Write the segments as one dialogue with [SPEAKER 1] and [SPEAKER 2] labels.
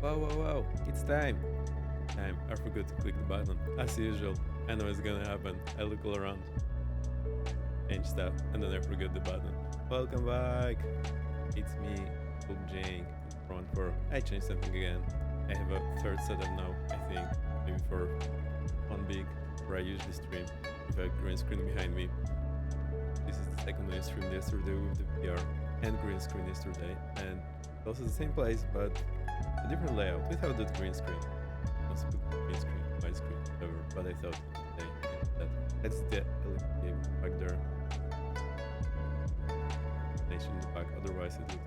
[SPEAKER 1] Wow, it's time. I forgot to click the button. As usual, I know it's gonna happen. I look all around, change stuff, and then I forget the button. Welcome back. It's me, GAing, in front for. I changed something again. I have a third setup now, I think. Maybe for one big, where I usually stream with a green screen behind me. This is the second one I streamed yesterday with the VR and green screen yesterday. And also the same place, but a different layout without that green screen. Not super green screen, white screen, whatever. But I thought, that's the LED game back there. Nation in the back, otherwise it would.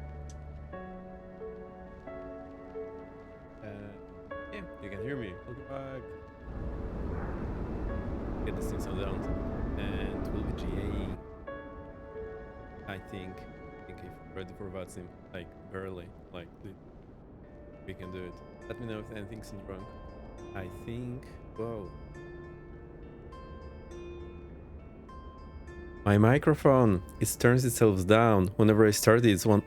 [SPEAKER 1] Yeah, you can hear me. Welcome back. Get the thing sound down, and we'll be GAing. I think if ready for VATSIM, like barely, like we can do it. Let me know if anything's wrong. I think. Whoa. My microphone, it turns itself down. Whenever I start it, it's one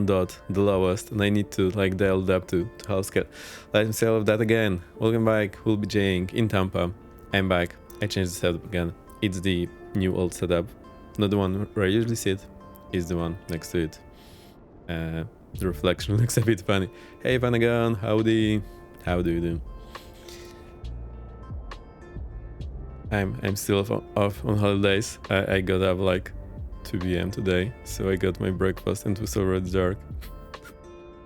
[SPEAKER 1] dot, the lowest, and I need to like dial it up to half scale. Let me say all of that again. Welcome back, we'll be GAing in Tampa. I'm back. I changed the setup again. It's the new old setup. Not the one where I usually sit, is the one next to it. The reflection looks a bit funny. Hey Panagon, howdy. How do you do? I'm still off on holidays. I got up like 2 p.m. today, so I got my breakfast and it was already dark.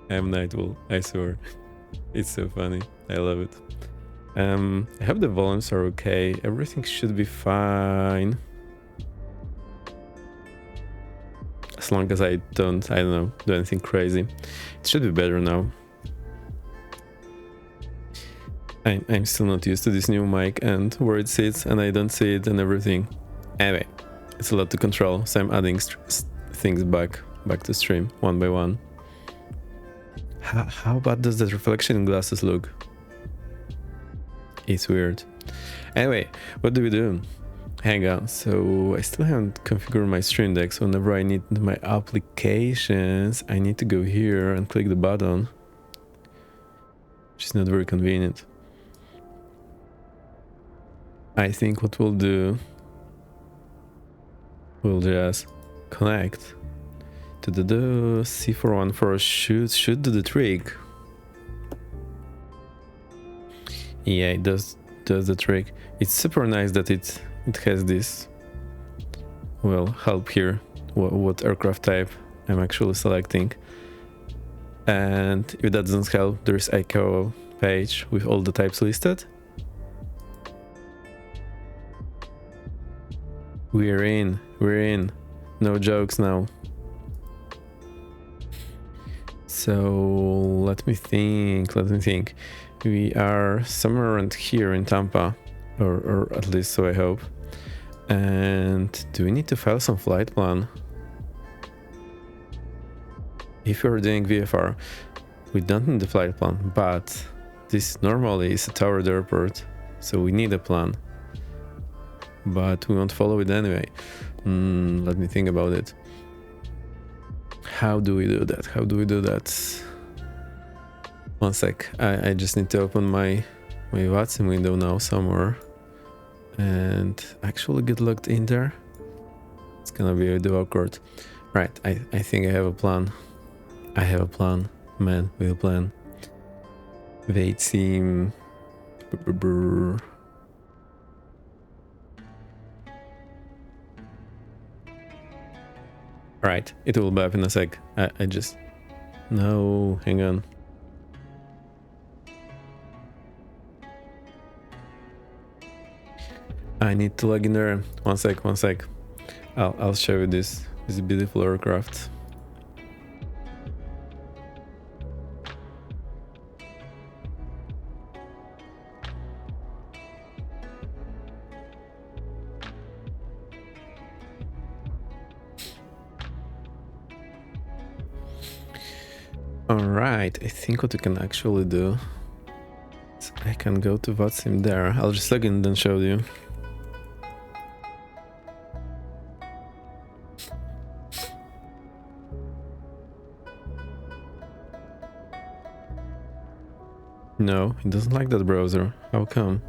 [SPEAKER 1] I'm night owl, I swear. It's so funny. I love it. I hope the volumes are okay. Everything should be fine. As long as I don't know, do anything crazy. It should be better now. I'm still not used to this new mic and where it sits and I don't see it and everything. Anyway, it's a lot to control, so I'm adding things back to stream one by one. How bad does that reflection in glasses look? It's weird. Anyway, what do we do? Hang on, so I still haven't configured my stream deck, so whenever I need my applications, I need to go here and click the button, which is not very convenient. I think what we'll do, we'll just connect to the C414 should do the trick. Yeah, it does the trick. It's super nice that it has this, well, help here, what aircraft type I'm actually selecting. And if that doesn't help, there's echo page with all the types listed. We're in. No jokes now. So let me think. We are somewhere around here in Tampa, or at least so I hope. And do we need to file some flight plan? If we're doing VFR, we don't need the flight plan, but this normally is a towered airport, so we need a plan. But we won't follow it anyway. Let me think about it. How do we do that? One sec. I just need to open my VATSIM window now somewhere and actually get logged in there. It's gonna be a bit awkward. Right, I think I have a plan. Man, we have a plan. VATSIM. Right, it will be up in a sec. I just... No, hang on. I need to log in there. One sec. I'll show you this beautiful aircraft. Alright, I think what we can actually do is I can go to VATSIM there. I'll just log in and then show you. No, it doesn't like that browser. How come?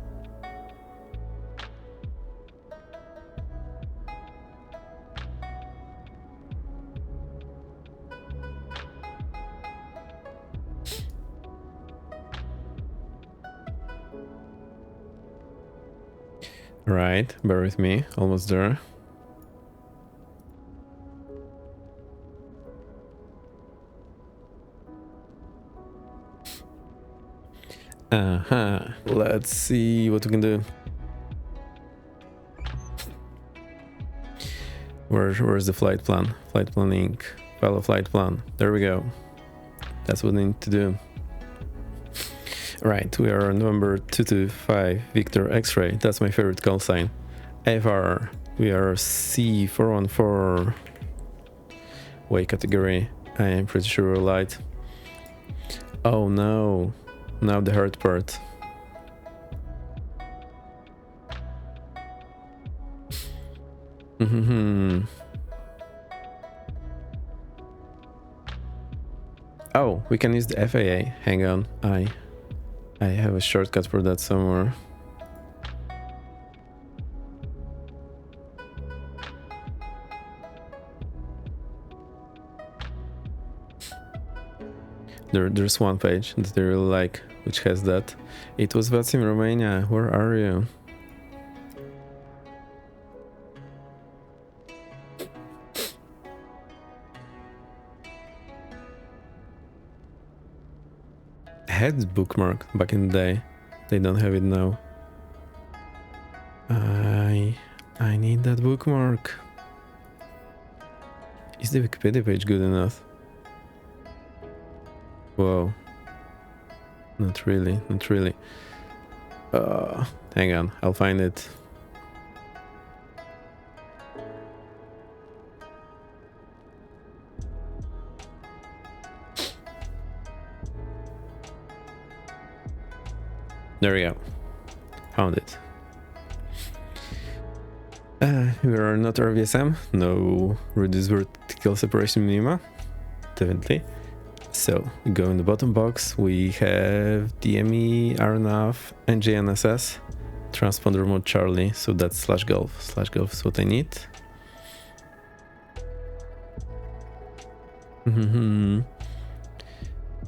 [SPEAKER 1] Right, bear with me, almost there. Let's see what we can do. Where's the flight plan? Flight planning, file a flight plan. There we go. That's what we need to do. Right, we are November 225 Victor X-ray. That's my favorite call sign. FR, we are C414. Way category. I am pretty sure we're light. Oh no. Now the hard part. Oh, we can use the FAA. Hang on, I have a shortcut for that somewhere. There's one page that I really like, which has that. It was VATSIM Romania. Where are you? I had this bookmark back in the day. They don't have it now. I need that bookmark. Is the Wikipedia page good enough? Whoa. Not really, not really. Hang on, I'll find it. There we go. Found it. We are not RVSM. No reduced vertical separation minima. Definitely. So we go in the bottom box. We have DME, RNAV, and GNSS. Transponder mode Charlie. So that's /golf. /golf is what I need.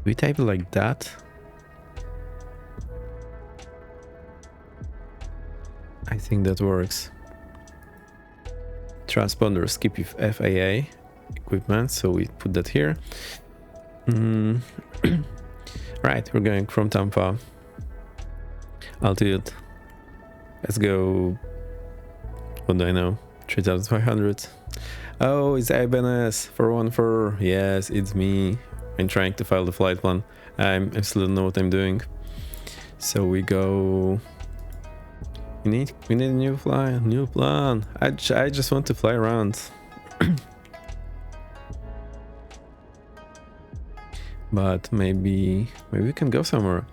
[SPEAKER 1] We type it like that. I think that works. Transponder skip with FAA equipment, so we put that here. Right, we're going from Tampa. Altitude. Let's go. What do I know? 3,500. Oh, it's Ibanez 414. Yes, it's me. I'm trying to file the flight plan. I still don't know what I'm doing. So we go. We need a new plan. I just want to fly around. But maybe we can go somewhere.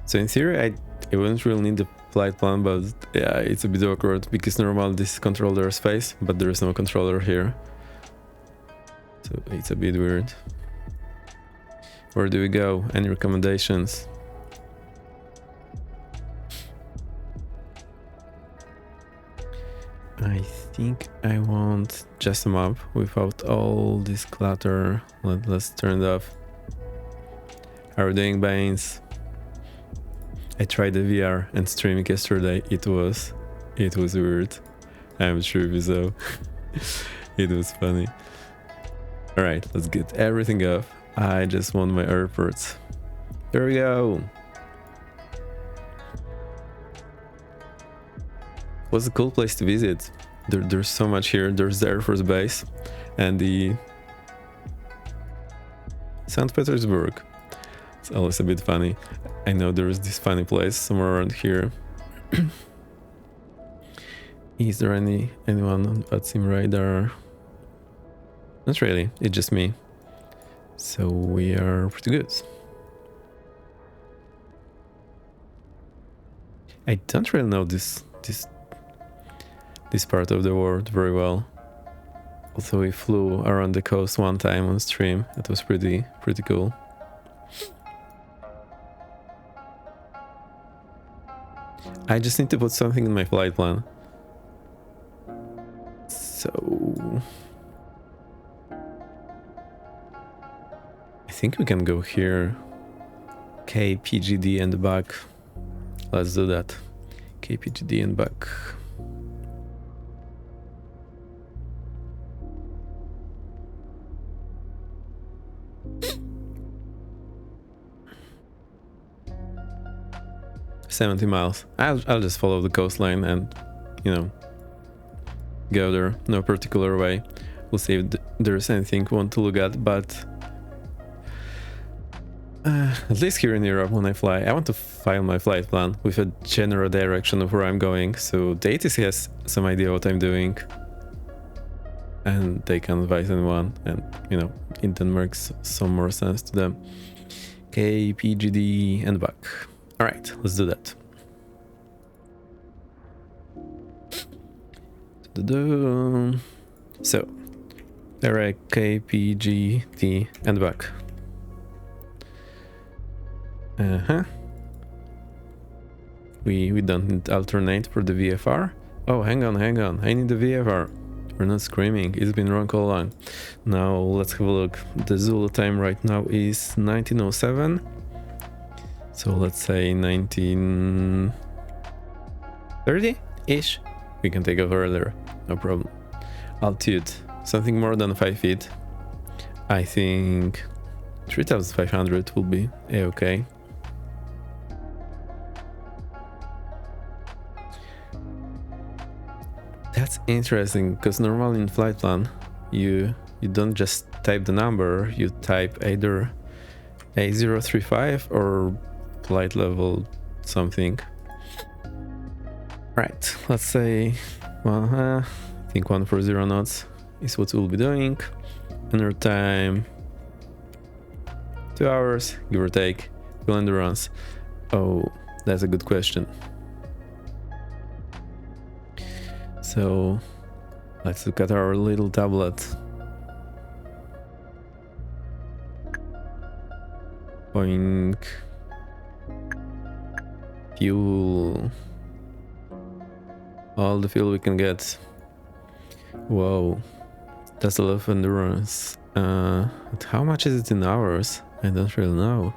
[SPEAKER 1] So in theory, I wouldn't really need the flight plan, but yeah, it's a bit awkward because normally this is controller space, but there is no controller here. So it's a bit weird. Where do we go? Any recommendations? I think I want just a map without all this clutter. Let's turn it off. How are we doing, Baines? I tried the VR and streaming yesterday. It was weird. I'm sure you saw. It was funny. Alright, let's get everything off. I just want my airports. There we go. What's a cool place to visit? There's so much here. There's the Air Force Base and the St. Petersburg. It's always a bit funny. I know there's this funny place somewhere around here. Is there anyone on VATSIM radar? Not really, it's just me. So we are pretty good. I don't really know this part of the world very well. Also, we flew around the coast one time on stream. It was pretty cool. I just need to put something in my flight plan. So I think we can go here. KPGD and back. Let's do that. KPGD and back. $70 miles. I'll just follow the coastline and, you know, go there. No particular way. We'll see if there's anything we want to look at, but at least here in Europe when I fly, I want to file my flight plan with a general direction of where I'm going, so the ATC has some idea what I'm doing and they can advise anyone, and you know, it then makes some more sense to them. KPGD and back. All right, let's do that. So direct KPGD and back. We don't need alternate for the VFR. Oh, hang on. I need the VFR. We're not screaming. It's been wrong all along. Now let's have a look. The Zulu time right now is 1907. So let's say 1930-ish. We can take off earlier. No problem. Altitude. Something more than 5 feet. I think 3,500 will be okay. That's interesting, because normally in flight plan you don't just type the number, you type either A035 or flight level something. Right, let's say I think 140 knots is what we'll be doing. Another time 2 hours, give or take. Fuel endurance. Oh, that's a good question. So let's look at our little tablet. Boing. Fuel. All the fuel we can get. Whoa, that's a lot of endurance. How much is it in hours? I don't really know.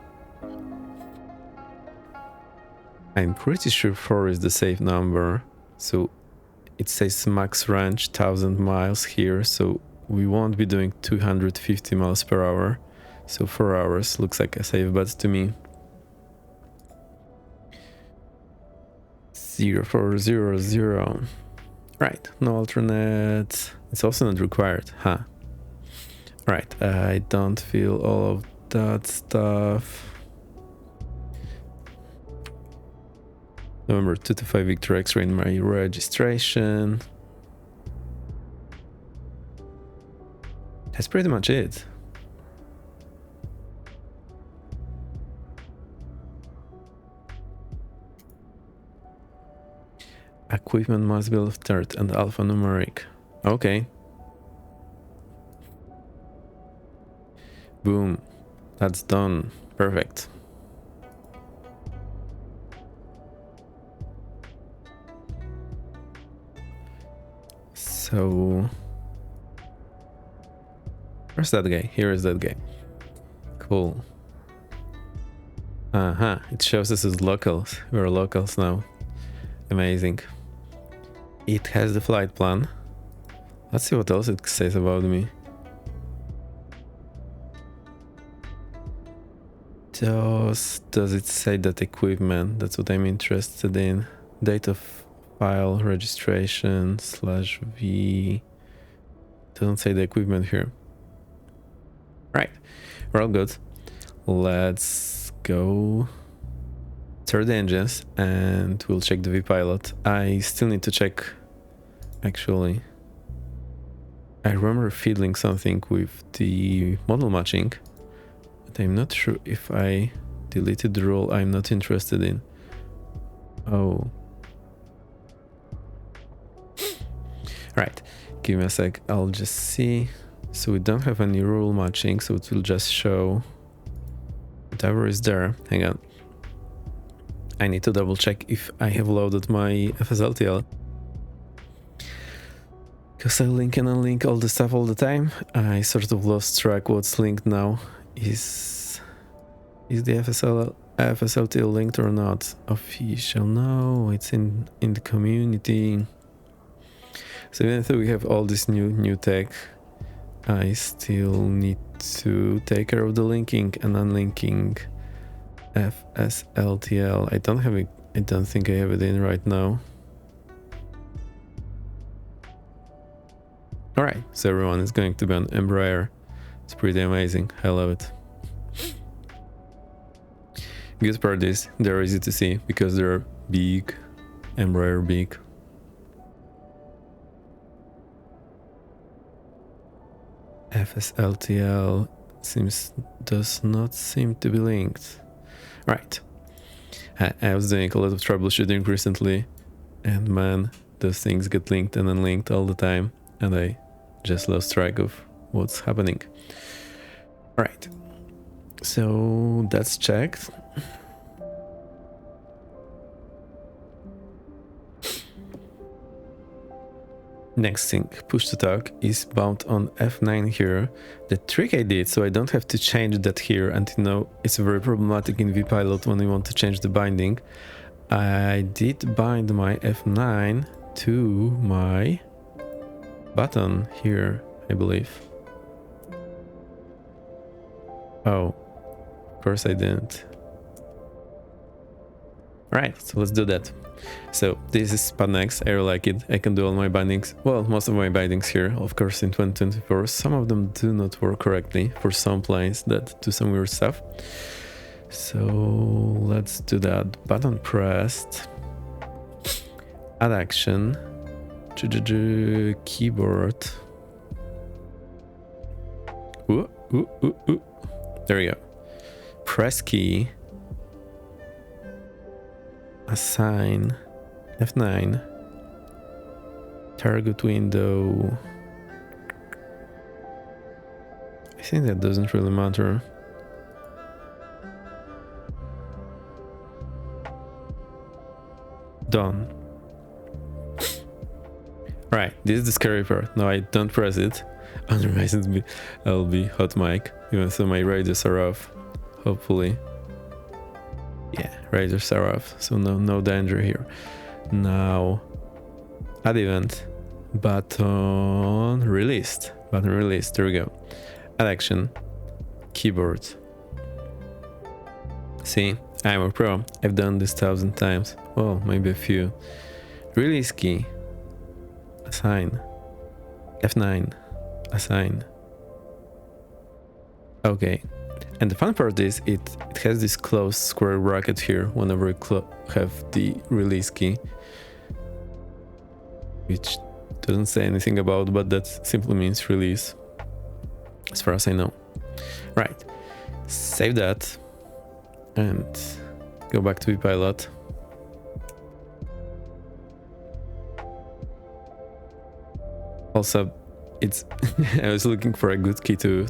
[SPEAKER 1] I'm pretty sure 4 is the safe number. So it says max range 1000 miles here, so we won't be doing 250 miles per hour. So 4 hours looks like a safe bet to me. 0400. Right, no alternate. It's also not required, huh? Right, I don't feel all of that stuff. November 225 Victor X-ray in my registration. That's pretty much it. Equipment must be of third and alphanumeric. Okay. Boom. That's done. Perfect. So where's that guy? Here is that guy. Cool. It shows us as locals. We're locals now. Amazing. It has the flight plan. Let's see what else it says about me. Does it say that equipment? That's what I'm interested in. Date of file registration /V. Doesn't say the equipment here. Right, we're all good. Let's go start the engines and we'll check the V-pilot. I still need to check, actually. I remember feeling something with the model matching, but I'm not sure if I deleted the role I'm not interested in. Oh. Right, give me a sec, I'll just see. So we don't have any rule matching, so it will just show whatever is there. Hang on. I need to double check if I have loaded my FSLTL. Because I link and unlink all the stuff all the time. I sort of lost track what's linked now. Is the FSLTL linked or not? Official, no, it's in the community. So even though we have all this new tech, I still need to take care of the linking and unlinking FSLTL. I don't think I have it in right now. All right, so everyone is going to be on Embraer. It's pretty amazing. I love it. Good part is they're easy to see because they're big, Embraer big. FSLTL does not seem to be linked. Right. I was doing a lot of troubleshooting recently, and man, those things get linked and unlinked all the time, and I just lost track of what's happening. All right. So that's checked. Next thing, push to talk is bound on F9 here. The trick I did, so I don't have to change that here, and you know, it's very problematic in vPilot when you want to change the binding. I did bind my F9 to my button here, I believe. Oh, of course I didn't. Right, so let's do that. So this is SpanX, I really like it. I can do all my bindings, well, most of my bindings here, of course in 2024. Some of them do not work correctly for some planes that do some weird stuff. So let's do that. Button pressed. Add action. Keyboard. Ooh. There we go. Press key. Assign F9 target window. I think that doesn't really matter. Done. Right, this is the scary part. No, I don't press it. Otherwise I'll be hot mic, even though my radars are off. Hopefully. Yeah, radars are off, so no danger here. Now, add event, button released. There we go. Add action, keyboard. See, I'm a pro. I've done this 1,000 times. Well, maybe a few. Release key, assign, F9, assign. Okay. And the fun part is it has this closed square bracket here whenever you have the release key, which doesn't say anything about, but that simply means release, as far as I know. Right, save that and go back to vPilot. Also, it's I was looking for a good key to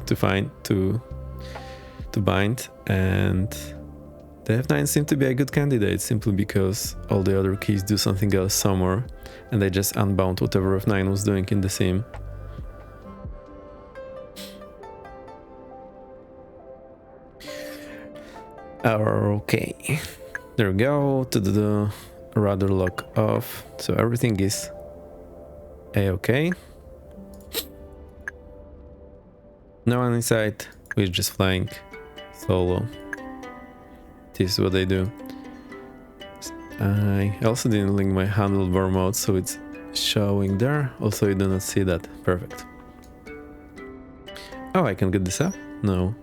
[SPEAKER 1] bind, and the F9 seemed to be a good candidate simply because all the other keys do something else somewhere, and I just unbound whatever F9 was doing in the sim. Okay, there we go. To the rudder lock off, so everything is a-okay. No one inside, we're just flying solo. This is what I do. I also didn't link my handlebar mode, so it's showing there. Also, you do not see that. Perfect. Oh, I can get this up? No.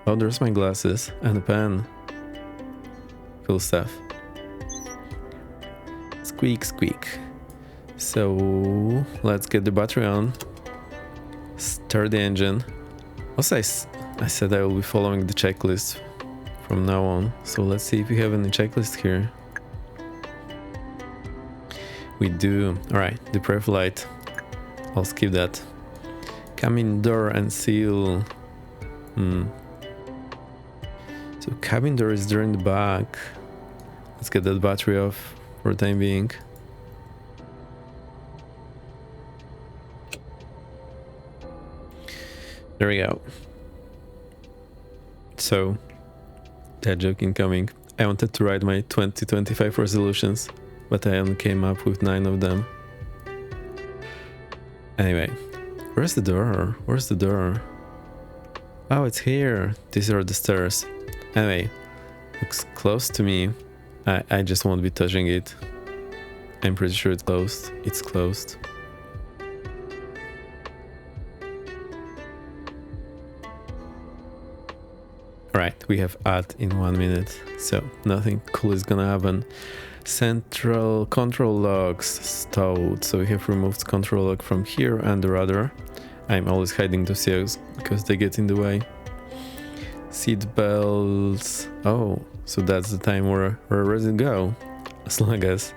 [SPEAKER 1] Oh, there's my glasses and a pen. Cool stuff. Squeak, squeak. So, let's get the battery on. Start the engine. Also, I said I will be following the checklist from now on, so let's see if we have any checklist here. We do. Alright, the pre-flight. I'll skip that. Cabin door and seal. So cabin door is there in the back. Let's get that battery off for the time being. There we go. So, that joke incoming. I wanted to write my 2025 resolutions, but I only came up with 9 of them. Anyway, where's the door? Where's the door? Oh, it's here. These are the stairs. Anyway, looks close to me. I just won't be touching it. I'm pretty sure it's closed. It's closed. Alright, we have add in 1 minute, so nothing cool is gonna happen. Central control logs stowed, so we have removed control log from here and the rudder. I'm always hiding the seals because they get in the way. Seat belts. Oh, so that's the time where we're ready to go, as long as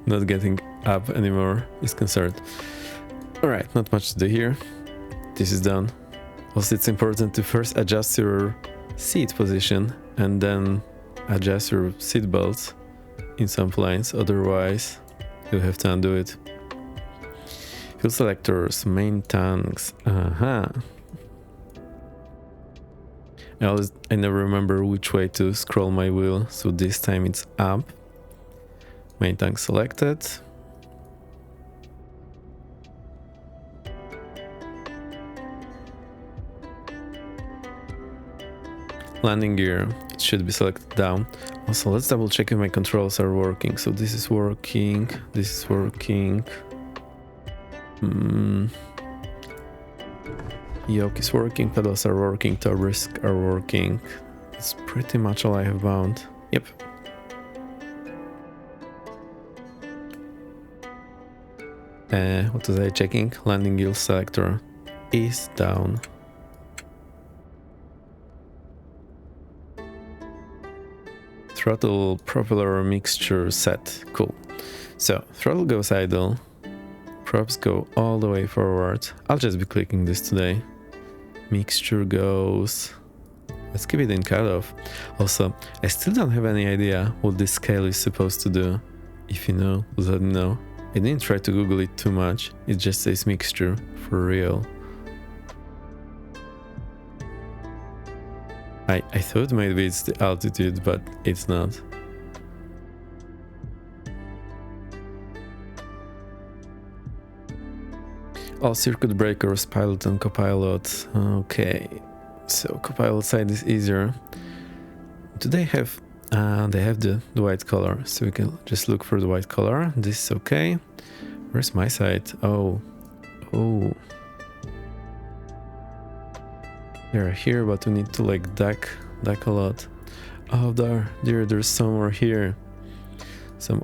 [SPEAKER 1] not getting up anymore is concerned. Alright, not much to do here. This is done. Also, it's important to first adjust your seat position and then adjust your seat belts in some lines, otherwise you'll have to undo it. Fuel selectors, main tanks. I never remember which way to scroll my wheel, so this time it's up. Main tank selected. Landing gear, it should be selected down. Also, let's double check if my controls are working. So this is working, this is working. Yoke is working, pedals are working, toe brisks are working. That's pretty much all I have bound. Yep. What was I checking? Landing gear selector is down. Throttle propeller mixture set. Cool. So throttle goes idle. Props go all the way forward. I'll just be clicking this today. Mixture goes... Let's keep it in cutoff. Also, I still don't have any idea what this scale is supposed to do. If you know, let me know. I didn't try to Google it too much. It just says mixture for real. I thought maybe it's the altitude, but it's not. All circuit breakers, pilot and copilot. Okay, so copilot side is easier. Do they have... they have the white color, so we can just look for the white color. This is okay. Where's my side? Oh. They're here, but we need to like duck a lot. Oh, there's some more here.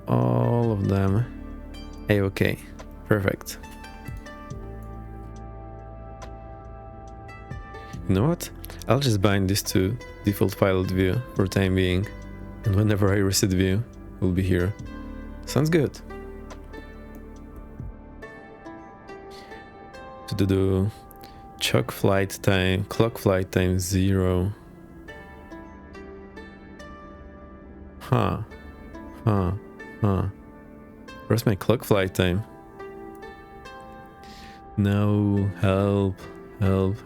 [SPEAKER 1] All of them. Hey, okay, perfect. You know what? I'll just bind this to default pilot view for time being, and whenever I reset view, we'll be here. Sounds good. To clock flight time 0. Where's my clock flight time? No, help.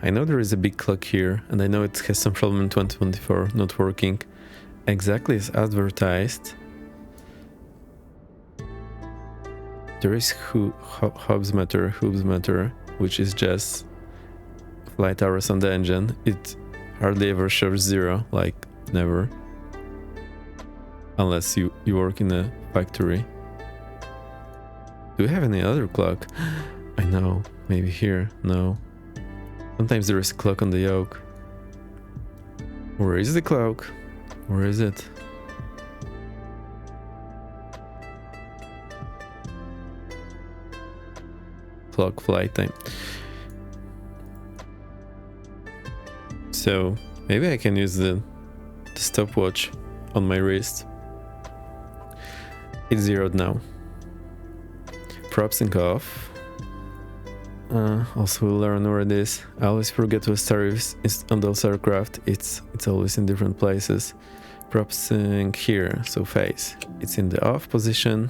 [SPEAKER 1] I know there is a big clock here, and I know it has some problem in 2024 not working exactly as advertised. There is hubs meter, which is just flight hours on the engine. It hardly ever shows 0, like never. Unless you work in a factory. Do we have any other clock? I know, maybe here, no. Sometimes there is a clock on the yoke. Where is the clock? Where is it? Clock flight time. So maybe I can use the stopwatch on my wrist. It's zeroed now. Prop sync off. Also we'll learn where it is. I always forget what star is on those aircraft. It's always in different places. Propsing here, so face. It's in the off position.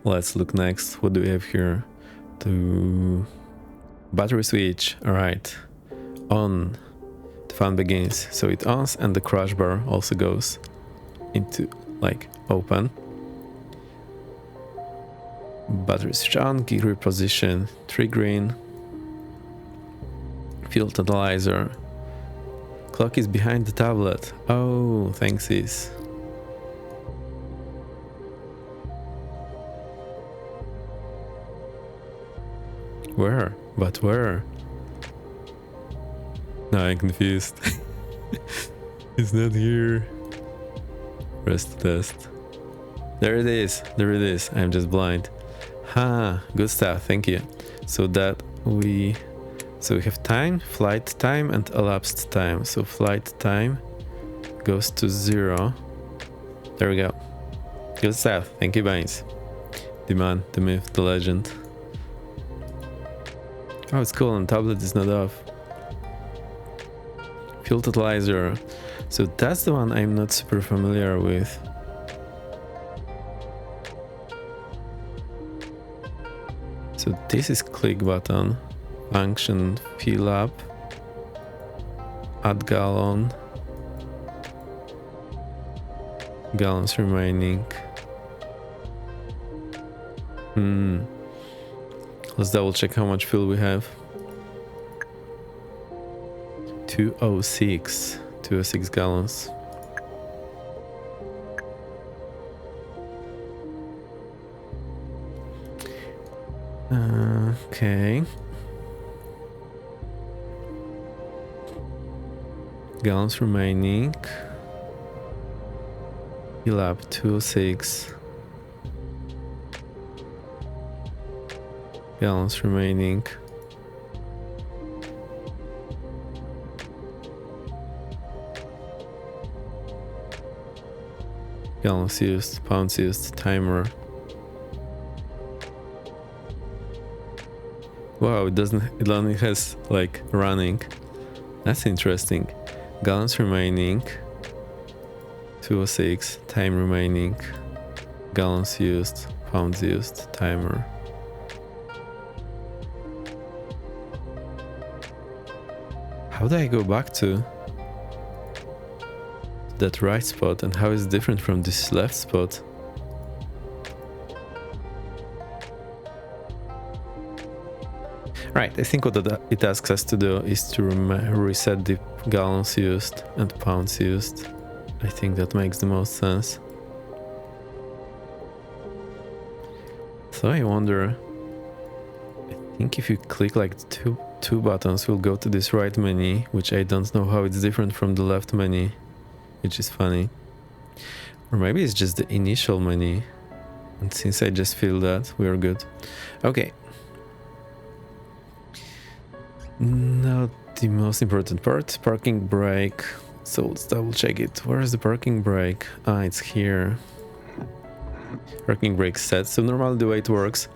[SPEAKER 1] Let's look next. What do we have here? The battery switch. All right. On. The fun begins. So it ons and the crash bar also goes into like open. Battery switch on, gear position, 3 green. Field analyzer. Clock is behind the tablet. Oh, thanks is. Where? But where? No, I'm confused. It's not here. Rest test. There it is. There it is. I'm just blind. Good stuff. Thank you. So we have time, flight time, and elapsed time. So flight time goes to 0. There we go. Good stuff. Thank you, Baines. The man, the myth, the legend. Oh, it's cool, and tablet is not off. Fuel totalizer. So that's the one I'm not super familiar with. So this is click button. Function fill up. Add gallon. Gallons remaining. Let's double check how much fuel we have. 206 gallons. Okay. Gallons remaining. Fill up 206. Gallons remaining. Gallons used, pounds used, timer. Wow, it only has like running. That's interesting. Gallons remaining. 206, time remaining. Gallons used, pounds used, timer. How do I go back to that right spot, and how is it different from this left spot? Right, I think what it asks us to do is to reset the gallons used and pounds used. I think that makes the most sense. So I wonder, I think if you click like two buttons, we'll go to this right menu, which I don't know how it's different from the left menu, which is funny. Or maybe it's just the initial menu, and since I just feel that, we're good. Okay. Not the most important part, parking brake. So let's double check it. Where is the parking brake? It's here. Parking brake set. So normally the way it works,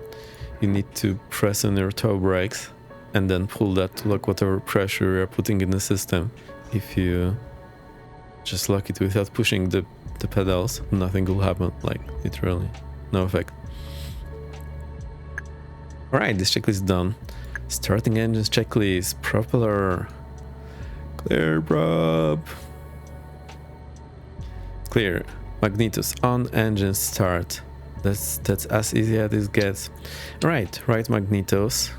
[SPEAKER 1] you need to press on your toe brakes and then pull that to lock whatever pressure you're putting in the system. If you just lock it without pushing the pedals, nothing will happen, like literally, no effect. Alright, this checklist is done. Starting engines checklist, propeller, clear prop, clear, magnetos on, engine start. That's as easy as it gets. Right magnetos.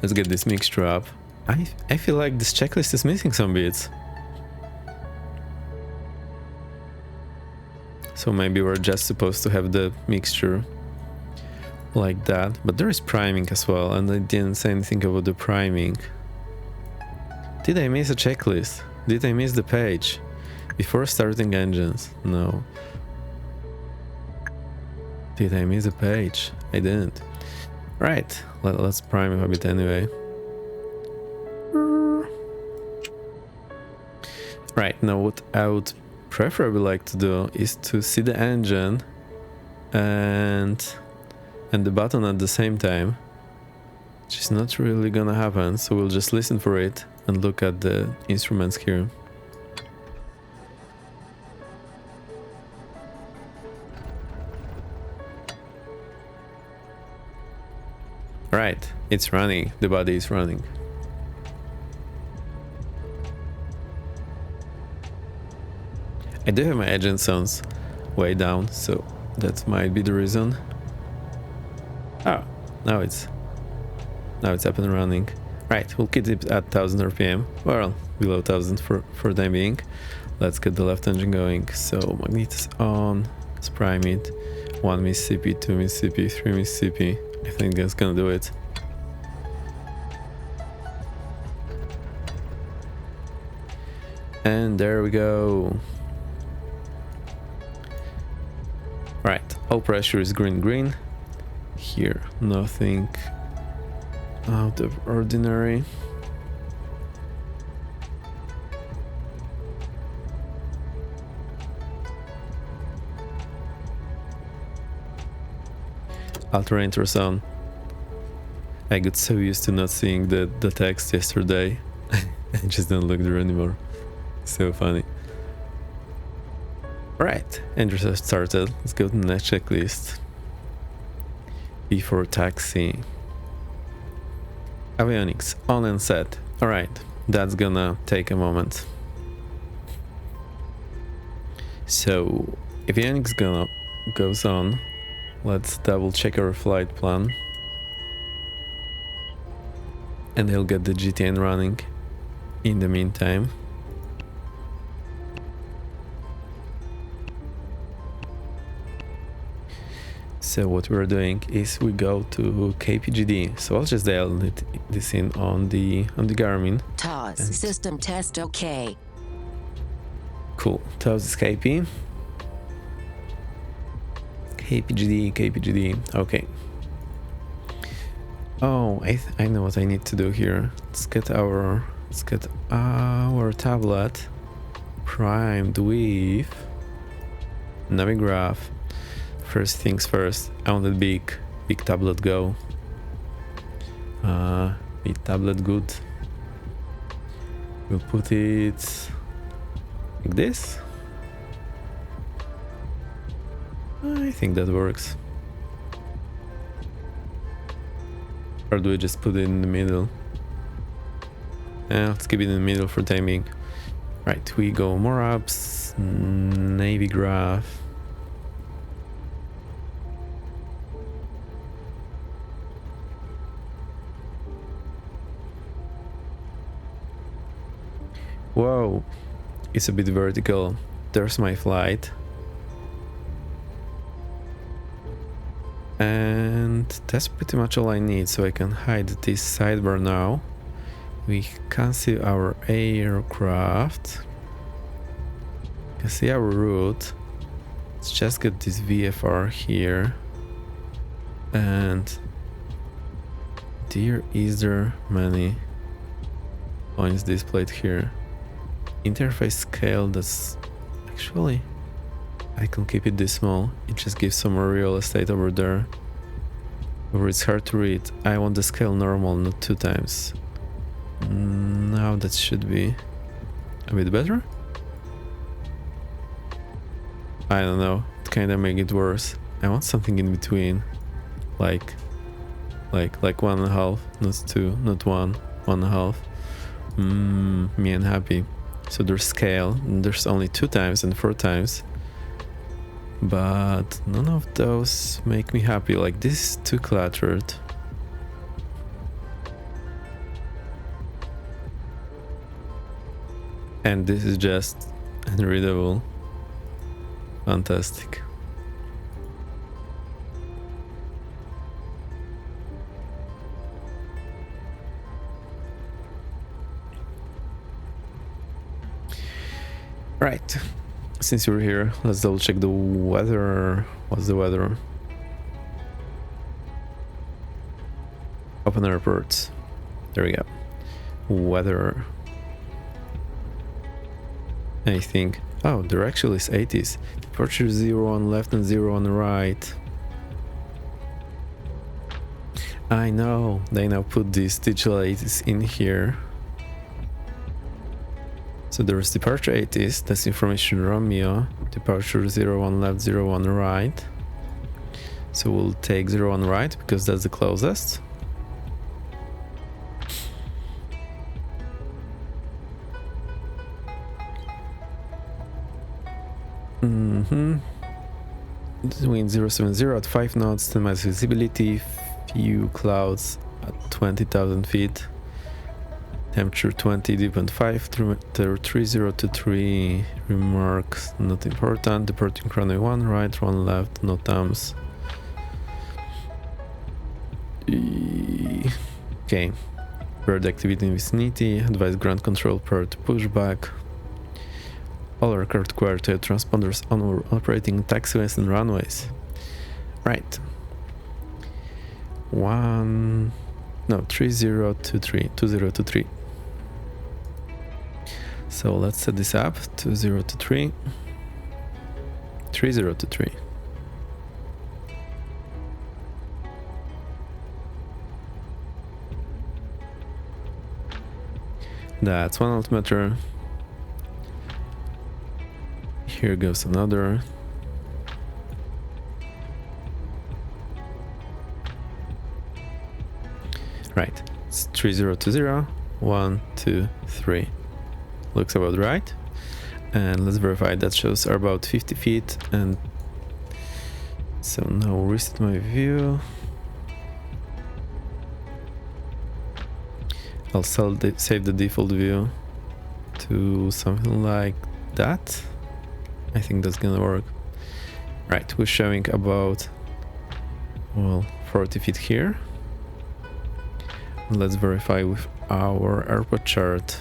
[SPEAKER 1] Let's get this mixture up. I feel like this checklist is missing some bits. So maybe we're just supposed to have the mixture like that. But there is priming as well, and I didn't say anything about the priming. Did I miss a checklist? Did I miss the page? Before starting engines? No. Did I miss a page? I didn't. Right, let's prime a bit anyway. Right, now what I would preferably like to do is to see the engine and and the button at the same time, which is not really gonna happen, so we'll just listen for it and look at the instruments here. Right, it's running, the body is running. I do have my agent sounds way down, so that might be the reason. Oh, now it's up and running. Right, we'll keep it at 1000 RPM, well, below 1000 for time being. Let's get the left engine going. So magnetos on, let's prime it. 1 Mississippi, 2 Mississippi, 3 Mississippi. I think that's gonna do it. And there we go. Right, all pressure is green. Here, nothing out of ordinary. Ultra ultrasound. I got so used to not seeing the text yesterday. I just don't look there anymore. So funny. Right, engines have started. Let's go to the next checklist. Before taxi. Avionics on and set. Alright, that's gonna take a moment. So, avionics goes on. Let's double check our flight plan. And he'll get the GTN running in the meantime. So what we're doing is we go to KPGD. So I'll just dial this in on the Garmin.
[SPEAKER 2] TOS system test OK.
[SPEAKER 1] Cool. TOS is KP. KPGD. Okay. Oh, I know what I need to do here. Let's get our tablet primed with Navigraph. First things first, I want a big tablet go. Big tablet good. We'll put it like this. I think that works. Or do we just put it in the middle? Let's keep it in the middle for timing. Right, we go more apps, Navigraph. Whoa, it's a bit vertical. There's my flight. And that's pretty much all I need, so I can hide this sidebar now. We can see our aircraft. You can see our route. Let's just get this VFR here. And is there many points displayed here? Interface scale, that's actually, I can keep it this small. It just gives some more real estate over there. Or it's hard to read. I want the scale normal, not 2 times. Now that should be a bit better. I don't know. It kind of make it worse. I want something in between, like 1.5, not 2, not 1, 1.5. Me and happy. So there's scale, and there's only 2 times and 4 times. But none of those make me happy. Like, this is too cluttered. And this is just unreadable. Fantastic. Right, since you're here, let's double check the weather. What's the weather? Open airports. There we go. Weather. I think. Oh, there actually is 80s. Departure 0 on left and 0 on the right. I know, they now put these digital 80s in here. So there is departure 80s, that's information Romeo, departure 01 left, 01 right. So we'll take 01 right because that's the closest. Wind 070 at 5 knots, 10 miles visibility, few clouds at 20,000 feet. Temperature 20, dew point 5, 3023. Remarks not important. Departing runway 1 right, 1 left, no thumbs. Okay. Bird activity in vicinity. Advise ground control prior to pushback. All aircraft require to have transponders on or operating taxiways and runways. Right. 2023. So let's set this up. 2023. 3023. That's one altimeter. Here goes another. Right, it's 3020. 1, 2, 3. Looks about right. And let's verify that shows are about 50 feet. And so now reset my view. I'll save the default view to something like that. I think that's gonna work. Right, we're showing about, well, 40 feet here. Let's verify with our airport chart.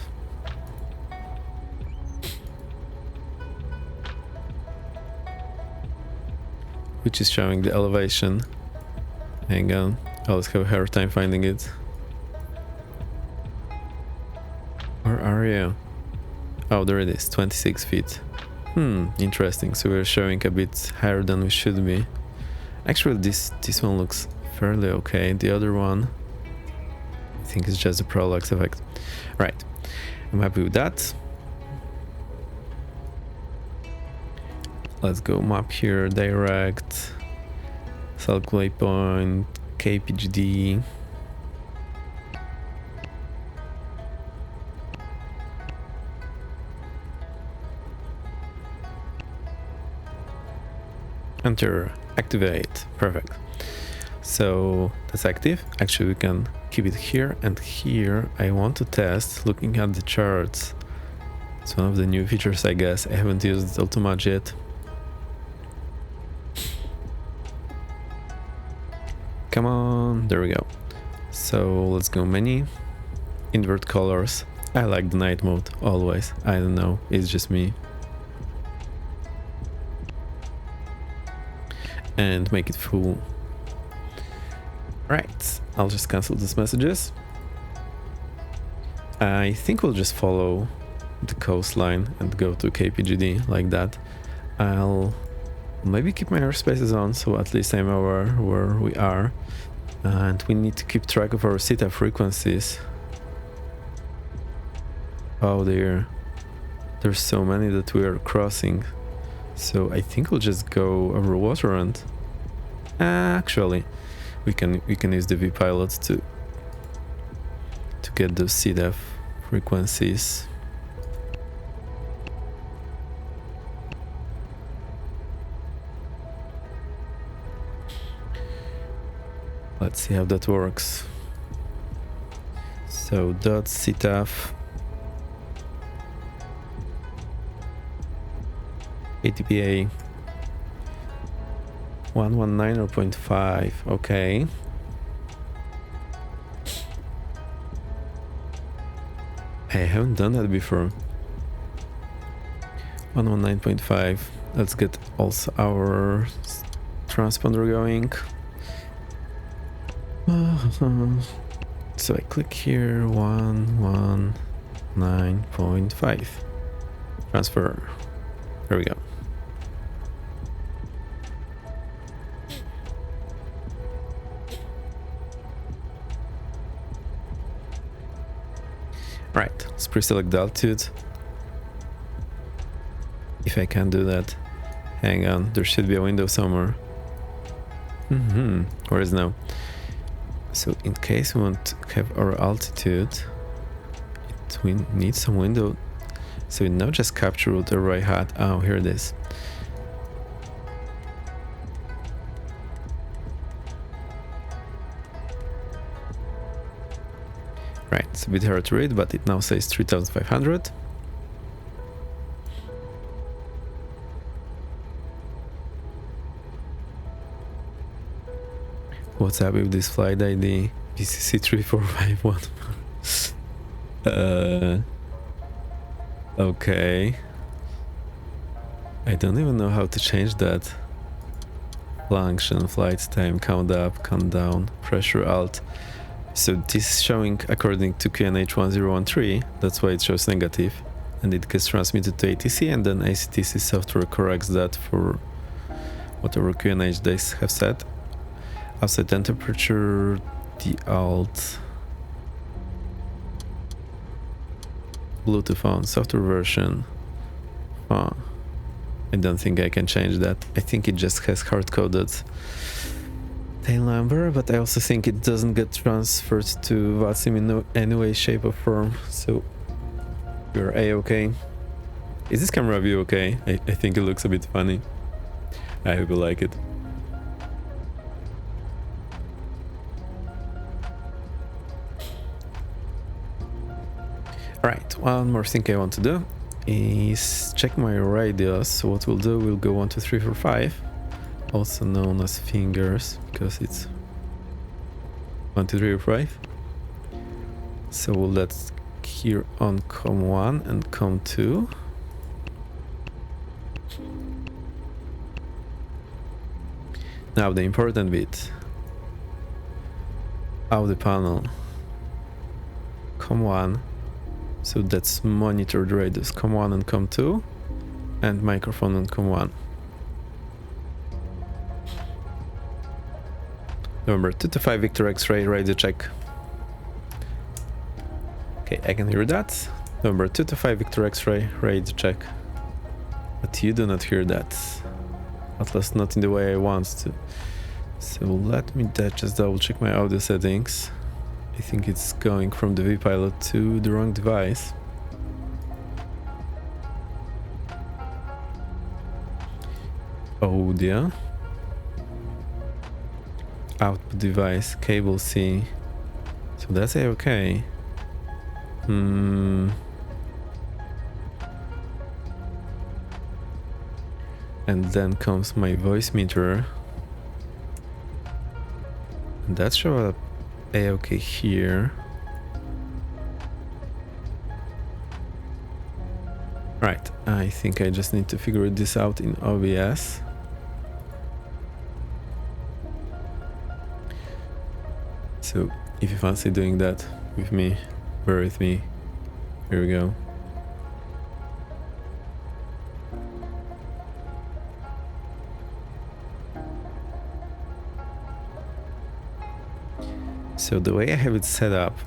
[SPEAKER 1] Which is showing the elevation. Hang on, I always have a hard time finding it. Where are you? Oh, there it is, 26 feet. Interesting. So we're showing a bit higher than we should be. Actually, this one looks fairly okay. The other one, I think it's just a parallax effect. Right, I'm happy with that. Let's go map here, direct, select waypoint, KPGD. Enter, activate, perfect. So that's active. Actually, we can keep it here, and here I want to test looking at the charts. It's one of the new features, I guess. I haven't used it all too much yet. Come on, there we go. So let's go menu, invert colors. I like the night mode always. I don't know, it's just me. And make it full. Right, I'll just cancel these messages. I think we'll just follow the coastline and go to KPGD like that. I'll maybe keep my airspaces on, so at least I'm aware where we are. And we need to keep track of our CETA frequencies. Oh dear, there's so many that we are crossing. So I think we'll just go over water, and actually we can use the VPilot to get those CDF frequencies. Let's see how that works. So .ctaf ATPA 119.5. Okay. I haven't done that before. 119.5. Let's get also our transponder going. So I click here, 119.5. Transfer. There we go. Right, let's pre-select the altitude. If I can do that. Hang on, there should be a window somewhere. Where is now? So in case we want to have our altitude, we need some window. So we now just capture whatever I had. Oh, here it is. Right, it's a bit hard to read, but it now says 3,500. What's up with this flight ID? VCC 3451. Okay. I don't even know how to change that. Function, flight time, count up, count down, pressure alt. So this is showing according to QNH 1013, that's why it shows negative. And it gets transmitted to ATC, and then ACTC software corrects that for whatever QNH they have set. Outside temperature, the alt, Bluetooth on, software version. I don't think I can change that. I think it just has hard-coded tail number, but I also think it doesn't get transferred to VATSIM in any way, shape or form, so you're A-okay. Is this camera view okay? I think it looks a bit funny. I hope you like it. Alright, one more thing I want to do is check my radius. So what we'll do, we'll go 1, 2, 3, 4, 5, also known as fingers, because it's 1, 2, 3, 4, 5. So we'll let here on COM1 and COM2. Now the important bit of the panel, COM1. So that's monitored radius, COM1 and COM2, and microphone on COM1. November 2 to 5 Victor X-ray radio check. Okay, I can hear that. November 2 to 5 Victor X-ray radio check. But you do not hear that. At least not in the way I want to. So let me just double check my audio settings. I think it's going from the vPilot to the wrong device. Audio. Output device, cable C. So that's okay. And then comes my voice meter. And that shows up A-okay here. Right, I think I just need to figure this out in OBS. So if you fancy doing that with me, bear with me. Here we go. So the way I have it set up,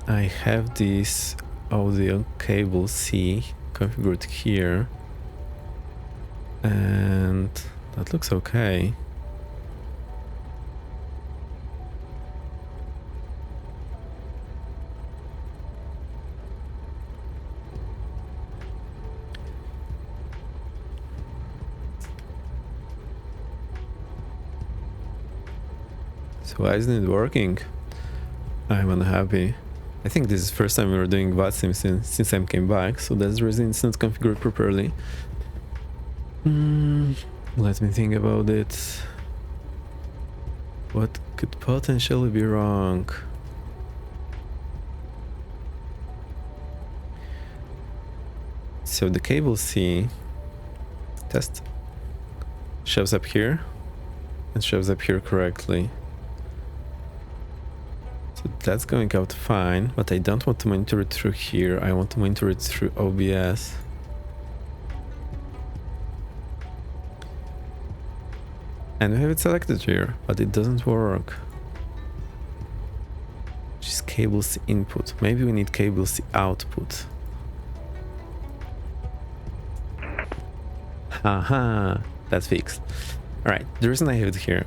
[SPEAKER 1] I have this audio cable C configured here, and that looks okay. So why isn't it working? I'm unhappy. I think this is the first time we're doing VATSIM since I came back, so that's the reason it's not configured properly. Let me think about it. What could potentially be wrong? So the cable C test shows up here and shows up here correctly. So that's going out fine, but I don't want to monitor it through here. I want to monitor it through OBS. And we have it selected here, but it doesn't work. Which is cable C input. Maybe we need cable C output. Haha, that's fixed. Alright, the reason I have it here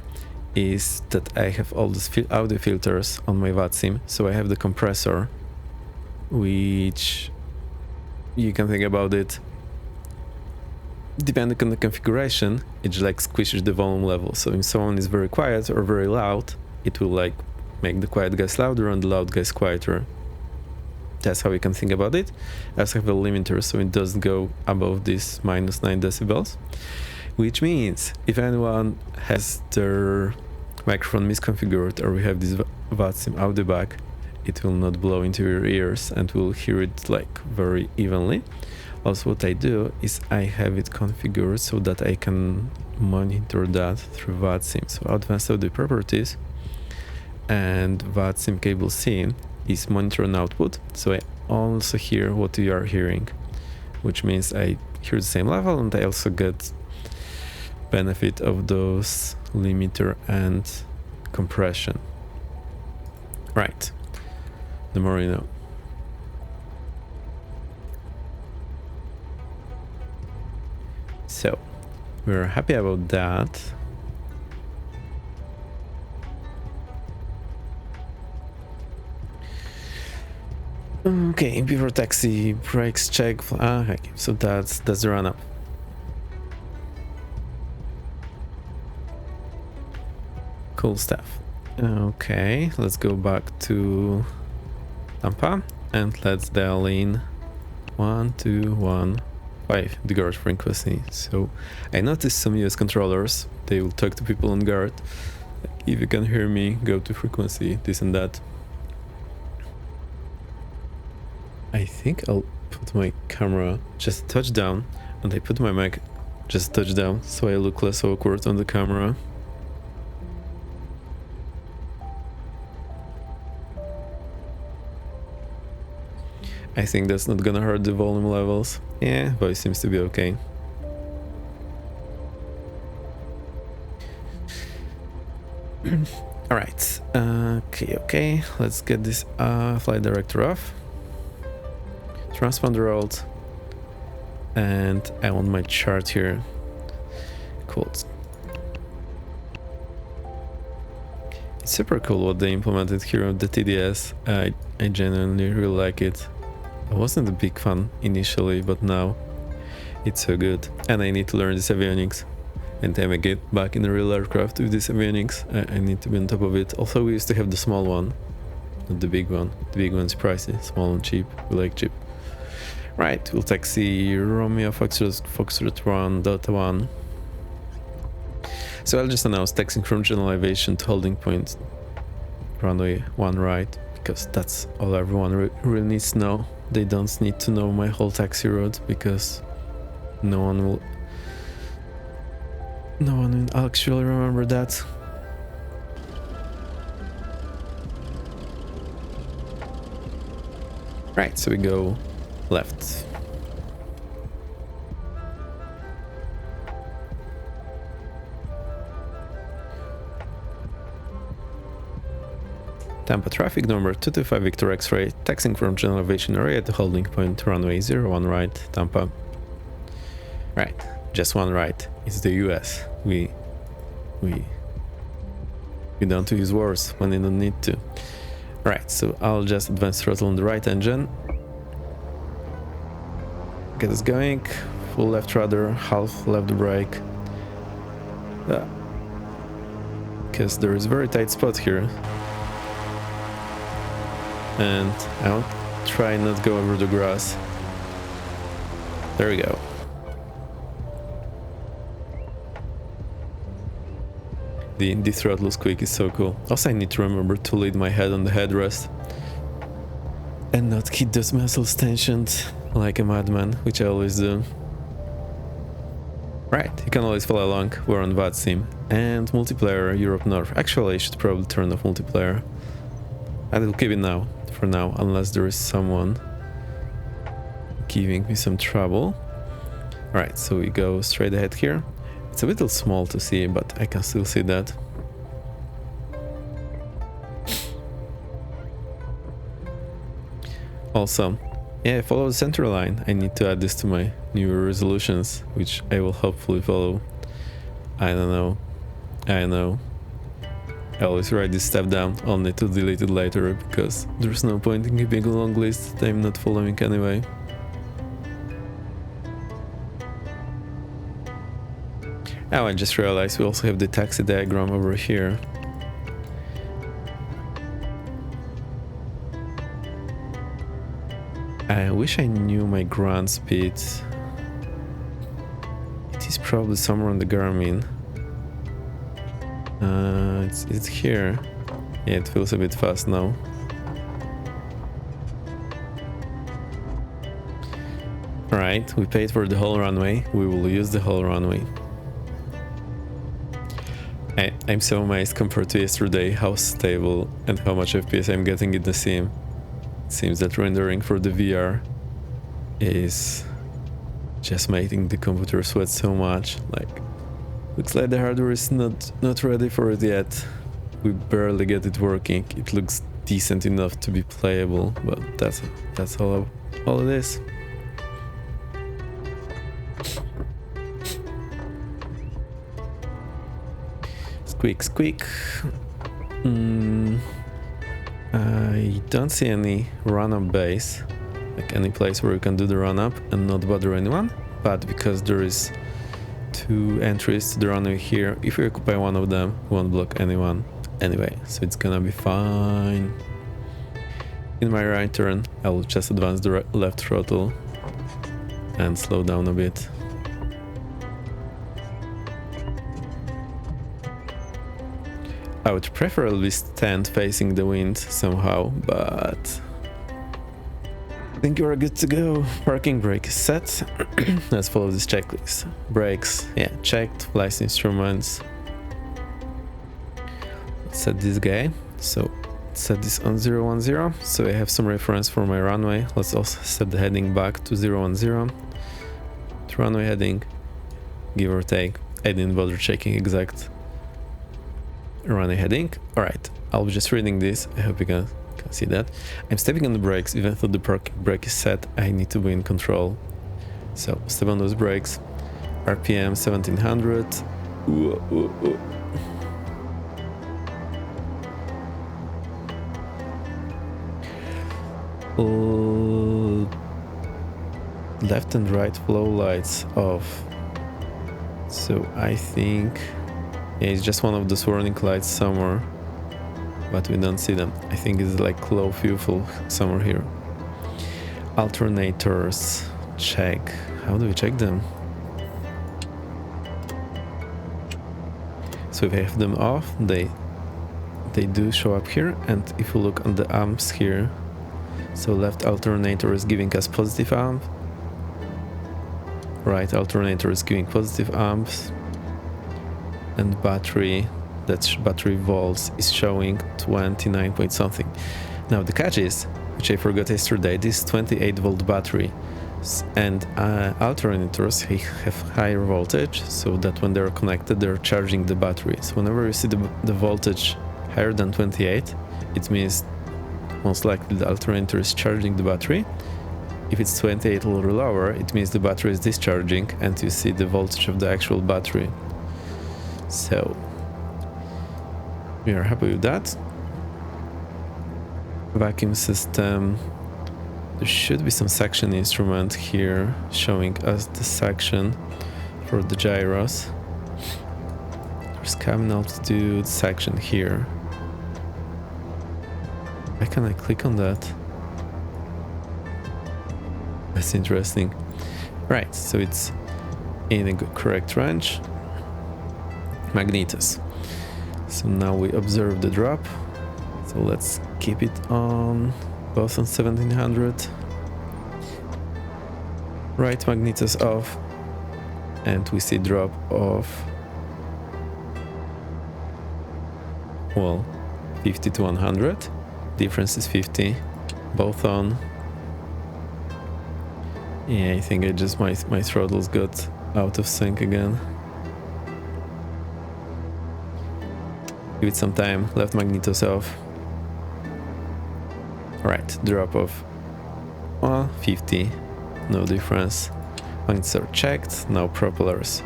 [SPEAKER 1] is that I have all these audio filters on my VATSIM. So I have the compressor, which you can think about it. Depending on the configuration, it like squishes the volume level. So if someone is very quiet or very loud, it will like make the quiet guys louder and the loud guys quieter. That's how we can think about it. I also have a limiter so it doesn't go above this -9 decibels. Which means if anyone has their microphone misconfigured or we have this VATSIM audio back, it will not blow into your ears and we'll hear it like very evenly. Also what I do is I have it configured so that I can monitor that through VATSIM. So advanced audio properties and VATSIM cable C is monitor and output. So I also hear what you are hearing, which means I hear the same level and I also get benefit of those limiter and compression. Right. The more you know. So we're happy about that. Okay, before taxi, brakes check. Okay, so that's the run up. Cool stuff. Okay, let's go back to Tampa and let's dial in 1215 the guard frequency. So I noticed some US controllers, they will talk to people on guard. Like, if you can hear me, go to frequency, this and that. I think I'll put my camera just a touch down and I put my mic just a touch down so I look less awkward on the camera. I think that's not gonna hurt the volume levels. Yeah, voice seems to be okay. Alright, okay, let's get this flight director off. Transponder alt. And I want my chart here. Cool. It's super cool what they implemented here on the TDS. I genuinely really like it. I wasn't a big fan initially, but now it's so good. And I need to learn this avionics. And time I get back in the real aircraft with this avionics, I need to be on top of it. Also, we used to have the small one, not the big one. The big one's pricey, small and cheap. We like cheap. Right, we'll taxi Romeo Foxtrot 1, Delta 1. So I'll just announce taxiing from general aviation to holding point runway 1 right, because that's all everyone really needs to know. They don't need to know my whole taxi route because no one will actually remember that. Right, so we go left. Tampa traffic number 225 Victor X-ray, taxiing from general aviation area to holding point runway 01 right, Tampa. Right, just one right. It's the US. We don't use words when we don't need to. Right, so I'll just advance throttle on the right engine. Get us going. Full left rudder, half left brake. Because there is a very tight spot here. And I'll try not to go over the grass. There we go. The throttle squeak is so cool. Also, I need to remember to lead my head on the headrest and not hit those muscles tensioned like a madman, which I always do. Right, you can always follow along. We're on VATSIM and multiplayer Europe North. Actually, I should probably turn off multiplayer. I will keep it now, for now, unless there is someone giving me some trouble. Alright, so we go straight ahead here. It's a little small to see, but I can still see that. Also, yeah, follow the center line. I need to add this to my new resolutions, which I will hopefully follow. I don't know. I know. I always write this step down, only to delete it later, because there's no point in keeping a long list that I'm not following anyway. Now I just realized we also have the taxi diagram over here. I wish I knew my ground speed. It is probably somewhere on the Garmin. It's here. Yeah, it feels a bit fast now. Alright, we paid for the whole runway. We will use the whole runway. I'm so amazed compared to yesterday how stable and how much FPS I'm getting in the sim. It seems that rendering for the VR is just making the computer sweat so much. Like, looks like the hardware is not ready for it yet. We barely get it working. It looks decent enough to be playable, but that's all it is. Squeak. I don't see any run-up base, like any place where you can do the run-up and not bother anyone, but because there is 2 entries to the runway here, if you occupy one of them, we won't block anyone anyway, so it's gonna be fine. In my right turn, I will just advance the left throttle and slow down a bit. I would preferably stand facing the wind somehow, but I think you're good to go. Parking brake is set. Let's follow this checklist. Brakes, yeah, checked. Flight instruments. Let's set this guy. So set this on 010, so I have some reference for my runway. Let's also set the heading back to 010. The runway heading, give or take. I didn't bother checking exact runway heading. Alright, I'll be just reading this. I hope you can see that. I'm stepping on the brakes. Even though the parking brake is set, I need to be in control. So step on those brakes. RPM 1700. Left and right flow lights off. So I think, yeah, it's just one of those warning lights somewhere, but we don't see them. I think it's like low fuel somewhere here. Alternators, check. How do we check them? So if I have them off, they do show up here, and if you look on the amps here, so left alternator is giving us positive amp, right alternator is giving positive amps, and battery, that's battery volts, is showing 29 point something. Now the catch is, which I forgot yesterday, this 28 volt battery, and alternators have higher voltage, so that when they're connected they're charging the battery. So whenever you see the voltage higher than 28, it means most likely the alternator is charging the battery. If it's 28 or lower, it means the battery is discharging and you see the voltage of the actual battery. So we are happy with that. Vacuum system. There should be some section instrument here showing us the section for the gyros. There's cabin altitude section here. Why can I click on that? That's interesting. Right, so it's in a correct range. Magnetos. So now we observe the drop. So let's keep it on both on 1700. Right magnetos off, and we see drop of, well, 50 to 100. Difference is 50. Both on. Yeah, I think I just my throttles got out of sync again. Give it some time. Left magnetos off. Alright, drop of 50, no difference. Magnets are checked, no propellers.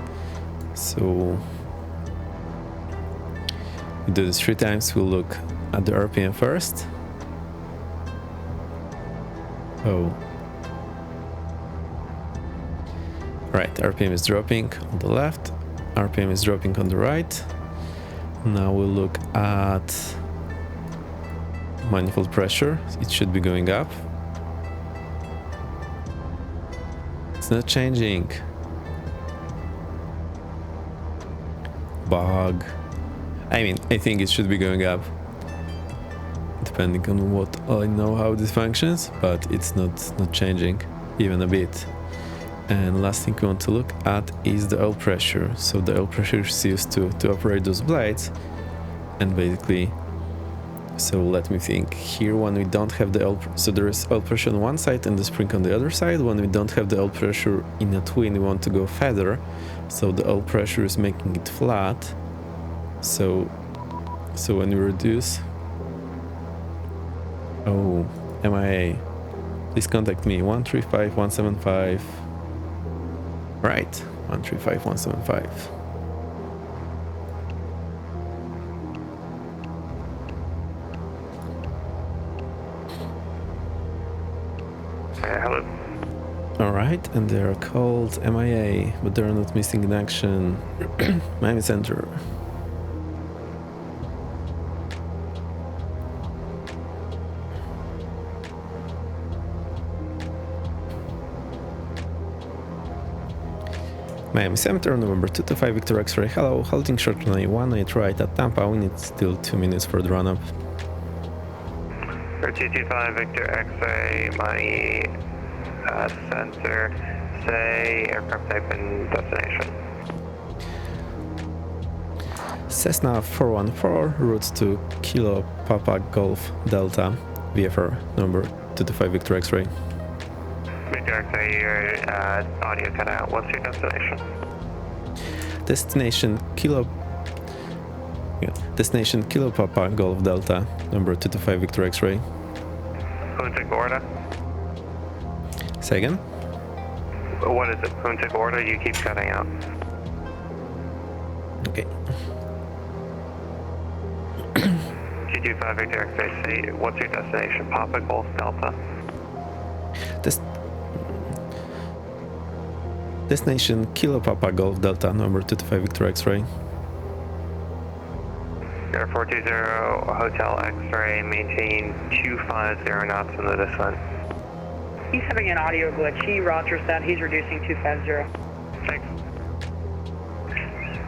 [SPEAKER 1] So we do this 3 times. We'll look at the RPM first. Oh. Right, RPM is dropping on the left, RPM is dropping on the right. Now we'll look at manifold pressure. It should be going up. It's not changing. Bug. I think it should be going up, depending on what I know how this functions, but it's not changing even a bit. And last thing we want to look at is the oil pressure. So the oil pressure is used to operate those blades, and basically, so let me think here. When we don't have the oil, so there is oil pressure on one side and the spring on the other side. When we don't have the oil pressure in a twin, we want to go feather, so the oil pressure is making it flat. So when you reduce, oh, MIA, please contact me, 135-175. Right, 135-175.
[SPEAKER 3] Hello.
[SPEAKER 1] All right, and they are called MIA, but they're not missing in action. Miami Center. Miami Center, November 225 Victor X-ray. Hello, halting short runway 18 right at Tampa. We need still 2 minutes for the run-up.
[SPEAKER 3] 225 Victor X-ray, Miami Center, say aircraft type and destination.
[SPEAKER 1] Cessna 414, route to Kilo Papa Golf Delta, VFR, number 225 Victor X-ray.
[SPEAKER 3] Victor X-ray, your audio cut out. What's your destination?
[SPEAKER 1] Destination Kilo Papa Golf Delta, number 225 Victor X-ray.
[SPEAKER 3] Punta Gorda?
[SPEAKER 1] Say again?
[SPEAKER 3] What is it? Punta Gorda? You keep cutting out.
[SPEAKER 1] Okay.
[SPEAKER 3] 225 Victor X-ray, say what's your destination? Papa Golf Delta?
[SPEAKER 1] Destination Kilo Papa Golf Delta, number 225 Victor X-ray.
[SPEAKER 3] Air 420 Hotel X-ray, maintain 250 knots in the descent.
[SPEAKER 4] He's having an audio glitch. He rogers that. He's reducing 250.
[SPEAKER 3] Thanks.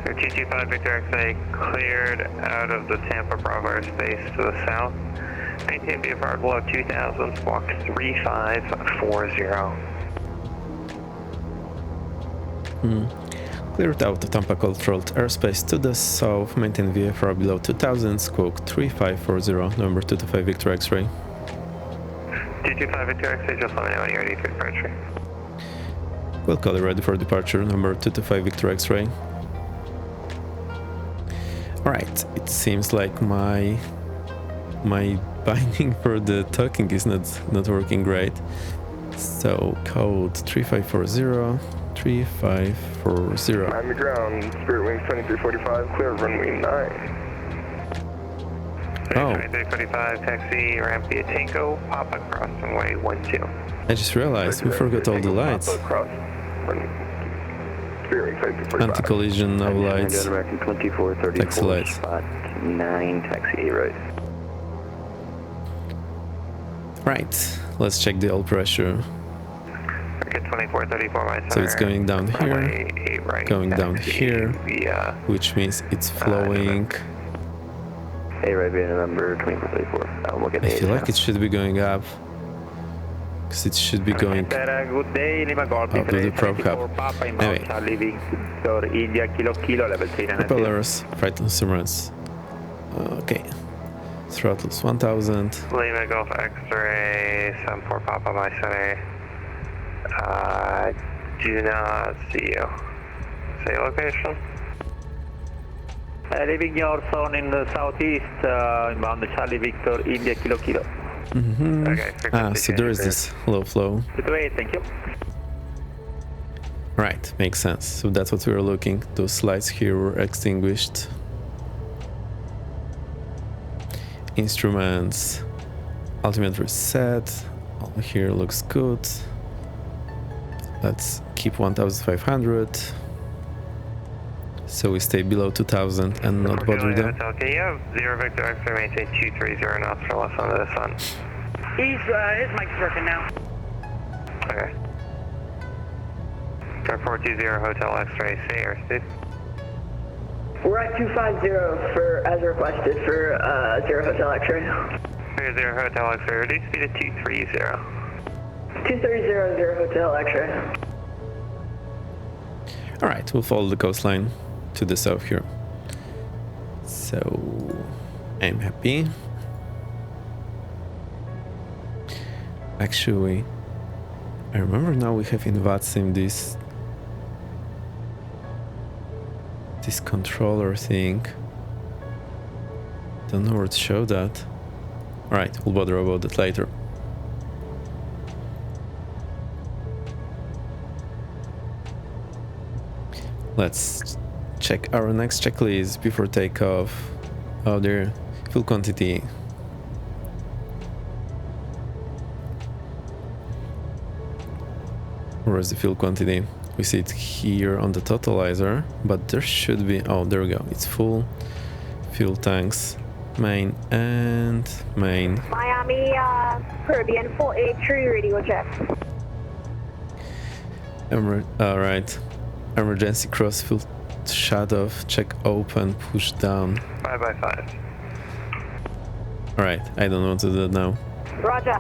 [SPEAKER 3] Air 225 Victor X-ray, cleared out of the Tampa Bravo airspace to the south. Maintain VFR below 2000, squawk 3540.
[SPEAKER 1] Cleared out the Tampa controlled airspace to the south, maintain VFR below 2000, squawk 3540, number 225 Victor X-ray.
[SPEAKER 3] 225 Victor X-ray, just let me know when you're ready for departure.
[SPEAKER 1] We'll call you ready for departure, number 225 Victor X-ray. Alright, it seems like my binding for the talking is not working great. So code 3540. 3540.
[SPEAKER 5] Miami ground, Spirit Wings 2345, clear runway 9.
[SPEAKER 1] Oh.
[SPEAKER 3] 2345, taxi, ramp via Tango, Papa cross runway 12.
[SPEAKER 1] I just realized we forgot all the lights. Anti-collision, no lights.
[SPEAKER 6] American 2434,
[SPEAKER 1] Taxi lights.
[SPEAKER 6] spot 9, taxi right.
[SPEAKER 1] Right, let's check the oil pressure.
[SPEAKER 3] 2434, my center.
[SPEAKER 1] So it's going down here,
[SPEAKER 3] right,
[SPEAKER 1] going down here,
[SPEAKER 3] via,
[SPEAKER 1] which means it's flowing.
[SPEAKER 6] A right via November 2434. I'll look at
[SPEAKER 1] I
[SPEAKER 6] the
[SPEAKER 1] feel like it should be going up, because it should be going
[SPEAKER 7] Good day, Lima Golf.
[SPEAKER 1] up with the prop cap. Anyway,
[SPEAKER 7] Charlie Victor, India, Kilo, level 3.
[SPEAKER 1] propellers, flight instruments. Okay, throttles 1000.
[SPEAKER 3] Lima Golf X-ray, 74 Papa, my center. Do not see you. Say location.
[SPEAKER 7] Leaving your zone in the southeast, inbound Charlie Victor, India, Kilo.
[SPEAKER 3] Okay,
[SPEAKER 1] So there is this low flow.
[SPEAKER 7] Great, thank you.
[SPEAKER 1] Right, makes sense. So that's what we were looking. Those lights here were extinguished. Instruments, altimeter set. All here looks good. Let's keep 1500. So we stay below 2000 and not bother them.
[SPEAKER 3] Okay, you have 0 Victor X-ray, maintain 230 knots for less under the sun.
[SPEAKER 4] His mic's working now.
[SPEAKER 3] Okay. 420 Hotel X-ray, say airspeed.
[SPEAKER 8] We're at 250 for, as requested, for 0 Hotel X-ray.
[SPEAKER 3] 30 Hotel X-ray, reduce speed to 230.
[SPEAKER 8] 230 0 Hotel X-ray.
[SPEAKER 1] All right, we'll follow the coastline to the south here. So I'm happy. Actually, I remember now we have in VATSIM this controller thing. Don't know where to show that. All right, we'll bother about it later. Let's check our next checklist before takeoff. Oh, there, fuel quantity. Where is the fuel quantity? We see it here on the totalizer, but there should be, oh, there we go. It's full. Fuel tanks, main and main.
[SPEAKER 9] Miami, Caribbean 483 radio check.
[SPEAKER 1] All right. Emergency cross fuel shut off, check open, push down.
[SPEAKER 3] 5x5.
[SPEAKER 1] All right, I don't know what to do now.
[SPEAKER 9] Roger.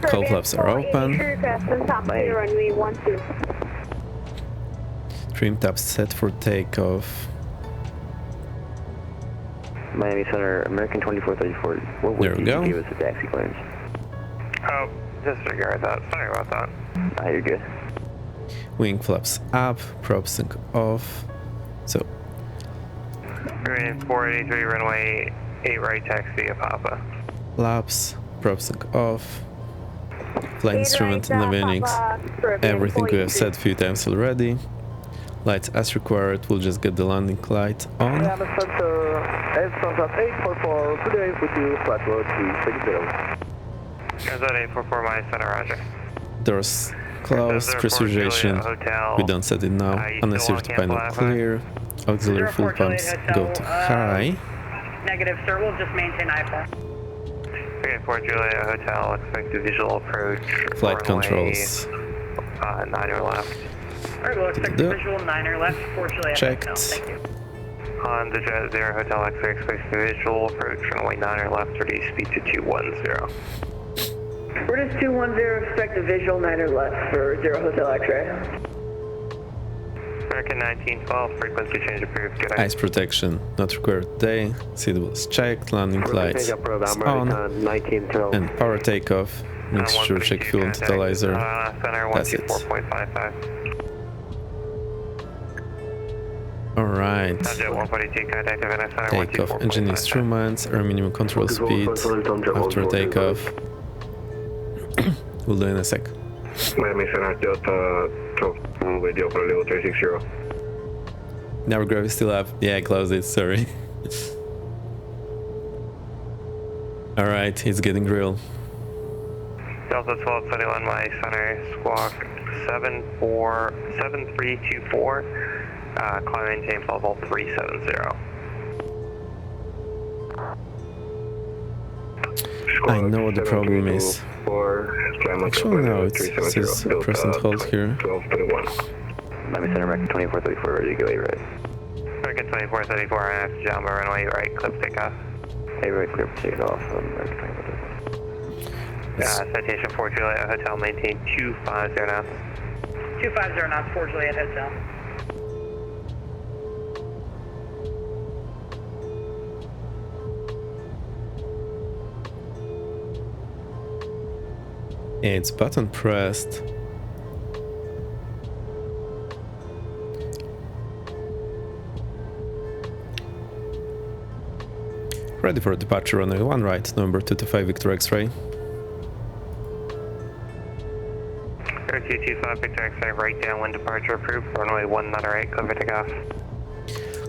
[SPEAKER 1] Cold flaps are open.
[SPEAKER 9] Runway 12.
[SPEAKER 1] Trim tabs set for takeoff.
[SPEAKER 6] Miami Center, American 2434. What
[SPEAKER 1] There we go.
[SPEAKER 6] Give us a taxi clearance.
[SPEAKER 3] Oh, disregard that. Sorry about that.
[SPEAKER 6] Ah, you're good.
[SPEAKER 1] Wing flaps up, prop sync off. So,
[SPEAKER 3] Remaining 483, runway 8 right, taxi to Papa.
[SPEAKER 1] flaps, prop sync off. Flight instrument and avionics. Everything we have said a few times already. Lights as required. We'll just get the landing light on.
[SPEAKER 6] Center, 844, today with you, flight road 360.
[SPEAKER 3] Transit 844, my center, roger.
[SPEAKER 1] Doors closed, pressurization. We don't set it now. Unnecessary to final clear. Auxiliary fuel pumps go to high.
[SPEAKER 4] Negative, sir. We'll just maintain IFS.
[SPEAKER 3] Okay, 4 Juliet Hotel, expect a visual approach.
[SPEAKER 1] Flight controls.
[SPEAKER 3] 9er left.
[SPEAKER 4] Alright, we'll expect a visual 9er left. 4 Juliet
[SPEAKER 1] Checked.
[SPEAKER 4] Hotel. Thank you.
[SPEAKER 3] On the Jet 0 Hotel X-ray, expect a visual approach, runway 9er left, reduce speed to 210.
[SPEAKER 8] We're just 210, expect a visual 9er left for 0 Hotel X-ray.
[SPEAKER 3] American 1912, frequency change approved. Good
[SPEAKER 1] Ice protection not required today. Seatbelts checked. Landing lights is on.
[SPEAKER 6] 1912.
[SPEAKER 1] And power takeoff. Make sure to check fuel and totalizer. That's it.
[SPEAKER 3] 4.55.
[SPEAKER 1] Alright.
[SPEAKER 3] Jet 142, contact event center.
[SPEAKER 1] Takeoff engine instruments. Our minimum control speed. After takeoff. We'll do in a sec.
[SPEAKER 5] Miami Center, Delta 12, radio for level 360.
[SPEAKER 1] Now gravity still up. Yeah, I closed it, sorry. Alright, it's getting real.
[SPEAKER 3] Delta 1221, my center, squawk 7324, climb maintain level 370.
[SPEAKER 1] I know what the problem is. Actually, no, it says press and hold here.
[SPEAKER 6] Miami Center, American 2434, ready to go, 8 right.
[SPEAKER 3] American 2434, I have to jump a runway right, clip takeoff.
[SPEAKER 6] 8 right, clear for takeoff, American 2434.
[SPEAKER 3] Citation 4 Juliet Hotel, maintain 250 knots.
[SPEAKER 4] 250 knots, 4 Juliet Hotel.
[SPEAKER 1] It's button pressed. Ready for departure, runway 1 right, number 225 Victor X-ray.
[SPEAKER 3] 0225 Victor X-ray, right downwind departure approved, runway 198, clear for takeoff.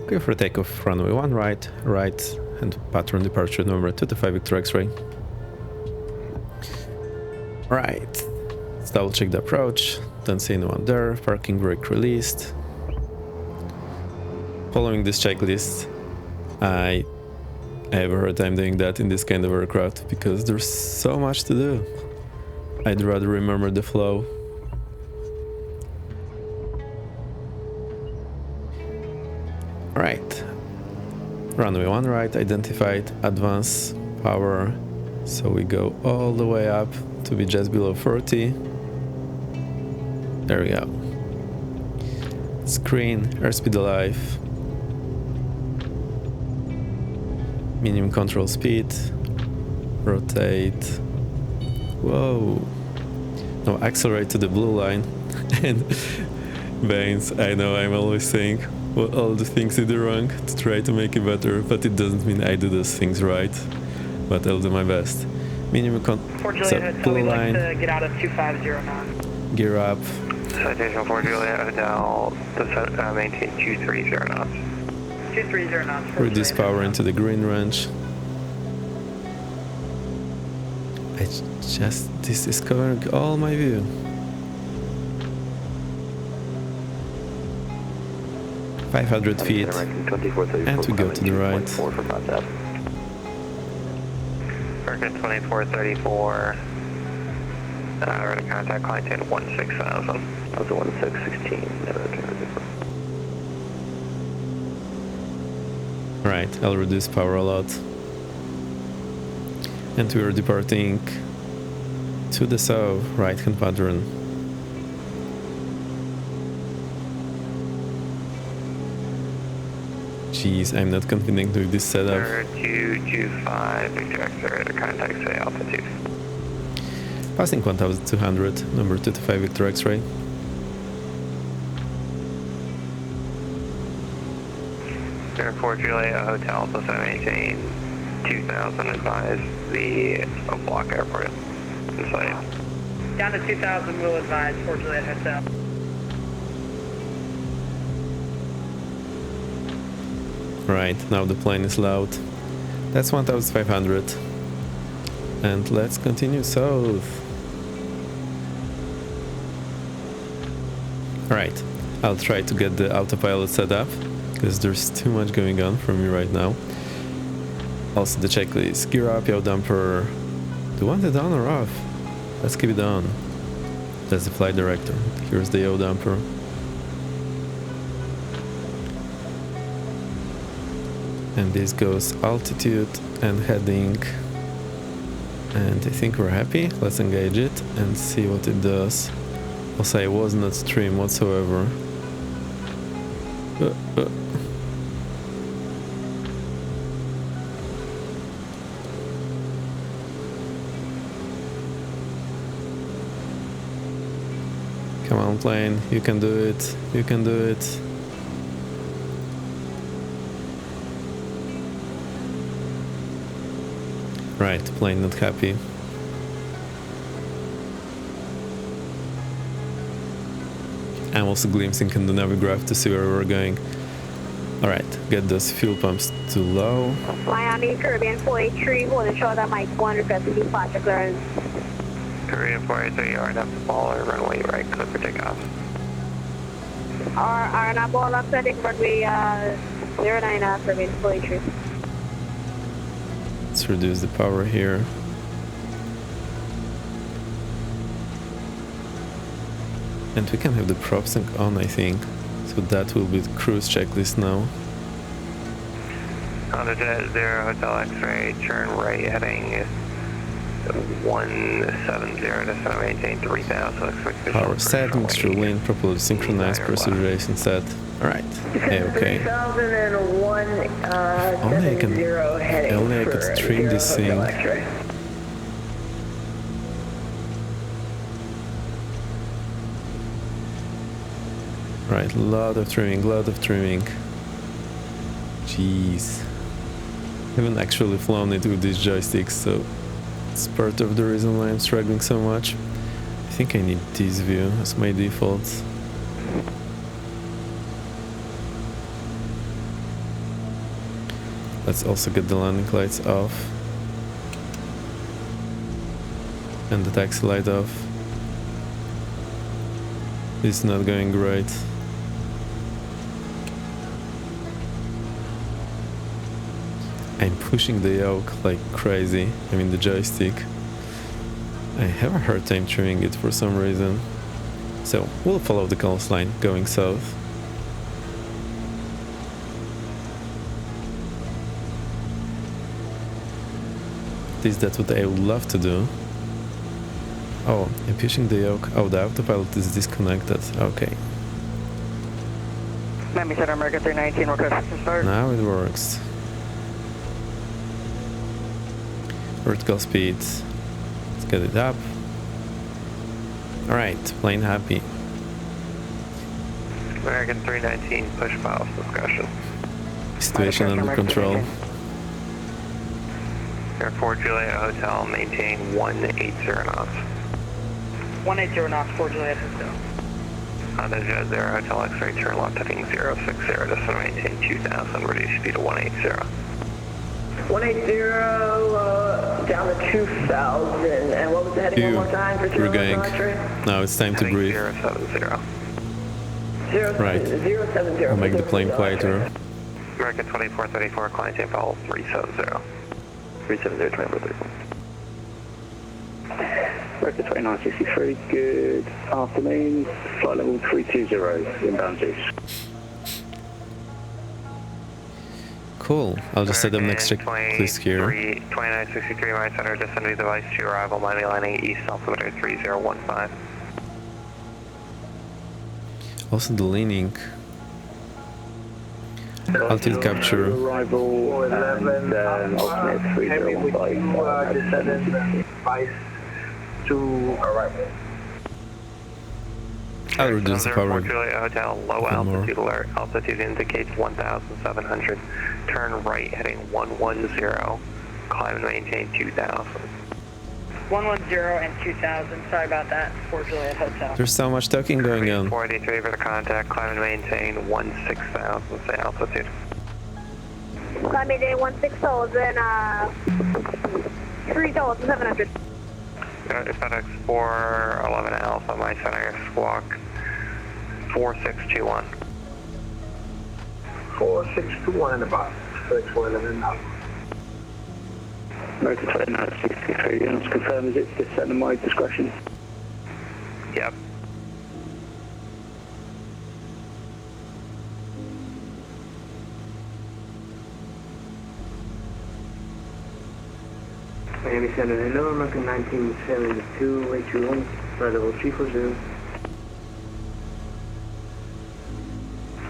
[SPEAKER 1] Clear for takeoff, runway 1 right, and pattern departure number 225 Victor X-ray. Right, let's double check the approach, don't see anyone there, parking brake released. Following this checklist, I have a hard time doing that in this kind of aircraft because there's so much to do. I'd rather remember the flow. Right, runway 1 right identified, advance power, so we go all the way up to be just below 40. There we go. Screen, airspeed alive. Minimum control speed. Rotate. Whoa. Now accelerate to the blue line. And Baines, I know I'm always saying all the things I do wrong to try to make it better, but it doesn't mean I do those things right. But I'll do my best. Minimum blue line.
[SPEAKER 4] To get out of 250 knots.
[SPEAKER 1] Gear up.
[SPEAKER 3] Citation 4 Juliet Hotel, maintain 230 knots.
[SPEAKER 4] 230 knots.
[SPEAKER 1] Reduce power into the green range. This is covering all my view. .500 feet, and we go to the right.
[SPEAKER 3] Circuit 2434. We're to contact client at 16,000.
[SPEAKER 6] That was 1616.
[SPEAKER 1] Right, I'll reduce power a lot. And we are departing to the south, right-hand pattern. Jeez, I'm not confident with this setup.
[SPEAKER 3] 225, Victor X-ray to contact say altitude.
[SPEAKER 1] Passing 1200, number 225 Victor X-ray.
[SPEAKER 3] Air 4 Juliet Hotel, so maintain 2000, advise the block airport inside.
[SPEAKER 4] Down to 2000, we'll advise 4 Juliet Hotel.
[SPEAKER 1] Right, now the plane is loud. That's 1500. And let's continue south. Right, I'll try to get the autopilot set up because there's too much going on for me right now. Also the checklist, gear up, yaw damper. Do you want it on or off? Let's keep it on. That's the flight director. Here's the yaw damper. And this goes altitude and heading. And I think we're happy. Let's engage it and see what it does. Also, I was not stream whatsoever. Come on, plane. You can do it. You can do it. Right, plane not happy. I'm also glimpsing in the navigraph to see where we're going. Alright, get those fuel pumps too low.
[SPEAKER 9] Miami Caribbean 483, hold and show that Mike 150 departure clearance.
[SPEAKER 3] Korean 483, you are enough to fall or runway right, clear for takeoff.
[SPEAKER 9] Are not ball up setting runway 09 Caribbean 483.
[SPEAKER 1] Let's reduce the power here. And we can have the prop sync on, I think. So that will be the cruise checklist now.
[SPEAKER 3] On the Jet 0 Hotel X-ray, turn right heading 170 to maintain 3000.
[SPEAKER 1] Power set, mixture link, properly synchronized, pressurization set. Alright, okay.
[SPEAKER 8] 3001,
[SPEAKER 1] Only I can
[SPEAKER 8] 70 heading
[SPEAKER 1] only I
[SPEAKER 8] for
[SPEAKER 1] could stream
[SPEAKER 8] 0
[SPEAKER 1] this
[SPEAKER 8] Hotel
[SPEAKER 1] thing.
[SPEAKER 8] X-ray.
[SPEAKER 1] Right, lot of trimming, Jeez. I haven't actually flown it with these joysticks, so it's part of the reason why I'm struggling so much. I think I need this view as my default. Let's also get the landing lights off. And the taxi light off. This is not going great. I'm pushing the yoke like crazy. I mean the joystick. I have a hard time trimming it for some reason. So we'll follow the coastline going south. At least that's what I would love to do. Oh, I'm pushing the yoke. Oh, the autopilot is disconnected. Okay.
[SPEAKER 4] Miami Center, America 319, request to start.
[SPEAKER 1] Now it works. Vertical speed. Let's get it up. Alright, plane happy.
[SPEAKER 3] American 319, push files discussion.
[SPEAKER 1] Situation under control.
[SPEAKER 3] Air 4 Juliet Hotel, maintain 180 knots.
[SPEAKER 4] 180 knots, 4 Juliet Hotel.
[SPEAKER 3] Honda Jet 0 Hotel X-ray, turn left heading 060, just to maintain 2000, reduce speed to 180.
[SPEAKER 8] 180 down to 2000. And what was the heading one more time for
[SPEAKER 1] We're going. Now it's time to
[SPEAKER 3] Heading
[SPEAKER 1] breathe.
[SPEAKER 3] 070.
[SPEAKER 1] Right.
[SPEAKER 8] 070.
[SPEAKER 1] I'll make the plane quieter.
[SPEAKER 3] American 2434, client tape all 370.
[SPEAKER 6] 370, 2434.
[SPEAKER 7] American 2963, good afternoon. Flight level 320, inbound juice.
[SPEAKER 1] Cool. I'll just set them next checklist here.
[SPEAKER 3] 2963, my center, descending device to arrival, Miami Line 8 East, altimeter 3015.
[SPEAKER 1] Also the leaning. Altitude capture.
[SPEAKER 7] Arrival and alternate 3015. To arrival.
[SPEAKER 1] I'll reduce the power.
[SPEAKER 3] Juliet Hotel, low altitude alert. Altitude indicates 1,700. Turn right heading 110. Climb and maintain 2,000.
[SPEAKER 4] 110 and 2000. Sorry about that. 4 Juliet Hotel.
[SPEAKER 1] There's so much talking going on.
[SPEAKER 3] 483 for the contact. Climb and maintain 16,000. Say altitude.
[SPEAKER 9] Climb maintain 16,000, 3,700.
[SPEAKER 3] FedEx 411 Alpha, my center, squawk 4621.
[SPEAKER 5] 4621 and about. FedEx 411 Alpha.
[SPEAKER 7] American 2963, let's confirm is it just set in my discretion?
[SPEAKER 3] Yep.
[SPEAKER 10] Miami Center, hello, American 1972, way too long, flight level 340.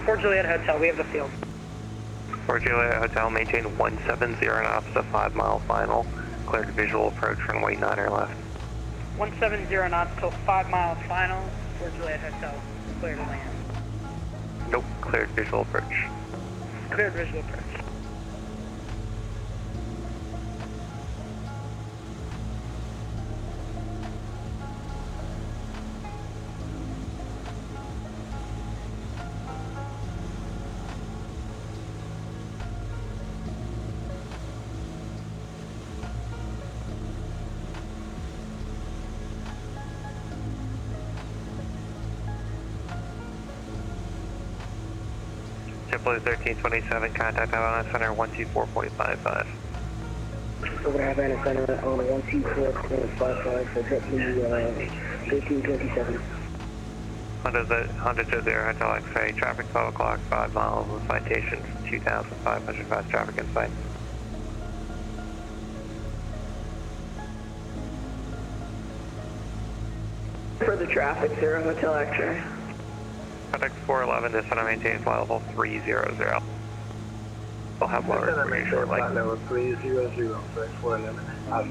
[SPEAKER 4] 4 Juliet Hotel, we have the field.
[SPEAKER 3] 4 Juliet Hotel, maintain 170 knots to 5 mile final. Cleared visual approach, runway 9 left.
[SPEAKER 4] 170 knots till 5 miles final. 4 Juliet Hotel, clear to land.
[SPEAKER 3] Nope, cleared visual approach.
[SPEAKER 4] Cleared visual approach.
[SPEAKER 3] JetBlue 1327, contact Havana Center 124.55.
[SPEAKER 10] Over to Havana Center on 124.55 for JetBlue 1327.
[SPEAKER 3] Honda Jet 0 Hotel X-ray, traffic 12 o'clock, 5 miles, and citation 2,500 fast traffic in sight.
[SPEAKER 8] Further traffic, 0 Hotel X-ray.
[SPEAKER 3] FedEx 411, descend and maintain flight level 300. We'll have more information shortly.
[SPEAKER 5] Flight level 300, FedEx 411 Alpha.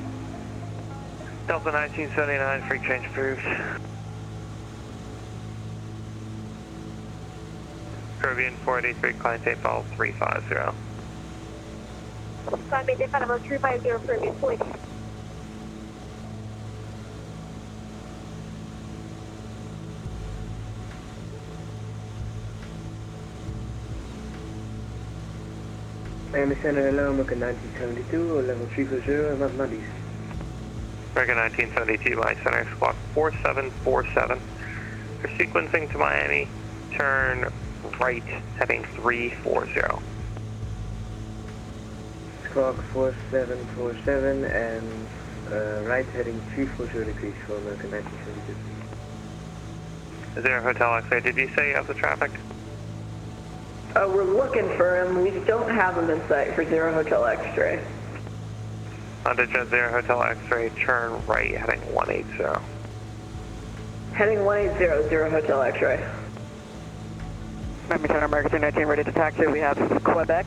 [SPEAKER 3] Delta 1979, freak change approved. Caribbean 483, client tape file 350.
[SPEAKER 9] Climb maintain flight level 350, Caribbean, please.
[SPEAKER 10] Miami Center, hello, American 1972, level 340, Mount Muddies.
[SPEAKER 3] American 1972, Miami Center, squawk 4747. For sequencing to Miami, turn right, heading 340.
[SPEAKER 10] Squawk 4747 and right heading 340 degrees for American 1972.
[SPEAKER 3] Zero Hotel X-ray, did you say you have the traffic?
[SPEAKER 8] We're looking for him. We don't have him in sight for Zero Hotel X-ray.
[SPEAKER 3] Honda Jet Zero Hotel X-ray, turn right, heading 180.
[SPEAKER 8] Heading 180, Zero Hotel X-ray.
[SPEAKER 4] Miami Center, American 319, ready to taxi. We have Quebec.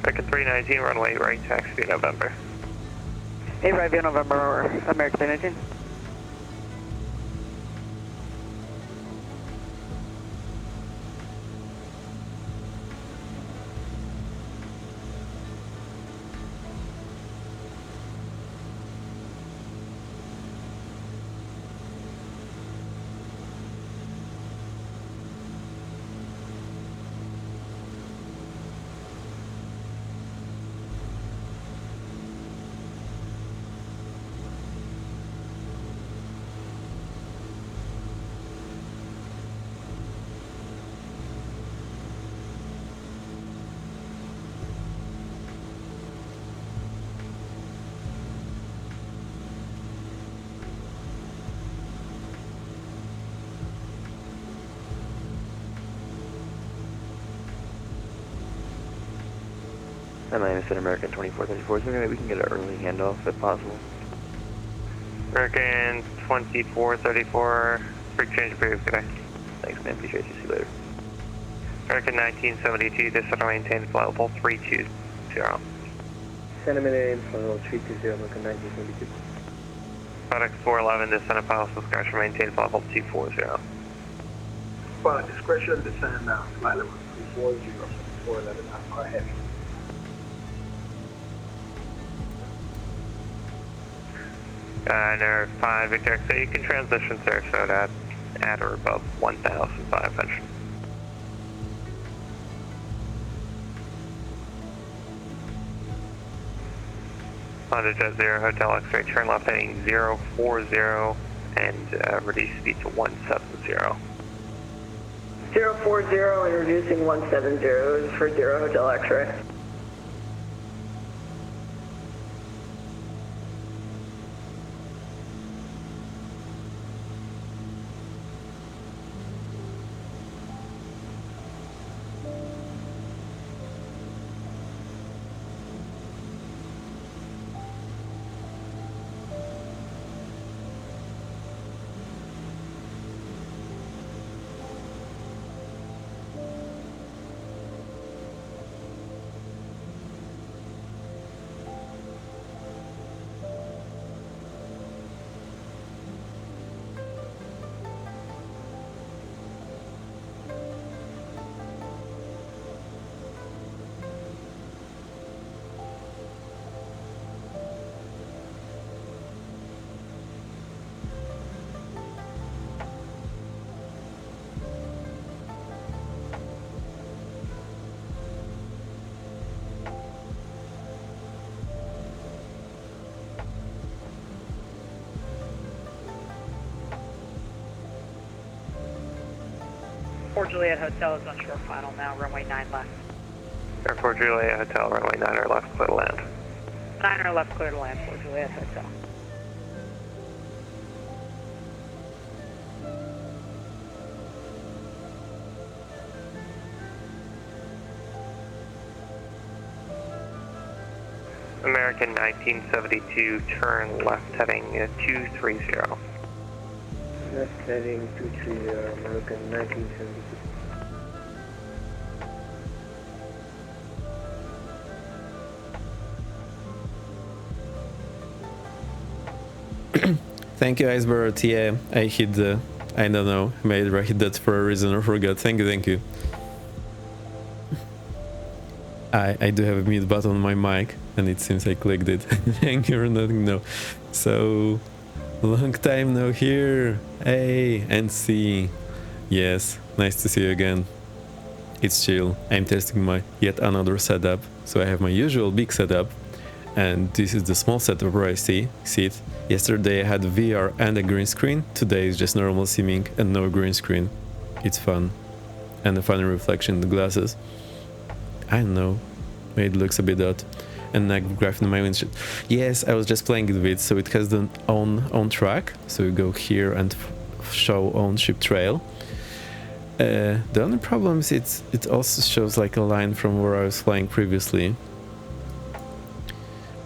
[SPEAKER 3] American 319, runway right, taxi November.
[SPEAKER 4] 8 right via November, American 319.
[SPEAKER 6] Miami Center, American 2434. Is there any way we can get an early handoff if possible?
[SPEAKER 3] American 2434, freak change approved, good day.
[SPEAKER 6] Thanks, man. Appreciate you. See you later.
[SPEAKER 3] American 1972, this center maintain flight level 320.
[SPEAKER 10] Centimeter in for 320, American 1972.
[SPEAKER 3] Product 411, descend pilot discretion, maintain flight level 240.
[SPEAKER 11] Pilot discretion, descend now, flight level 340, 411, car heavy.
[SPEAKER 3] Nerve 5, Victor X, so you can transition Sarasota at or above 1,500. Honda Jet Zero Hotel X-ray, turn left heading 040 and reduce speed to 170.
[SPEAKER 8] 040 and reducing 170 is for Zero Hotel X-ray.
[SPEAKER 4] Fort Juliet Hotel is on shore final now, runway 9 left.
[SPEAKER 3] Airport Juliet Hotel, runway 9 or left, clear to land.
[SPEAKER 4] 9 or left, clear to land, Fort Juliet Hotel.
[SPEAKER 3] American 1972, turn left heading 230.
[SPEAKER 10] Left heading 230, American 1972.
[SPEAKER 1] Thank you, Iceberg TA. I hit the, I don't know, maybe I hit that for a reason or forgot. Thank you, thank you. I do have a mute button on my mic, and it seems I clicked it. Thank you for nothing, no. So, long time no here. Hey, and see. Yes, nice to see you again. It's chill. I'm testing my yet another setup. So I have my usual big setup, and this is the small setup where I see it. Yesterday I had VR and a green screen. Today is just normal simming and no green screen. It's fun. And a funny reflection in the glasses. I don't know. It looks a bit odd. And nav graph in my windshield. Yes, I was just playing it with, so it has the own track. So you go here and show own ship trail. The only problem is it also shows like a line from where I was flying previously.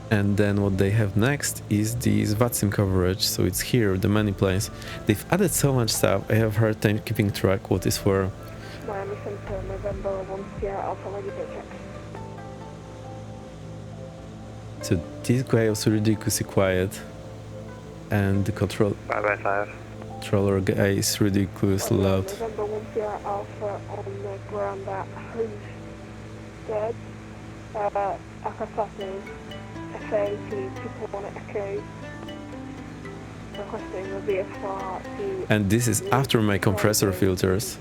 [SPEAKER 1] And then what they have next is this VATSIM coverage, so it's here, the many place. They've added so much stuff, I have a hard time keeping track what is where.
[SPEAKER 9] Miami Center, November 1 Sierra Alpha, ready to check.
[SPEAKER 1] So this guy was ridiculously quiet, and the
[SPEAKER 3] 5x5.
[SPEAKER 1] controller guy is ridiculously loud.
[SPEAKER 9] November 1 Sierra Alpha on the ground at Homestead, Akasaki, FA to 241 Echo, requesting a VFR to...
[SPEAKER 1] And this is after my compressor filters.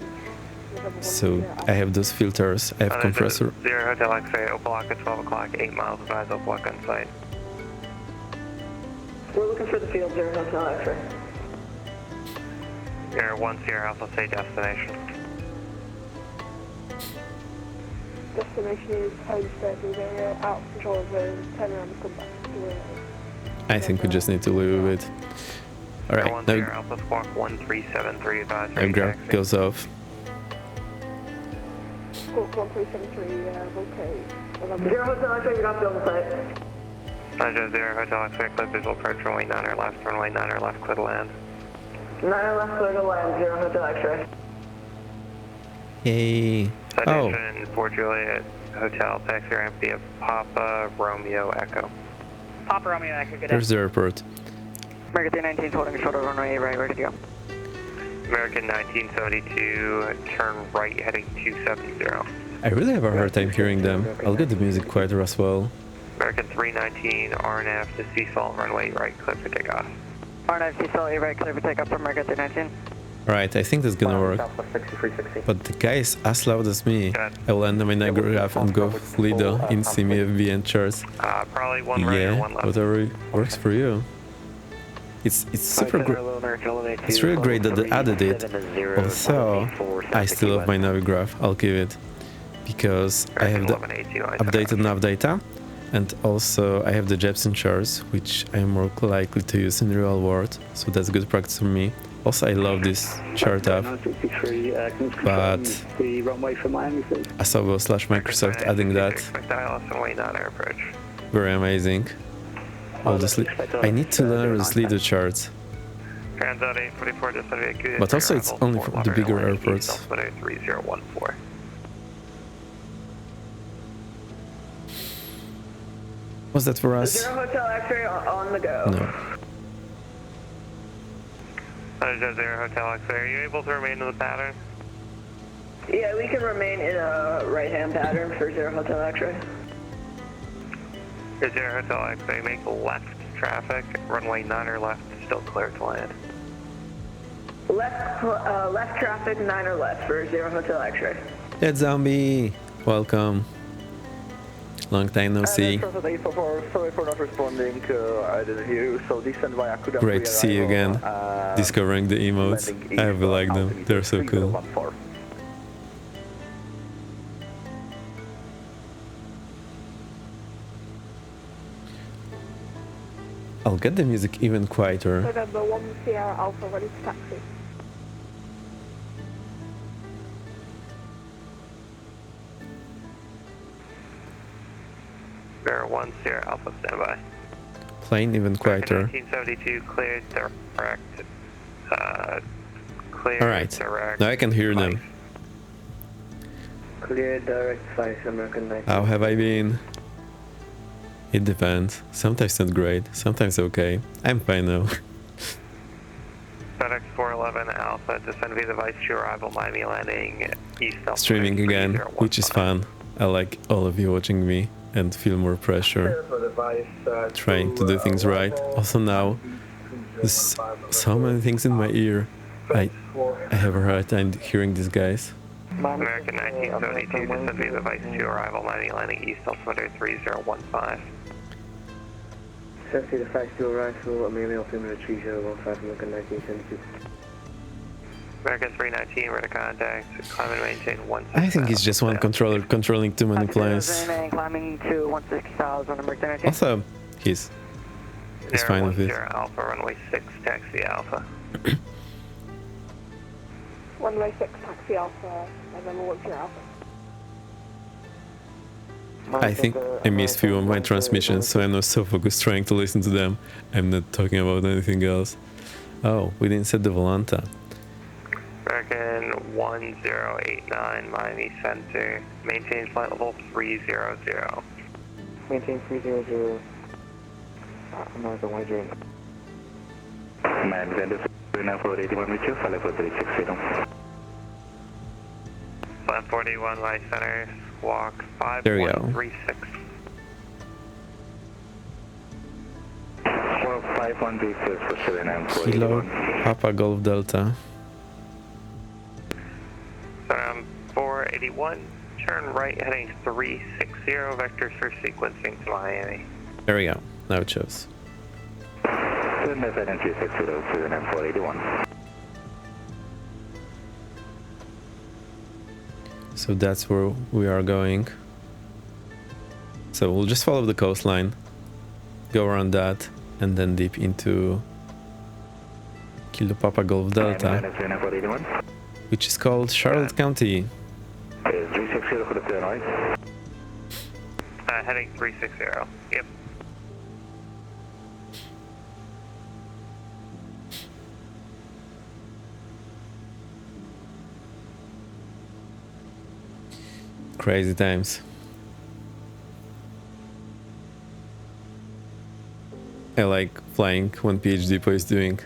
[SPEAKER 1] So I have those filters, I have compressor.
[SPEAKER 3] 0 Hotel X-ray, Opalaka at 12 o'clock, 8 miles advise Opalaka on site.
[SPEAKER 8] We're looking for the field 0 Hotel X-ray.
[SPEAKER 3] Air 1 Sierra Alpha, say destination.
[SPEAKER 9] Destination is Homestead, we're out of control zone, turn around and come back to
[SPEAKER 1] I think we just need to leave it. Alright, now
[SPEAKER 3] Sierra Alpha, squawk 1373 advisory.
[SPEAKER 1] my graph goes off.
[SPEAKER 9] Squawk 1373, okay.
[SPEAKER 8] 0 Hotel X-ray, we got field on site.
[SPEAKER 3] Roger, 0 Hotel X-ray, clear visual approach, runway 9 or left, runway 9 or left, clear to land.
[SPEAKER 8] 9 or left, clear to land, 0 Hotel X-ray.
[SPEAKER 1] Yay.
[SPEAKER 3] Citation, Fort Juliet Hotel, taxi ramp via Papa Romeo Echo.
[SPEAKER 4] Papa Romeo Echo, good day.
[SPEAKER 1] There's the airport.
[SPEAKER 8] American 19 holding short of runway right, ready to go.
[SPEAKER 3] American 1972, turn right heading 270.
[SPEAKER 1] I really have a hard time hearing them. I'll get the music quieter as well.
[SPEAKER 3] American 319, RNF to Seasalt, runway right, clear for takeoff.
[SPEAKER 8] RNF Seasalt, right, clear for takeoff from American 319.
[SPEAKER 1] Alright, I think that's gonna work. But the guy is as loud as me. I will end my nav graph and go Lido in CMFB and charts.
[SPEAKER 3] Probably one right or one left.
[SPEAKER 1] Whatever works for you. It's super great. It's really great that they added it. Although I still love my nav graph. I'll give it, because I have the updated nav data, and also I have the Jepson charts, which I'm more likely to use in the real world. So that's good practice for me. Also, I love this chart app, but Asobo / Microsoft adding that, very amazing. All this I need to learn the Lido charts, but also it's only for the bigger airports. Was that for us?
[SPEAKER 8] 0 Hotel X-ray on the go.
[SPEAKER 1] No.
[SPEAKER 3] 0 Hotel X-ray, are you able to remain in the pattern?
[SPEAKER 8] Yeah, we can remain in a right-hand pattern for 0 Hotel X-ray.
[SPEAKER 3] 0 Hotel X-ray, make left traffic, runway 9 or left, still clear to land.
[SPEAKER 8] Left traffic, 9 or left for 0 Hotel X-ray.
[SPEAKER 1] Dead Zombie, welcome. Long time no see.
[SPEAKER 10] Sorry for not responding. I didn't hear you. So descend via Kuda.
[SPEAKER 1] Great to see you again. Discovering the emotes. I really like them. They're so cool. I'll get the music even quieter.
[SPEAKER 9] November 1 Sierra Alpha, ready to taxi.
[SPEAKER 3] Bear 1 Sierra Alpha, standby.
[SPEAKER 1] Plane even quieter.
[SPEAKER 3] 1972, cleared direct. Cleared
[SPEAKER 1] Alright,
[SPEAKER 3] direct.
[SPEAKER 1] now I can hear them.
[SPEAKER 10] Clear direct 5 American 19.
[SPEAKER 1] How have I been? It depends. Sometimes not great, sometimes okay. I'm fine now.
[SPEAKER 3] FedEx 411 Alpha, descend via device to arrival, Miami landing, east Alpha.
[SPEAKER 1] Streaming again, which is fun. I like all of you watching me and feel more pressure. Trying to do things right. Also now, there's so many things in my ear. I have a hard time hearing these guys.
[SPEAKER 3] American 1972, descend via the Vice 2 arrival, Miami landing east, altimeter 3015.
[SPEAKER 10] Sensei the Vice 2 arrival, Miami altimeter 3015, American 1972.
[SPEAKER 3] American 319, we're to contact, climb and maintain 160.
[SPEAKER 1] I think it's just one controller controlling too many planes.
[SPEAKER 8] Climbing to 160,000, American 19.
[SPEAKER 1] Also, he's fine with it.
[SPEAKER 3] Alpha, runway 6, taxi Alpha.
[SPEAKER 9] Runway 6, taxi Alpha, November 10 Alpha.
[SPEAKER 1] I think I missed few of my transmissions, so I'm not so focused trying to listen to them. I'm not talking about anything else. Oh, we didn't set the Volanta.
[SPEAKER 3] American 1089, Miami Center. Maintain flight level 300.
[SPEAKER 10] Maintain 300. American 108.
[SPEAKER 7] Miami Center 3981 with you, flight level 360.
[SPEAKER 3] Flight 41, my center. Walk
[SPEAKER 1] 5136.
[SPEAKER 7] 5136 for 7941.
[SPEAKER 1] Kilo Papa Golf Delta.
[SPEAKER 3] So 481, turn right heading 360, vectors for sequencing to Miami.
[SPEAKER 1] There we go. Now it shows.
[SPEAKER 7] Turn left heading 360 to 481.
[SPEAKER 1] So that's where we are going. So we'll just follow the coastline, go around that, and then dip into Kilo Papa Golf Delta, which is called Charlotte County.
[SPEAKER 7] 360 for the clear noise.
[SPEAKER 3] Heading 360. Yep.
[SPEAKER 1] Crazy times. I like flying when PhD is doing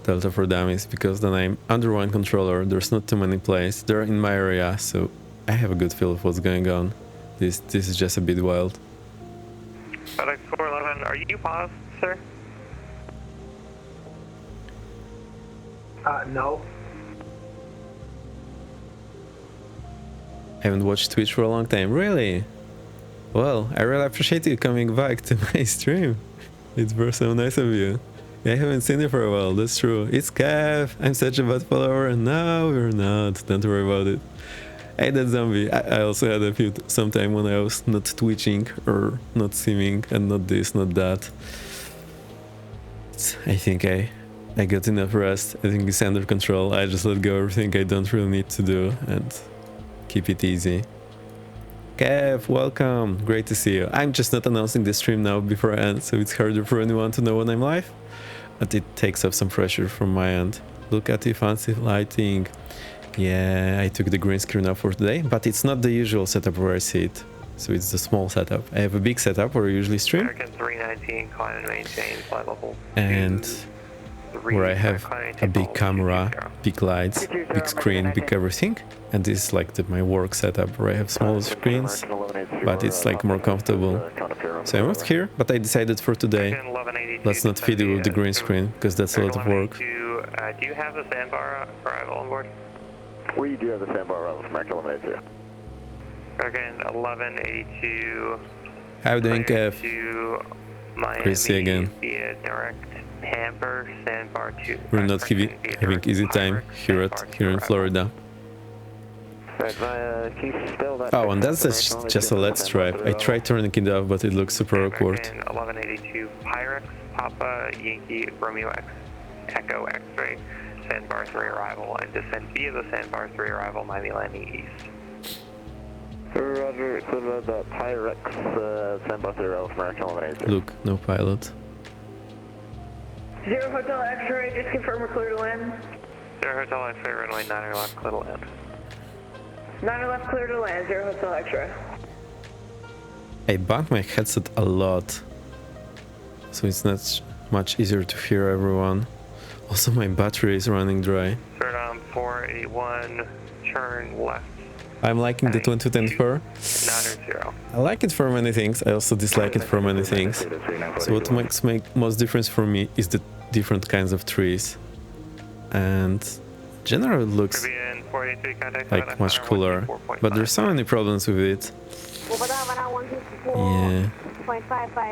[SPEAKER 1] Delta for Dummies, because then I'm under one controller, there's not too many planes, they're in my area, so I have a good feel of what's going on. This is just a bit wild.
[SPEAKER 3] FedEx 411, are you paused, sir?
[SPEAKER 11] No.
[SPEAKER 1] I haven't watched Twitch for a long time. Really? Well, I really appreciate you coming back to my stream. It's so nice of you. I haven't seen you for a while, that's true. It's Kev, I'm such a bad follower. No, you're not, don't worry about it. Hey, that zombie, I also had some time when I was not twitching or not simming and not this, not that. I think I got enough rest. I think it's under control. I just let go everything I don't really need to do and keep it easy. Kev, welcome. Great to see you. I'm just not announcing the stream now before I end, so it's harder for anyone to know when I'm live. But it takes up some pressure from my end. Look at the fancy lighting. Yeah, I took the green screen off for today, but it's not the usual setup where I see it. So it's the small setup. I have a big setup where I usually stream.
[SPEAKER 3] American 319, climb and maintain flight level.
[SPEAKER 1] And where I have a big camera, big lights, big screen, big everything. And this is like my work setup where I have smaller screens, but it's like more comfortable. So I moved here, but I decided for today, let's not feed you with the green screen, because that's a lot of work.
[SPEAKER 3] Do you have the sandbar arrival on board?
[SPEAKER 7] We do have the sandbar arrival from American 1182.
[SPEAKER 3] American 1182.
[SPEAKER 1] How are you doing, Kev? Great to see you again.
[SPEAKER 3] Via direct Tampa, sandbar 2.
[SPEAKER 1] We're not having easy time here in Florida. Oh, and that's just a LED stripe. I tried turning it off, but it looks super awkward.
[SPEAKER 3] 1182 Pyrex, Papa, Yankee, Romeo X, Echo X-ray, Sandbar 3 arrival, and descend via the Sandbar 3 arrival, Miami landing east.
[SPEAKER 6] Roger, clear the Pyrex, Sandbar 3 arrival from American 1182.
[SPEAKER 1] Look, no pilot.
[SPEAKER 8] 0 Hotel X-ray, just confirm we're clear to land.
[SPEAKER 3] 0 Hotel X-ray, runway 9 left, clear to land.
[SPEAKER 8] 9 left, clear to land, 0 Hotel X-ray.
[SPEAKER 1] I bumped my headset a lot, so it's not much easier to hear everyone. Also, my battery is running dry.
[SPEAKER 3] Start 481, turn left.
[SPEAKER 1] I'm liking the 2010 I like it for many things. I also dislike it for many things. So what makes most difference for me is the different kinds of trees. And generally it looks
[SPEAKER 3] Caribbean 483 contact
[SPEAKER 1] like much cooler, but there's so many problems with it. Yeah,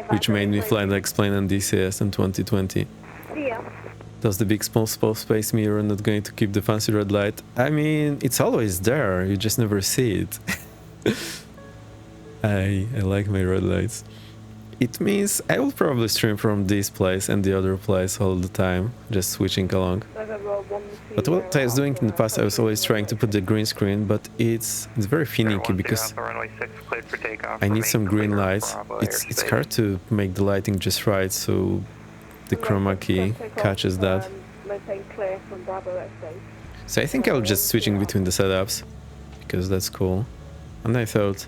[SPEAKER 1] which made me fly like plane on DCS in 2020. Does the big small space mirror not going to keep the fancy red light? I mean, it's always there, you just never see it. I like my red lights. It means I will probably stream from this place and the other place all the time, just switching along. But what I was doing in the past, I was always trying to put the green screen, but it's very finicky because I need some green lights. It's hard to make the lighting just right, so the chroma key catches that. So I think I'll just switching between the setups, because that's cool. And I thought,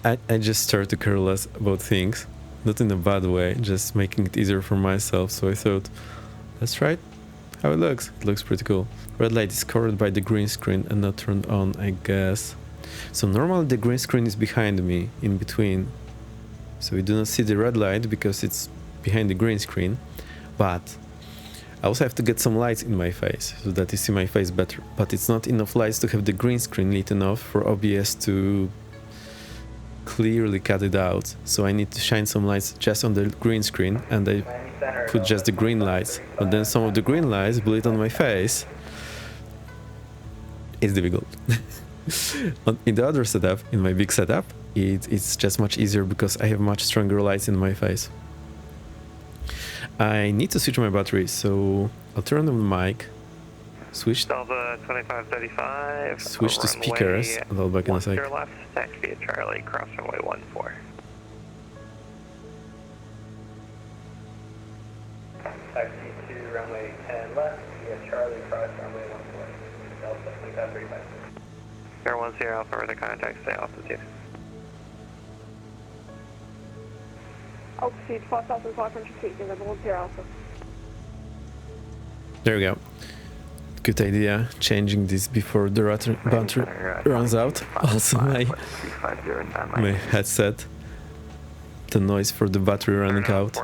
[SPEAKER 1] I just start to care less about things, not in a bad way, just making it easier for myself. So I thought, let's try it, how it looks. It looks pretty cool. Red light is covered by the green screen and not turned on, I guess. So normally the green screen is behind me, in between. So we do not see the red light because it's behind the green screen. But I also have to get some lights in my face so that you see my face better. But it's not enough lights to have the green screen lit enough for OBS to clearly cut it out. So I need to shine some lights just on the green screen, and I put just the green lights. But then some of the green lights bleed on my face. It's difficult. In the other setup, in my big setup, it's just much easier because I have much stronger lights in my face. I need to switch my battery, so I'll turn on the mic, switch to speakers, and I'll back in a sec.
[SPEAKER 3] Left, taxi via Charlie, cross runway 14. Taxi to runway 10 left, via Charlie, cross runway 14. Delta 2535. Air 10 Alpha, further contact, stay altitude.
[SPEAKER 9] Altitude 5,500 feet, give it 10 Alpha.
[SPEAKER 1] There we go. Good idea, changing this before the battery runs out. Also my headset, the noise for the battery running out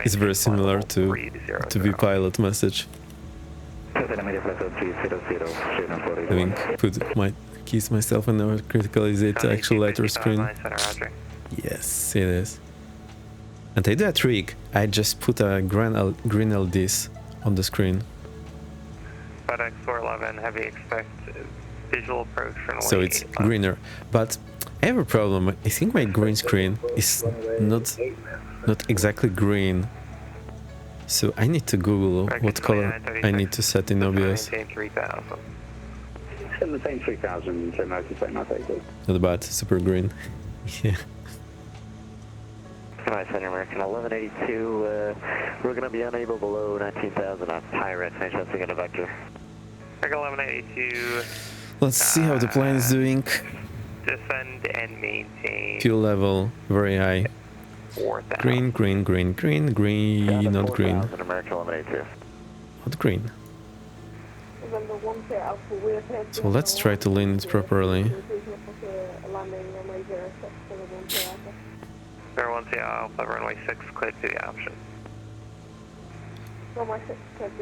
[SPEAKER 1] is very similar to VPilot message. Having put my keys myself and never critical is it actual lighter screen. Yes, it is. And I did a trick, I just put a green LEDs on the screen.
[SPEAKER 3] FedEx 411, heavy expect visual approach runway.
[SPEAKER 1] So it's greener, but I have a problem. I think my green screen is not exactly green. So I need to Google what color I need to set in OBS.
[SPEAKER 7] Maintain 3000, so
[SPEAKER 1] Not bad, super green. Yeah.
[SPEAKER 6] Hi, Center American 1182. We're going to be unable below 19,000 on Pirate. Thanks for taking a vector.
[SPEAKER 3] 1182.
[SPEAKER 1] Let's see how the plane is doing.
[SPEAKER 3] Descend and maintain.
[SPEAKER 1] Fuel level very high.
[SPEAKER 3] 4,000.
[SPEAKER 1] Green, green, green, green, green, not green.
[SPEAKER 6] American 1182.
[SPEAKER 1] Not green. So let's try to lean it properly.
[SPEAKER 3] 01 Alpha, runway 6, cleared to the option.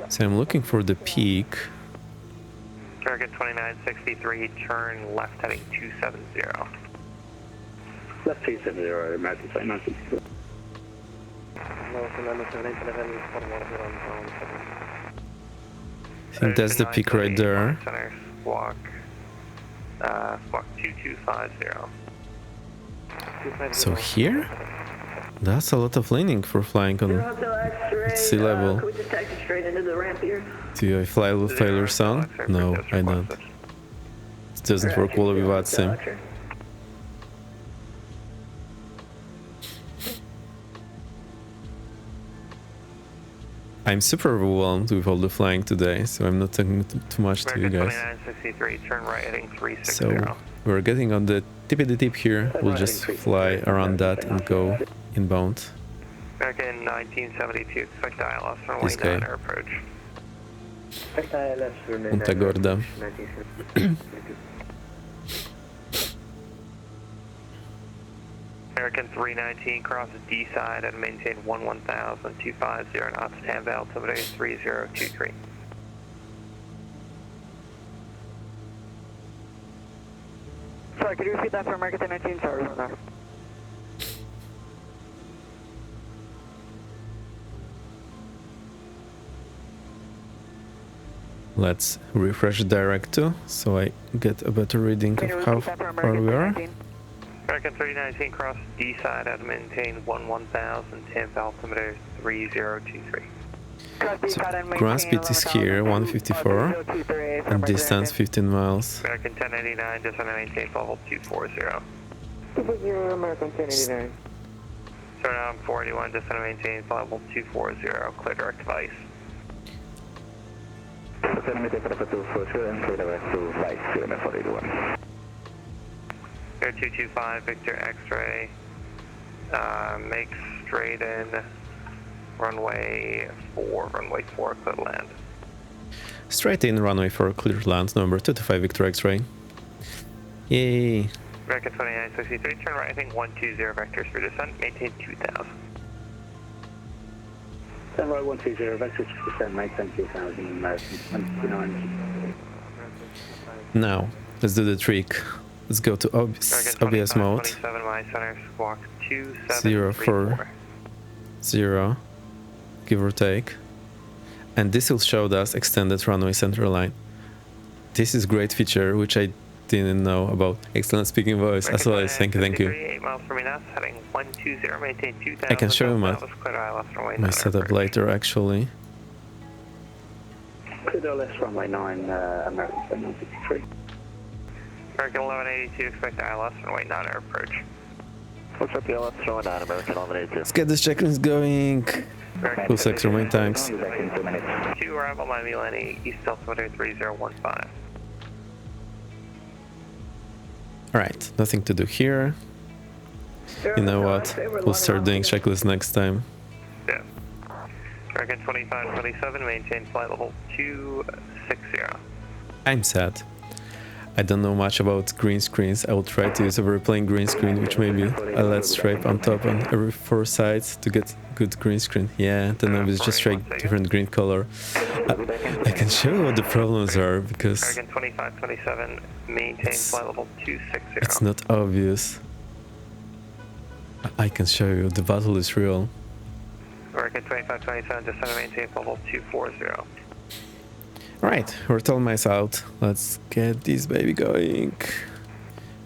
[SPEAKER 1] So I'm looking for the peak.
[SPEAKER 3] Target 2963, turn left heading 270.
[SPEAKER 7] Left 270, American flight 962.
[SPEAKER 1] I think that's the peak right there.
[SPEAKER 3] Squawk 2250.
[SPEAKER 1] So here? That's a lot of leaning for flying on sea level. Do I fly with failure sound? No, I don't. It doesn't work well with VATSIM. I'm super overwhelmed with all the flying today, so I'm not talking too much to you guys.
[SPEAKER 3] 2963, turn right heading 360.
[SPEAKER 1] So we're getting on the tip here. We'll just fly around that and go inbound.
[SPEAKER 3] American 1972, expect ILS runway 9 or approach.
[SPEAKER 1] Punta Gorda.
[SPEAKER 3] American 319, cross D side and maintain 11,000, 250 knots, Tampa, altimeter 3023.
[SPEAKER 6] Sorry, could you repeat that for American 19? Sorry, we're there.
[SPEAKER 1] Let's refresh direct to so I get a better reading of how far we are.
[SPEAKER 3] American 319 cross D side out to maintain 11,000, Tampa altimeter 3023.
[SPEAKER 1] So ground speed is here, 154, and distance 15 miles.
[SPEAKER 3] American 1089, just want to maintain level 240.
[SPEAKER 6] 240, American 1089.
[SPEAKER 3] Turn on 481, just want to maintain level 240, clear direct device.
[SPEAKER 6] 240 and clear direct to Vice, 481.
[SPEAKER 3] Air 225, Victor X-ray, make straight in, runway 4, clear land.
[SPEAKER 1] Straight in, runway 4, clear land, number 225 Victor X-ray. Yay!
[SPEAKER 3] American 2963, turn right, I think 120 vectors for descent, maintain 2000.
[SPEAKER 7] Turn right 120, vectors for descent, maintain 2000, American 29.
[SPEAKER 1] Now, let's do the trick. Let's go to OBS mode.
[SPEAKER 3] 27, my center, squawk
[SPEAKER 1] 040, give or take. And this will show us extended runway center line. This is great feature which I didn't know about. Excellent speaking voice as always. Thank you.
[SPEAKER 3] 8 miles from me now, heading 120, maintain 2000.
[SPEAKER 1] I can show you my setup later actually.
[SPEAKER 7] Clear LS runway 9, American 763.
[SPEAKER 3] American 1182, expect ILS runway 9 air approach.
[SPEAKER 6] What's up, ILS runway 9, American 1182?
[SPEAKER 1] Let's get this checklist going. Full sector main times.
[SPEAKER 3] 2 arrival Miami landing East altimeter 3015.
[SPEAKER 1] Alright, nothing to do here. You know what? We'll start doing checklist next time.
[SPEAKER 3] Yeah. American 2527, maintain flight level 260.
[SPEAKER 1] I'm sad. I don't know much about green screens. I will try to use a very plain green screen, which may be a LED stripe on top on every 4 sides to get good green screen. Yeah, then I will just try different green color. I can show you what the problems are because
[SPEAKER 3] American 2527, maintain flight level 260.
[SPEAKER 1] It's not obvious. I can show you. The battle is real.
[SPEAKER 3] American 2527, just to maintain level 240.
[SPEAKER 1] Right, we're 10 miles out. Let's get this baby going.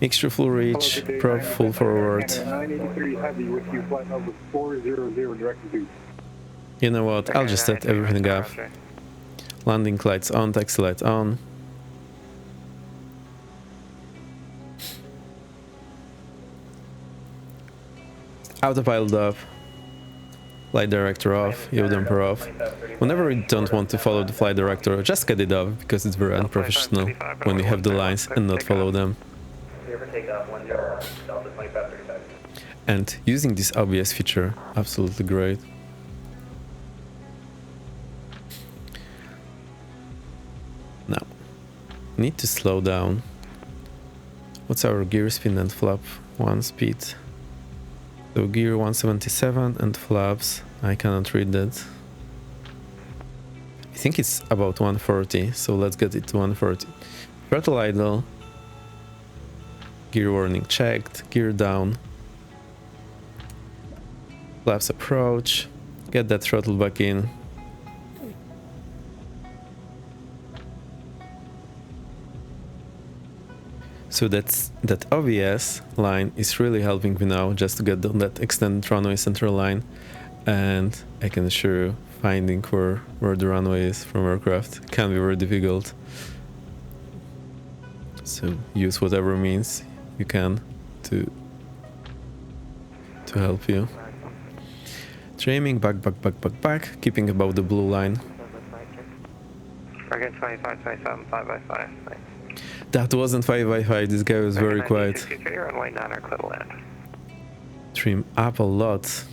[SPEAKER 1] Mixture full reach, prop full forward.
[SPEAKER 5] 983 heavy with you, flight level 400 direct to.
[SPEAKER 1] You know what? I'll just set everything up. Landing lights on, taxi lights on. Autopilot up. Flight director off, yaw damper off. Whenever you don't want to follow the flight director, just get it off, because it's very unprofessional when you have the lines and not follow them. And using this OBS feature, absolutely great. Now, need to slow down. What's our gear spin and flap 1 speed? So gear 177 and flaps, I cannot read that. I think it's about 140, so let's get it to 140. Throttle idle. Gear warning checked, gear down. Flaps approach, get that throttle back in. So that OBS line is really helping me now just to get on that extended runway center line, and I can assure you finding where the runway is from aircraft can be very difficult. So use whatever means you can to help you. Trimming back, keeping above the blue line.
[SPEAKER 3] American 2527, 5x5.
[SPEAKER 1] That wasn't 5x5, this guy was very quiet.
[SPEAKER 3] Runway 9 or clear land.
[SPEAKER 1] Trim up a lot.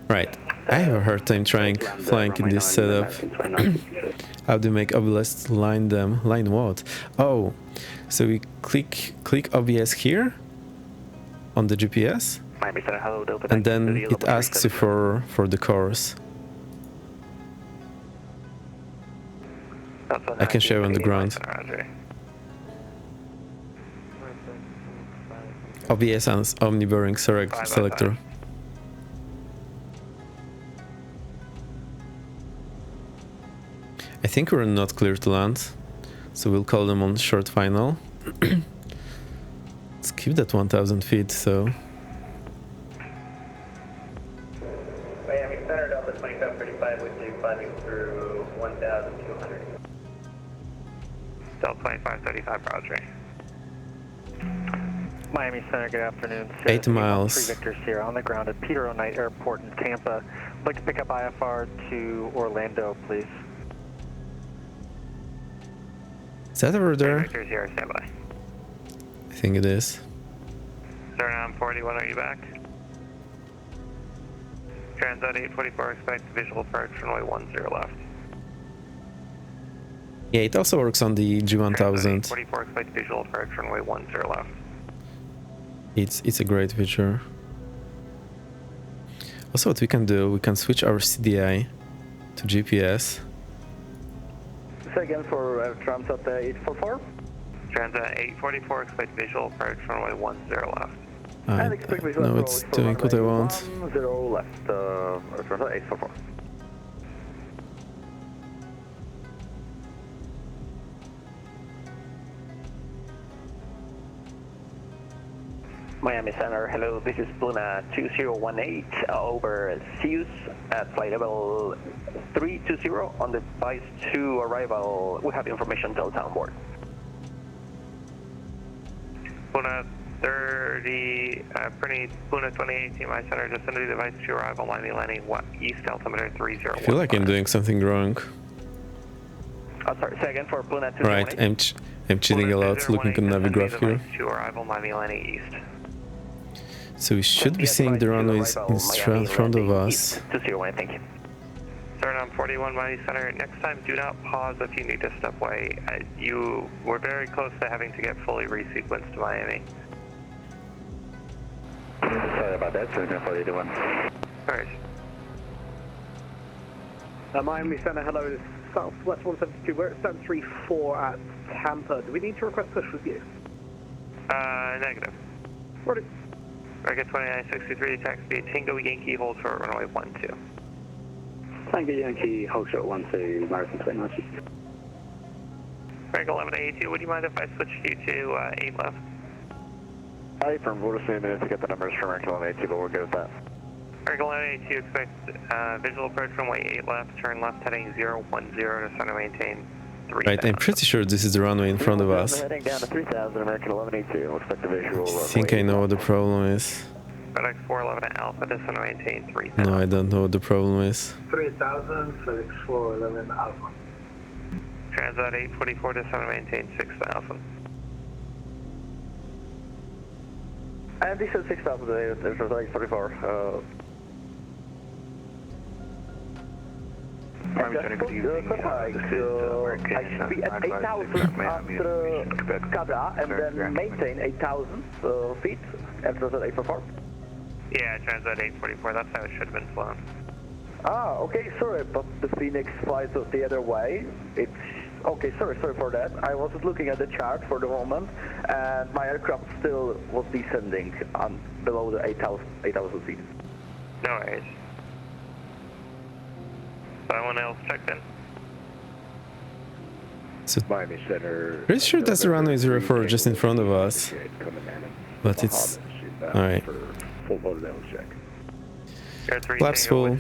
[SPEAKER 1] Right, I have a hard time flying in this setup. How do you make OBS line them? Line what? Oh, so we click OBS here on the GPS, and then it asks you for the course. I can show you on the ground. OBS and Omni-bearing selector. I think we're not clear to land, so we'll call them on short final. Let's keep that 1,000 feet, so...
[SPEAKER 6] Miami Center, Delta 2535 with you climbing through 1,200.
[SPEAKER 3] Delta 2535, Roger.
[SPEAKER 6] Miami Center, good afternoon.
[SPEAKER 1] 8 miles.
[SPEAKER 6] 3 Victor Sierra on the ground at Peter O'Knight Airport in Tampa. I'd like to pick up IFR to Orlando, please.
[SPEAKER 1] Is that over there?
[SPEAKER 3] Victor Sierra, stand by.
[SPEAKER 1] I think it is.
[SPEAKER 3] Suriname 41, are you back? Transat 844, expect visual approach, runway 10 left.
[SPEAKER 1] Yeah, it also works on the G1000.
[SPEAKER 3] 844, expect visual approach, runway 10 left.
[SPEAKER 1] It's a great feature. Also, what we can do, we can switch our CDI to GPS.
[SPEAKER 6] Say again for Transat 844.
[SPEAKER 3] Transat 844, expect visual approach, runway 10 left.
[SPEAKER 1] I know it's doing what I want.
[SPEAKER 6] 10 left, Transat 844. Miami Center, hello, this is Puna 2018 over Zeus at flight level 320 on device 2 arrival. We have information Delta on board.
[SPEAKER 3] Puna 30, Puna 2018, my center, descending device 2 arrival, Miami landing east altimeter 301.
[SPEAKER 1] I feel like I'm doing something wrong.
[SPEAKER 6] Sorry, say again for Puna 2.
[SPEAKER 1] Right, I'm cheating a lot looking at the Navigraph here.
[SPEAKER 3] 2 arrival, Miami landing east.
[SPEAKER 1] So we should be seeing the runways in front of us.
[SPEAKER 6] 201, thank you.
[SPEAKER 3] Suriname 41, Miami Center. Next time, do not pause if you need to step away. You were very close to having to get fully resequenced to Miami.
[SPEAKER 6] Sorry about that, Suriname 41.
[SPEAKER 3] Alright.
[SPEAKER 7] Miami Center, hello, this is Southwest 172. We're at 734 at Tampa. Do we need to request push with you?
[SPEAKER 3] Negative.
[SPEAKER 7] Ready.
[SPEAKER 3] Record 2963, taxi Tango Yankee, hold short, runway 12.
[SPEAKER 7] Tango Yankee, hold short 12, American 2962.
[SPEAKER 3] Record 1182, would you mind if I switched you to 8 left?
[SPEAKER 6] Hi, from we'll just need a minute to get the numbers from Record 1182, but we're good with that.
[SPEAKER 3] Record 1182, expect visual approach runway 8 left, turn left heading 010 to center maintain 3.
[SPEAKER 1] Right, I'm pretty sure this is the runway in front of us.
[SPEAKER 6] Heading down to 3000, American 1182, we'll expect the visual.
[SPEAKER 1] I think I know what the problem is.
[SPEAKER 3] FedEx 411 Alpha, descend maintain 3.
[SPEAKER 1] No, I don't know what the problem is.
[SPEAKER 11] 3000, FedEx 411 Alpha.
[SPEAKER 3] Transat 844, descend maintain 6000.
[SPEAKER 6] And this is 6000 today, there's like 34.
[SPEAKER 5] Miami Center, good evening. This is American.
[SPEAKER 6] I should be at 8,000 after Cabra and then maintain 8,000 feet after the 844.
[SPEAKER 3] Yeah, Transat 844, that's how it should have been flown.
[SPEAKER 6] Ah, okay, sorry, but the Phoenix flies the other way. It's okay, sorry for that. I was looking at the chart for the moment, and my aircraft still was descending on below the 8,000 feet.
[SPEAKER 3] No worries. Someone else checked in.
[SPEAKER 1] So,
[SPEAKER 5] Miami Center.
[SPEAKER 1] pretty sure that's the runway 04 just in front of us. But it's... Alright.
[SPEAKER 5] Full motor level check.
[SPEAKER 1] Flaps full.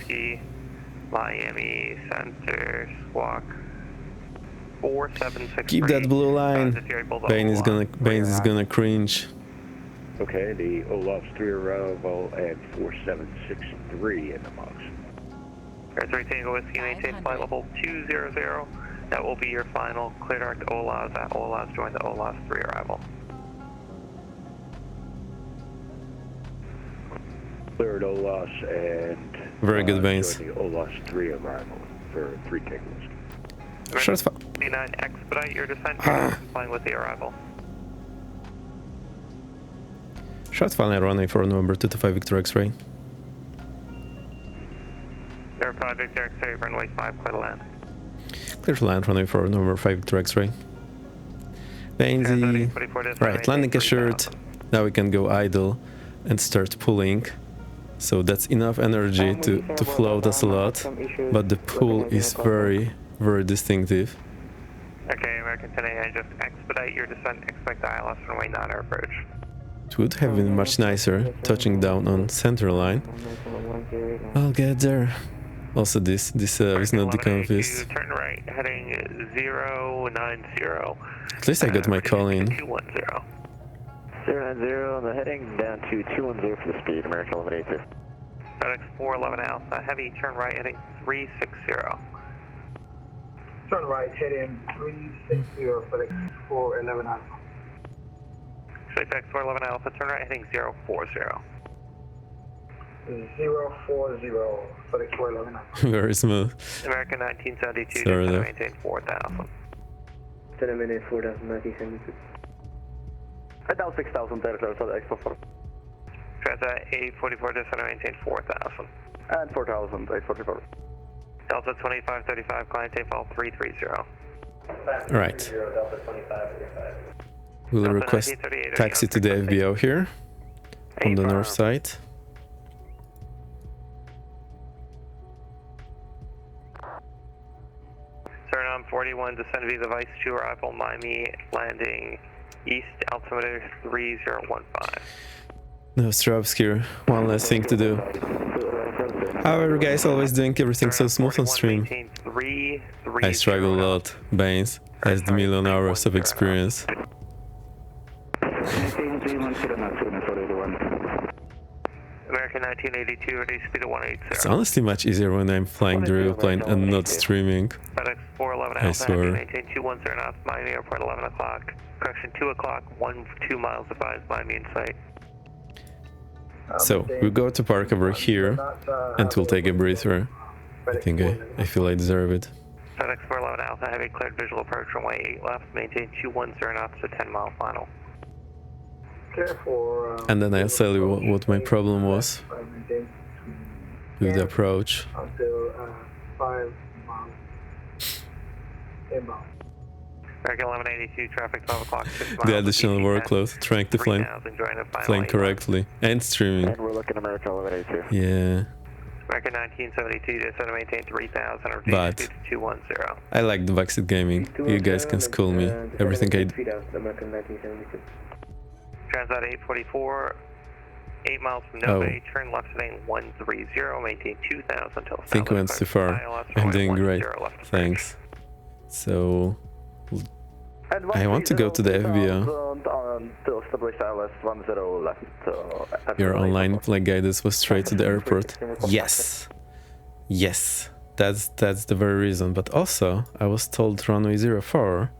[SPEAKER 3] Miami Center, squawk 4763.
[SPEAKER 1] Keep that blue line. Bane is gonna cringe.
[SPEAKER 5] Okay, the Olaf's 3 arrival at 4763 in the box.
[SPEAKER 3] Air 3 Tango Whiskey, maintain flight level 200. That will be your final clear dark to Olaz. At Olaz, join the Olaz 3 arrival.
[SPEAKER 5] Cleared Olas and
[SPEAKER 1] Very good veins.
[SPEAKER 5] join the Olas 3 arrival for 3 Tango Whiskey.
[SPEAKER 1] Short fire.
[SPEAKER 3] 29, expedite your descent. Flying with the arrival.
[SPEAKER 1] Short final runway for November 225 Victor X-ray.
[SPEAKER 3] Air 5 Victor X-ray, runway 5, clear to land.
[SPEAKER 1] Clear to land runway for November 5 Victor X-ray. Bainsy. Right, landing assured. Now we can go idle and start pulling. So that's enough energy to float us a lot, but the pull is very, very distinctive.
[SPEAKER 3] Okay, American 10 just expedite your descent, expect ILS runway 9 approach.
[SPEAKER 1] It would have been much nicer touching down on center line. I'll get there. Also this is not deconfused.
[SPEAKER 3] Turn right, heading 090.
[SPEAKER 1] At least I got my call in.
[SPEAKER 3] 210.
[SPEAKER 6] 090 on the heading, down to 210 for the speed, American 1182.
[SPEAKER 3] FedEx 411 Alpha, heavy, turn right, heading 360.
[SPEAKER 11] Turn right, heading 360 FedEx 411 Alpha.
[SPEAKER 3] FedEx 411 Alpha, turn right, heading 040.
[SPEAKER 11] 040 FedEx 411 Alpha.
[SPEAKER 1] Very smooth.
[SPEAKER 3] American 1972,
[SPEAKER 1] Sorry,
[SPEAKER 3] just
[SPEAKER 1] though.
[SPEAKER 3] maintain 4000.
[SPEAKER 10] 10 minutes 4000, 1972.
[SPEAKER 6] Down 6,000 there, close to the Expo 4.
[SPEAKER 3] Transat 844, just maintain 4000.
[SPEAKER 6] And 4,000, 844.
[SPEAKER 3] Delta 2535, client tape all 330.
[SPEAKER 1] Right. We'll request taxi to the FBO here on the north side.
[SPEAKER 3] Suriname 41, descend via the Vice 2 arrival, Miami, landing east, altimeter 3015.
[SPEAKER 1] No strobes here. One less thing to do. However, guys, always doing everything so smooth on stream. I struggle a lot. Baines has the million hours of experience.
[SPEAKER 3] American 1982, ready speed of 180.
[SPEAKER 1] It's honestly much easier when I'm flying the real plane and not streaming.
[SPEAKER 3] FedEx 411
[SPEAKER 1] I
[SPEAKER 3] Alpha,
[SPEAKER 1] swear.
[SPEAKER 3] maintain 210 knots, Miami Airport 11 o'clock. Correction 2 o'clock, 2 miles advised, Miami in sight.
[SPEAKER 1] So we'll go to park over here and we'll take a breather. I think I feel I deserve it.
[SPEAKER 3] FedEx 411 Alpha, heavy cleared visual approach, runway 8 left, maintain 210 knots to 10 mile final.
[SPEAKER 1] And then I'll tell you what my problem was with the approach.
[SPEAKER 11] Until 5 miles. 8 miles.
[SPEAKER 3] American 1182, traffic 12 o'clock, 6 miles.
[SPEAKER 1] The additional workload, trying to fly correctly and streaming.
[SPEAKER 6] And we're looking American 1182.
[SPEAKER 1] Yeah,
[SPEAKER 3] American 1972, just to maintain 3000 or
[SPEAKER 1] but
[SPEAKER 3] speed to 210.
[SPEAKER 1] I like the VATSIM gaming. You guys can school me. Everything I do.
[SPEAKER 10] American 1972.
[SPEAKER 3] Transat 844, 8 miles from
[SPEAKER 1] Oh.
[SPEAKER 3] Nova, turn left heading 130, maintain 2000 until
[SPEAKER 1] I think we went too far. I'm doing great. Thanks. So I want to go to the FBO.
[SPEAKER 6] Until stabilized ILS 10 left.
[SPEAKER 1] Your online flight guidance was straight to the airport. Yes. Yes. That's the very reason. But also, I was told runway 04.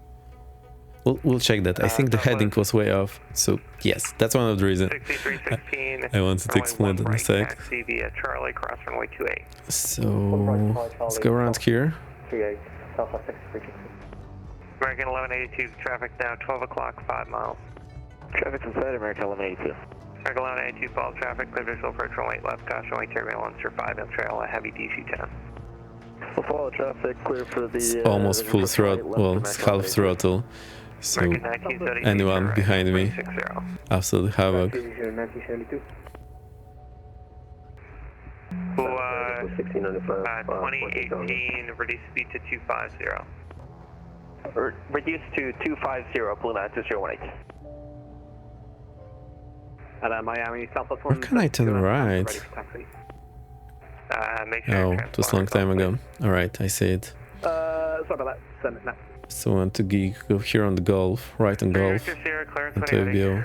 [SPEAKER 1] We'll check that. I think the heading was way off. So yes, that's one of the reasons.
[SPEAKER 3] 6316.
[SPEAKER 1] I wanted to explain that in a sec.
[SPEAKER 3] Taxi via Charlie, cross runway 28.
[SPEAKER 1] So let's go around here.
[SPEAKER 10] 38, Southwest 63.
[SPEAKER 3] American 1182, traffic now 12 o'clock, 5 miles.
[SPEAKER 6] Traffic inside American 1182.
[SPEAKER 3] American 1182, follow traffic, clear visual approach runway left, caution runway turbulence for 5 mile trail, a heavy DC-10.
[SPEAKER 6] We'll follow traffic, clear for the...
[SPEAKER 1] It's almost full throttle. Well, it's half throttle. So anyone behind me, absolute havoc.
[SPEAKER 10] 1972.
[SPEAKER 3] 2018, reduce speed to 250.
[SPEAKER 6] Reduce to 250, Blue 92018.
[SPEAKER 7] And Miami, Southwest
[SPEAKER 1] Where can I turn right?
[SPEAKER 3] Make sure
[SPEAKER 1] Oh, it was a long time ago. Alright, I see it.
[SPEAKER 7] Sorry about that. Send it now.
[SPEAKER 1] So I want to go here on the Golf, right on Golf, and to FBO.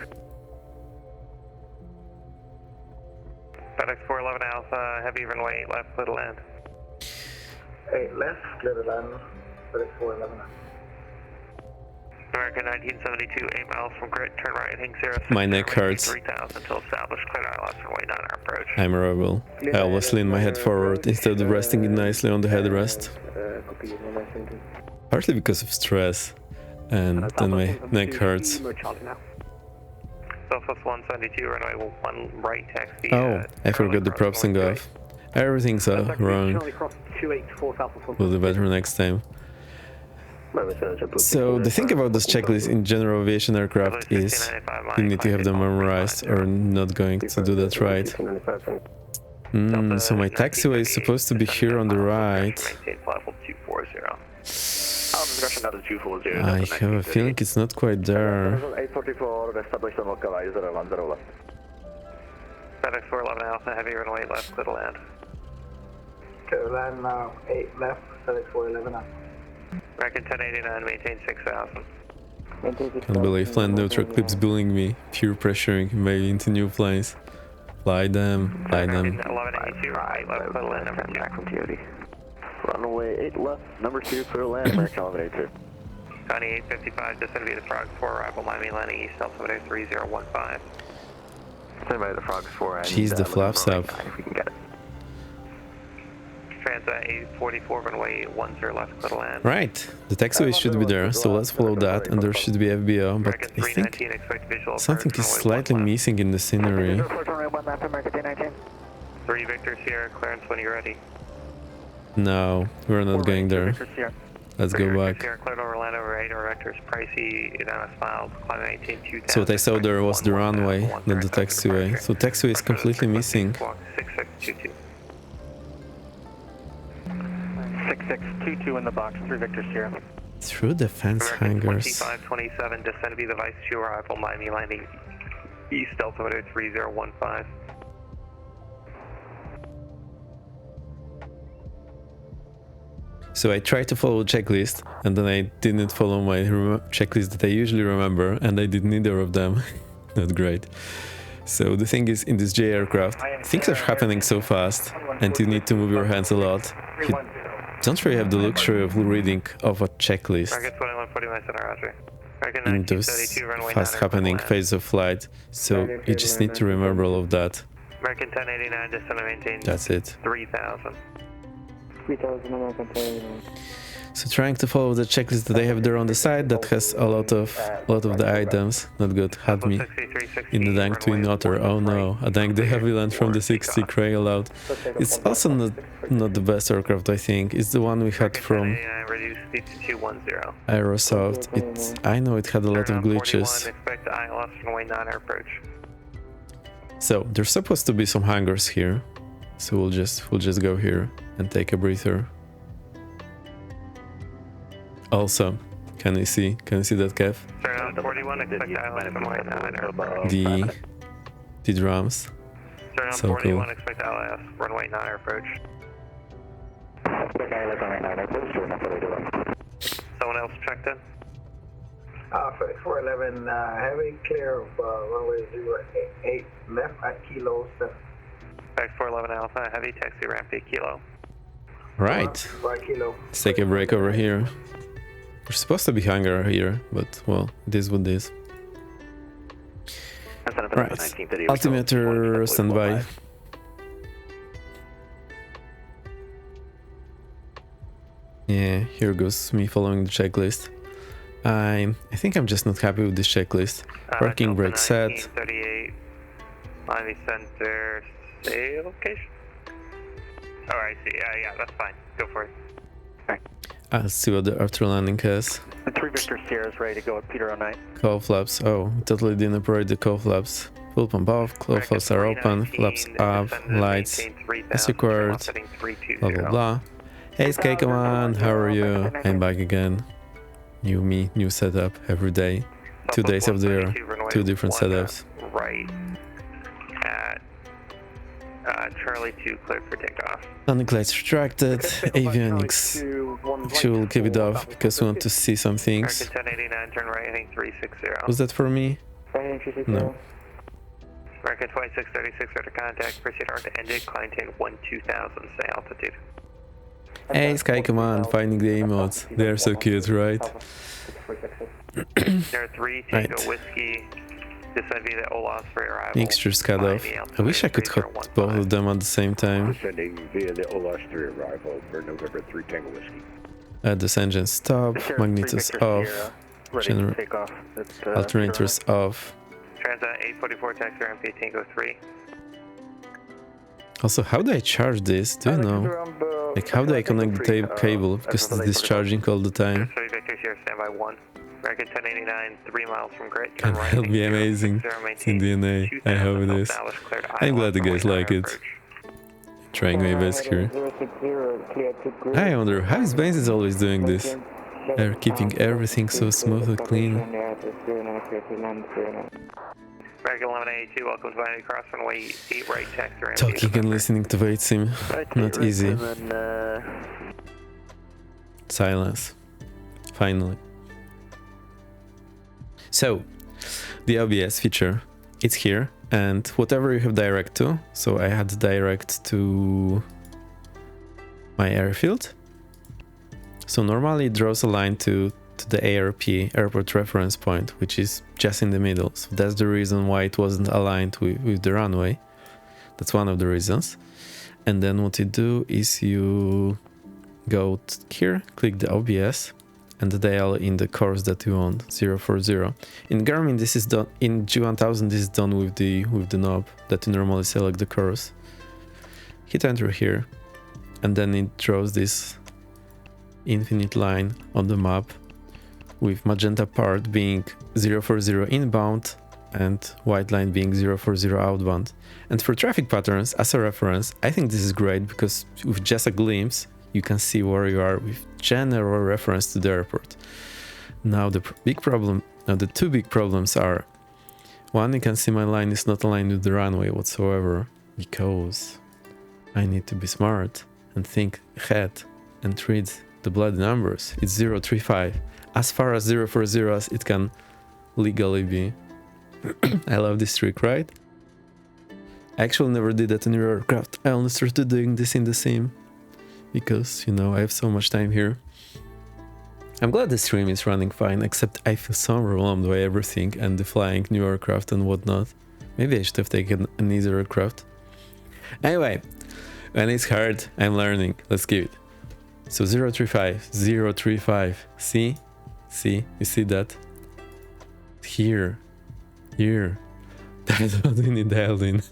[SPEAKER 3] FedEx 411 Alpha, heavy runway 8 left, clear to land.
[SPEAKER 11] 8 left, clear to land. FedEx 411.
[SPEAKER 3] American 1972, 8 miles from grid, turn right, heading 06.
[SPEAKER 1] My neck hurts.
[SPEAKER 3] 3000 until established, clear ILS runway 9 approach.
[SPEAKER 1] I'm a rebel. I always lean my head forward instead of resting it nicely on the headrest. Partly because of stress, and then my neck hurts.
[SPEAKER 3] Southwest 172, runway 1 right, taxi.
[SPEAKER 1] Oh, I forgot the propsing off. Everything's wrong. We'll do better next time. So the thing about this checklist in general aviation aircraft is you need to have them memorized or not going to do that right. So my taxiway is supposed to be here on the right. I have a feeling it's not quite there.
[SPEAKER 3] FedEx 411 Alpha, heavy runway left, clear to land.
[SPEAKER 11] Okay, land now, 8 left, FedEx 411 now.
[SPEAKER 3] American 1089, maintain 6000.
[SPEAKER 1] Can't believe land neutral keeps bullying me, peer pressuring me into new planes. Fly them, fly them.
[SPEAKER 3] 1182, right left, clear to land, number 2.
[SPEAKER 6] Runway 8 left, number 2, clear to land, American elevator 2.
[SPEAKER 3] Connie 855, descend via the Frog 4, arrival Miami landing east, altimeter 3015. Send by the Frogs 4 and
[SPEAKER 1] Jeez, the flaps up.
[SPEAKER 3] If we can get it. Transat 844, runway 10 left, clear to land.
[SPEAKER 1] Right, the taxiway should be there, so let's follow that, and there should be FBO, but I think something is slightly missing in the scenery.
[SPEAKER 3] 3 Victor Sierra, clearance when you're ready.
[SPEAKER 1] No, we're not going there. Let's go back.
[SPEAKER 3] Sierra, cleared over land over 8 vectors, pricey, unanimous miles, climb 18, 2000.
[SPEAKER 1] So what I saw there was the runway, not the taxiway. So taxiway is completely missing.
[SPEAKER 3] 6622.
[SPEAKER 7] 6622 in the box, 3 Victor Sierra.
[SPEAKER 1] Through the fence hangers.
[SPEAKER 3] 2527, descend to be the Vice 2 arrival, Miami landing east, altimeter 3015.
[SPEAKER 1] So I tried to follow the checklist, and then I didn't follow my checklist that I usually remember, and I did neither of them. Not great. So the thing is, in this J aircraft, things are happening so fast, and you need to move your hands a lot. You don't really have the luxury of reading of a checklist in those fast happening phases of flight, so you just need to remember all of that.
[SPEAKER 3] American 1089, descend to maintain
[SPEAKER 1] That's it.
[SPEAKER 3] 3000.
[SPEAKER 10] 3000 American 1089.
[SPEAKER 1] So trying to follow the checklist that they have there on the side that has a lot of the items. Not good. Had me in the Dang Twin Otter. Oh no, a Dang de Havilland from the 60 Cray allowed. It's also not the best aircraft, I think. It's the one we had from Aerosoft. I know it had a lot of glitches. So there's supposed to be some hangars here. So we'll just go here and take a breather. Also, can you see that, Kev? The drums. So cool.
[SPEAKER 3] Expect LS, runway 9 approach. Someone else checked in?
[SPEAKER 11] FedEx 411, heavy clear of runway 08 left at kilo 7.
[SPEAKER 3] FedEx 411 Alpha, heavy taxi ramp 8 kilo.
[SPEAKER 1] Right. Let's take a break over here. We're supposed to be hangar here, but well, it is what it is. Right. Altimeter standby. Yeah, here goes me following the checklist. I think I'm just not happy with this checklist. Parking brake set.
[SPEAKER 3] 38, Miami Center, say location. Oh, I see. Yeah, that's fine. Go for it.
[SPEAKER 1] Let's see what the after landing has.
[SPEAKER 7] The 3 Victor Sierra is ready to go at Peter 09.
[SPEAKER 1] Cowl flaps. Oh, totally didn't operate the cowl flaps. Full pump off, cowl flaps are open, flaps up, lights as required, blah blah blah. Hey Sky Command, how are you? I'm back again. New me, new setup every day. 2 days of the year, 2 different setups.
[SPEAKER 3] Right at Charlie 2, cleared for takeoff.
[SPEAKER 1] Landing lights retracted, avionics. Actually, we'll keep it off because we want to see some things.
[SPEAKER 3] American 1089, turn right, heading 360.
[SPEAKER 1] Was that for me? No.
[SPEAKER 3] American 2636, after contact, proceed hard to end it, climb 12000, stay altitude.
[SPEAKER 1] Hey Sky Command, finding the emotes. They're so cute, right?
[SPEAKER 3] There 3, Tango Whiskey, descend via the Olaf's for arrival.
[SPEAKER 1] Mixtures cut off. I wish I could hot both of them at the same time.
[SPEAKER 5] Descending via the Olaf's 3 arrival for November 3 Tango Whiskey.
[SPEAKER 1] This engine stop, magnetors off, alternators off.
[SPEAKER 3] Transat 844, taxi ramp Tango 3.
[SPEAKER 1] Also, how do I charge this? Do you know? Like, how do I connect the cable? Because it's discharging all the time.
[SPEAKER 3] Sierra, standby 1. American 1089, 3 miles from grid.
[SPEAKER 1] Can help be amazing. It's in DNA. I hope it is. I'm glad you guys like it. Trying my best here. I wonder how is Benz always doing this. They're keeping everything so smooth and clean.
[SPEAKER 3] American 1182, welcome to Miami Cross runway 8 right, taxi ramp.
[SPEAKER 1] Talking and listening to VATSIM, not easy. Silence. Finally. So, the OBS feature, it's here, and whatever you have direct to, so I had direct to my airfield. So normally it draws a line to the ARP, airport reference point, which is just in the middle. So that's the reason why it wasn't aligned with the runway. That's one of the reasons. And then what you do is you go here, click the OBS, and dial in the course that you want, 040. In Garmin this is done, in G1000 this is done with the knob that you normally select the course. Hit enter here, and then it draws this infinite line on the map, with magenta part being 040 inbound and white line being 040 outbound. And for traffic patterns, as a reference, I think this is great because with just a glimpse, you can see where you are with general reference to the airport. Now the two big problems are, one, you can see my line is not aligned with the runway whatsoever, because I need to be smart and think ahead and read the bloody numbers. It's 035, as far as 040 as it can legally be. I love this trick, right? I actually never did that in your aircraft. I only started doing this in the sim, because, you know, I have so much time here. I'm glad the stream is running fine, except I feel so overwhelmed by everything and the flying new aircraft and whatnot. Maybe I should have taken an easier aircraft. Anyway, when it's hard, I'm learning. Let's keep it. So 035, 035. See? See? You see that? Here. Here. That's what we need dialed in.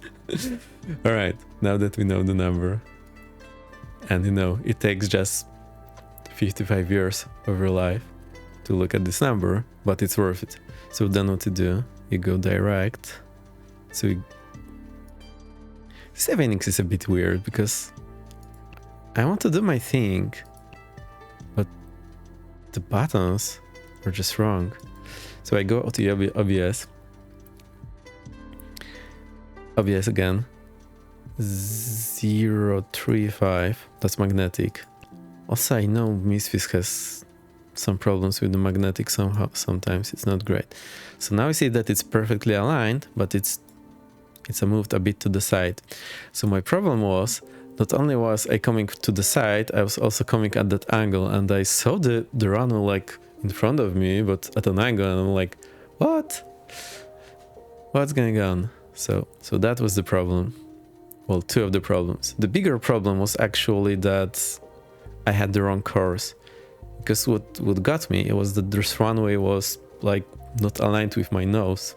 [SPEAKER 1] Alright, now that we know the number. And you know, it takes just 55 years of your life to look at this number, but it's worth it. So then what to do? You go direct. So this Avionics is a bit weird because I want to do my thing, but the buttons are just wrong. So I go to OBS. OBS again. 035, that's magnetic. Also, I know Misfits has some problems with the magnetic somehow, sometimes it's not great. So now I see that it's perfectly aligned, but it's moved a bit to the side. So my problem was, not only was I coming to the side, I was also coming at that angle, and I saw the runway like in front of me, but at an angle, and I'm like, what? What's going on? So that was the problem. Well, two of the problems. The bigger problem was actually that I had the wrong course. Because what got me, it was that this runway was like not aligned with my nose.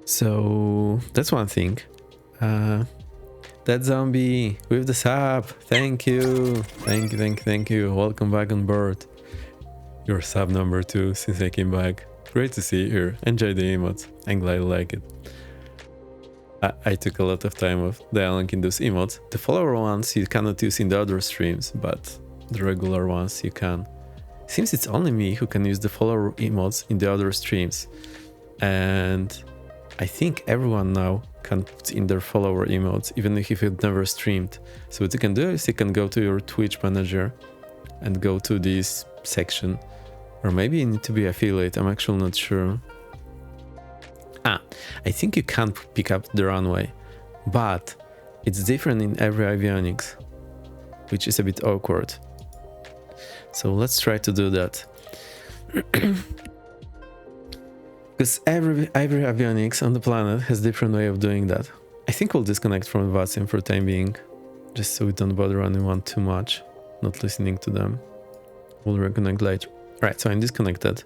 [SPEAKER 1] So that's one thing. That zombie with the sub. Thank you. Thank you. Welcome back on board. You're sub number 2 since I came back. Great to see you here. Enjoy the emotes. I'm glad you like it. I took a lot of time of dialing in those emotes. The follower ones you cannot use in the other streams, but the regular ones you can. Seems it's only me who can use the follower emotes in the other streams. And I think everyone now can put in their follower emotes, even if you've never streamed. So what you can do is you can go to your Twitch manager and go to this section. Or maybe you need to be affiliate, I'm actually not sure. I think you can pick up the runway, but it's different in every avionics, which is a bit awkward. So let's try to do that. Because every avionics on the planet has different way of doing that. I think we'll disconnect from VATSIM for the time being, just so we don't bother anyone too much, not listening to them. We'll reconnect later. Right, so I'm disconnected.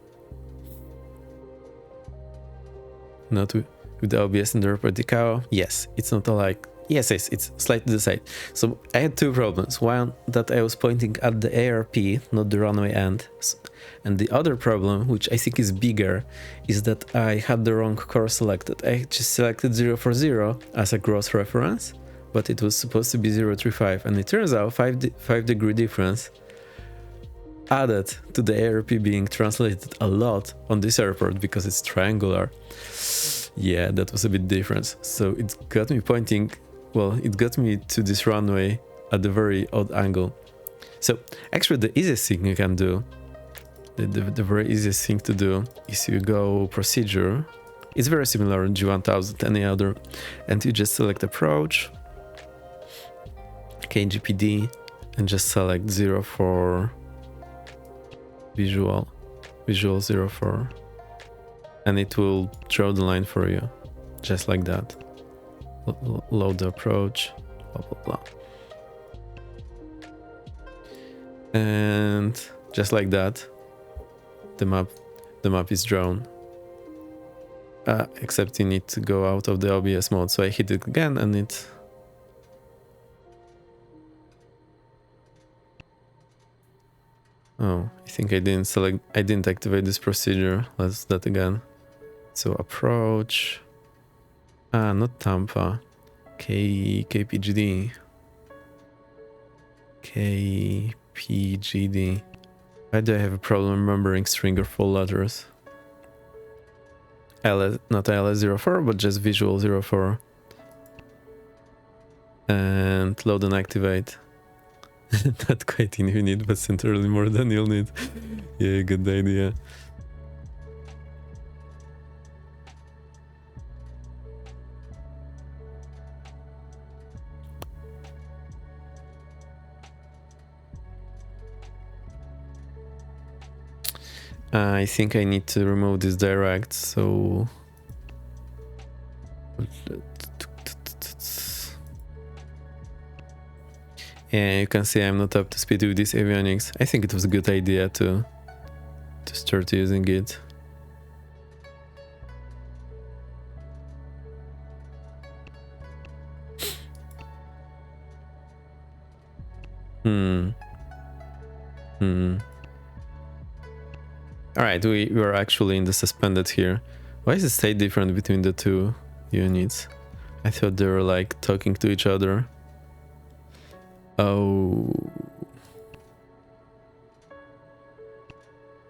[SPEAKER 1] Not with the OBS and the airport decal. Yes, it's not Yes, it's slightly to the side. So I had two problems. One, that I was pointing at the ARP, not the runway end. And the other problem, which I think is bigger, is that I had the wrong course selected. I just selected 040 as a gross reference, but it was supposed to be 035. And it turns out 5 degree difference added to the ARP being translated a lot on this airport because it's triangular. Yeah, that was a bit different. So it got me pointing, well, it got me to this runway at a very odd angle. So actually the easiest thing you can do, the very easiest thing to do is you go procedure. It's very similar in G1000, any other, and you just select approach, KGPD, and just select 04 visual 04, and it will draw the line for you, just like that. Load the approach, blah blah blah, and just like that, the map is drawn. Except you need to go out of the OBS mode. So I hit it again, and it. Oh, I think I didn't activate this procedure. Let's do that again. So approach. Not Tampa. KPGD. KPGD. Why do I have a problem remembering string or full letters? Not LS04, but just visual 04. And load and activate. Not quite in you need, but centrally more than you'll need. Yeah, good idea. I think I need to remove this direct, so... Yeah, you can see I'm not up to speed with this avionics. I think it was a good idea to start using it. Alright, we are actually in the suspended here. Why is the state different between the two units? I thought they were like talking to each other. Oh.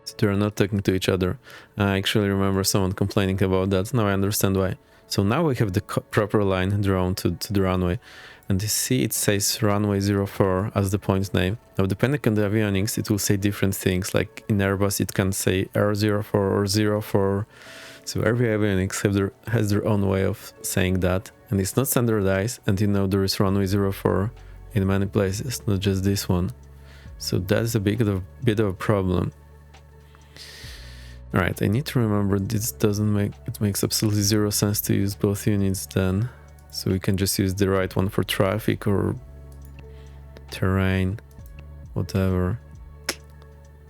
[SPEAKER 1] So they're not talking to each other. I actually remember someone complaining about that. Now I understand why. So now we have the proper line drawn to the runway. And you see it says runway 04 as the point name. Now depending on the avionics, it will say different things. Like in Airbus it can say R04 or 04. So every avionics has their own way of saying that. And it's not standardized, and you know there is runway 04 in many places, not just this one. So that's a bit of a problem. Alright, I need to remember this it makes absolutely zero sense to use both units then. So we can just use the right one for traffic or terrain, whatever.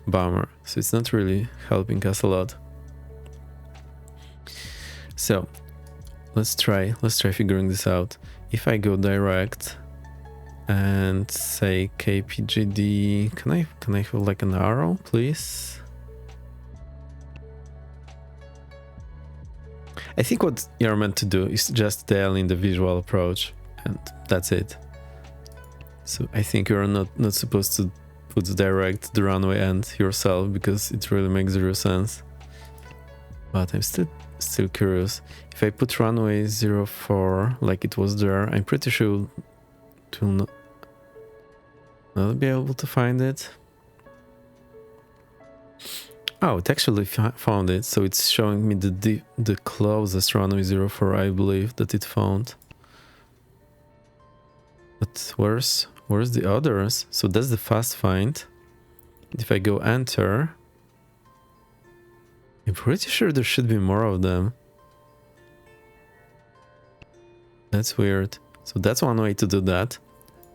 [SPEAKER 1] Bummer. So it's not really helping us a lot. So let's try figuring this out. If I go direct and say KPGD, can I have like an arrow, please? I think what you're meant to do is just dial in the visual approach, and that's it. So I think you're not supposed to put direct the runway end yourself, because it really makes zero sense. But I'm still curious. If I put runway 04 like it was there, I'm pretty sure it will not be able to find it. Oh, it actually found it, so it's showing me the closest runway 04 I believe that it found. But where's the others? So that's the fast find. If I go enter, I'm pretty sure there should be more of them. That's weird. So that's one way to do that.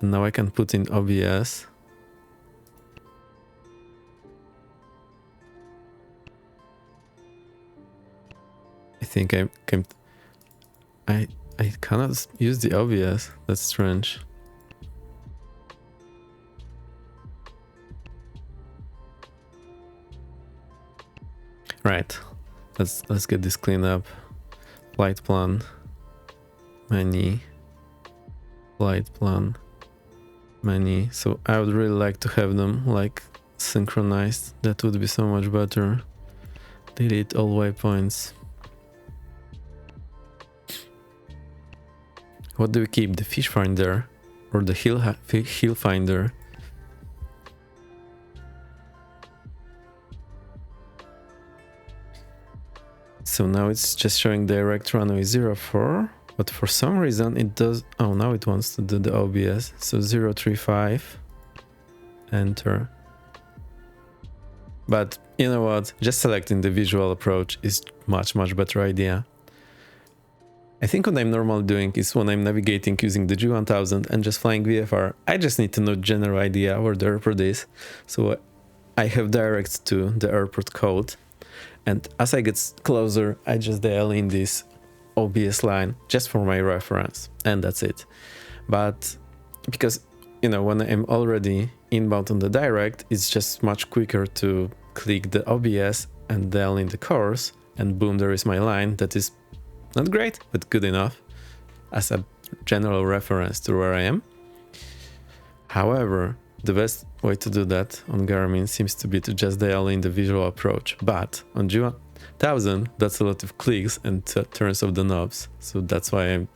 [SPEAKER 1] And now I can put in OBS. I think I cannot use the OBS. That's strange. Right. Let's get this cleaned up. Flight plan. Many. Flight plan. Many. So I would really like to have them like synchronized. That would be so much better. Delete all waypoints. What do we keep? The fish finder or the hill finder? So now it's just showing direct runway 04, but for some reason it does. Oh, now it wants to do the OBS. So 035, enter. But you know what? Just selecting the visual approach is much better idea. I think what I'm normally doing is when I'm navigating using the G1000 and just flying VFR, I just need to know general idea where the airport is. So I have direct to the airport code. And as I get closer, I just dial in this OBS line just for my reference. And that's it. But because, you know, when I'm already inbound on the direct, it's just much quicker to click the OBS and dial in the course. And boom, there is my line that is not great, but good enough as a general reference to where I am. However, the best way to do that on Garmin seems to be to just dial in the visual approach. But on G1000, that's a lot of clicks and turns off the knobs. So that's why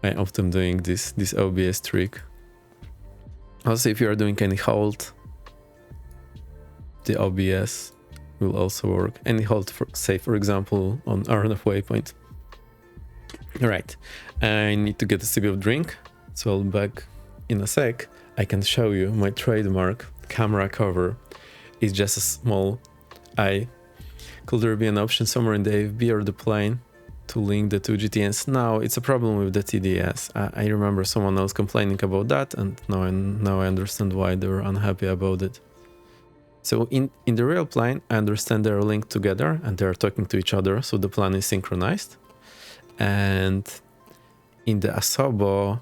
[SPEAKER 1] I'm often doing this OBS trick. Also, if you are doing any hold, the OBS will also work. Any hold, for example, on RNF waypoint. Alright, I need to get a sip of drink, so I'll be back in a sec. I can show you my trademark camera cover. It's just a small eye. Could there be an option somewhere in the AFB or the plane to link the two GTNs? Now it's a problem with the TDS. I remember someone else complaining about that, and now I understand why they were unhappy about it. So in the real plane, I understand they're linked together and they're talking to each other, so the plan is synchronized. And in the Asobo,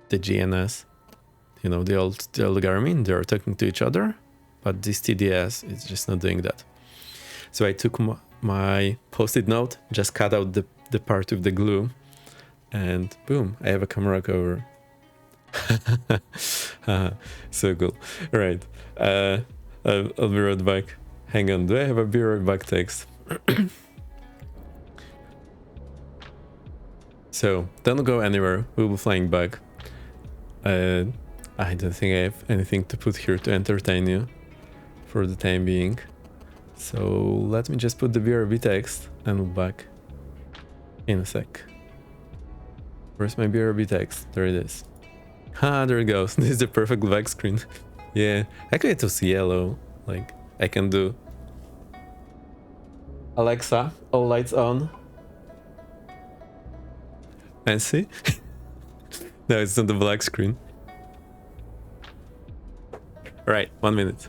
[SPEAKER 1] the GNS, you know, the old Garmin, they're talking to each other, but this TDS is just not doing that. So I took my post-it note, just cut out the part with the glue, and boom, I have a camera cover. So cool. Right. I'll be right back. Hang on, do I have a be right back text? So don't go anywhere, we'll be flying back. I don't think I have anything to put here to entertain you for the time being. So let me just put the BRB text and we'll be back in a sec. Where's my BRB text? There it is. Ah, there it goes. This is the perfect back screen. Yeah, actually it was yellow. Like, I can do Alexa, all lights on. And see? No, it's not the black screen. Right, 1 minute.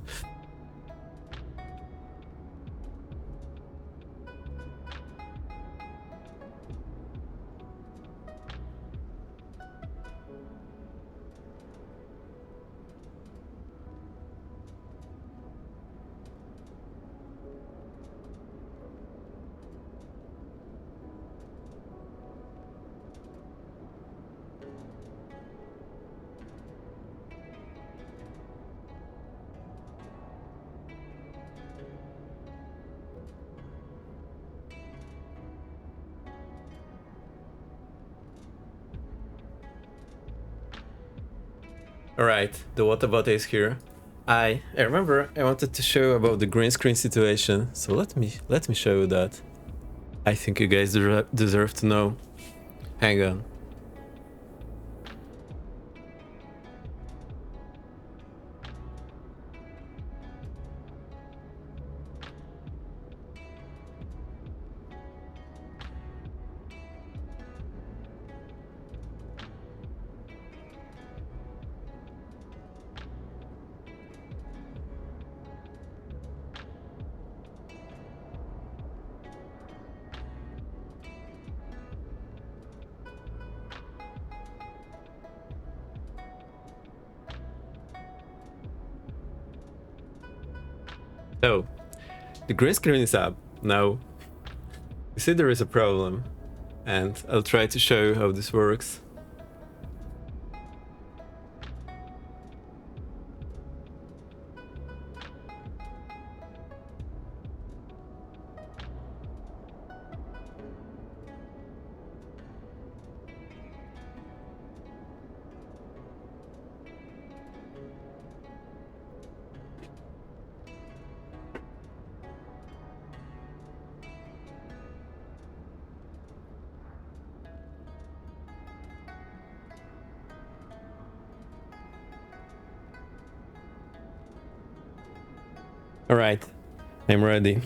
[SPEAKER 1] Alright, the what about is here. I remember I wanted to show about the green screen situation, so let me show you that. I think you guys deserve to know. Hang on. So, the green screen is up. Now, you see there is a problem, and I'll try to show you how this works. Alright, I'm ready.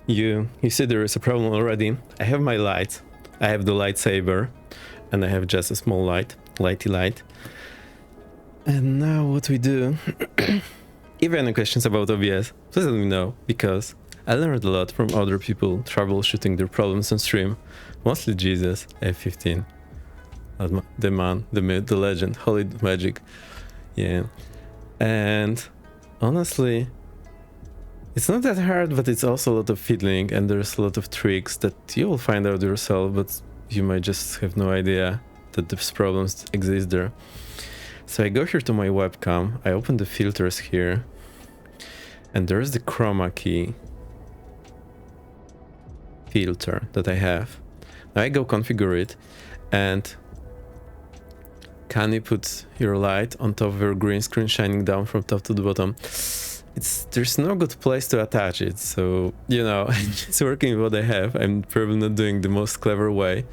[SPEAKER 1] You see there is a problem already. I have my light, I have the lightsaber, and I have just a small light, lighty light. And now what we do, if you have any questions about OBS, please let me know, because I learned a lot from other people troubleshooting their problems on stream, mostly Jesus, F15, the man, the myth, the legend, holy magic, yeah. And honestly, it's not that hard, but it's also a lot of fiddling, and there's a lot of tricks that you will find out yourself, but you might just have no idea that these problems exist there. So I go here to my webcam, I open the filters here, and there's the chroma key filter that I have. Now I go configure it, and can you put your light on top of your green screen shining down from top to the bottom? There's no good place to attach it, so you know, it's working with what I have. I'm probably not doing the most clever way,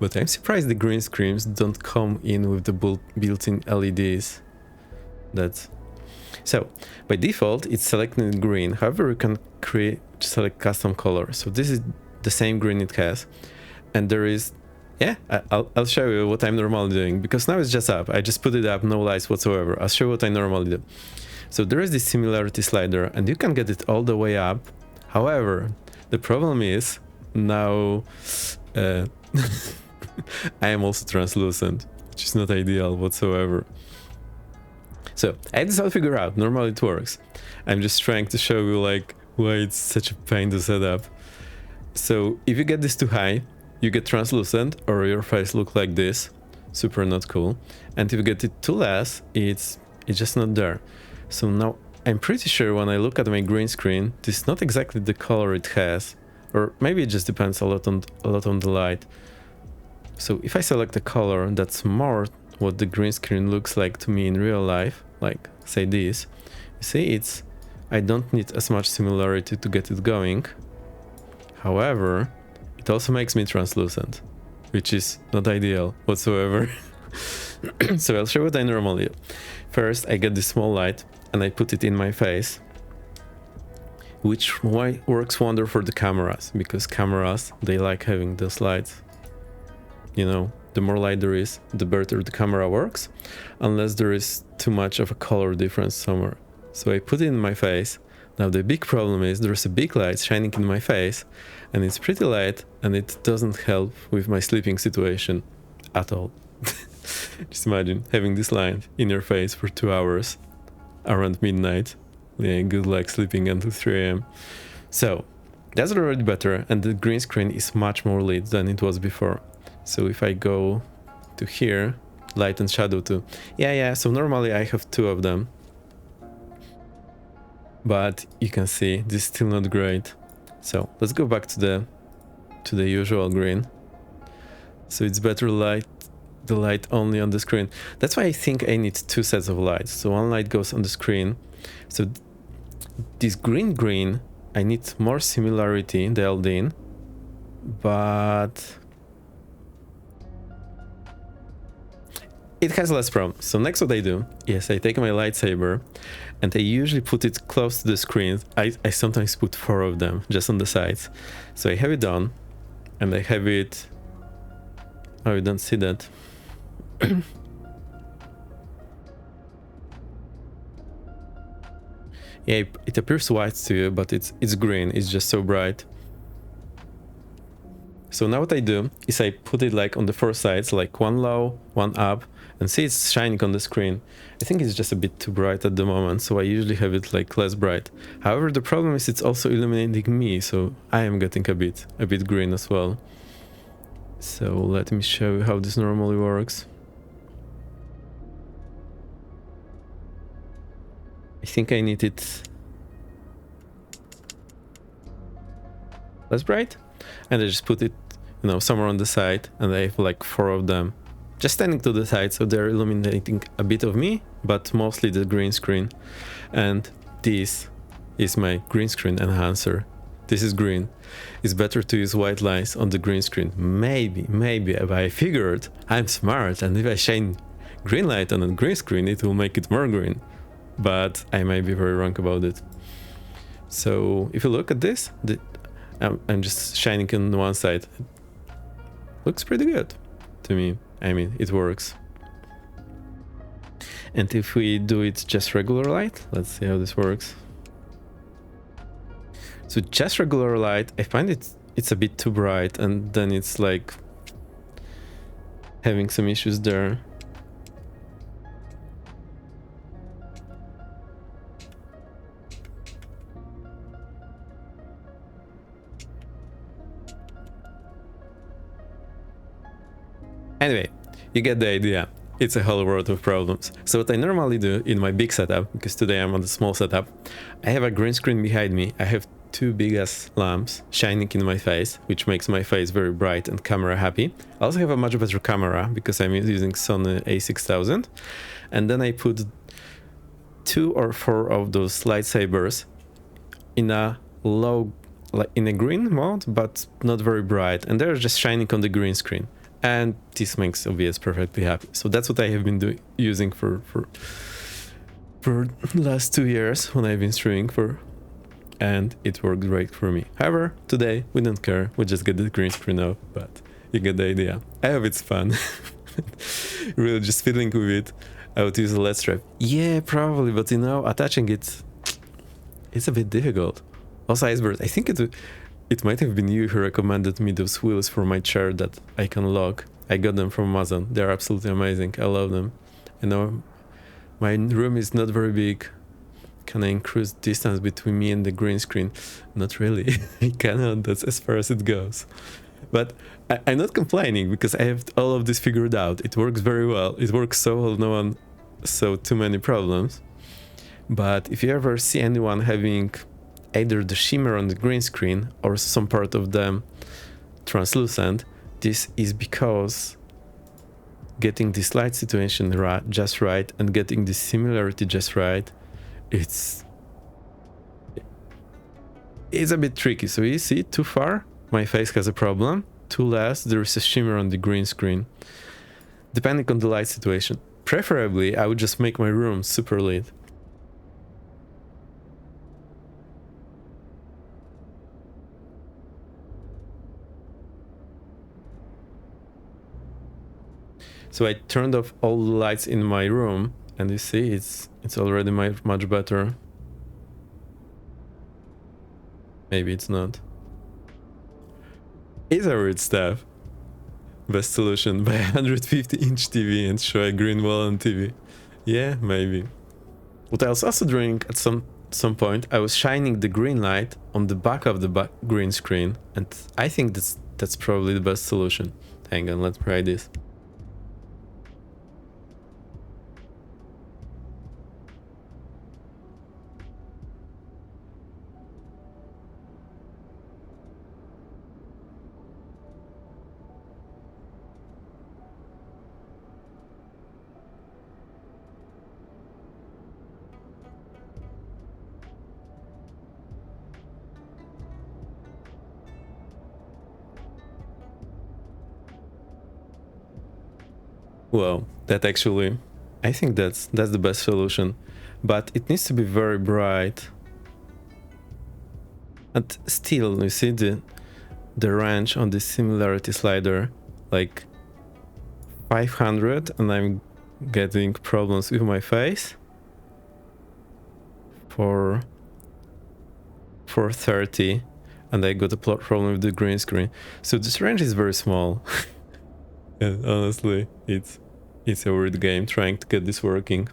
[SPEAKER 1] but I'm surprised the green screens don't come in with the built-in LEDs. So by default it's selecting green. However, you can select custom color. So this is the same green it has, and there is, yeah, I'll show you what I'm normally doing, because now it's just up. I just put it up, no lights whatsoever. I'll show you what I normally do. So there is this similarity slider, and you can get it all the way up. However, the problem is now I am also translucent, which is not ideal whatsoever. So I had this all figured out. Normally it works. I'm just trying to show you like why it's such a pain to set up. So if you get this too high, you get translucent, or your face look like this, super not cool. And if you get it too less, it's just not there. So now I'm pretty sure when I look at my green screen, this is not exactly the color it has, or maybe it just depends a lot on the light. So if I select a color that's more what the green screen looks like to me in real life, like say this, you see I don't need as much similarity to get it going. However, it also makes me translucent, which is not ideal whatsoever. So I'll show what I normally do. First, I get this small light and I put it in my face, which works wonder for the cameras, because cameras, they like having those lights. You know, the more light there is, the better the camera works, unless there is too much of a color difference somewhere. So I put it in my face. Now the big problem is there's a big light shining in my face, and it's pretty light, and it doesn't help with my sleeping situation at all. Just imagine having this light in your face for 2 hours around midnight. Yeah, good luck sleeping until 3 AM. So that's already better, and the green screen is much more lit than it was before. So if I go to here, light and shadow too. Yeah, so normally I have 2 of them. But you can see this is still not great. So let's go back to the usual green. So it's better the light only on the screen. That's why I think I need 2 sets of lights. So one light goes on the screen. So this green, I need more similarity dialed in, but it has less problems. So next what I do is I take my lightsaber and I usually put it close to the screen. I sometimes put 4 of them just on the sides. So I have it on and I have it, oh, you don't see that. Yeah, it appears white to you, but it's green. It's just so bright. So now what I do is I put it like on the 4 sides, like one low, one up, and see it's shining on the screen. I think it's just a bit too bright at the moment, so I usually have it like less bright. However, the problem is it's also illuminating me, so I am getting a bit green as well. So let me show you how this normally works. I think I need it less bright, and I just put it, you know, somewhere on the side, and I have like 4 of them just standing to the side, so they're illuminating a bit of me, but mostly the green screen. And this is my green screen enhancer. This is green. It's better to use white lines on the green screen. Maybe if I figured I'm smart, and if I shine green light on a green screen, it will make it more green. But I may be very wrong about it. So if you look at this, I'm just shining on one side. Looks pretty good to me. I mean, it works. And if we do it just regular light, let's see how this works. So just regular light, I find it's a bit too bright, and then it's like having some issues there. Anyway, you get the idea. It's a whole world of problems. So what I normally do in my big setup, because today I'm on the small setup, I have a green screen behind me. I have 2 big ass lamps shining in my face, which makes my face very bright and camera happy. I also have a much better camera because I'm using Sony a6000. And then I put 2 or 4 of those lightsabers in a low, like in a green mode, but not very bright. And they're just shining on the green screen. And this makes OBS perfectly happy. So that's what I have been using for the last 2 years when I've been streaming for, and it worked great for me. However, today we don't care. We just get the green screen off, but you get the idea. I hope it's fun. Really just fiddling with it. I would use a LED strap. Yeah, probably, but you know, attaching it's a bit difficult. Also, Iceberg, I think it might have been you who recommended me those wheels for my chair that I can lock. I got them from Amazon. They're absolutely amazing. I love them. You know, my room is not very big. Can I increase distance between me and the green screen? Not really. I cannot. That's as far as it goes. But I'm not complaining because I have all of this figured out. It works very well. It works so well. No one saw too many problems. But if you ever see anyone having either the shimmer on the green screen or some part of them translucent, this is because getting this light situation just right and getting this similarity just right, it's a bit tricky. So you see, too far my face has a problem, too less there is a shimmer on the green screen, depending on the light situation. Preferably I would just make my room super lit. So I turned off all the lights in my room, and you see it's already much better. Maybe it's not. It's a weird stuff. Best solution: buy a 150-inch TV and show a green wall on TV. Yeah, maybe. What I was also doing at some point, I was shining the green light on the back of the green screen, and I think that's probably the best solution. Hang on, let's try this. Well, I think that's the best solution, but it needs to be very bright. And still, you see the range on the similarity slider, like 500, and I'm getting problems with my face. For 30, and I got a problem with the green screen. So this range is very small. And honestly, it's a weird game trying to get this working.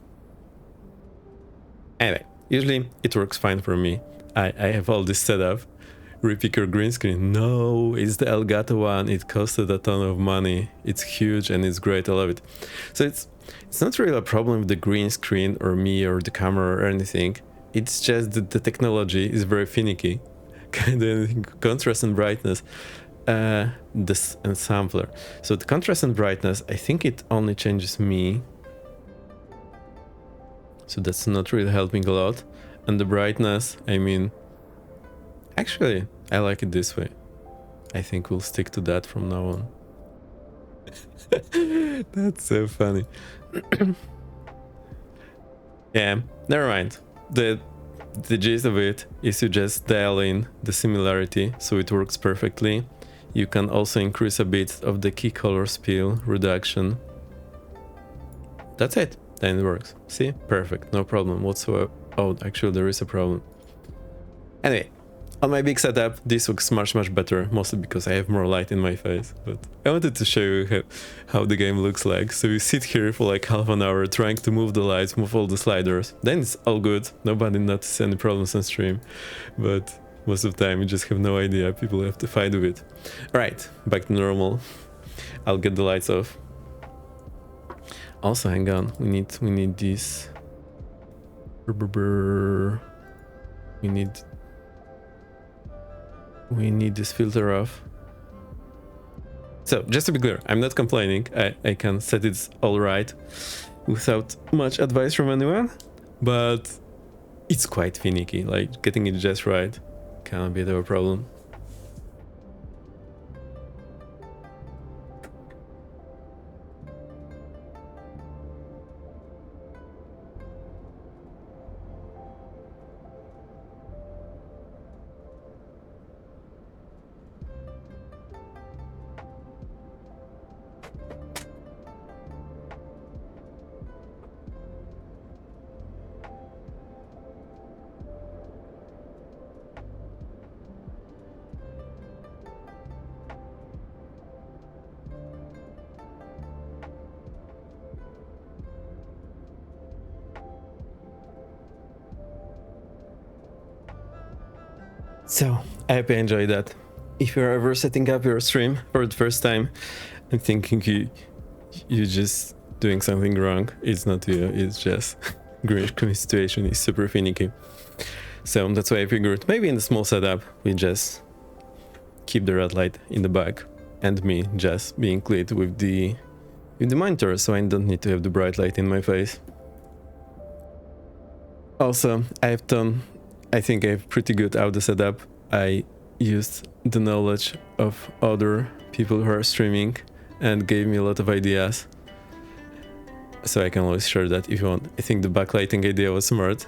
[SPEAKER 1] Anyway, usually it works fine for me. I have all this set up. Repick your green screen. No, it's the Elgato one. It costed a ton of money. It's huge and it's great. I love it. So it's not really a problem with the green screen or me or the camera or anything. It's just that the technology is very finicky. Kind of contrast and brightness. This and sampler. So the contrast and brightness, I think it only changes me. So that's not really helping a lot. And the brightness, I mean, actually, I like it this way. I think we'll stick to that from now on. That's so funny. Yeah, never mind. The gist of it is you just dial in the similarity so it works perfectly. You can also increase a bit of the key color spill reduction. That's it. Then it works. See? Perfect. No problem whatsoever. Oh, actually there is a problem. Anyway, on my big setup, this looks much better, mostly because I have more light in my face. But I wanted to show you how the game looks like. So you sit here for like half an hour trying to move the lights, move all the sliders. Then it's all good. Nobody notices any problems on stream. But most of the time you just have no idea. People have to fight with it. Alright, back to normal. I'll get the lights off. Also, hang on. We need this. We need this filter off. So, just to be clear, I'm not complaining. I can set it all right without much advice from anyone, but it's quite finicky. Like, getting it just right can be a bit of a problem. So, I hope you enjoyed that. If you're ever setting up your stream for the first time and thinking you're just doing something wrong, it's not you, it's just green screen situation is super finicky. So that's why I figured maybe in the small setup we just keep the red light in the back and me just being lit with the monitor, so I don't need to have the bright light in my face. Also, I think I have pretty good audio setup. I used the knowledge of other people who are streaming and gave me a lot of ideas. So I can always share that if you want. I think the backlighting idea was smart.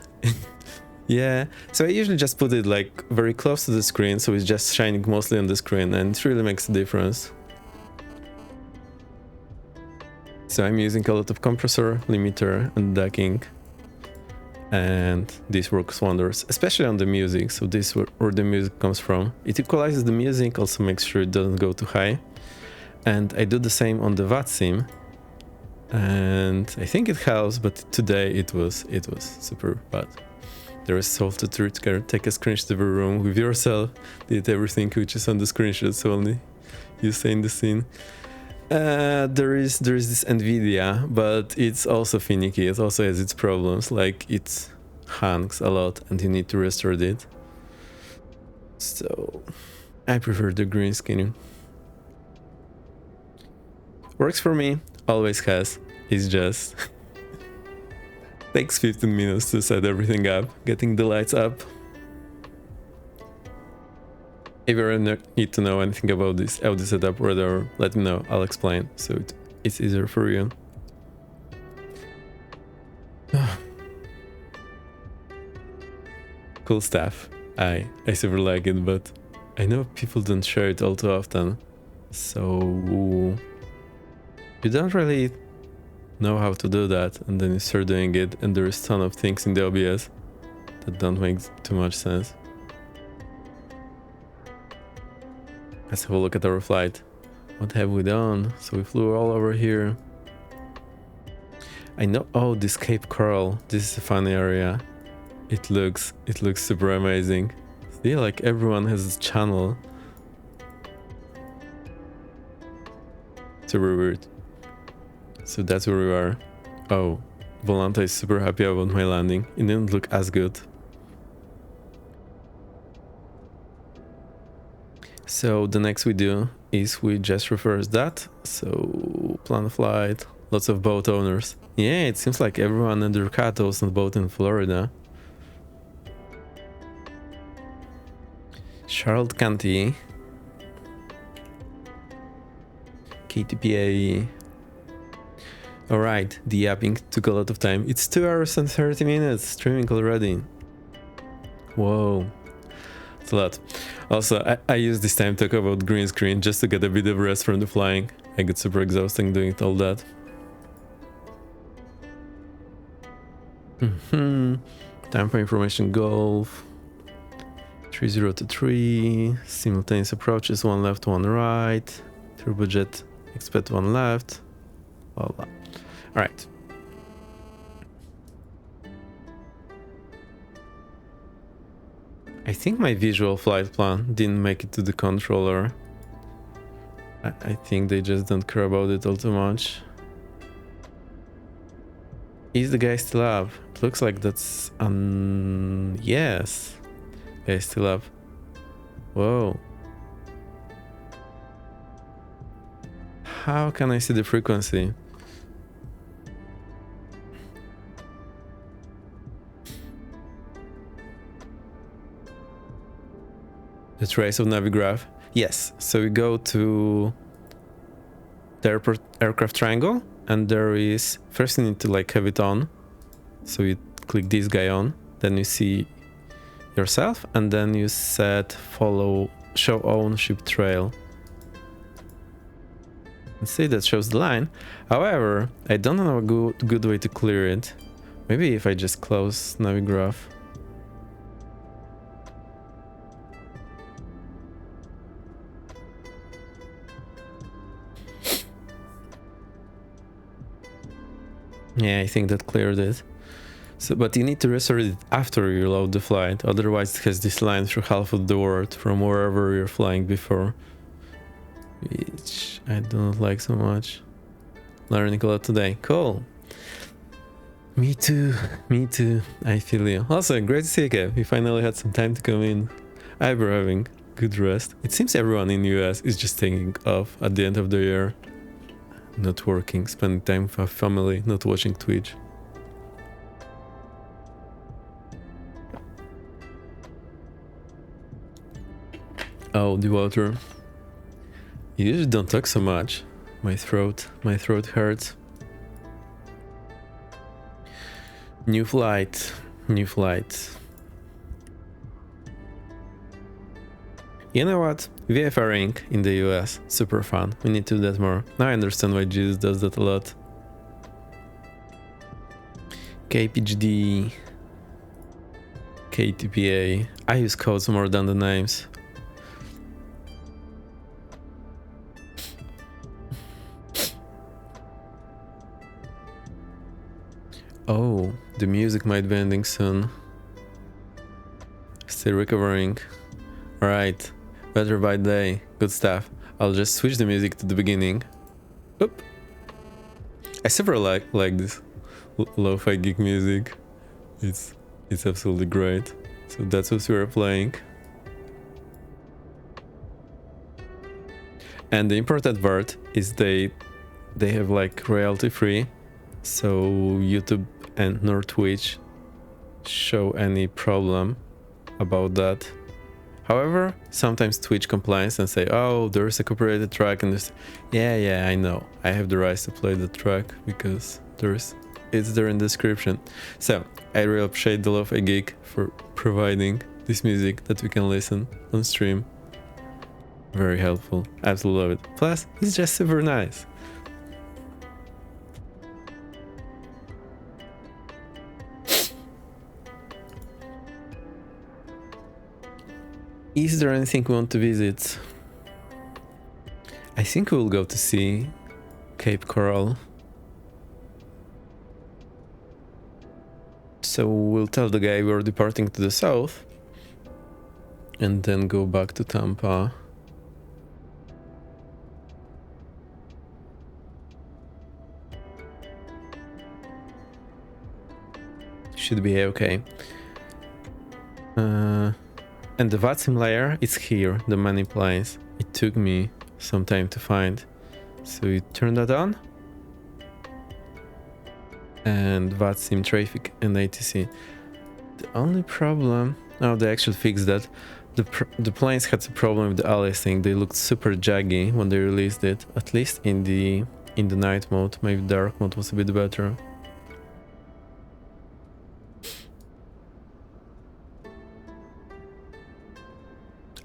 [SPEAKER 1] Yeah, so I usually just put it like very close to the screen, so it's just shining mostly on the screen and it really makes a difference. So I'm using a lot of compressor, limiter and ducking. And this works wonders, especially on the music. So this is where the music comes from. It equalizes the music, also makes sure it doesn't go too high. And I do the same on the VATSIM. And I think it helps, but today it was super bad. There is software to take a screenshot of a room with yourself, did everything which is on the screenshot, so only you stay in the scene. There is this NVIDIA, but it's also finicky. It also has its problems, like it hangs a lot and you need to restore it. So I prefer the green screen. Works for me, always has. It's just takes 15 minutes to set everything up, getting the lights up. If you need to know anything about this audio setup or whatever, let me know, I'll explain, so it's easier for you. Cool stuff. I super like it, but I know people don't share it all too often, so you don't really know how to do that, and then you start doing it, and there's a ton of things in the OBS that don't make too much sense. Let's have a look at our flight. What have we done? So we flew all over here. I know. Oh, this Cape Coral. This is a fun area. It looks super amazing. See, like everyone has a channel. Super weird. So that's where we are. Oh, Volanta is super happy about my landing. It didn't look as good. So the next we do is we just reverse that. So plan a flight. Lots of boat owners. Yeah, it seems like everyone and their cat owns a boat in Florida. Charlotte County. KTPA. Alright, the yapping took a lot of time. It's 2 hours and 30 minutes streaming already. Whoa. It's a lot. Also, I use this time to talk about green screen just to get a bit of rest from the flying. I get super exhausting doing all that. Tampa information Golf. 3023. Simultaneous approaches, 1 left, 1 right. Turbojet, expect 1 left. Blah blah. Alright. I think my visual flight plan didn't make it to the controller. I think they just don't care about it all too much. Is the guy still up? It looks like that's yes. Guy still up. Whoa. How can I see the frequency? The trace of Navigraph. Yes, so we go to the aircraft triangle, and there is, first you need to like have it on. So you click this guy on, then you see yourself, and then you set follow, show ownership trail. And see, that shows the line. However, I don't know a good way to clear it. Maybe if I just close Navigraph. Yeah, I think that cleared it. So, but you need to restore it after you load the flight, otherwise it has this line through half of the world from wherever you're flying before. Which I don't like so much. Learning a lot today. Cool. Me too. Me too. I feel you. Also, great to see you, Kev. You finally had some time to come in. I've been having good rest. It seems everyone in the US is just taking off at the end of the year. Not working, spending time with family, not watching Twitch. Oh, the water. You usually don't talk so much. My throat hurts. New flight. You know what? VFRing in the US, super fun. We need to do that more. Now I understand why Jesus does that a lot. KPGD, KTPA. I use codes more than the names. Oh, the music might be ending soon. Still recovering. Alright. Better by day. Good stuff. I'll just switch the music to the beginning. Oop. I super like this lo-fi geek music. It's absolutely great. So that's what we're playing. And the important part is they have like royalty free. So YouTube and nor Twitch show any problem about that. However, sometimes Twitch complains and say, oh, there's a copyrighted track, and this. Yeah, I know. I have the rights to play the track because it's there in the description. So I really appreciate the Lo-Fi Geek for providing this music that we can listen on stream. Very helpful. Absolutely love it. Plus, it's just super nice. Is there anything we want to visit? think we'll go to see Cape Coral. So we'll tell the guy we're departing to the south and then go back to Tampa. Should be okay. And the VATSIM layer is here, the many planes. It took me some time to find. So you turn that on. And VATSIM traffic and ATC. The only problem... Oh, they actually fixed that. The planes had a problem with the aliasing. They looked super jaggy when they released it. At least in the night mode. Maybe dark mode was a bit better.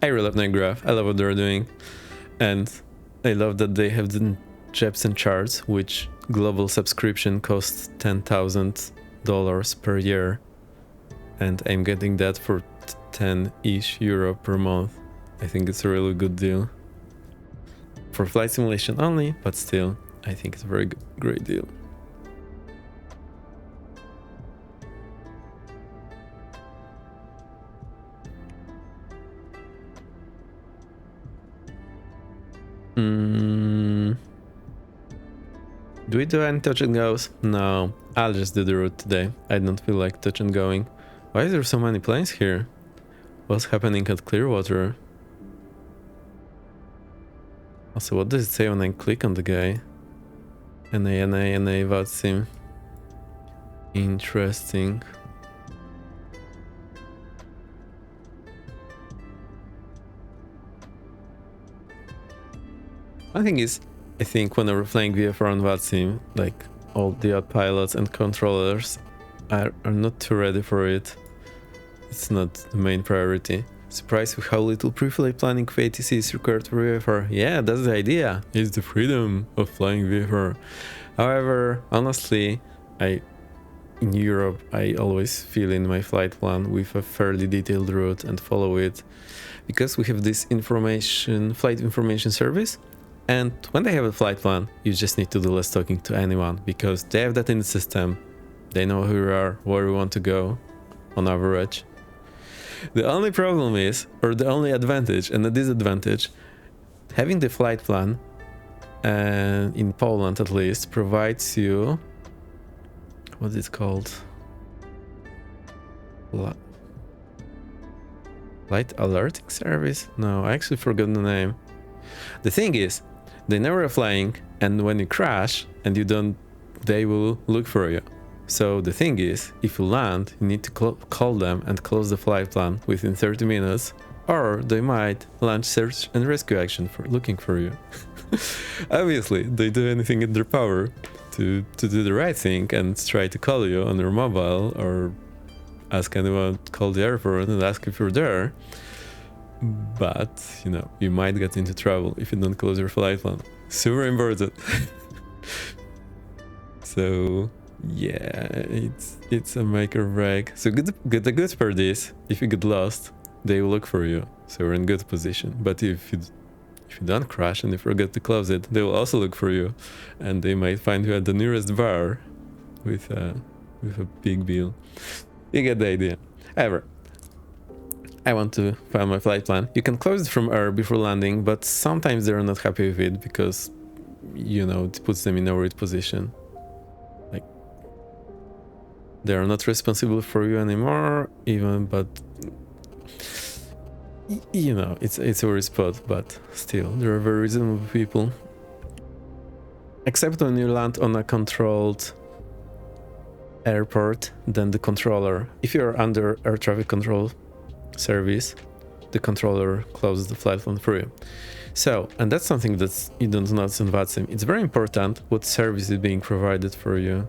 [SPEAKER 1] I really love Nightgraph. I love what they're doing. And I love that they have the Jepsen charts, which global subscription costs $10,000 per year. And I'm getting that for 10-ish euro per month. I think it's a really good deal. For flight simulation only, but still, I think it's a very great deal. Do we do any touch and goes? No, I'll just do the route today. I don't feel like touch and going. Why is there so many planes here? What's happening at Clearwater? Also, what does it say when I click on the guy? NA, VATSIM. Interesting. One thing is, I think when we're flying VFR on VATSIM, like all the odd pilots and controllers are not too ready for it. It's not the main priority. Surprised with how little pre-flight planning for ATC is required for VFR. Yeah, that's the idea. It's the freedom of flying VFR. However, honestly, in Europe, I always fill in my flight plan with a fairly detailed route and follow it, because we have this flight information service. And when they have a flight plan, you just need to do less talking to anyone, because they have that in the system. They know who we are, where we want to go, on average. The only problem is, or the only advantage and the disadvantage, having the flight plan, in Poland at least, provides you... What's it called? Flight alerting service? No, I actually forgot the name. The thing is, they know we're flying, and when you crash and you don't, they will look for you. So the thing is, if you land, you need to call them and close the flight plan within 30 minutes, or they might launch search and rescue action for looking for you. Obviously, they do anything in their power to do the right thing and try to call you on your mobile or ask anyone to call the airport and ask if you're there. But, you know, you might get into trouble if you don't close your flight plan. Super important. So, yeah, it's a make or break. So the good part is, if you get lost, they will look for you. So you're in good position. But if you don't crash and you forget to close it, they will also look for you. And they might find you at the nearest bar with a big bill. You get the idea. However, I want to find my flight plan. You can close it from air before landing, but sometimes they're not happy with it because, you know, it puts them in a weird position. Like, they're not responsible for you anymore, even, but, you know, it's a weird spot, but still, they're very reasonable people. Except when you land on a controlled airport, then the controller, if you're under air traffic control service, the controller closes the flight plan for you. So, and that's something that you don't notice in VATSIM. It's very important what service is being provided for you,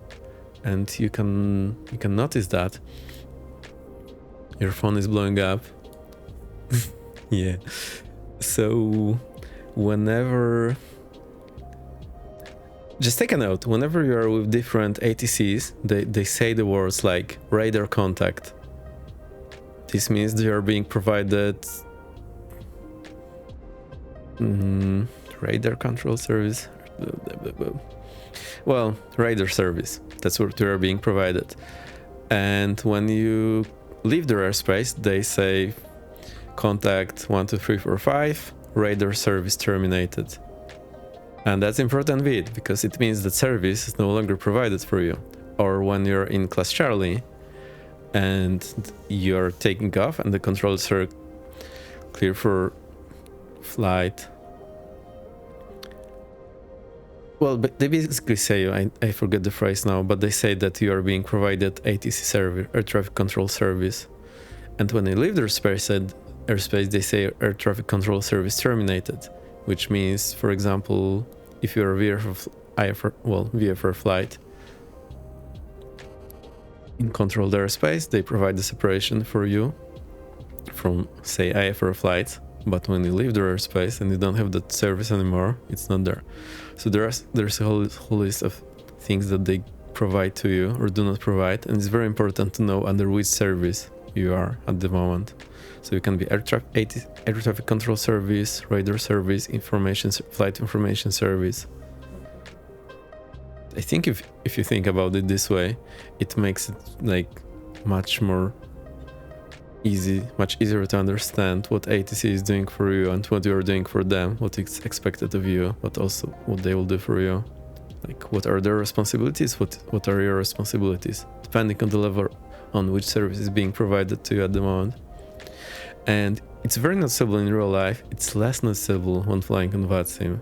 [SPEAKER 1] and you can notice that your phone is blowing up. Yeah. So, whenever, just take a note. Whenever you are with different ATCs, they say the words like radar contact. This means they are being provided radar control service. Well, radar service. That's what they are being provided. And when you leave their airspace, they say contact 12345, radar service terminated. And that's important bit because it means that service is no longer provided for you. Or when you're in class Charlie and you're taking off and the controls are clear for flight. Well, but they basically say, I forget the phrase now, but they say that you are being provided ATC service, air traffic control service. And when they leave their airspace, they say air traffic control service terminated, which means, for example, if you're a VFR flight in controlled airspace, they provide the separation for you from, say, IFR flights. But when you leave the airspace and you don't have that service anymore, it's not there. So there's a whole list of things that they provide to you or do not provide, and it's very important to know under which service you are at the moment. So you can be air traffic control service, radar service, flight information service. I think if you think about it this way, it makes it like much easier to understand what ATC is doing for you and what you are doing for them, what is expected of you, but also what they will do for you. Like, what are their responsibilities, what are your responsibilities, depending on the level on which service is being provided to you at the moment. And it's very noticeable in real life. It's less noticeable when flying on VATSIM,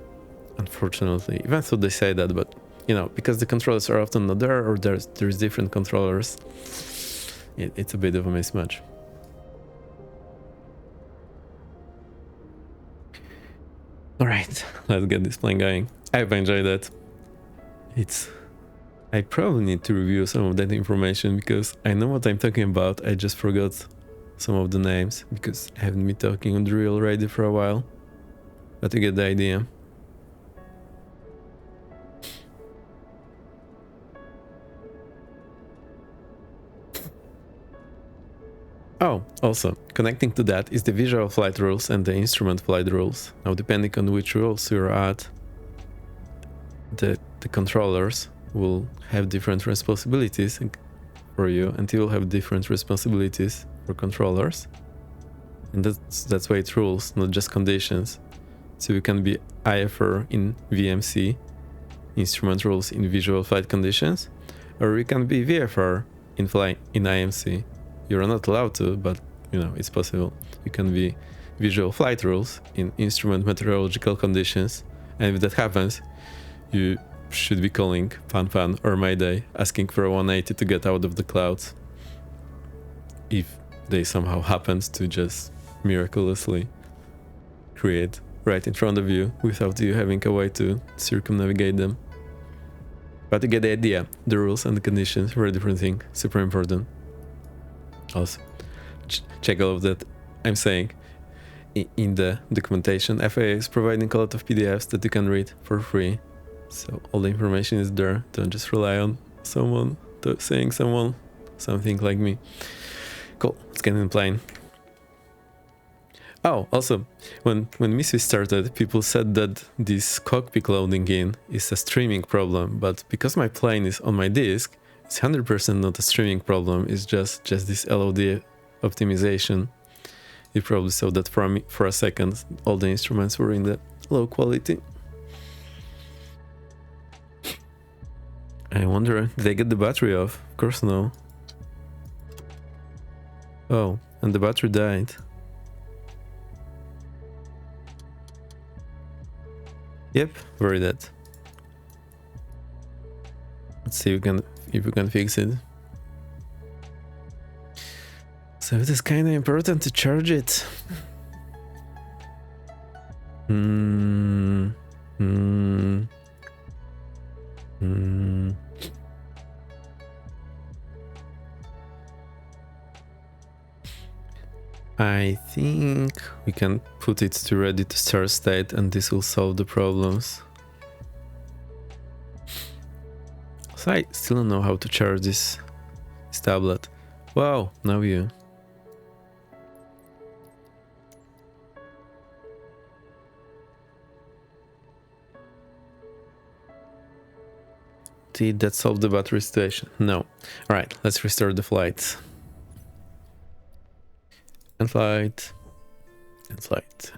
[SPEAKER 1] unfortunately, even though they say that, but you know, because the controllers are often not there, or there's different controllers, it's a bit of a mismatch. Alright, let's get this plane going. I've enjoyed it. I probably need to review some of that information because I know what I'm talking about. I just forgot some of the names because I haven't been talking on the real radio for a while. But you get the idea. Oh, also, connecting to that is the visual flight rules and the instrument flight rules. Now, depending on which rules you're at, the controllers will have different responsibilities for you, and you will have different responsibilities for controllers. And that's why it rules, not just conditions. So you can be IFR in VMC, instrument rules in visual flight conditions, or you can be VFR in IMC. You're not allowed to, but you know, it's possible. You can be visual flight rules in instrument meteorological conditions, and if that happens, you should be calling Fan or Mayday, asking for a 180 to get out of the clouds. If they somehow happen to just miraculously create right in front of you without you having a way to circumnavigate them. But you get the idea. The rules and the conditions, very different thing, super important. Also, check all of that I'm saying in the documentation. FAA is providing a lot of PDFs that you can read for free, so all the information is there. Don't just rely on someone saying something like me. Cool, let's get in the plane. Oh, also, when Missy started, people said that this cockpit loading in is a streaming problem, but because my plane is on my disk, it's 100% not a streaming problem. It's just this LOD optimization. You probably saw that for a second. All the instruments were in the low quality. I wonder, did they get the battery off? Of course no. Oh, and the battery died. Yep, very dead. Let's see if we can fix it. So it is kind of important to charge it. I think we can put it to ready to start state, and this will solve the problems. So I still don't know how to charge this tablet. Wow, now you. did that solve the battery situation? No. Alright, let's restart the flight. And flight. And flight.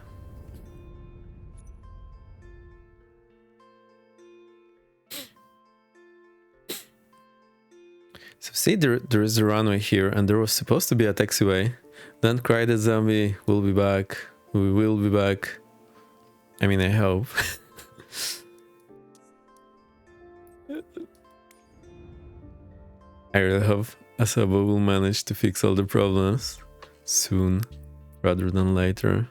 [SPEAKER 1] So see, there is a runway here, and there was supposed to be a taxiway. Don't cry the zombie, we'll be back. We will be back. I mean, I hope. I really hope Asabo will manage to fix all the problems soon, rather than later.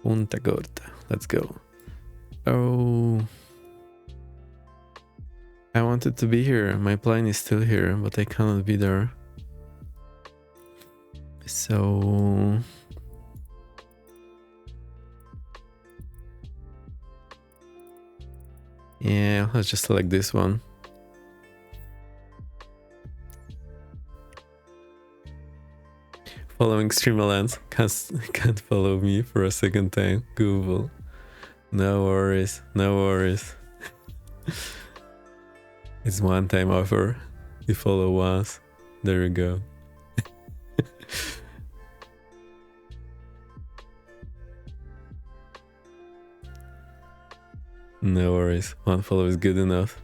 [SPEAKER 1] Punta Gorda, let's go. Oh, I wanted to be here. My plane is still here, but I cannot be there. So yeah, let's just select this one. Following Streamlands. Can't follow me for a second time. Google. No worries, no worries. It's one time offer. You follow once. There you go. No worries. One follow is good enough.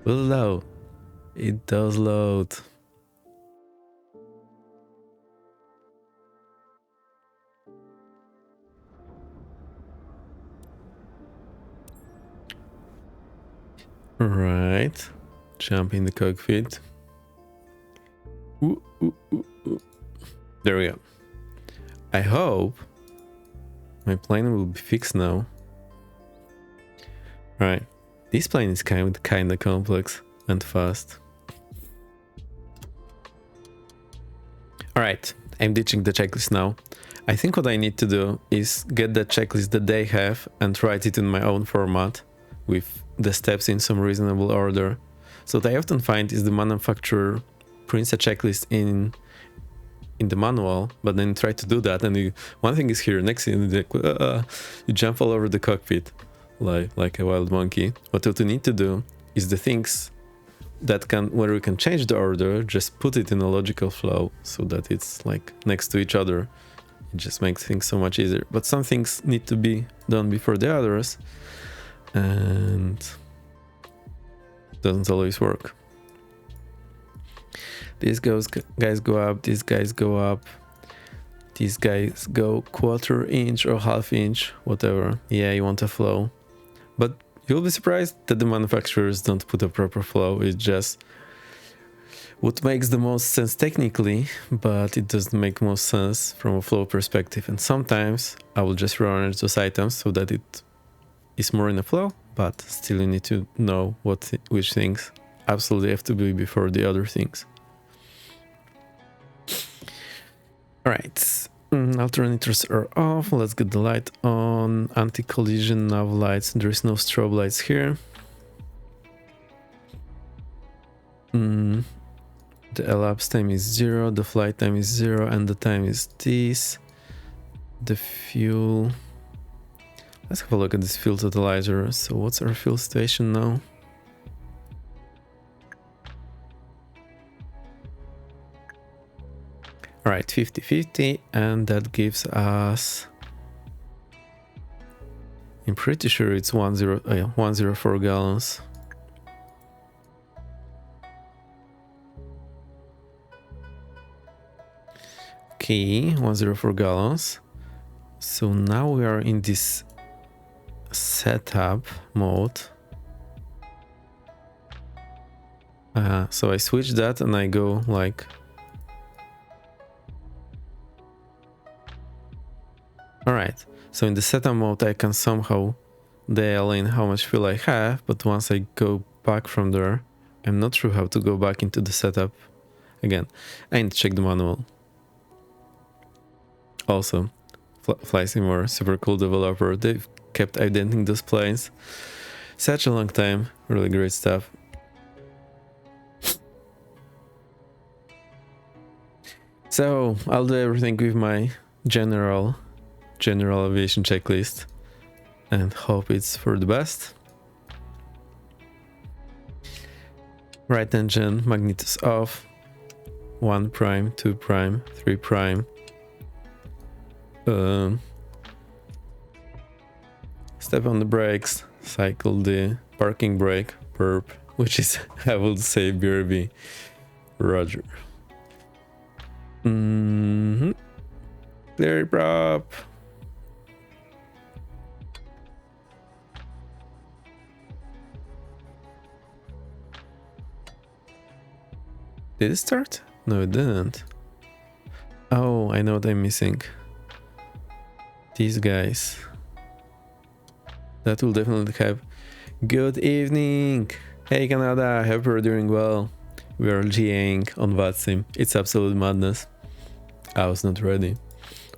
[SPEAKER 1] Will load. It does load. Right, jump in the cockpit. Ooh, ooh, ooh, ooh. There we go. I hope my plane will be fixed now. Right, this plane is kinda complex and fast. Alright, I'm ditching the checklist now. I think what I need to do is get the checklist that they have and write it in my own format with the steps in some reasonable order. So what I often find is the manufacturer prints a checklist in the manual, but then you try to do that, and one thing is here, next thing you jump all over the cockpit like a wild monkey. What you need to do is the things that where we can change the order, just put it in a logical flow so that it's like next to each other. It just makes things so much easier. But some things need to be done before the others, and doesn't always work. These guys go up, these guys go up, these guys go 1/4 inch or 1/2 inch, whatever. Yeah, you want a flow, but you'll be surprised that the manufacturers don't put a proper flow. It's just what makes the most sense technically, but it doesn't make most sense from a flow perspective. And sometimes I will just rearrange those items so that it is more in a flow, but still you need to know which things absolutely have to be before the other things. Alright, alternators are off. Let's get the light on. Anti-collision nav lights. There is no strobe lights here. The elapsed time is 0, the flight time is 0, and the time is this. The fuel. Let's have a look at this fuel totalizer. So what's our fuel situation now? Alright, 50-50, and that gives us, I'm pretty sure it's 104 gallons. Okay, 104 gallons. So now we are in this setup mode. So I switch that and I go like, alright, so in the setup mode I can somehow dial in how much fuel I have, but once I go back from there, I'm not sure how to go back into the setup again. I need to check the manual. Also, FlySimmer, super cool developer, they've kept identing those planes such a long time, really great stuff. So I'll do everything with my general aviation checklist and hope it's for the best. Right engine, magnetos off. 1 prime, 2 prime, 3 prime. Step on the brakes, cycle the parking brake, perp, which is, I would say, BRB. Roger. Clear prop. Did it start? No, it didn't. Oh, I know what I'm missing. These guys. That will definitely have. Good evening! Hey Canada, I hope you're doing well. We are GAing on VATSIM. It's absolute madness. I was not ready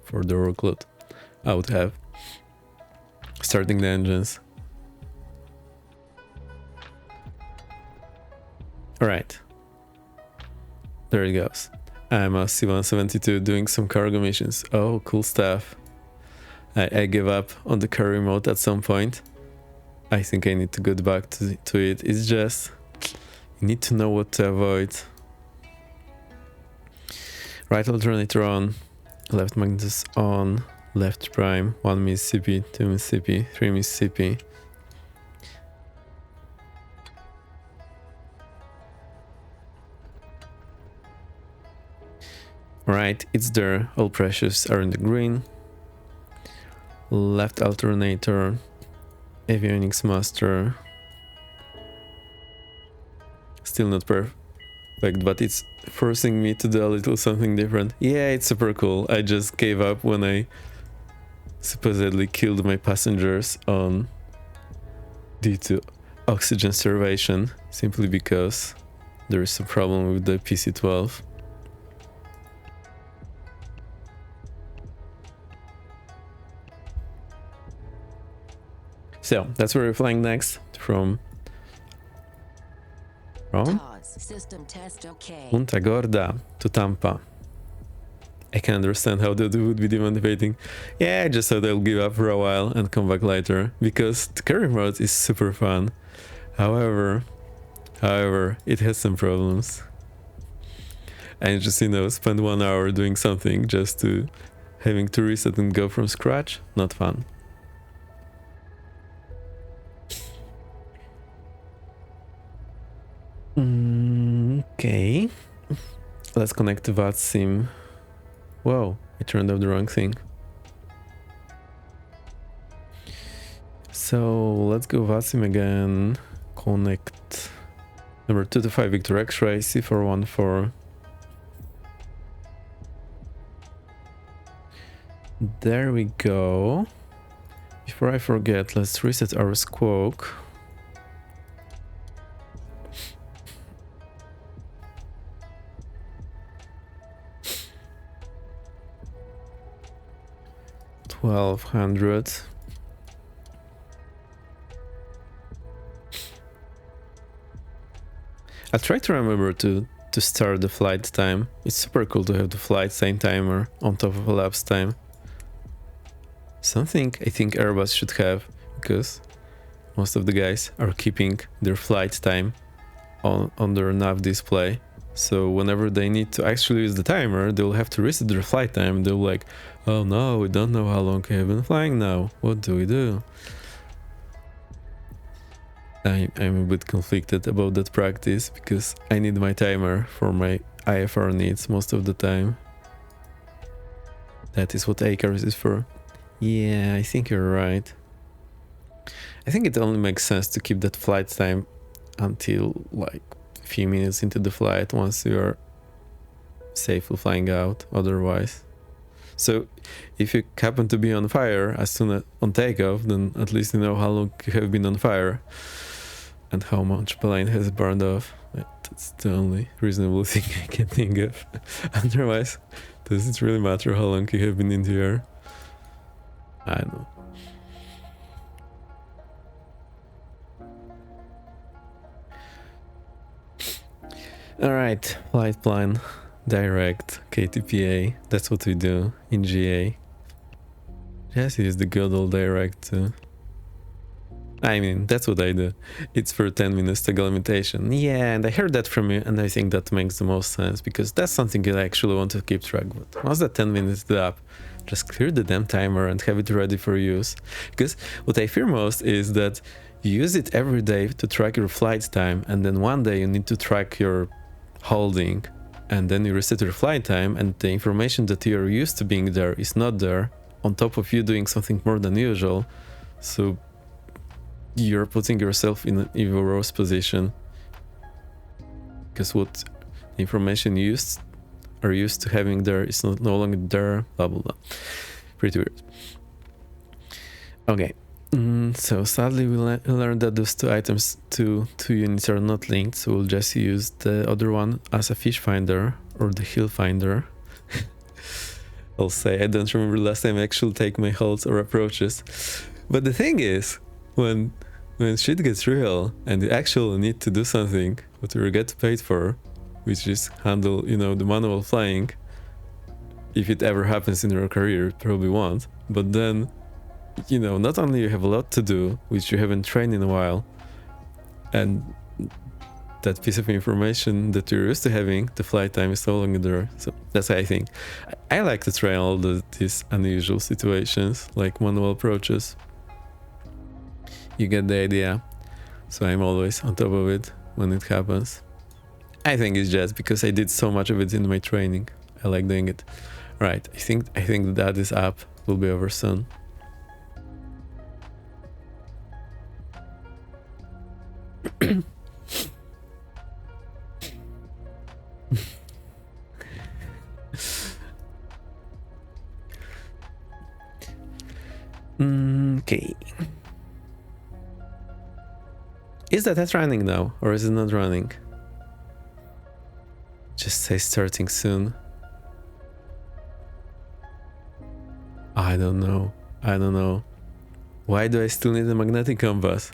[SPEAKER 1] for the workload. I would have. Starting the engines. Alright. There it goes. I'm a C-172 doing some cargo missions. Oh, cool stuff. I give up on the carry mode at some point. I think I need to go back to it. It's just, you need to know what to avoid. Right alternator on, left magnetos on, left prime, 1 Mississippi, 2 Mississippi, 3 Mississippi. Right, it's there. All pressures are in the green. Left alternator, avionics master. Still not perfect, but it's forcing me to do a little something different. Yeah, it's super cool. I just gave up when I supposedly killed my passengers due to oxygen starvation, simply because there is a problem with the PC-12. So that's where we're flying next from
[SPEAKER 2] System test okay.
[SPEAKER 1] Punta Gorda to Tampa. I can understand how that would be demotivating. Yeah, I just thought I'll give up for a while and come back later, because the carry mode is super fun. However, it has some problems. And just, spend 1 hour doing something just to having to reset and go from scratch, not fun. Okay, let's connect to VATSIM. Whoa, I turned off the wrong thing. So let's go VATSIM again. Connect number 225 Victor X-ray C414. There we go. Before I forget, let's reset our squawk. $1,200. I'll try to remember to start the flight time. It's super cool to have the flight time timer on top of a lapse time. Something I think Airbus should have, because most of the guys are keeping their flight time on their nav display. So whenever they need to actually use the timer, they'll have to reset their flight time. They'll like, oh no, we don't know how long I have been flying now. What do we do? I'm a bit conflicted about that practice, because I need my timer for my IFR needs most of the time. That is what ACARS is for. Yeah, I think you're right. I think it only makes sense to keep that flight time until like a few minutes into the flight, once you are safely flying out, otherwise. So if you happen to be on fire as soon as on takeoff, then at least you know how long you have been on fire and how much plane has burned off. That's the only reasonable thing I can think of. Otherwise, does it really matter how long you have been in the air? I don't know. Alright, flight plan, direct, KTPA, that's what we do in GA. Just use the good old direct too. I mean, that's what I do. It's for 10 minutes toggle limitation. Yeah, and I heard that from you, and I think that makes the most sense, because that's something you actually want to keep track of. Once that 10 minutes is up, just clear the damn timer and have it ready for use. Because what I fear most is that you use it every day to track your flight time, and then one day you need to track your holding, and then you reset your flight time, and the information that you're used to being there is not there, on top of you doing something more than usual. So you're putting yourself in an even worse position, because what the information you are used to having there is no longer there, blah blah blah. Pretty weird. Okay, so sadly we learned that those two units are not linked, so we'll just use the other one as a fish finder or the hill finder. I'll say I don't remember last time I actually take my holds or approaches, but the thing is, when shit gets real and you actually need to do something what you get paid for, which is handle, you know, the manual flying, if it ever happens in your career, it probably won't, but then, you know, not only you have a lot to do, which you haven't trained in a while, and that piece of information that you're used to having, the flight time is no longer there. So that's why I think I like to try all these unusual situations, like manual approaches. You get the idea. So I'm always on top of it when it happens. I think it's just because I did so much of it in my training. I like doing it. Right, I think that is up. Will be over soon. Okay. Is that test running now, or is it not running? Just say starting soon. I don't know. Why do I still need a magnetic compass?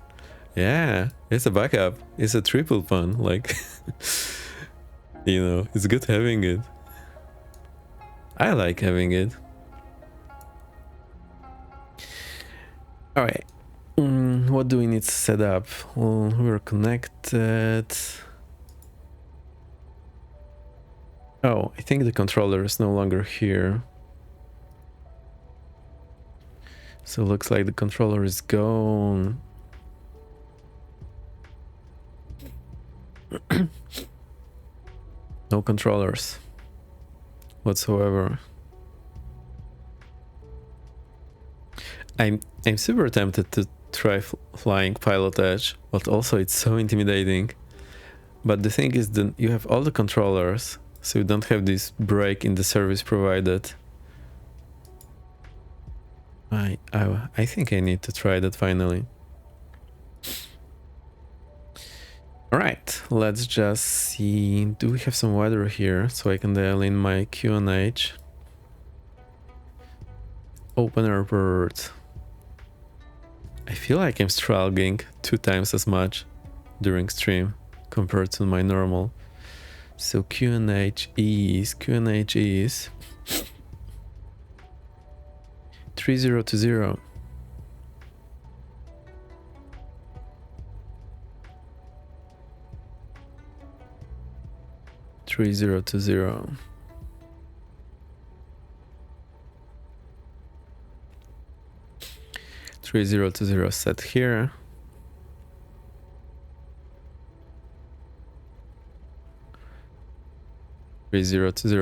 [SPEAKER 1] Yeah, it's a backup. It's a triple fun. Like, you know, it's good having it. I like having it. All right. What do we need to set up? Well, we're connected. Oh, I think the controller is no longer here. So looks like the controller is gone. No controllers whatsoever. I'm super tempted to try flying pilot edge, but also it's so intimidating. But the thing is that you have all the controllers, so you don't have this break in the service provided. I think I need to try that finally. All right, let's just see. Do we have some weather here so I can dial in my QNH? Open airport. I feel like I'm struggling 2 times as much during stream compared to my normal. So QNH is 3020. 3020. Set here.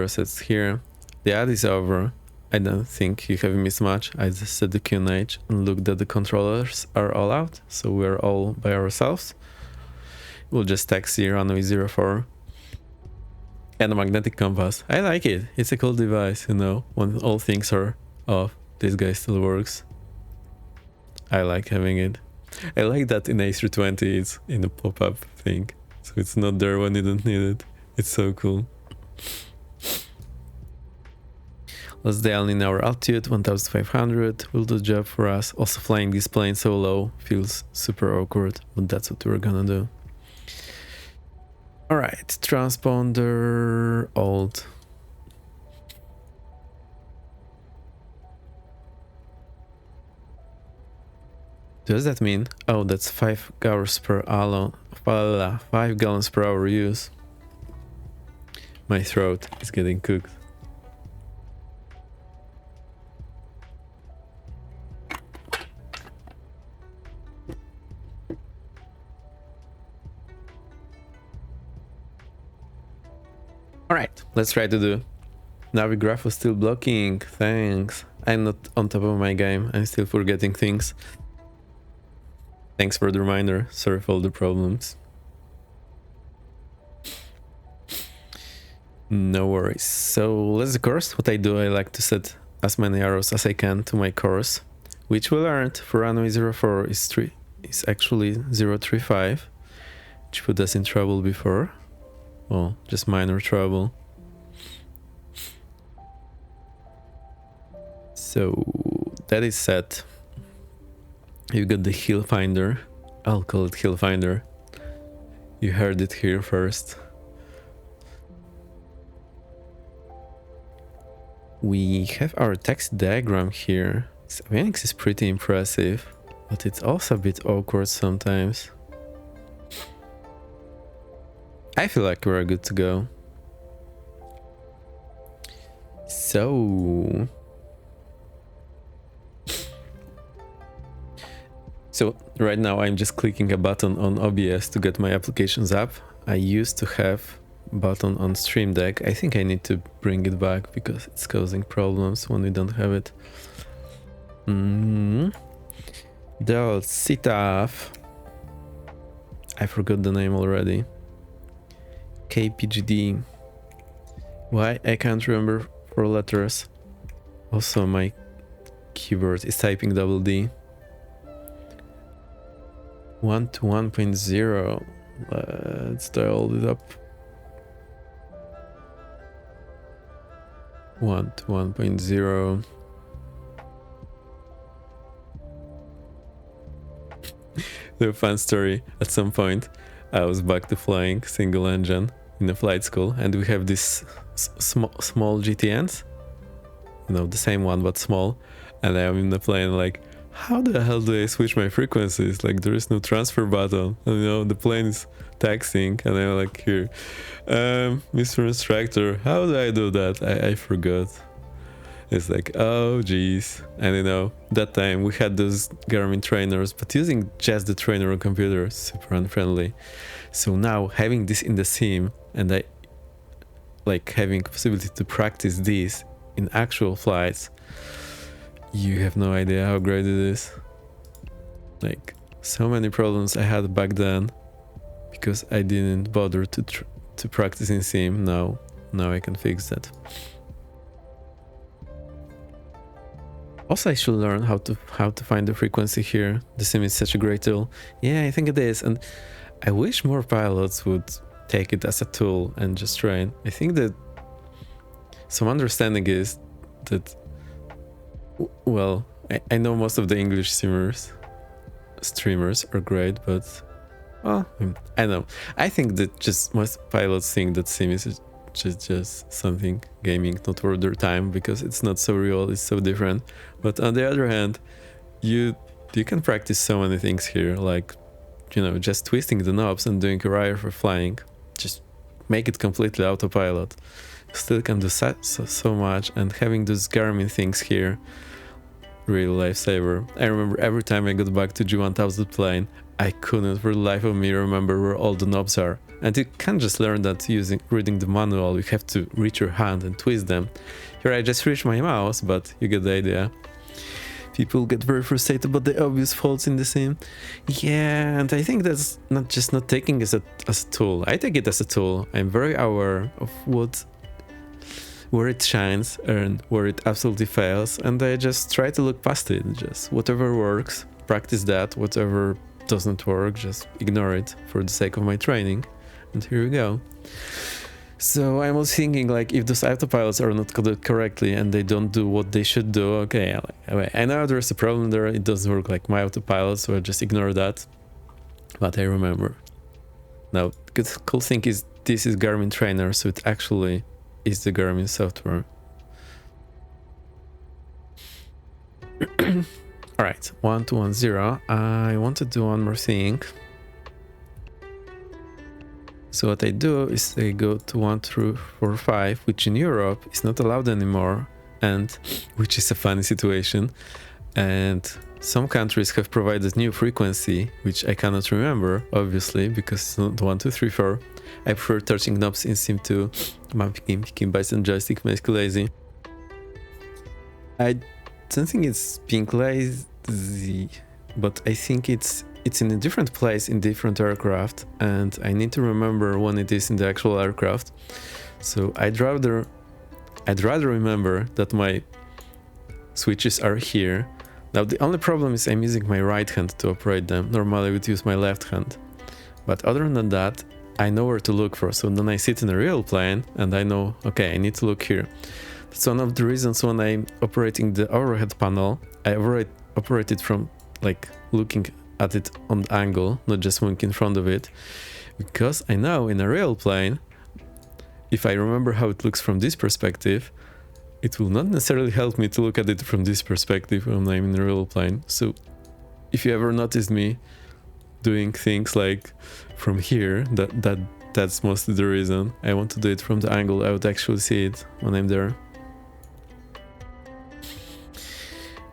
[SPEAKER 1] Sets here. The ad is over. I don't think you have missed much. I just set the QNH and look that the controllers are all out, so we're all by ourselves. We'll just taxi runway 04. And a magnetic compass. I like it. It's a cool device, you know, when all things are off. This guy still works. I like having it. I like that in A320 it's in a pop-up thing, so it's not there when you don't need it. It's so cool. Let's dial in our altitude, 1500, will do the job for us. Also flying this plane so low feels super awkward, but that's what we're gonna do. Alright, transponder, old. Does that mean? Oh, that's 5 hours per hour. 5 gallons per hour use. My throat is getting cooked. Alright, let's try to do. Navigraph was still blocking, thanks. I'm not on top of my game, I'm still forgetting things. Thanks for the reminder, sorry for all the problems. No worries. So let's the course. What I do, I like to set as many arrows as I can to my course, which we learned for runway 04 is actually 035, which put us in trouble before. Well, just minor trouble. So that is set. You got the hill finder. I'll call it hill finder. You heard it here first. We have our text diagram here. Avionics is pretty impressive, but it's also a bit awkward sometimes. I feel like we're good to go. So right now I'm just clicking a button on OBS to get my applications up. I used to have a button on Stream Deck. I think I need to bring it back because it's causing problems when we don't have it. Del Sitaf. I forgot the name already. KPGD. Why? I can't remember 4 letters. Also my keyboard is typing double D. 1 to 1.0. Let's dial it up. 1 to 1.0. The fun story, at some point I was back to flying single engine in a flight school, and we have this small GTNs, you know, the same one but small, and I'm in the plane like, how the hell do I switch my frequencies? Like, there is no transfer button, and, you know, the plane is taxiing, and I'm like, here, Mr. Instructor, how do I do that? I forgot. It's like, oh geez. And you know, that time we had those Garmin trainers, but using just the trainer on computer, super unfriendly. So now having this in the sim, and I like having possibility to practice this in actual flights, you have no idea how great it is. Like, so many problems I had back then because I didn't bother to practice in sim. Now I can fix that. Also, I should learn how to find the frequency here. The sim is such a great tool. Yeah, I think it is, and I wish more pilots would take it as a tool and just train. I think that some understanding is that, well, I know most of the English streamers are great, but, well, I know. I think that just most pilots think that sim is just something gaming, not worth their time, because it's not so real, it's so different. But on the other hand, you can practice so many things here, like, you know, just twisting the knobs and doing a RIR for flying. Just make it completely autopilot. Still can do so much, and having those Garmin things here, real lifesaver. I remember every time I got back to G1000 plane, I couldn't for the life of me remember where all the knobs are. And you can't just learn that reading the manual, you have to reach your hand and twist them. Here I just reach my mouse, but you get the idea. People get very frustrated about the obvious faults in the sim. Yeah, and I think that's not taking it as a tool. I take it as a tool. I'm very aware of where it shines and where it absolutely fails, and I just try to look past it. Just whatever works, practice that. Whatever doesn't work, just ignore it for the sake of my training. And here we go. So I was thinking, like, if those autopilots are not coded correctly and they don't do what they should do, okay, I know there's a problem there, it doesn't work like my autopilot, so I just ignore that. But I remember. Now, the cool thing is this is Garmin trainer, so it actually is the Garmin software. Alright, 1210. I want to do one more thing. So what I do is I go to 1245, which in Europe is not allowed anymore, and which is a funny situation. And some countries have provided new frequency, which I cannot remember, obviously, because it's not 1234. I prefer touching knobs in Sim 2, picking bytes and joystick makes me lazy. I don't think it's being lazy, but I think it's in a different place in different aircraft, and I need to remember when it is in the actual aircraft. So I'd rather remember that my switches are here. Now the only problem is I'm using my right hand to operate them. Normally I would use my left hand. But other than that, I know where to look for. So then I sit in a real plane and I know, okay, I need to look here. That's one of the reasons when I'm operating the overhead panel, I operate it from like looking at it on the angle, not just moving in front of it. Because I know in a real plane, if I remember how it looks from this perspective, it will not necessarily help me to look at it from this perspective when I'm in a real plane. So if you ever noticed me doing things like from here, that's mostly the reason. I want to do it from the angle I would actually see it when I'm there.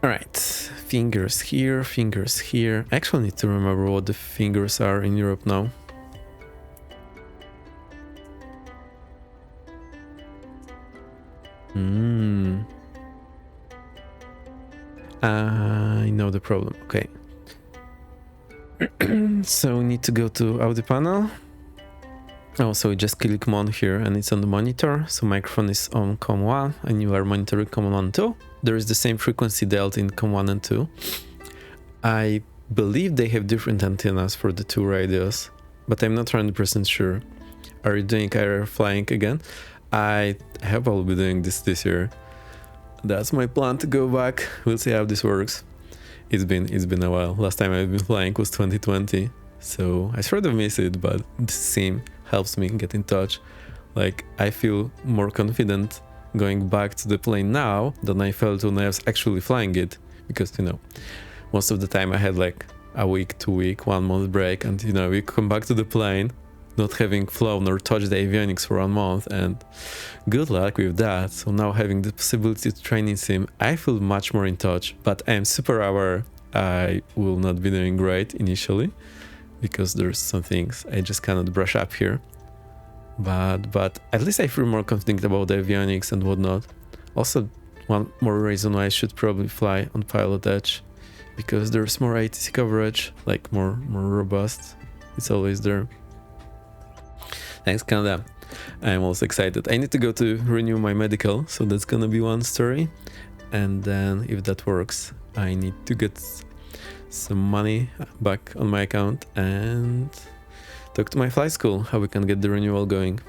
[SPEAKER 1] Alright, fingers here, fingers here. I actually need to remember what the fingers are in Europe now. I know the problem, okay. So we need to go to audio panel. Oh, so we just click COM here and it's on the monitor. So microphone is on COM 1 and you are monitoring COM 1 and 2. There is the same frequency dialed in COM 1 and 2. I believe they have different antennas for the two radios, but I'm not 100% sure. Are you doing air flying again? I have all be doing this year. That's my plan to go back. We'll see how this works. It's been a while. Last time I've been flying was 2020, so I sort of miss it, but this sim helps me get in touch. Like, I feel more confident going back to the plane now than I felt when I was actually flying it, because, you know, most of the time I had like a week, 2 week, 1 month break, and, you know, we come back to the plane not having flown or touched the avionics for 1 month, and good luck with that. So now having the possibility to train in sim, I feel much more in touch, but I am super aware I will not be doing great initially because there's some things I just cannot brush up here, but at least I feel more confident about the avionics and whatnot. Also, one more reason why I should probably fly on pilot edge, because there's more ATC coverage, like more robust. It's always there. Thanks, Canada. I'm also excited. I need to go to renew my medical, so that's gonna be one story. And then if that works, I need to get some money back on my account and talk to my flight school how we can get the renewal going.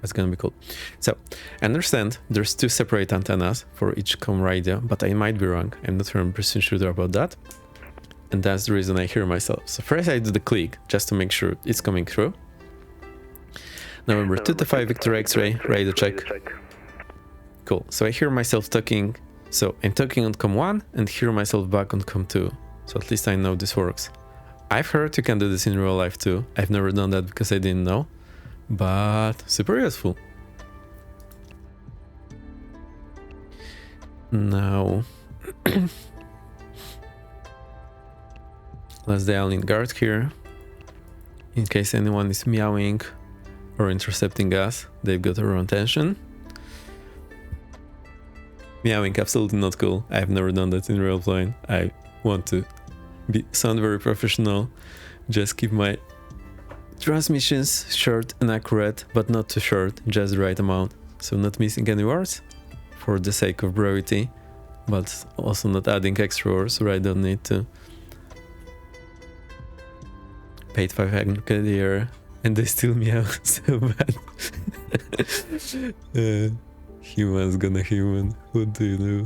[SPEAKER 1] That's gonna be cool. So I understand there's 2 separate antennas for each COM radio, but I might be wrong. I'm not 100% sure about that. And that's the reason I hear myself. So first I do the click just to make sure it's coming through. November 2 to 5 Victor X-ray, radio check. Cool, so I hear myself talking, so I'm talking on COM 1 and hear myself back on COM 2. So at least I know this works. I've heard you can do this in real life too. I've never done that because I didn't know, but super useful. Now, let's dial in guard here. In case anyone is meowing or intercepting us, they've got our attention. Meowing, absolutely not cool. I've never done that in real plane. I want to sound very professional, just keep my transmissions short and accurate, but not too short, just the right amount. So not missing any words for the sake of brevity, but also not adding extra words where I don't need to. Paid 500 a year and they still meow so bad. Human's gonna human. What do you do?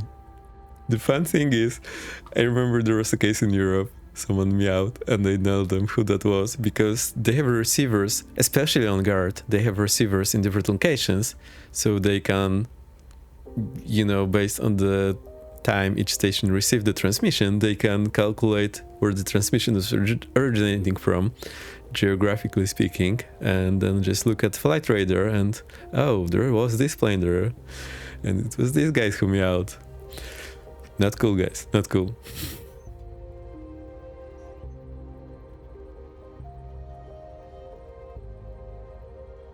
[SPEAKER 1] The fun thing is, I remember there was a case in Europe, someone meowed and they nailed them who that was, because they have receivers, especially on guard, they have receivers in different locations, so they can, you know, based on the time each station received the transmission, they can calculate where the transmission is originating from, geographically speaking, and then just look at flight radar and, oh, there was this plane there, and it was these guys who me out. Not cool, guys, not cool.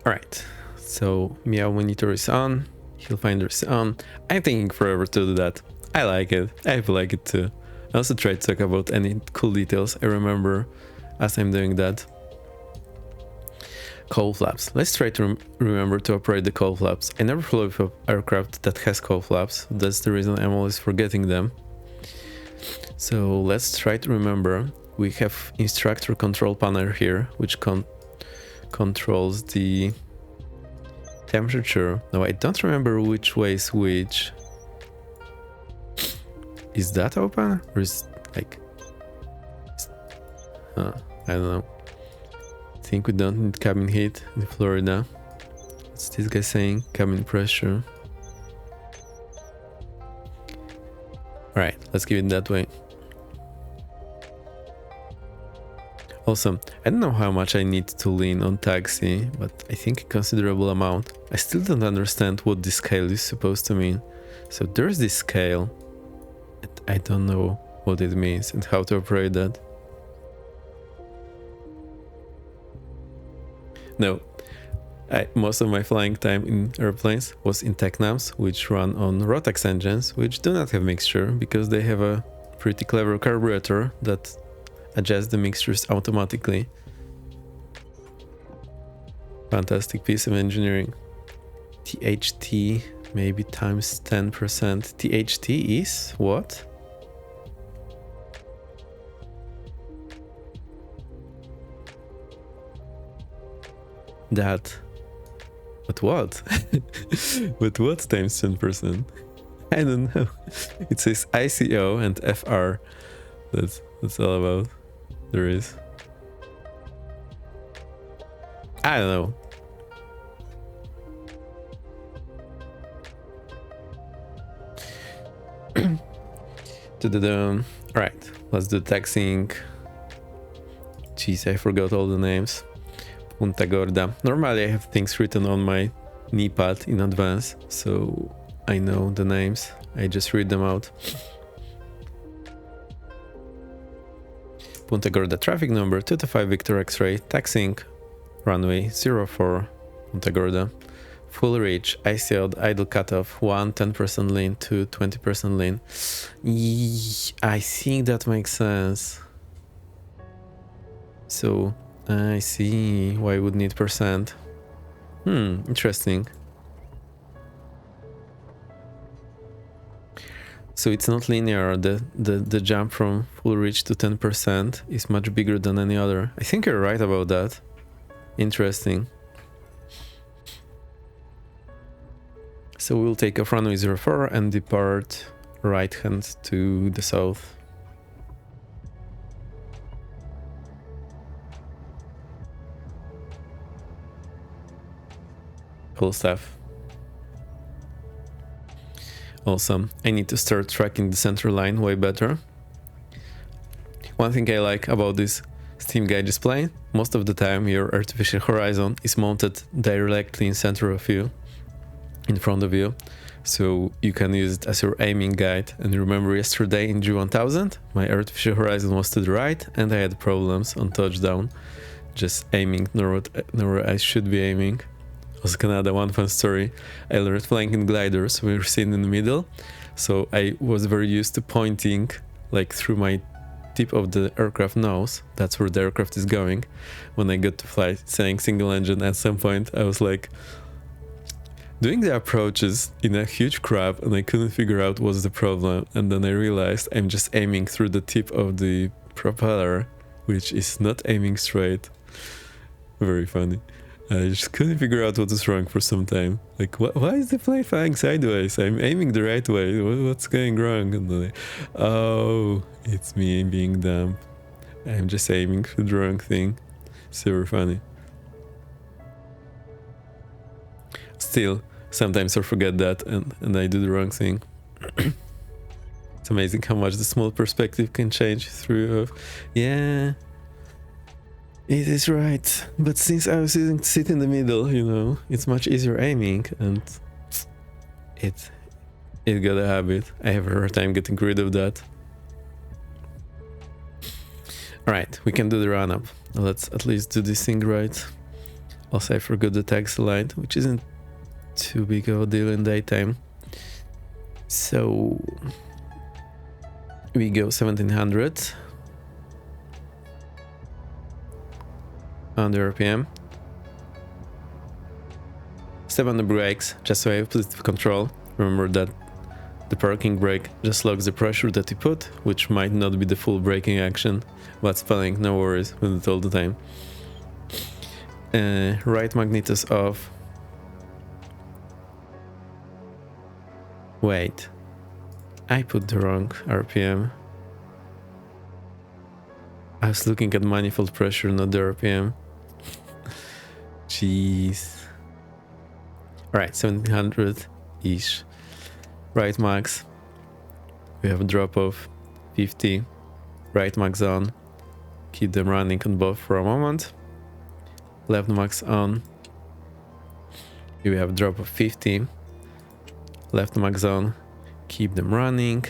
[SPEAKER 1] Alright, so Meow monitor is on, Hill Finder is on. I'm taking forever to do that. I like it, I like it too. I also try to talk about any cool details I remember as I'm doing that. Cowl flaps. Let's try to remember to operate the cowl flaps. I never flew with an aircraft that has cowl flaps. That's the reason I'm always forgetting them. So let's try to remember. We have instructor control panel here, which controls the temperature. Now I don't remember which way is which. Is that open? Or is like... I don't know. I think we don't need cabin heat in Florida. What's this guy saying? Cabin pressure. Alright, let's give it that way. Awesome. I don't know how much I need to lean on taxi, but I think a considerable amount. I still don't understand what this scale is supposed to mean. So there's this scale. I don't know what it means and how to operate that. No, most of my flying time in airplanes was in Tecnams, which run on Rotax engines, which do not have mixture because they have a pretty clever carburetor that adjusts the mixtures automatically. Fantastic piece of engineering. THT maybe times 10%. THT is what? That. But what? But what times 10%? I don't know. It says ICO and FR. That's all about. There is. I don't know. Alright, let's do taxiing. Jeez, I forgot all the names. Punta Gorda. Normally I have things written on my knee pad in advance, so I know the names. I just read them out. Punta Gorda traffic number 225 Victor X-ray, taxiing runway 04 Punta Gorda. Full reach, ICO, idle cutoff, 1, 10% lean, 2, 20% lean. I think that makes sense. So I see why I would need percent. Interesting. So it's not linear. The jump from full reach to 10% is much bigger than any other. I think you're right about that. Interesting. So we'll take off runway 04 and depart right hand to the south. Cool stuff. Awesome. I need to start tracking the center line way better. One thing I like about this Steam Guide display, most of the time your artificial horizon is mounted directly in center of you, in front of you, so you can use it as your aiming guide. And remember yesterday in G1000, my artificial horizon was to the right and I had problems on touchdown, just aiming nowhere I should be aiming. Also Canada, one fun story, I learned flying in gliders, we were sitting in the middle, so I was very used to pointing like through my tip of the aircraft nose, that's where the aircraft is going. When I got to fly saying single engine, at some point I was like doing the approaches in a huge crab and I couldn't figure out what's the problem, and then I realized I'm just aiming through the tip of the propeller, which is not aiming straight. Very funny. I just couldn't figure out what was wrong for some time. Like, why is the plane flying sideways? I'm aiming the right way. What's going wrong? And then oh, it's me being dumb. I'm just aiming for the wrong thing. Super funny. Still, sometimes I forget that and I do the wrong thing. It's amazing how much the small perspective can change through. Yeah, it is right. But since I was sit in the middle, you know, it's much easier aiming, and it got a habit. I have a hard time getting rid of that. All right, we can do the run up. Let's at least do this thing right. Also, I forgot the taxi light, which isn't too big of a deal in daytime. So we go 1700 on the RPM. Step on the brakes, just so I have positive control. Remember that the parking brake just locks the pressure that you put, which might not be the full braking action. But spelling, no worries with it all the time. Right magnetos off. Wait, I put the wrong RPM. I was looking at manifold pressure, not the RPM. Jeez. Alright, 1700-ish. Right max. We have a drop of 50. Right max on. Keep them running on both for a moment. Left max on. Here we have a drop of 50. Left max on. Keep them running.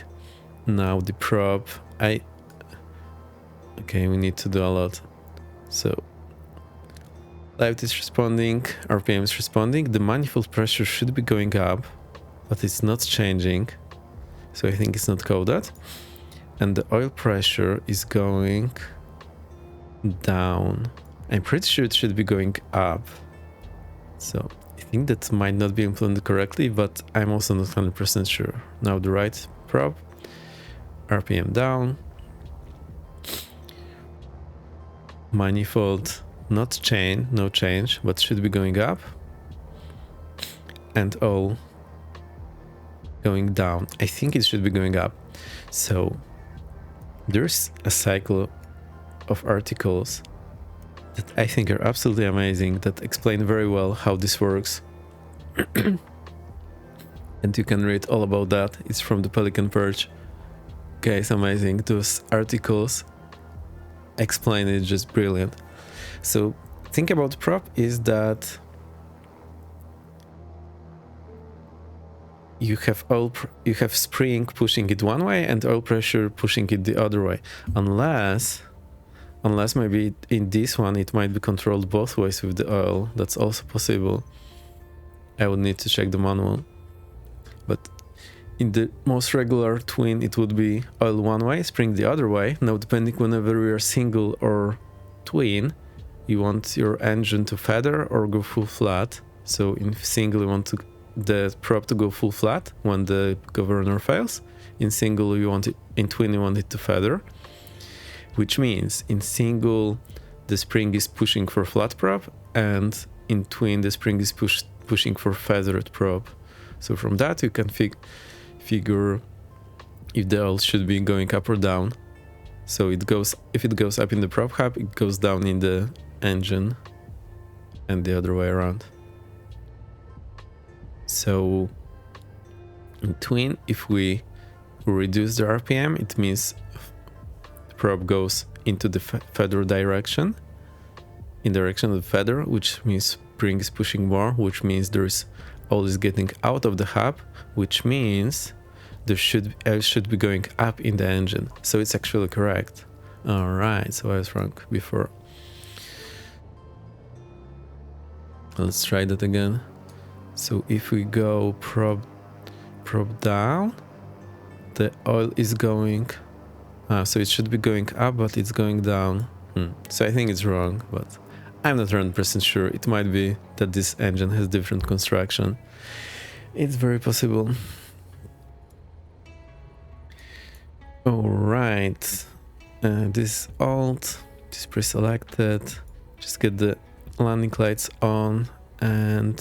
[SPEAKER 1] Now the prop. Okay, we need to do a lot. So left is responding, RPM is responding. The manifold pressure should be going up, but it's not changing. So I think it's not coded. And the oil pressure is going down. I'm pretty sure it should be going up. So I think that might not be implemented correctly, but I'm also not 100% sure. Now the right prop, RPM down. Manifold, not chain, no change, but should be going up. And all going down. I think it should be going up. So there's a cycle of articles that I think are absolutely amazing, that explain very well how this works. And you can read all about that. It's from the Pelican Perch. Guys, amazing. Those articles explain it, just brilliant. So think about the prop is that you have spring pushing it one way and oil pressure pushing it the other way, unless maybe in this one it might be controlled both ways with the oil. That's also possible. I would need to check the manual, but in the most regular twin it would be oil one way, spring the other way. Now depending whenever we are single or twin, you want your engine to feather or go full flat. So in single you want the prop to go full flat when the governor fails. In single you want it, in twin you want it to feather, which means in single the spring is pushing for flat prop, and in twin the spring is pushing for feathered prop. So from that you can figure if the oil should be going up or down. So if it goes up in the prop hub, it goes down in the engine, and the other way around. So in twin, if we reduce the RPM, it means the prop goes into the feather direction, in direction of the feather, which means spring is pushing more, which means there's oil is getting out of the hub, which means air should be going up in the engine. So it's actually correct. All right, so I was wrong before. Let's try that again. So if we go prop down, the oil is going, so it should be going up, but it's going down. So I think it's wrong, but I'm not 100% sure. It might be that this engine has different construction. It's very possible. All right, this alt, this pre-selected. Just get the landing lights on and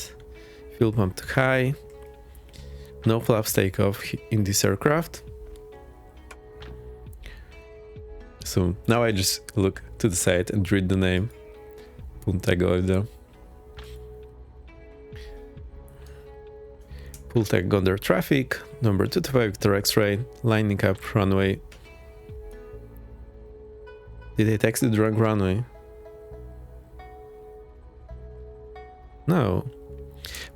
[SPEAKER 1] fuel pump to high. No flaps takeoff in this aircraft. So now I just look to the side and read the name. Punta Gorda. Full tag under traffic, number 225 Victor X-ray, lining up runway. Did I taxi the wrong runway? No.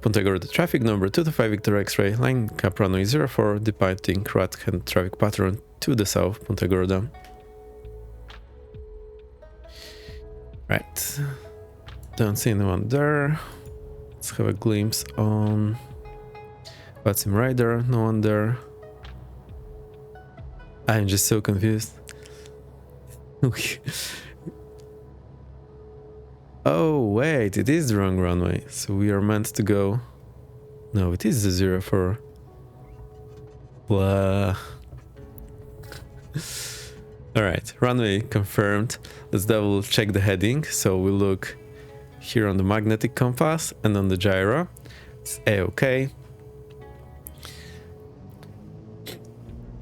[SPEAKER 1] Punta Gorda traffic, number 225 Victor X-ray, lining up runway 04, departing right-hand traffic pattern to the south, Punta Gorda. Right. Don't see anyone there. Let's have a glimpse on VATSIM radar, no one there. I'm just so confused. Oh wait, it is the wrong runway. So we are meant to go... No, it is the 04. Blah. Alright, runway confirmed. Let's double check the heading. So we look here on the magnetic compass and on the gyro. It's A-OK.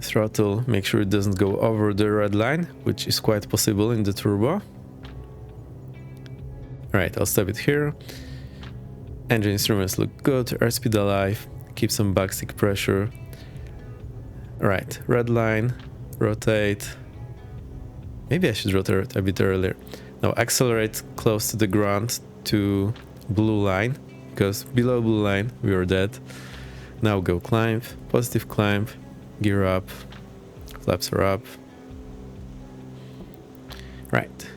[SPEAKER 1] Throttle, make sure it doesn't go over the red line, which is quite possible in the turbo. Alright, I'll stop it here. Engine instruments look good, airspeed alive, keep some backstick pressure. Alright, red line, rotate. Maybe I should rotate a bit earlier. Now accelerate close to the ground to blue line, because below blue line we are dead. Now go climb, positive climb, gear up, flaps are up. Right.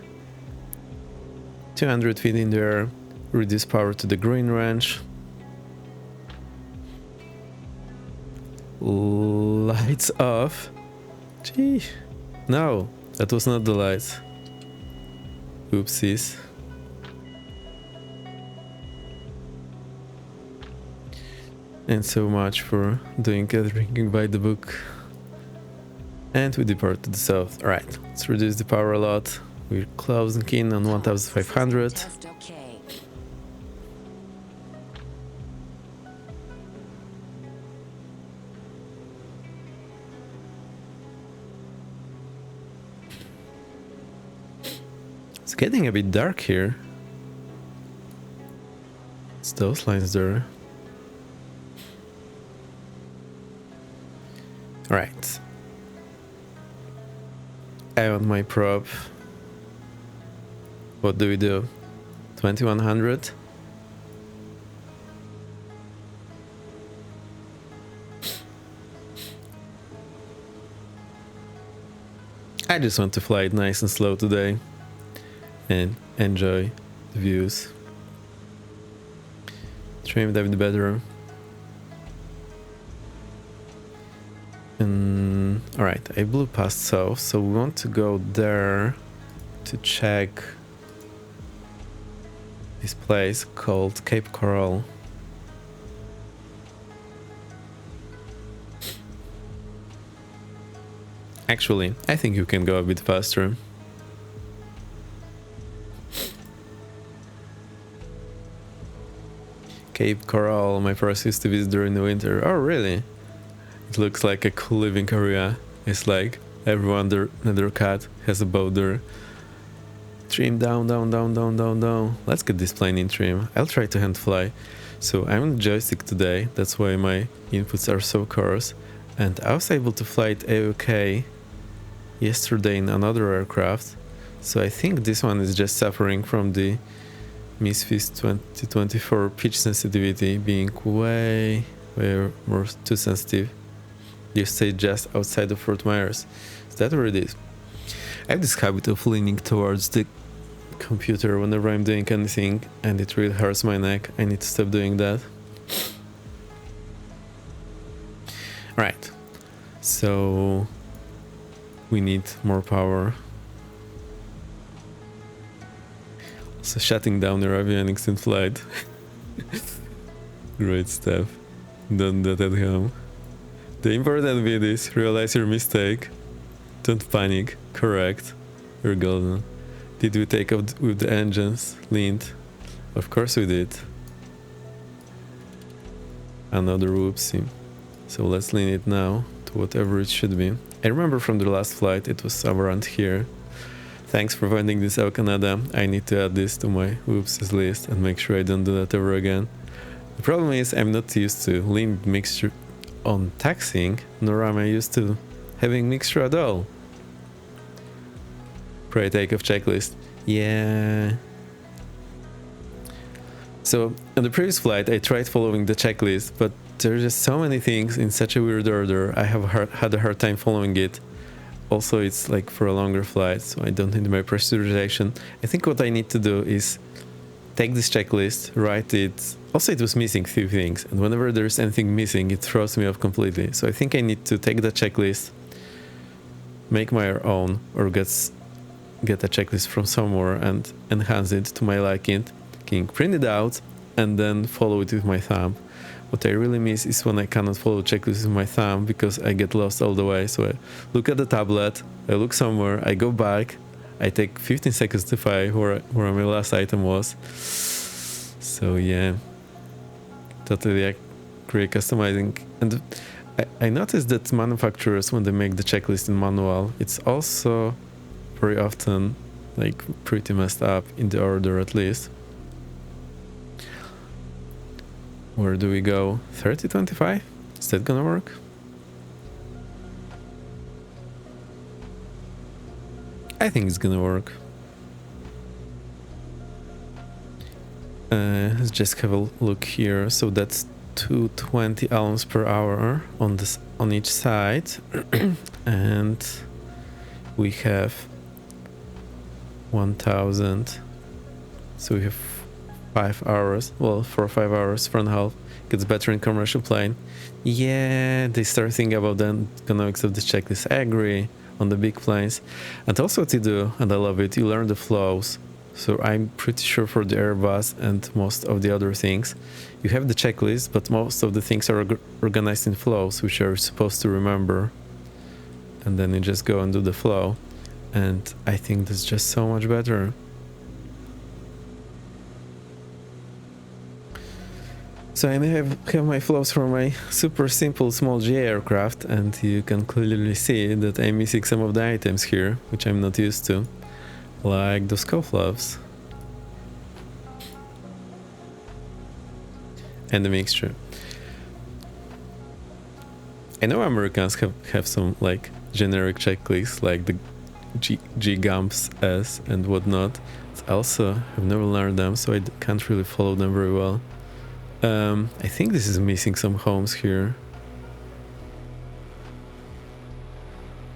[SPEAKER 1] 200 feet in the air, reduce power to the green range. Lights off. Gee, no, that was not the lights. Oopsies. And so much for doing everything by the book. And we depart to the south. Alright, let's reduce the power a lot. We're closing in on 1500.
[SPEAKER 2] Test okay.
[SPEAKER 1] It's getting a bit dark here. It's those lines there. Alright. I want my prop. What do we do? 2100? I just want to fly it nice and slow today and enjoy the views. Trim a bit better. Alright, I blew past south, so we want to go there to check this place called Cape Coral. Actually, I think you can go a bit faster. Cape Coral, my first used to visit during the winter. Oh, really? It looks like a cool living area. It's like everyone their cat has a boat there. Trim down, down, down, down, down, down. Let's get this plane in trim. I'll try to hand fly. So I'm on the joystick today. That's why my inputs are so coarse. And I was able to fly it A-OK yesterday in another aircraft. So I think this one is just suffering from the Misfits 2024 pitch sensitivity being way more too sensitive. You stay just outside of Fort Myers. Is that where it is? I have this habit of leaning towards the computer whenever I'm doing anything, and it really hurts my neck. I need to stop doing that. Right. So we need more power. So shutting down your avionics in flight. Great stuff. Done that at home. The important bit is realize your mistake. Don't panic. Correct. You're golden. Did we take out with the engines? Leaned? Of course we did. Another whoopsie. So let's lean it now to whatever it should be. I remember from the last flight it was around here. Thanks for finding this out, Canada. I need to add this to my whoopsies list and make sure I don't do that ever again. The problem is I'm not used to lean mixture on taxiing, nor am I used to having mixture at all. Pre-takeoff checklist. Yeah. So on the previous flight I tried following the checklist, but there are just so many things in such a weird order. I have had a hard time following it. Also, it's like for a longer flight, so I don't need my pressurization. I think what I need to do is take this checklist, write it. Also, it was missing 2 things, and whenever there's anything missing, it throws me off completely. So I think I need to take the checklist, make my own, or get a checklist from somewhere and enhance it to my liking, print it out, and then follow it with my thumb. What I really miss is when I cannot follow checklists with my thumb because I get lost all the way. So I look at the tablet, I look somewhere, I go back, I take 15 seconds to find where my last item was. So yeah, totally accurate customizing. And I noticed that manufacturers, when they make the checklist in manual, it's also very often like pretty messed up in the order at least. Where do we go? 30-25? Is that gonna work? I think it's gonna work. Let's just have a look here. So that's 220 alums per hour on each side, and we have 1000. So we have 5 hours. Well, 4 or 5 hours, 4.5. Gets better in commercial plane. Yeah, they start thinking about the economics of the checklist. I agree on the big planes. And also what you do, and I love it, you learn the flows. So I'm pretty sure for the Airbus and most of the other things, you have the checklist, but most of the things are organized in flows, which you're supposed to remember. And then you just go and do the flow. And I think that's just so much better. So I may have my flows for my super simple small GA aircraft, and you can clearly see that I'm missing some of the items here, which I'm not used to, like those co-flaps and the mixture. I know Americans have some like generic checklists, like the GAMPS S and whatnot. I also have never learned them, so I can't really follow them very well. I think this is missing some homes here.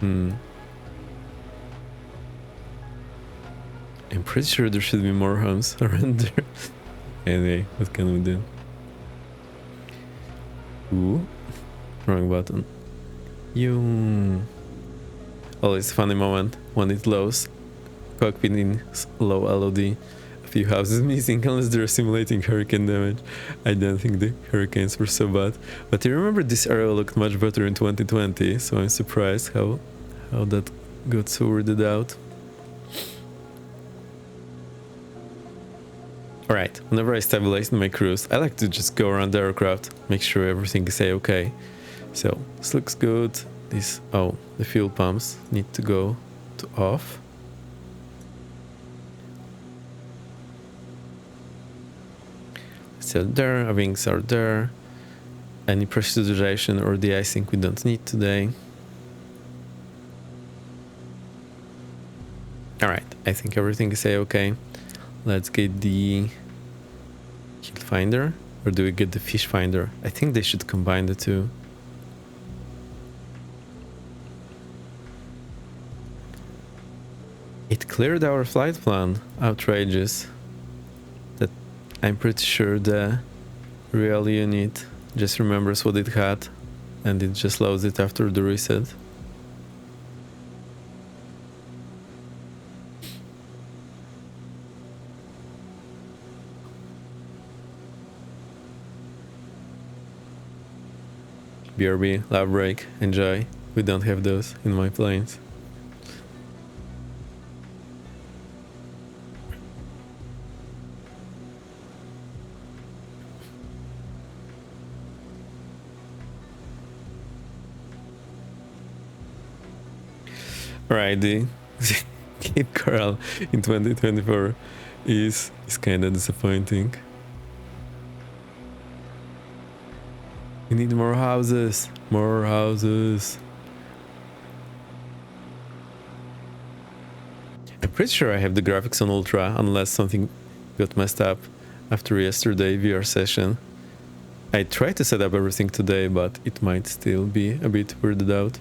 [SPEAKER 1] I'm pretty sure there should be more homes around there. Anyway, what can we do? Ooh, wrong button. Always funny moment when it loads. Cockpit in low LOD. A few houses missing unless they're simulating hurricane damage. I don't think the hurricanes were so bad. But I remember this area looked much better in 2020, so I'm surprised how that got sorted out. Alright, whenever I stabilize my cruise, I like to just go around the aircraft, make sure everything is okay. So, this looks good. The fuel pumps need to go to off. So there, our wings are there. Any pressurization or de-icing we don't need today. Alright, I think everything is okay. Let's get the heat finder, or do we get the fish finder? I think they should combine the two. It cleared our flight plan. Outrageous. That I'm pretty sure the real unit just remembers what it had and it just loads it after the reset. BRB, lab break, enjoy. We don't have those in my planes. Right, the Cape Coral in 2024 is kind of disappointing. We need more houses. More houses. I'm pretty sure I have the graphics on ultra, unless something got messed up after yesterday VR session. I tried to set up everything today, but it might still be a bit weirded out.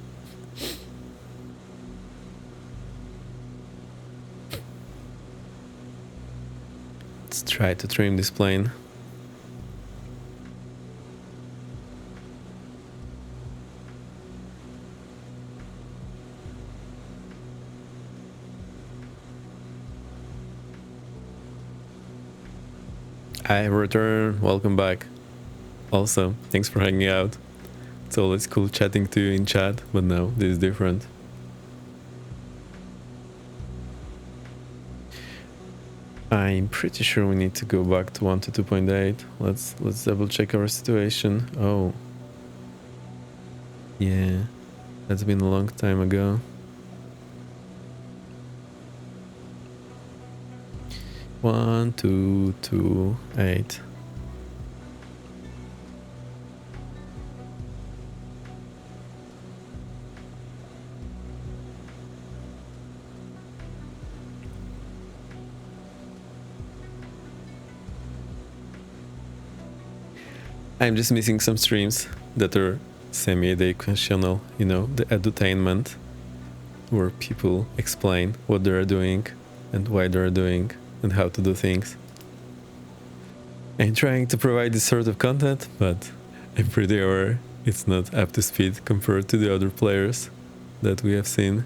[SPEAKER 1] Let's try to trim this plane. I return, welcome back. Also, thanks for hanging out. It's always cool chatting to you in chat, but no, this is different. I'm pretty sure we need to go back to 1 to 2.8. Let's double check our situation. Oh. Yeah, that's been a long time ago. One, 2, 2, 8. I'm just missing some streams that are semi-educational, you know, the edutainment, where people explain what they're doing and why they're doing and how to do things. I'm trying to provide this sort of content, but I'm pretty aware it's not up to speed compared to the other players that we have seen.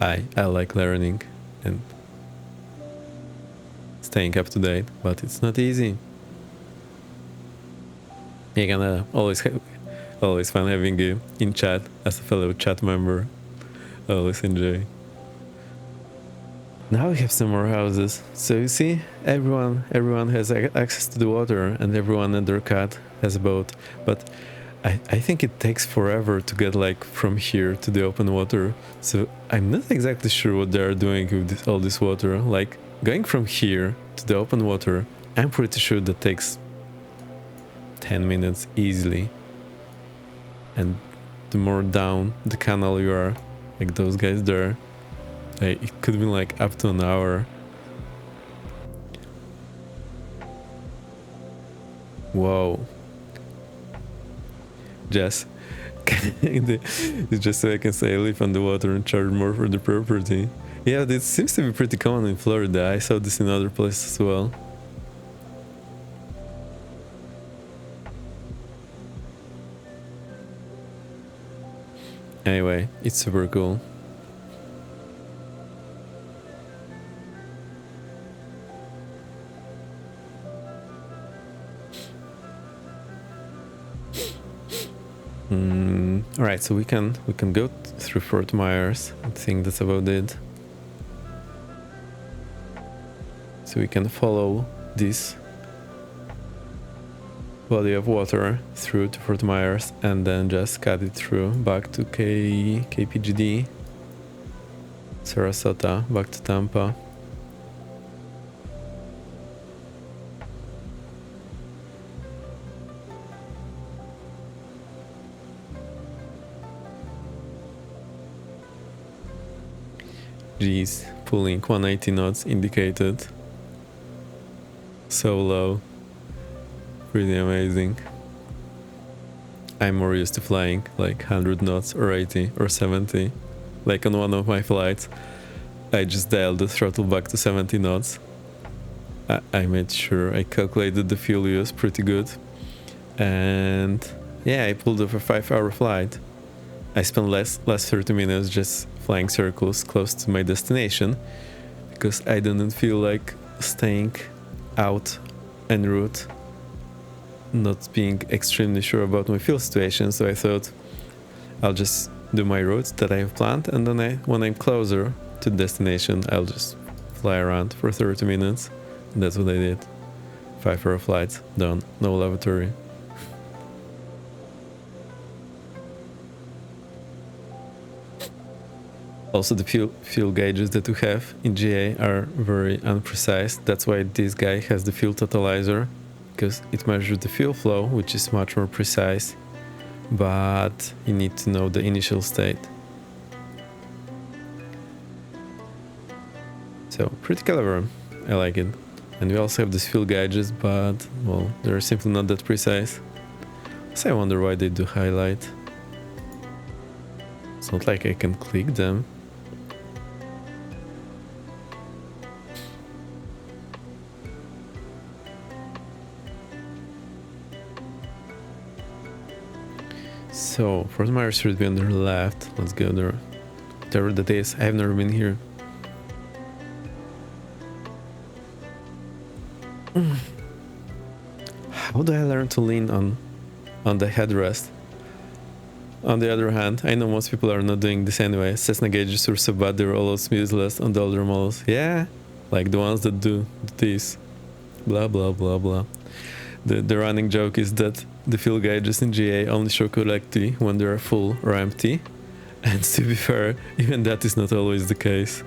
[SPEAKER 1] I like learning and staying up to date, but it's not easy. You're gonna always fun having you in chat as a fellow chat member. Always enjoy. Now we have some more houses. So you see, everyone has access to the water, and everyone and their cat has a boat. But I think it takes forever to get like from here to the open water. So I'm not exactly sure what they're doing with all this water. Like going from here to the open water, I'm pretty sure that takes 10 minutes easily. And the more down the canal you are, like those guys there, it could be like up to an hour. Whoa. Jess, it's just so I can say I live on the water and charge more for the property. Yeah, this seems to be pretty common in Florida. I saw this in other places as well. Anyway, it's super cool. All right, so we can go through Fort Myers. I think that's about it. So we can follow this body of water through to Fort Myers and then just cut it through back to KPGD, Sarasota, back to Tampa. Geez, pulling 180 knots indicated. So low. Pretty amazing. I'm more used to flying like 100 knots or 80 or 70. Like on one of my flights, I just dialed the throttle back to 70 knots. I made sure I calculated the fuel use pretty good. And yeah, I pulled off a 5-hour flight. I spent last 30 minutes just flying circles close to my destination because I didn't feel like staying out en route, not being extremely sure about my fuel situation. So I thought I'll just do my route that I have planned, and then when I'm closer to the destination, I'll just fly around for 30 minutes. And that's what I did. 5-hour flights, done, no lavatory. Also, the fuel gauges that we have in GA are very unprecise. That's why this guy has the fuel totalizer, because it measures the fuel flow, which is much more precise, but you need to know the initial state. So pretty clever, I like it. And we also have these fuel gauges, but well, they're simply not that precise. So I wonder why they do highlight. It's not like I can click them. So Fort Myers should be on the left. Let's go there. Whatever that is, I have never been here. How do I learn to lean on the headrest? On the other hand, I know most people are not doing this anyway. Cessna gauges are so bad they're almost useless on the older models. Yeah, like the ones that do this. Blah blah blah blah. The running joke is that the fuel gauges in GA only show correctly when they are full or empty. And to be fair, even that is not always the case.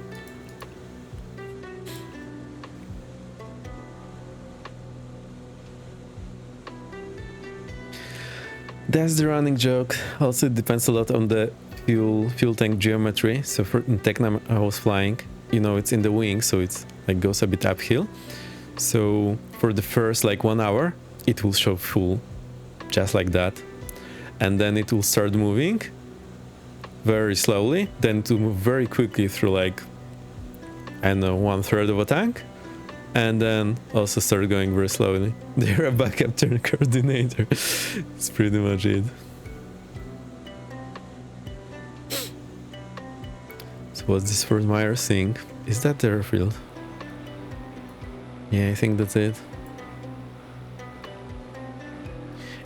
[SPEAKER 1] That's the running joke. Also, it depends a lot on the fuel tank geometry. So in Tecnam I was flying, you know, it's in the wing, so it's like goes a bit uphill. So for the first like 1 hour, it will show full, just like that, and then it will start moving very slowly. Then it will move very quickly through like, I don't know, 1/3 of a tank, and then also start going very slowly. They're a backup turn coordinator. It's pretty much it. So what's this Fort Myers thing? Is that the airfield? Yeah, I think that's it.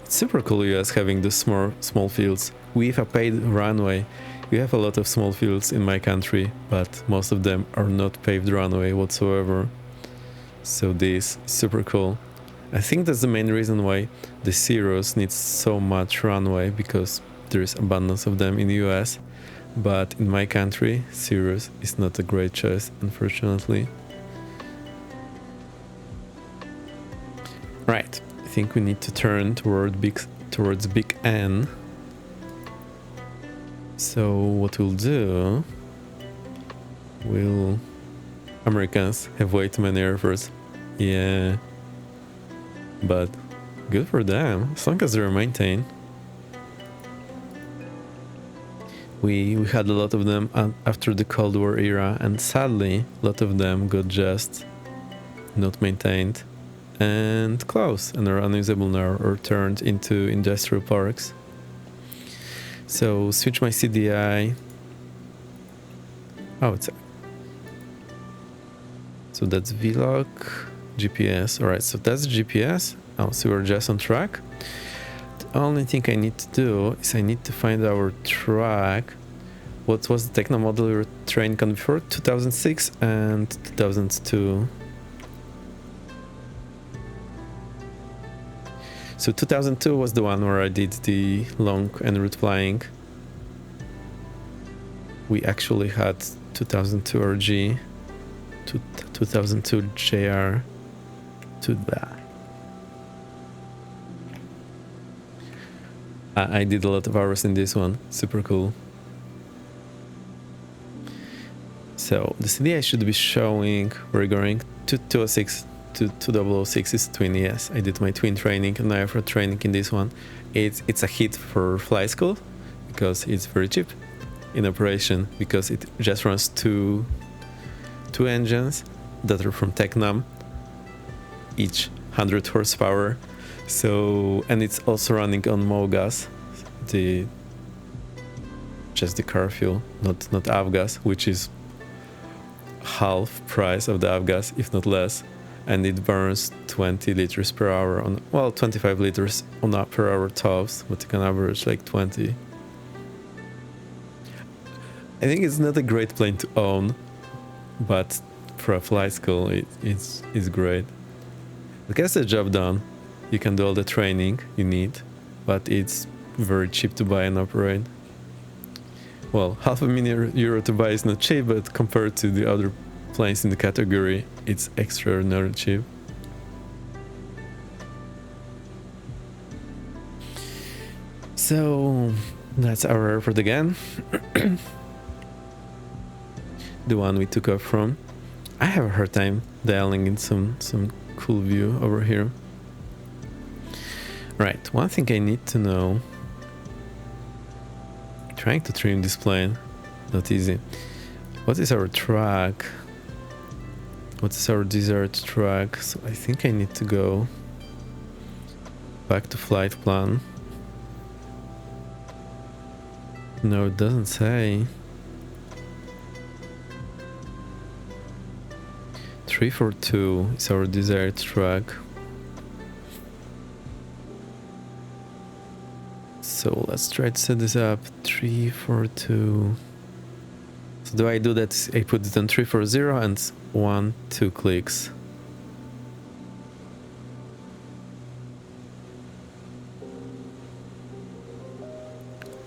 [SPEAKER 1] It's super cool US having the small fields. We have a paid runway. We have a lot of small fields in my country, but most of them are not paved runway whatsoever. So this is super cool. I think that's the main reason why the Zeros need so much runway, because there is abundance of them in the US. But in my country, Zeros is not a great choice, unfortunately. Right, I think we need to turn towards Big N. So what we'll do, Americans have way too many airports. Yeah, but good for them, as long as they're maintained. We had a lot of them after the Cold War era, and sadly a lot of them got just not maintained and closed and are unusable now or turned into industrial parks. So switch my CDI. Oh, so that's VLOG, GPS. All right, so that's GPS. Oh, so we're just on track. The only thing I need to do is I need to find our track. What was the Tecna model we were training on before? 2006 and 2002. So 2002 was the one where I did the long en route flying. We actually had 2002 RG, 2002 JR, to that. I did a lot of hours in this one, super cool. So the CDI should be showing we're going to 206 to 2006 is twin. Yes, I did my twin training and IFR training in this one. It's a hit for fly school because it's very cheap in operation, because it just runs two engines that are from Tecnam, each 100 horsepower. So, and it's also running on MoGas, just the car fuel, not avgas, which is half price of the avgas, if not less. And it burns 20 liters per hour on, well, 25 liters on per hour tops, but you can average like 20. I think it's not a great plane to own, but for a flight school, it's great. It gets the job done. You can do all the training you need, but it's very cheap to buy and operate. Well, €500,000 to buy is not cheap, but compared to the other planes in the category, it's extraordinarily cheap. So that's our airport again. The one we took off from. I have a hard time dialing in some cool view over here. Right, one thing I need to know. Trying to trim this plane, not easy. What is our track? What is our desired track? So I think I need to go back to flight plan. No, it doesn't say. 342 is our desired track. So let's try to set this up. 342. So the way I do that is I put it on 340 and 1-2 clicks.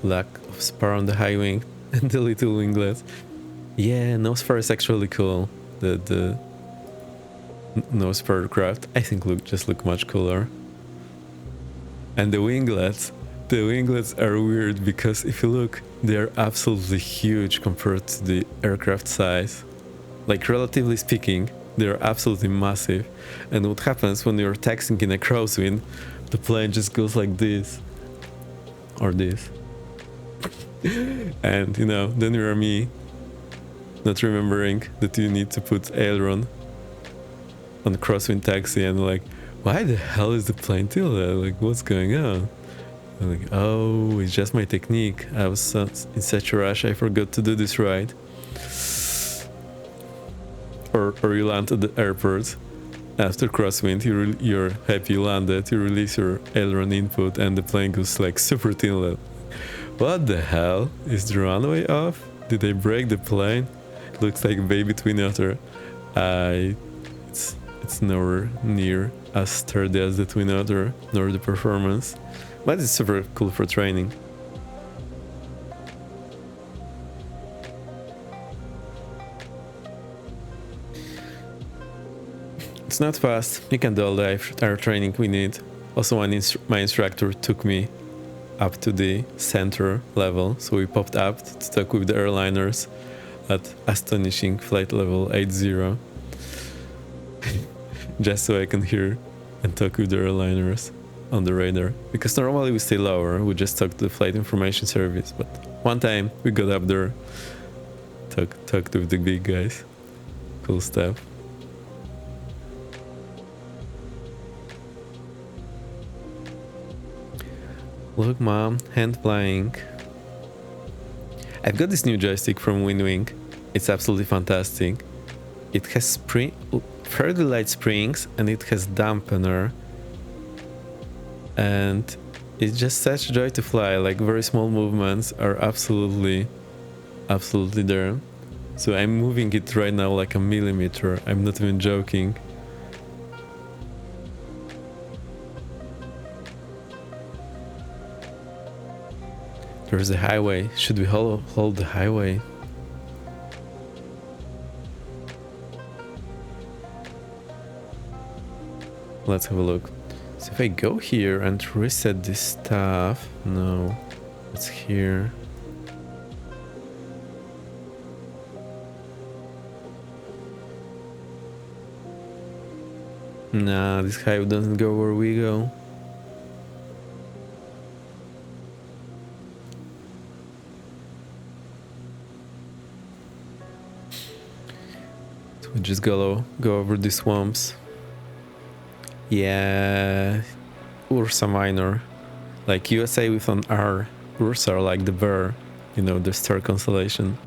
[SPEAKER 1] Lack of spar on the high wing and the little winglets. Yeah, nose spar is actually cool. The nose spar craft I think look much cooler. And the winglets are weird because if you look, they're absolutely huge compared to the aircraft size. Like relatively speaking, they're absolutely massive. And what happens when you're taxiing in a crosswind, the plane just goes like this or this. And you know, then you're me not remembering that you need to put aileron on crosswind taxi and like, why the hell is the plane tilted? Like, what's going on? I'm like, oh, it's just my technique. I was in such a rush, I forgot to do this right. Or you land at the airport after crosswind, you're happy you landed, you release your aileron input and the plane goes like super tilted. What the hell? Is the runway off? Did I break the plane? Looks like a baby twin otter. It's nowhere near as sturdy as the twin otter, nor the performance. But it's super cool for training. It's not fast. You can do all the air training we need. Also, my instructor took me up to the center level, so we popped up to talk with the airliners at astonishing flight level 80. Just so I can hear and talk with the airliners on the radar, because normally we stay lower, we just talk to the flight information service, but one time we got up there, talked with the big guys. Cool stuff. Look mom, hand flying. I've got this new joystick from WinWing. It's absolutely fantastic. It has fairly light springs and it has dampener. And it's just such a joy to fly. Like very small movements are absolutely there. So I'm moving it right now like a millimeter. I'm not even joking. There's a highway. Should we hold the highway? Let's have a look. So if I go here and reset this stuff, no, it's here. Nah, this highway doesn't go where we go. So we just go over the swamps. Yeah, Ursa Minor, like USA with an R. Ursa are like the bear, you know, the star constellation.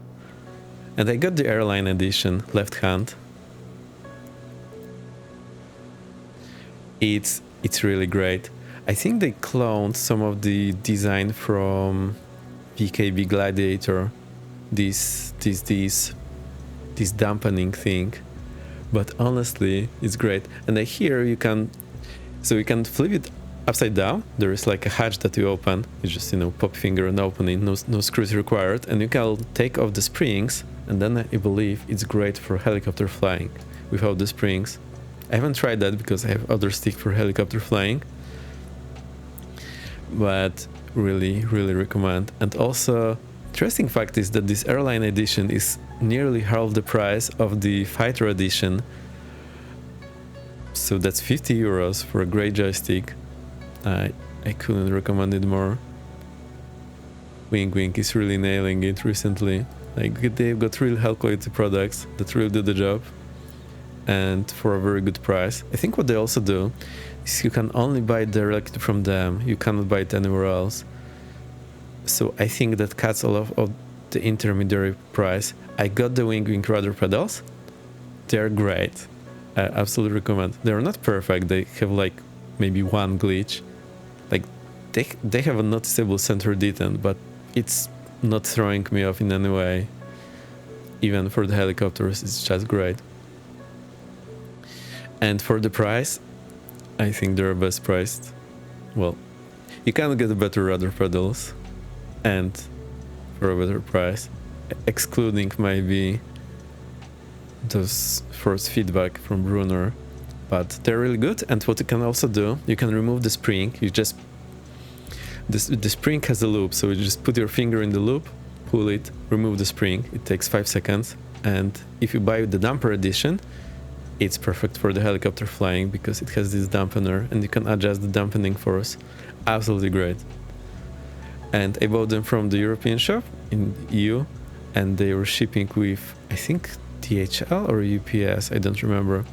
[SPEAKER 1] And I got the airline edition, left hand. It's really great. I think they cloned some of the design from PKB Gladiator, this dampening thing. But honestly, it's great. And I hear you can flip it upside down. There is like a hatch that you open. You just, you know, pop finger and open it. No screws required. And you can take off the springs. And then I believe it's great for helicopter flying without the springs. I haven't tried that because I have other stick for helicopter flying. But really recommend. And also, interesting fact is that this airline edition is nearly half the price of the fighter edition. So that's 50 euros for a great joystick. I couldn't recommend it more. GAing is really nailing it recently. Like, they've got real high quality products that really do the job, and for a very good price. I think what they also do is you can only buy it directly from them. You cannot buy it anywhere else. So I think that cuts a lot of the intermediary price. I got the GAing rudder pedals. They're great. I absolutely recommend. They're not perfect. They have like maybe one glitch. Like they have a noticeable center detent, but it's not throwing me off in any way. Even for the helicopters, it's just great. And for the price, I think they're best priced. Well, you can't get better rudder pedals, and for a better price, excluding maybe those force feedback from Brunner, but they're really good. And what you can also do, you can remove the spring. You just the spring has a loop, so you just put your finger in the loop, pull it, remove the spring. It takes 5 seconds. And if you buy the damper edition, it's perfect for the helicopter flying because it has this dampener and you can adjust the dampening force. Absolutely great. And I bought them from the European shop in EU, and they were shipping with, I think, DHL or UPS, I don't remember,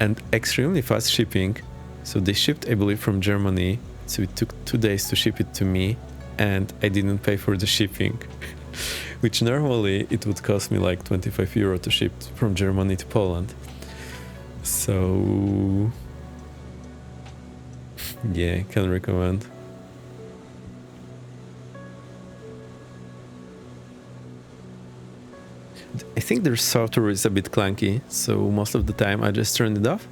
[SPEAKER 1] and extremely fast shipping. So they shipped, I believe, from Germany, so it took 2 days to ship it to me, and I didn't pay for the shipping, which normally it would cost me like 25 euro to ship from Germany to Poland. So yeah, can recommend. I think their software is a bit clunky, so most of the time I just turn it off,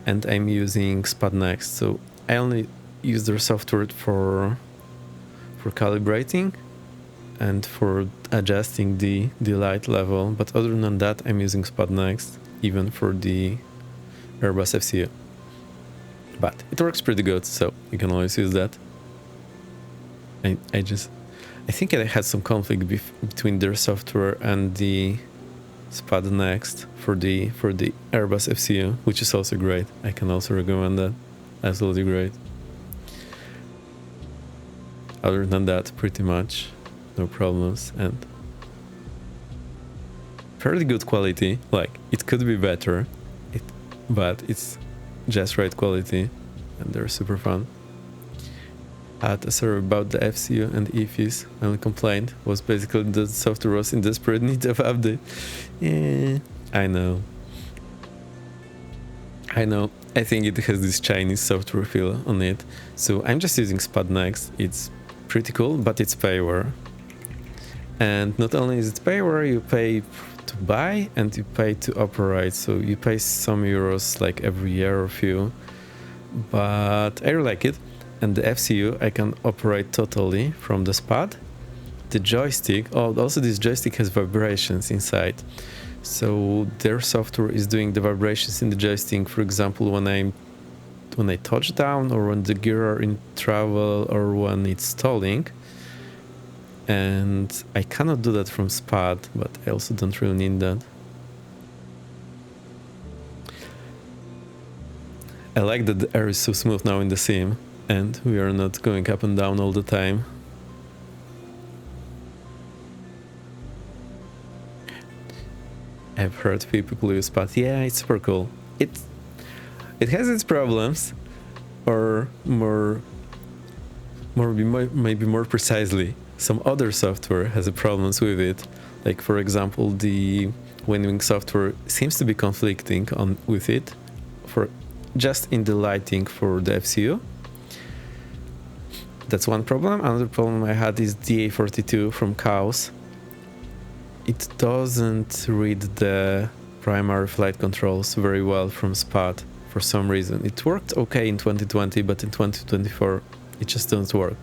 [SPEAKER 1] and I'm using SPAD Next. So I only use their software for calibrating and for adjusting the light level, but other than that I'm using SPAD Next, even for the Airbus FCU. But it works pretty good, so you can always use that. I think I had some conflict between their software and the SPAD Next for the Airbus FCU, which is also great. I can also recommend that. Absolutely great. Other than that, pretty much no problems, and fairly good quality. Like, it could be better, but it's just right quality, and they're super fun. Sorry about the FCU and EFIS. My only complaint was basically the software was in desperate need of update. Yeah, I know. I think it has this Chinese software feel on it. So I'm just using SPAD Next. It's pretty cool, but it's payware. And not only is it payware, you pay to buy and you pay to operate. So you pay some euros like every year or few. But I really like it. And the FCU I can operate totally from the SPAD. The joystick, also this joystick has vibrations inside. So their software is doing the vibrations in the joystick, for example, when I touch down, or when the gear are in travel, or when it's stalling. And I cannot do that from SPAD, but I also don't really need that. I like that the air is so smooth now in the sim, and we are not going up and down all the time. I've heard people use SPAD. Yeah, it's super cool. It has its problems, or maybe more precisely, some other software has problems with it. Like, for example, the GAing software seems to be conflicting with it for just in the lighting for the FCU. That's one problem. Another problem I had is DA42 from Chaos. It doesn't read the primary flight controls very well from SPAD for some reason. It worked okay in 2020, but in 2024 it just doesn't work.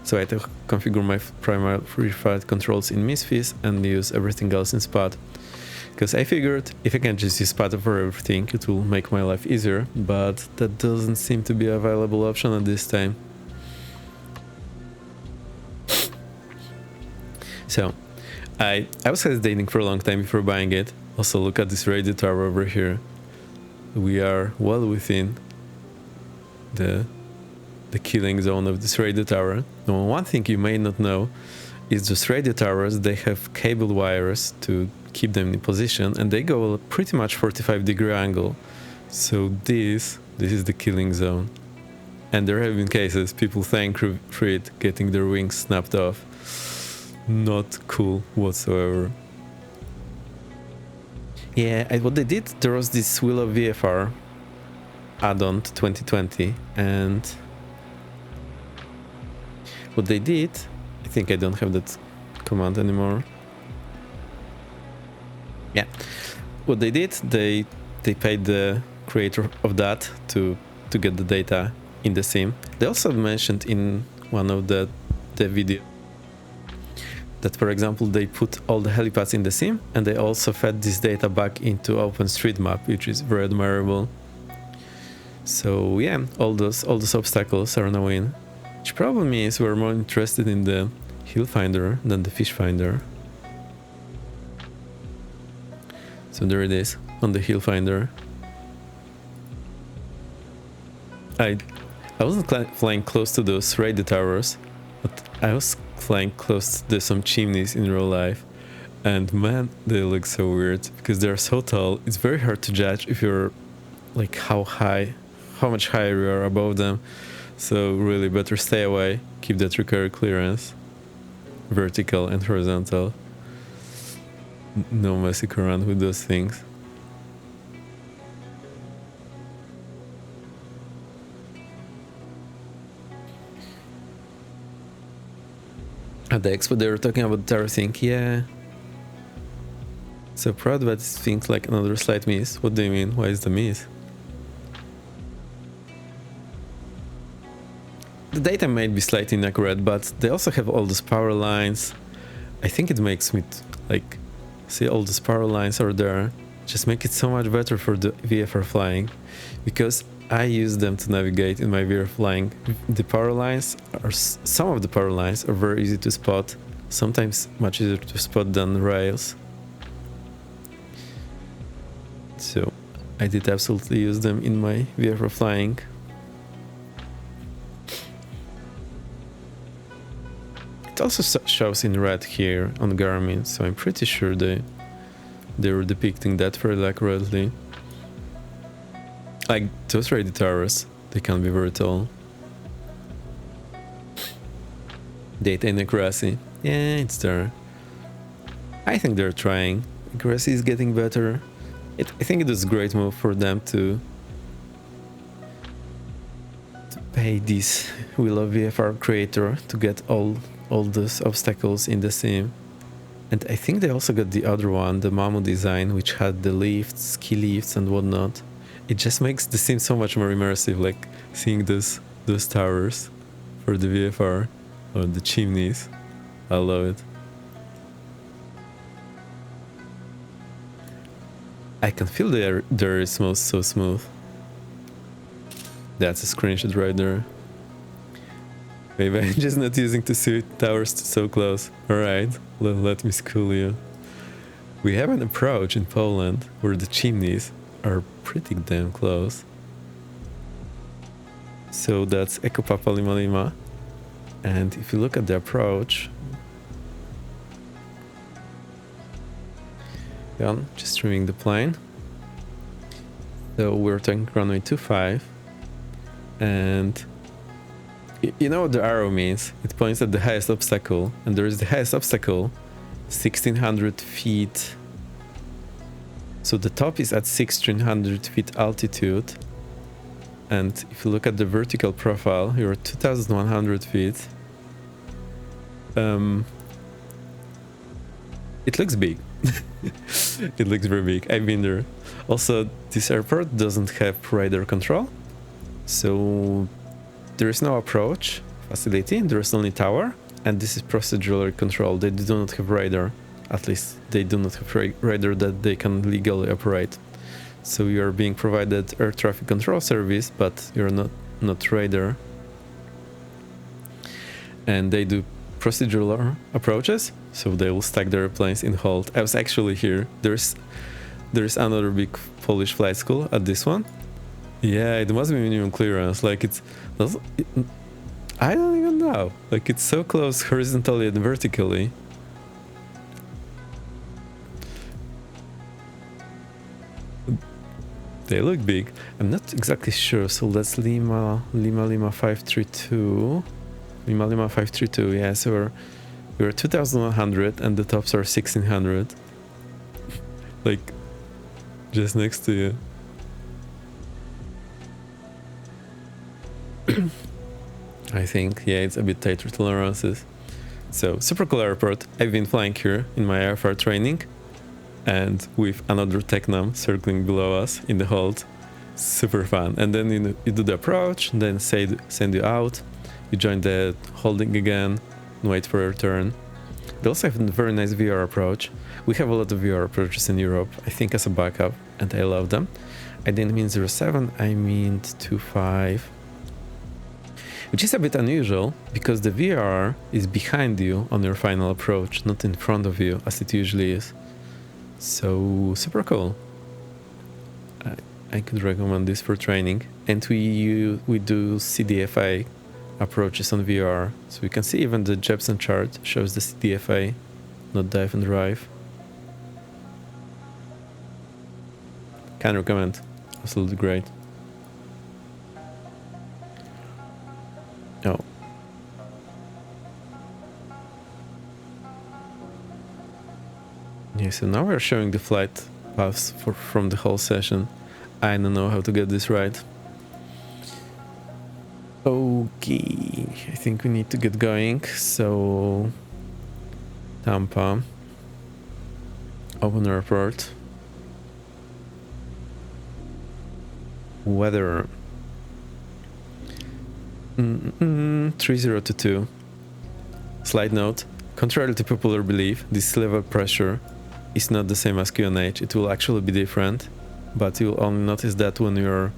[SPEAKER 1] So I had to configure my primary flight controls in Misfits and use everything else in SPAD. Because I figured if I can just use SPAD for everything, it will make my life easier, but that doesn't seem to be an available option at this time. So I was hesitating for a long time before buying it. Also, look at this radio tower over here. We are well within the killing zone of this radio tower. Now, one thing you may not know is those radio towers, they have cable wires to keep them in position, and they go pretty much 45-degree angle. So this is the killing zone. And there have been cases, people flying through it, getting their wings snapped off. Not cool whatsoever. Yeah, what they did, there was this Willow VFR add-on to 2020, and what they did, I think I don't have that command anymore. Yeah, what they did, they paid the creator of that to get the data in the sim. They also mentioned in one of the video that, for example, they put all the helipads in the sim, and they also fed this data back into OpenStreetMap, which is very admirable. So yeah, all those obstacles are now in. Which problem is we're more interested in the hill finder than the fish finder. So there it is on the hill finder. I wasn't flying close to those radio towers, but I was flying close to some chimneys in real life, and man, they look so weird because they're so tall. It's very hard to judge if you're like how much higher you are above them. So really better stay away, keep that recovery clearance, vertical and horizontal. No messing around with those things. At the expo they were talking about the tower thing, yeah. So proud that it seems like another slight miss. What do you mean? Why is the miss? The data might be slightly inaccurate, but they also have all those power lines. I think it makes me like see all those power lines are there. Just make it so much better for the VFR flying, because I use them to navigate in my VFR flying. The power lines are, some of the power lines are very easy to spot, sometimes much easier to spot than rails. So I did absolutely use them in my VFR flying. It also shows in red here on Garmin, so I'm pretty sure they were depicting that fairly accurately. Like those radio towers, they can be very tall. Data inaccuracy, yeah, it's there. I think they're trying. Accuracy is getting better. I think it was a great move for them to pay this Willow VFR creator to get all those obstacles in the sim. And I think they also got the other one, the Mamu design, which had the lifts, ski lifts and whatnot. It just makes the sim so much more immersive, like seeing those towers for the VFR or the chimneys. I love it. I can feel the air is so smooth. That's a screenshot right there. Maybe I'm just not using to see towers so close. Alright, let me school you. We have an approach in Poland where the chimneys are pretty damn close. So that's Echo Papa Lima Lima. And if you look at the approach, just trimming the plane. So we're taking runway 25, and you know what the arrow means? It points at the highest obstacle, and there is the highest obstacle, 1600 feet. So the top is at 1600 feet altitude, and if you look at the vertical profile, you're at 2100 feet. It looks big. It looks very big. I've been there. Also, this airport doesn't have radar control, so there is no approach facility, there is only tower, and this is procedurally controlled. They do not have radar. At least they do not have radar that they can legally operate. So you are being provided air traffic control service, but you're not radar. And they do procedural approaches, so they will stack their airplanes in hold. I was actually here. There's another big Polish flight school at this one. Yeah, it must be minimum clearance. Like I don't even know. Like it's so close horizontally and vertically. They look big. I'm not exactly sure. So that's Lima 532. Lima 532. Yeah, so we're 2100 and the tops are 1600. Like just next to you. I think, yeah, it's a bit tighter tolerances. So, super cool airport. I've been flying here in my airfare training, and with another Tecnam circling below us in the hold. Super fun. And then you do the approach, then send you out. You join the holding again, and wait for your turn. They also have a very nice VR approach. We have a lot of VR approaches in Europe, I think as a backup, and I love them. I didn't mean 07, I mean 25. Which is a bit unusual, because the VR is behind you on your final approach, not in front of you, as it usually is. So, super cool. I could recommend this for training. And we do CDFA approaches on VR, so we can see even the Jepson chart shows the CDFA, not dive and drive. Can recommend. Absolutely great. Oh. Yeah, so now we're showing the flight paths from the whole session. I don't know how to get this right. Okay, I think we need to get going. So, Tampa, open airport, weather. 3022. Slight note, contrary to popular belief, this level pressure is not the same as QNH. It will actually be different, but you'll only notice that when you're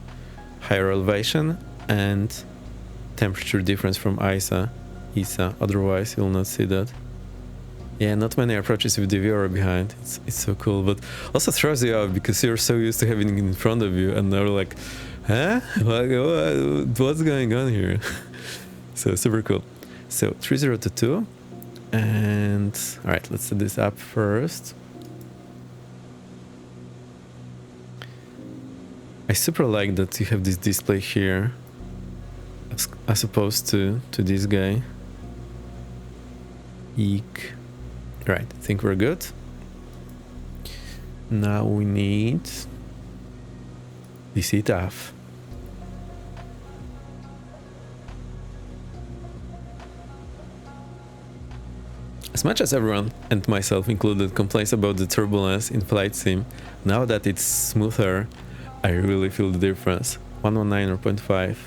[SPEAKER 1] higher elevation and temperature difference from ISA. Otherwise you'll not see that. Yeah, not many approaches with the VR behind. It's so cool, but also throws you off because you're so used to having it in front of you, and they're like, huh? What's going on here? So super cool. So 3022, and all right, let's set this up first. I super like that you have this display here, as opposed to this guy. Eek. Right, I think we're good. Now we need DC TAF. As much as everyone, and myself included, complains about the turbulence in flight sim, now that it's smoother, I really feel the difference. 119 or 0.5.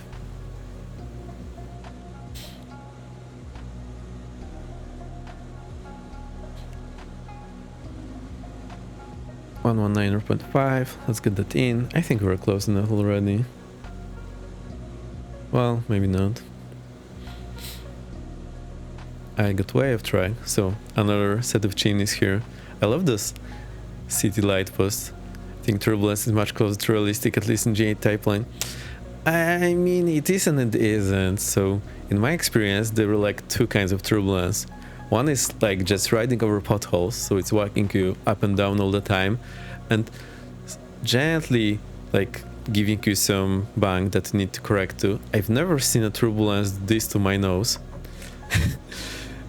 [SPEAKER 1] or 0.5. Let's get that in. I think we're close enough already. Well, maybe not. I got way off track, so another set of chimneys here. I love this city light post. I think turbulence is much closer to realistic, at least in G8 type line. I mean, it is and it isn't. So in my experience, there were like two kinds of turbulence. One is like just riding over potholes, so it's walking you up and down all the time and gently like giving you some bang that you need to correct to. I've never seen a turbulence this to my nose.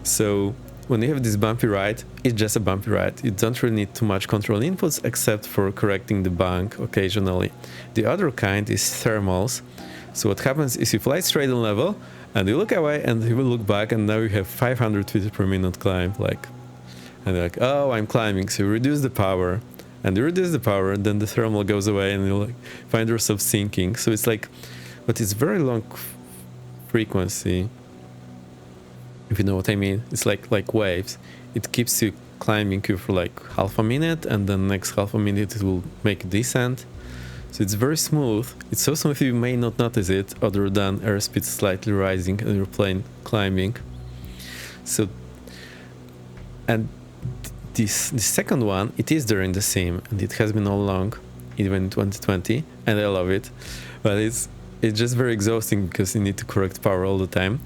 [SPEAKER 1] So when you have this bumpy ride, it's just a bumpy ride. You don't really need too much control inputs except for correcting the bank occasionally. The other kind is thermals. So what happens is you fly straight on level and you look away and you will look back and now you have 500 feet per minute climb, like, and you're like, oh, I'm climbing. So you reduce the power and you reduce the power and then the thermal goes away and you like find yourself sinking. So it's like, but it's very long frequency. If you know what I mean, it's like waves. It keeps you climbing you for like half a minute, and then next half a minute it will make a descent. So it's very smooth. It's so smooth you may not notice it, other than airspeed slightly rising and your plane climbing. So And this second one, it is there in the sim, and it has been all along, even in 2020, and I love it. But it's just very exhausting because you need to correct power all the time.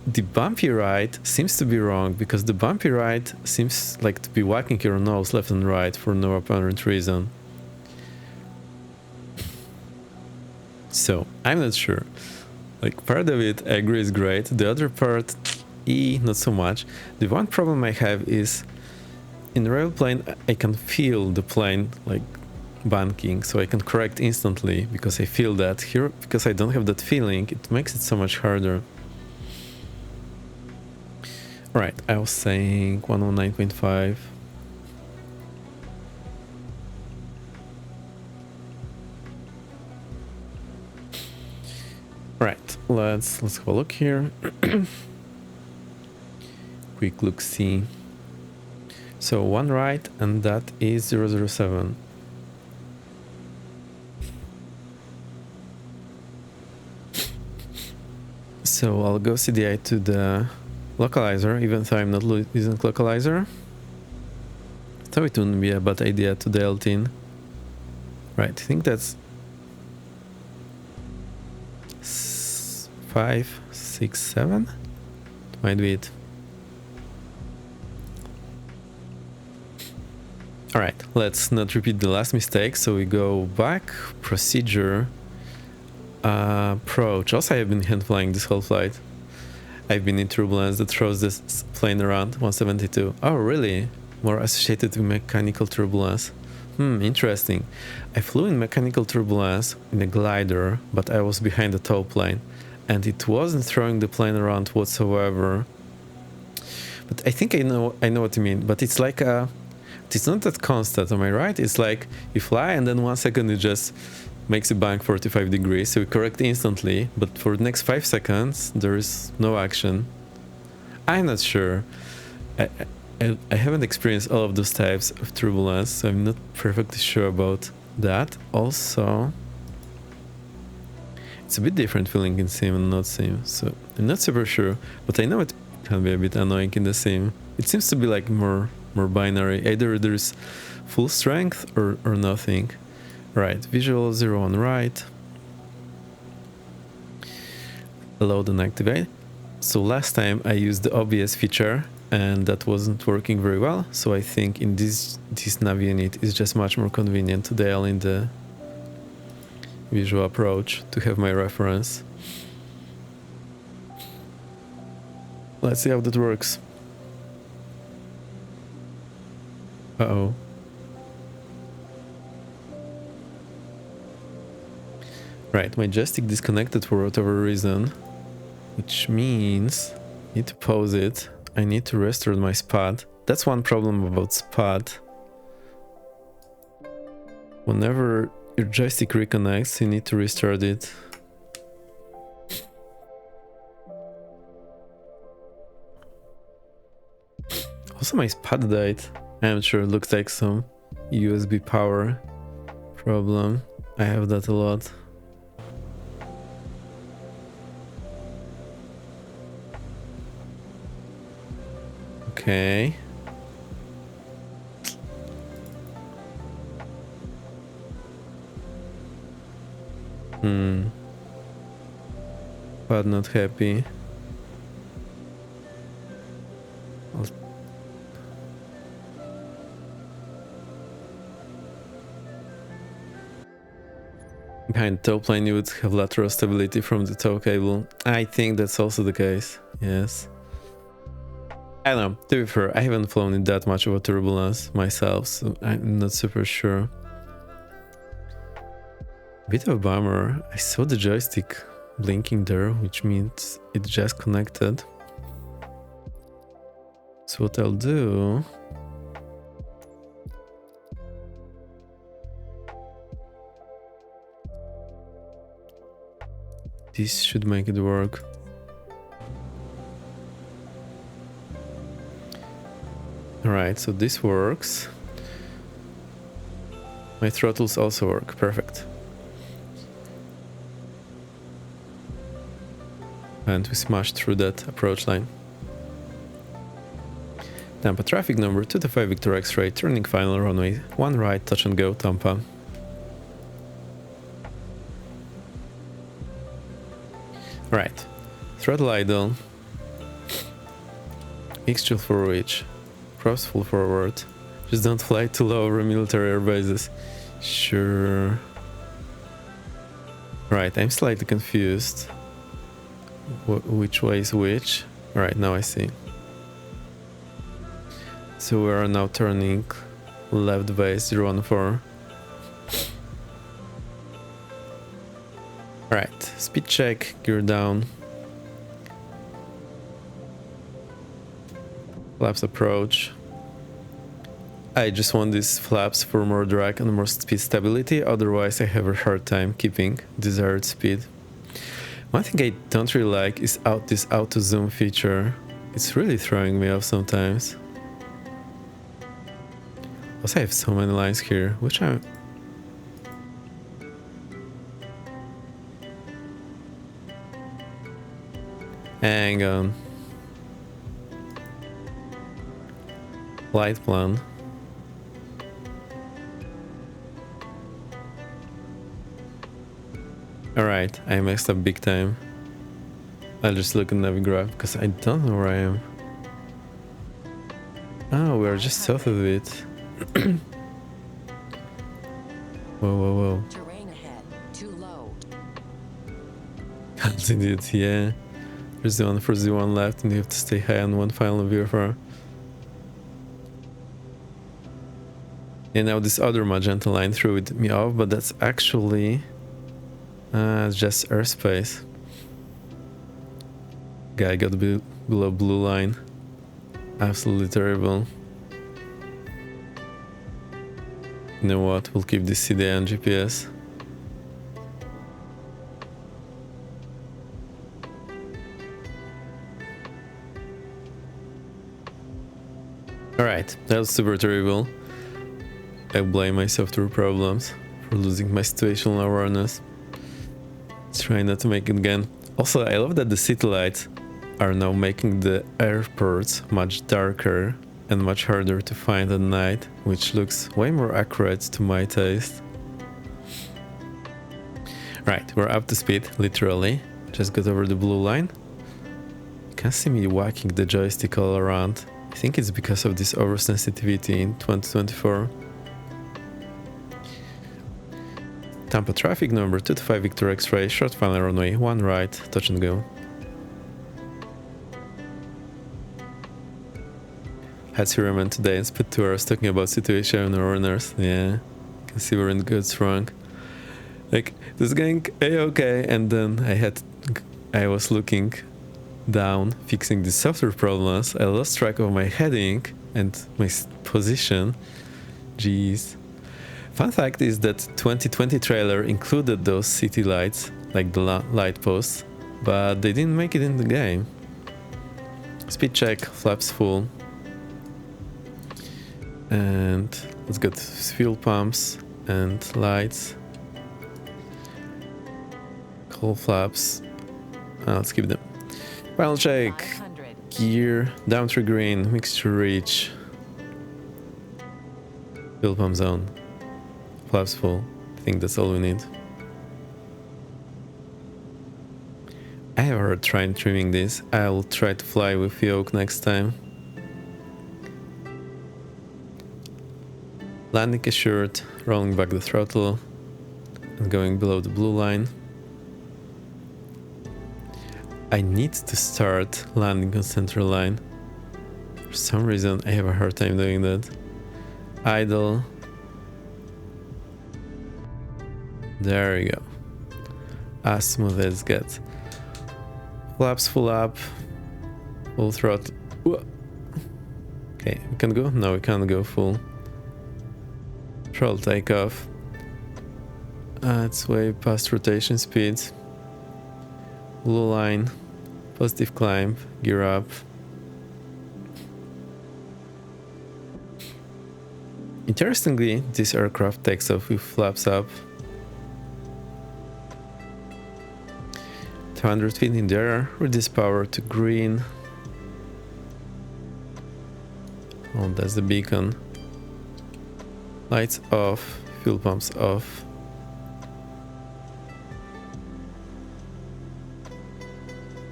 [SPEAKER 1] The bumpy ride seems to be wrong, because the bumpy ride seems like to be whacking your nose left and right for no apparent reason. So I'm not sure. Like, part of it, I agree, is great. The other part, not so much. The one problem I have is in the railplane, I can feel the plane like banking, so I can correct instantly because I feel that. Here, because I don't have that feeling, it makes it so much harder. Right, I was saying 119.5. Right, let's have a look here. Quick look see. So one right, and that is 007. So I'll go CDI to the localizer, even though I'm not using localizer. So it wouldn't be a bad idea to dial it in. Right, I think that's 5, 6, 7. Might be it. Alright, let's not repeat the last mistake. So we go back, procedure, approach. Also, I've been hand flying this whole flight. I've been in turbulence that throws this plane around 172. Oh, really? More associated with mechanical turbulence. Interesting. I flew in mechanical turbulence in a glider, but I was behind the tow plane, and it wasn't throwing the plane around whatsoever. But I think I know what you mean. But it's like it's not that constant, am I right? It's like you fly and then 1 second it just makes a bank 45 degrees, so we correct instantly, but for the next 5 seconds there is no action. I'm not sure. I haven't experienced all of those types of turbulence, so I'm not perfectly sure about that. Also, it's a bit different feeling in sim and not sim, so I'm not super sure, but I know it can be a bit annoying in the sim. It seems to be like more binary. Either there's full strength or nothing. Right, visual 0 on right. Load and activate. So last time I used the OBS feature and that wasn't working very well. So I think in this nav unit is just much more convenient to dial in the visual approach to have my reference. Let's see how that works. Uh-oh. Right, my joystick disconnected for whatever reason, which means I need to pause it. I need to restore my SPAD. That's one problem about SPAD. Whenever your joystick reconnects, you need to restart it. Also, my SPAD died. I'm sure it looks like some USB power problem. I have that a lot. Okay. But not happy. Behind the tow plane, you would have lateral stability from the tow cable. I think that's also the case. Yes. I don't know, to be fair, I haven't flown in that much of a turbulence myself, so I'm not super sure. Bit of a bummer. I saw the joystick blinking there, which means it just connected. So what I'll do... This should make it work. Alright, so this works. My throttles also work. Perfect. And we smashed through that approach line. Tampa traffic number 225 Victor X-ray, turning final runway 1 right, touch and go, Tampa. Right, throttle idle, mixture for which, props full forward, just don't fly too low over military air bases. Sure. Right, I'm slightly confused. Which way is which? Right, now I see. So we are now turning left base 014. Right, speed check, gear down. Flaps approach. I just want these flaps for more drag and more speed stability, otherwise I have a hard time keeping desired speed. One thing I don't really like is this auto zoom feature. It's really throwing me off sometimes. Also, I have so many lines here, which I'm... Hang on. Flight plan. Alright, I messed up big time. I'll just look at Navigraph because I don't know where I am. Oh, we're just south of it. Whoa, whoa, whoa.
[SPEAKER 2] Terrain ahead, too low.
[SPEAKER 1] Idiot, yeah. There's the one for Z1 left and you have to stay high on one final VFR. And now this other magenta line threw me off, but that's actually just airspace. Guy got below blue line. Absolutely terrible. You know what? We'll keep this CDI on GPS. Alright, that was super terrible. I blame myself through problems for losing my situational awareness. Try not to make it again. Also, I love that the city lights are now making the airports much darker and much harder to find at night, which looks way more accurate to my taste. Right, we're up to speed, literally. Just got over the blue line. You can see me whacking the joystick all around. I think it's because of this oversensitivity in 2024. Tampa traffic number 225 Victor X-ray, short final runway 1 right, touch and go. Had Siriman today and spent 2 hours talking about situation awareness. Yeah, can see we're in good strong. Like, this going a-okay, and then I was looking down, fixing the software problems. I lost track of my heading and my position. Jeez. Fun fact is that 2020 trailer included those city lights, like the light posts, but they didn't make it in the game. Speed check, flaps full. And let's get fuel pumps and lights. Coal flaps. Let's keep them. Final check. Gear, down to green, mixture reach. Fuel pump zone. Flaps full. I think that's all we need. I have heard trying trimming this. I'll try to fly with yoke next time. Landing assured, rolling back the throttle and going below the blue line. I need to start landing on center line. For some reason I have a hard time doing that. Idle. There we go. As smooth as it gets. Flaps full up. Full throttle. Okay, we can go? No, we can't go full. Throttle takeoff. It's way past rotation speed. Blue line. Positive climb. Gear up. Interestingly, this aircraft takes off with flaps up. 200 feet in the air, reduce power to green. Oh, that's the beacon. Lights off, fuel pumps off.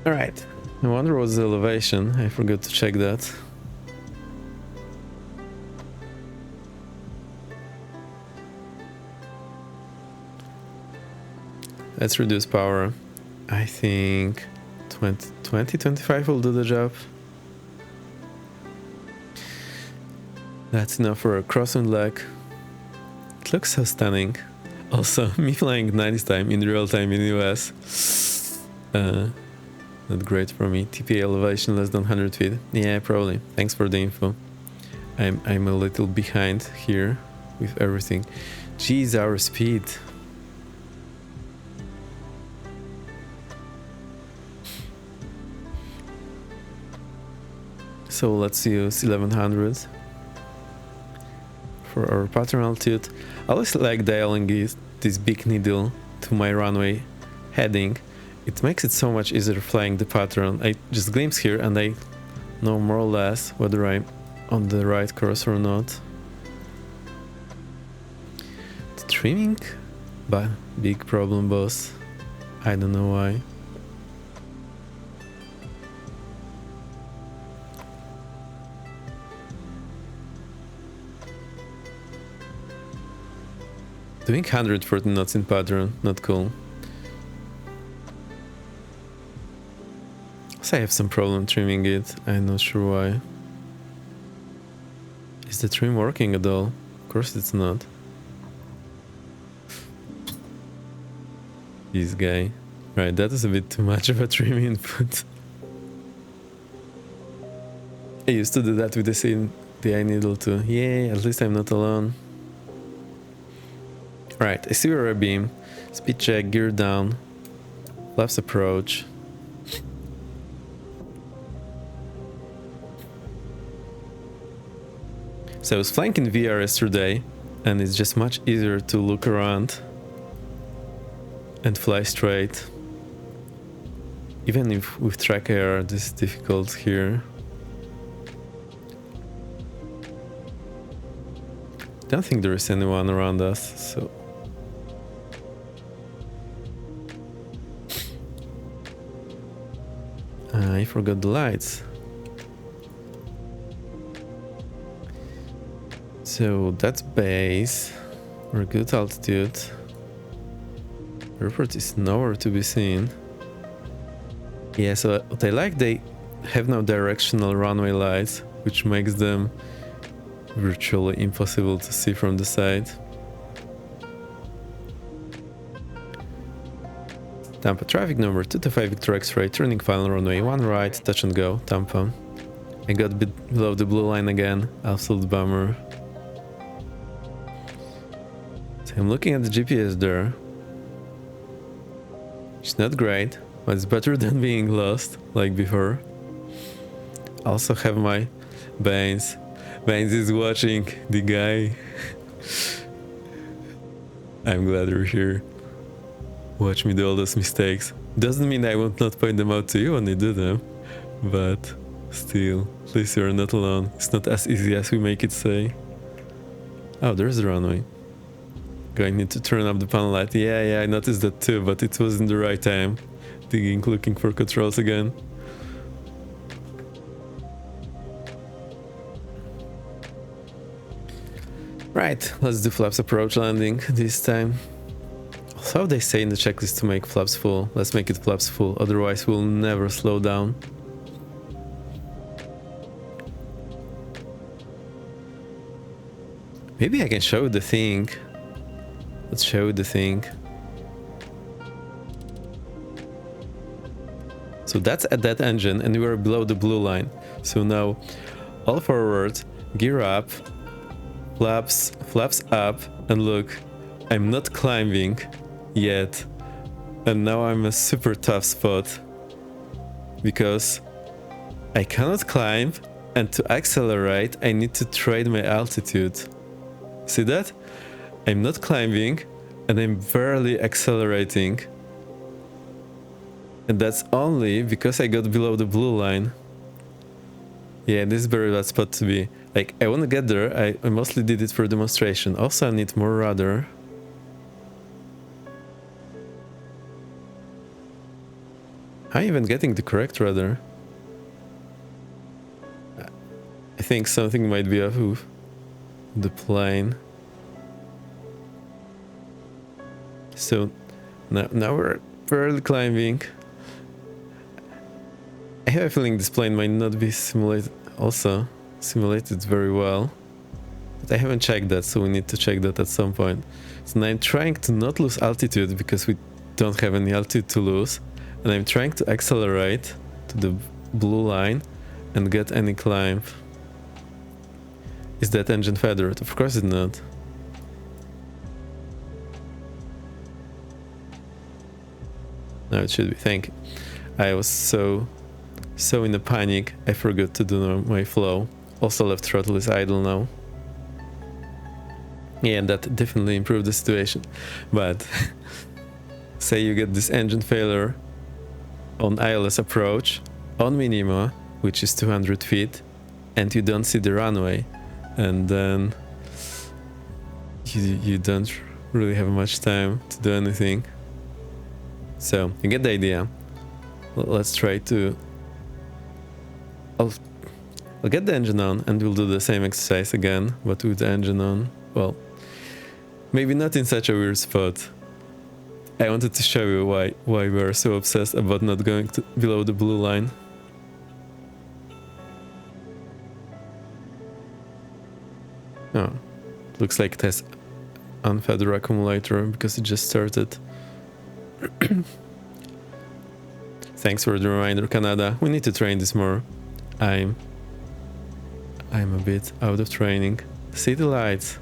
[SPEAKER 1] Alright, I wonder what's the elevation. I forgot to check that. Let's reduce power. I think 25 will do the job. That's enough for a crosswind leg. It looks so stunning. Also, me flying 90 time in real time in the US. Not great for me. TPA elevation less than 100 feet. Yeah, probably. Thanks for the info. I'm a little behind here with everything. Geez, our speed. So let's use 1100 for our pattern altitude. I always like dialing this big needle to my runway heading. It makes it so much easier flying the pattern. I just glimpse here and I know more or less whether I'm on the right course or not. The trimming, but big problem, boss. I don't know why. Doing 140 knots in pattern, not cool. So I have some problem trimming it, I'm not sure why. Is the trim working at all? Of course it's not. This guy. Right, that is a bit too much of a trim input. I used to do that with the eye needle too. Yay, at least I'm not alone. Right, I see where I beam. Speed check, gear down. Flaps approach. So I was flying in VR yesterday, and it's just much easier to look around and fly straight. Even if with track AR this is difficult here. Don't think there is anyone around us, so I forgot the lights. So that's base. We're good altitude. Airport is nowhere to be seen. Yeah, so what I like, they have no directional runway lights, which makes them virtually impossible to see from the side. Tampa traffic number 225 Victor X-ray, turning final runway 1 right, touch and go, Tampa. I got a bit below the blue line again, absolute bummer. So I'm looking at the GPS there. It's not great, but it's better than being lost, like before. I also have my Baines. Baines is watching the guy. I'm glad you're here. Watch me do all those mistakes. Doesn't mean I will not point them out to you when I do them, but still, at least you're not alone. It's not as easy as we make it say. Oh, there's the runway. Going need to turn up the panel light. Yeah, I noticed that too, but it wasn't the right time. Digging, looking for controls again. Right, let's do flaps approach landing this time. So they say in the checklist to make flaps full. Let's make it flaps full, otherwise we'll never slow down. Maybe I can show the thing. Let's show the thing. So that's at that engine and we are below the blue line. So now all forward, gear up, flaps up, and look, I'm not climbing yet. And now I'm a super tough spot because I cannot climb, and to accelerate I need to trade my altitude. See that? I'm not climbing and I'm barely accelerating. And that's only because I got below the blue line. Yeah, this is a very bad spot to be. Like, I want to get there. I mostly did it for demonstration. Also, I need more rudder. I'm even getting the correct rudder. I think something might be off with the plane. So now we're barely climbing. I have a feeling this plane might not be simulated very well, but I haven't checked that, so we need to check that at some point. So now I'm trying to not lose altitude because we don't have any altitude to lose, and I'm trying to accelerate to the blue line and get any climb. Is that engine feathered? Of course it's not. No, it should be. Thank you. I was so in a panic, I forgot to do my flow. Also, left throttle is idle now. Yeah, that definitely improved the situation. But say you get this engine failure on ILS approach on minima, which is 200 feet, and you don't see the runway, and then you don't really have much time to do anything. So you get the idea. Let's try to... I'll get the engine on and we'll do the same exercise again, but with the engine on. Well, maybe not in such a weird spot. I wanted to show you why we are so obsessed about not going below the blue line. Oh, looks like it has unfeather accumulator because it just started. Thanks for the reminder, Canada. We need to train this more. I'm a bit out of training. City lights.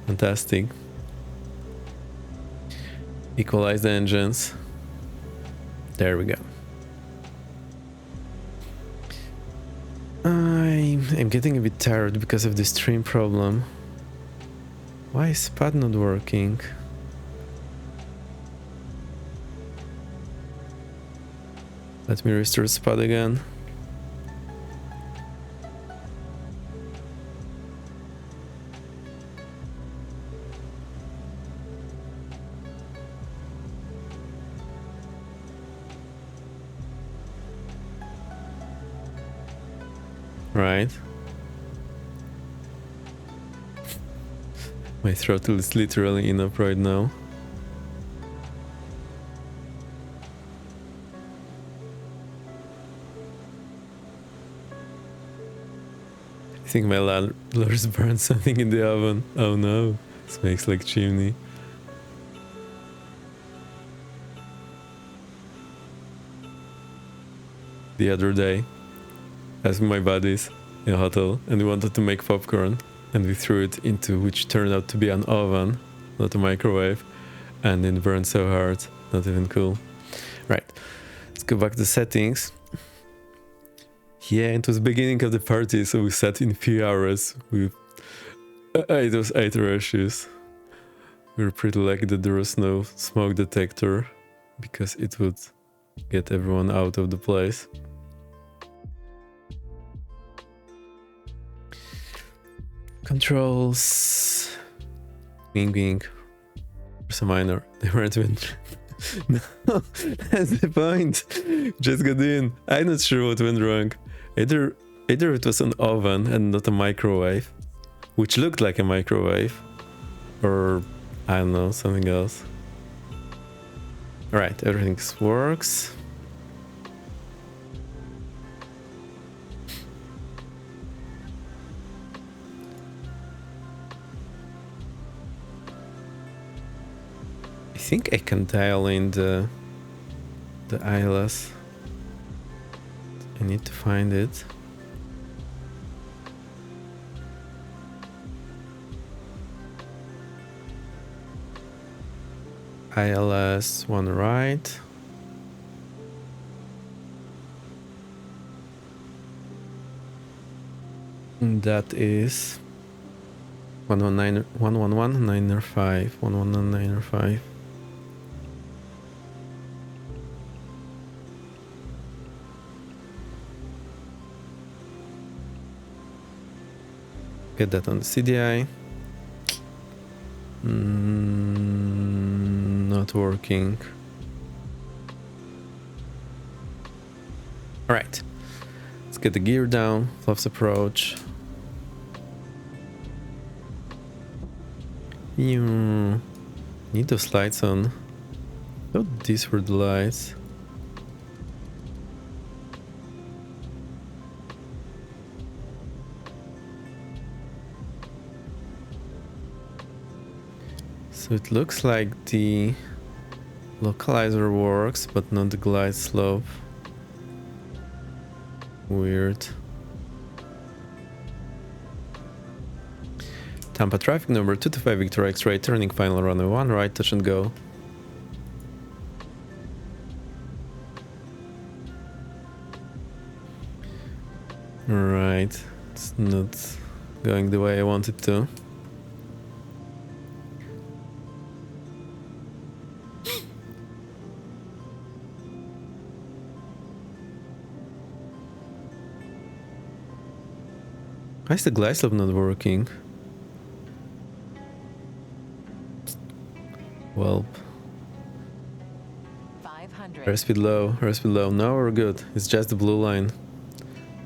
[SPEAKER 1] Fantastic. Equalize the engines. There we go. I'm getting a bit tired because of this stream problem. Why is SPAD not working? Let me restart SPAD again. Right. My throttle is literally up right now. I think my landlords burned something in the oven. Oh no, smells like chimney. The other day, I was with my buddies in a hotel and we wanted to make popcorn, and we threw it into which turned out to be an oven, not a microwave, and it burned so hard, not even cool. Right, let's go back to settings. Yeah, it was the beginning of the party, so we sat in few hours with those 8 rushes. We were pretty lucky that there was no smoke detector, because it would get everyone out of the place. Controls. Wing. Some minor. They weren't even... No, that's the point. Just got in. I'm not sure what went wrong. Either it was an oven and not a microwave, which looked like a microwave, or I don't know, something else. Alright, everything works. I think I can dial in the ILS. I need to find it. ILS 1 right. And that is 111.905. 111.905. Get that on the CDI. Not working. Alright. Let's get the gear down. Flaps approach. You need those lights on. Oh, these were the lights. So it looks like the localizer works, but not the glide slope. Weird. Tampa traffic number 225 Victor X-ray, turning final runway 1 right, touch and go. Alright, it's not going the way I want it to. Why is the glide slope not working? Well,
[SPEAKER 2] 500.
[SPEAKER 1] airspeed low, airspeed low. Now we're good. It's just the blue line.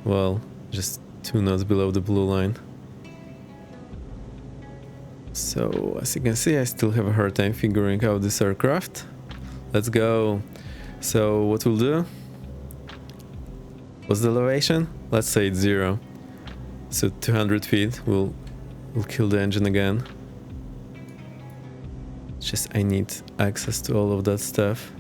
[SPEAKER 1] Well, just 2 knots below the blue line. So, as you can see, I still have a hard time figuring out this aircraft. Let's go. So, what we'll do? What's the elevation? Let's say it's 0. So 200 feet, we'll kill the engine again. It's just I need access to all of that stuff.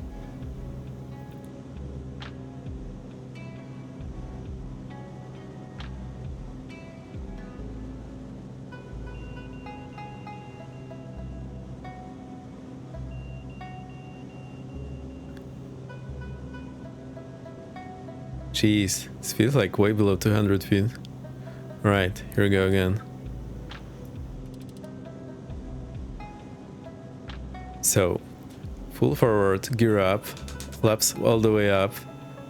[SPEAKER 1] Jeez, this feels like way below 200 feet. Right, here we go again. So, full forward, gear up, flaps all the way up,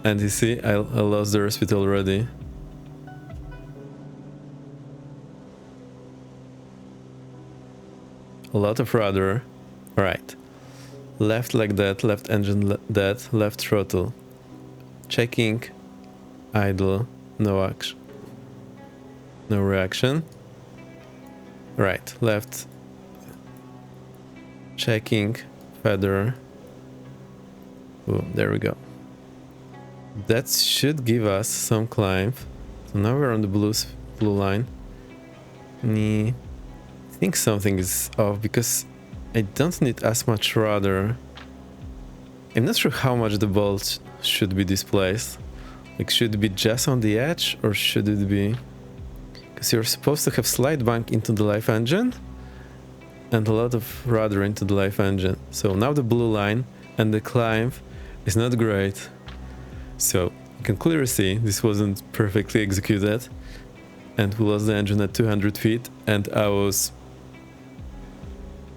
[SPEAKER 1] and you see I lost the airspeed already. A lot of rudder. Alright. Left like that, left engine dead, left throttle. Checking, idle, no action. No reaction. Right, left. Checking, feather. Oh, there we go. That should give us some climb. So now we're on the blue line. I think something is off because I don't need as much rudder. I'm not sure how much the bolt should be displaced. Like, should it be just on the edge or should it be... Because you're supposed to have slide bank into the live engine and a lot of rudder into the live engine. So now the blue line and the climb is not great. So you can clearly see this wasn't perfectly executed and we lost the engine at 200 feet and I was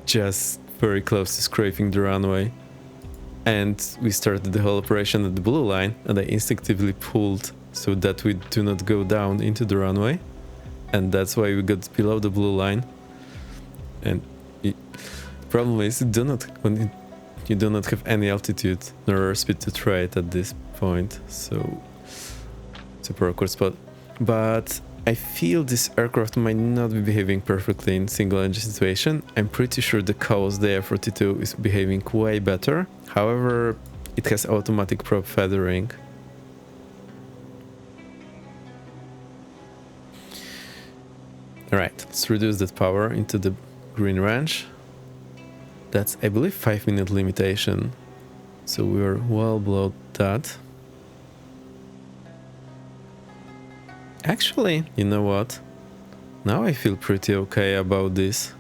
[SPEAKER 1] just very close to scraping the runway. And we started the whole operation at the blue line and I instinctively pulled so that we do not go down into the runway. And that's why we got below the blue line. And the problem is when you do not have any altitude nor airspeed to try it at this point. So super awkward spot. But I feel this aircraft might not be behaving perfectly in single engine situation. I'm pretty sure the Chaos DA42 is behaving way better. However, it has automatic prop feathering. Alright, let's reduce that power into the green range. That's, I believe, 5-minute limitation. So we are well below that. Actually, you know what? Now I feel pretty okay about this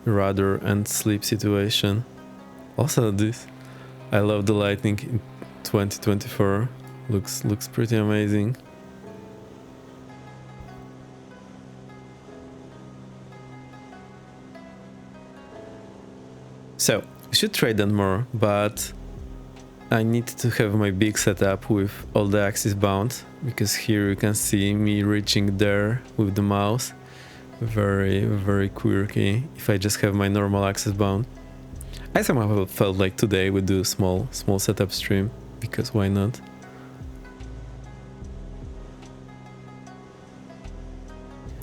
[SPEAKER 1] rudder and sleep situation. Also this, I love the lighting in 2024. Looks pretty amazing. So, I should trade that more, but I need to have my big setup with all the axis bound, because here you can see me reaching there with the mouse, very, very quirky if I just have my normal access bound. I somehow felt like today we do small setup stream, because why not?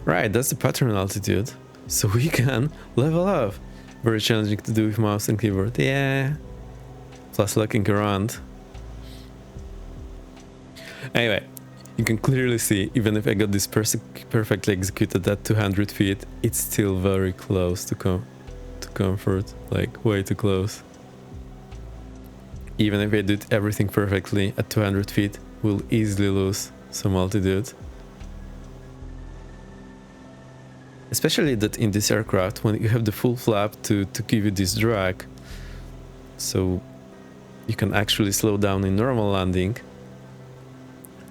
[SPEAKER 1] Right, that's the pattern altitude, so we can level up. Very challenging to do with mouse and keyboard, yeah. Plus looking around. Anyway, you can clearly see, even if I got this perfectly executed at 200 feet, it's still very close to comfort, like way too close. Even if I did everything perfectly at 200 feet, we'll easily lose some altitude. Especially that in this aircraft, when you have the full flap to give you this drag, so you can actually slow down in normal landing.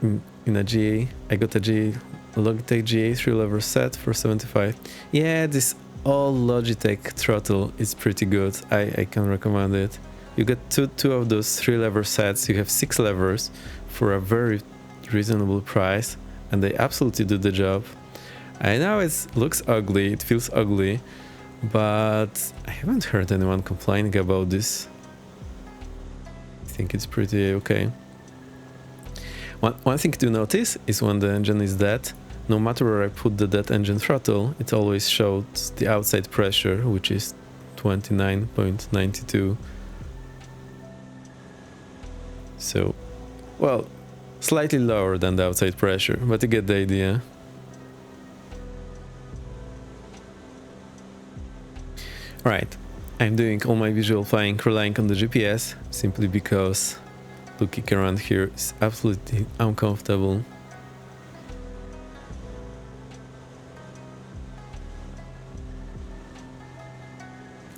[SPEAKER 1] In a GA, I got a GA, Logitech GA 3-lever set for 75. Yeah, this all Logitech throttle is pretty good. I can recommend it. You get two of those 3-lever sets. You have 6 levers for a very reasonable price, and they absolutely do the job. I know it looks ugly, it feels ugly, but I haven't heard anyone complaining about this. I think it's pretty okay. One thing to notice is when the engine is dead, no matter where I put the dead engine throttle, it always shows the outside pressure, which is 29.92. So, well, slightly lower than the outside pressure, but you get the idea. Right, I'm doing all my visual flying relying on the GPS, simply because looking around here is absolutely uncomfortable.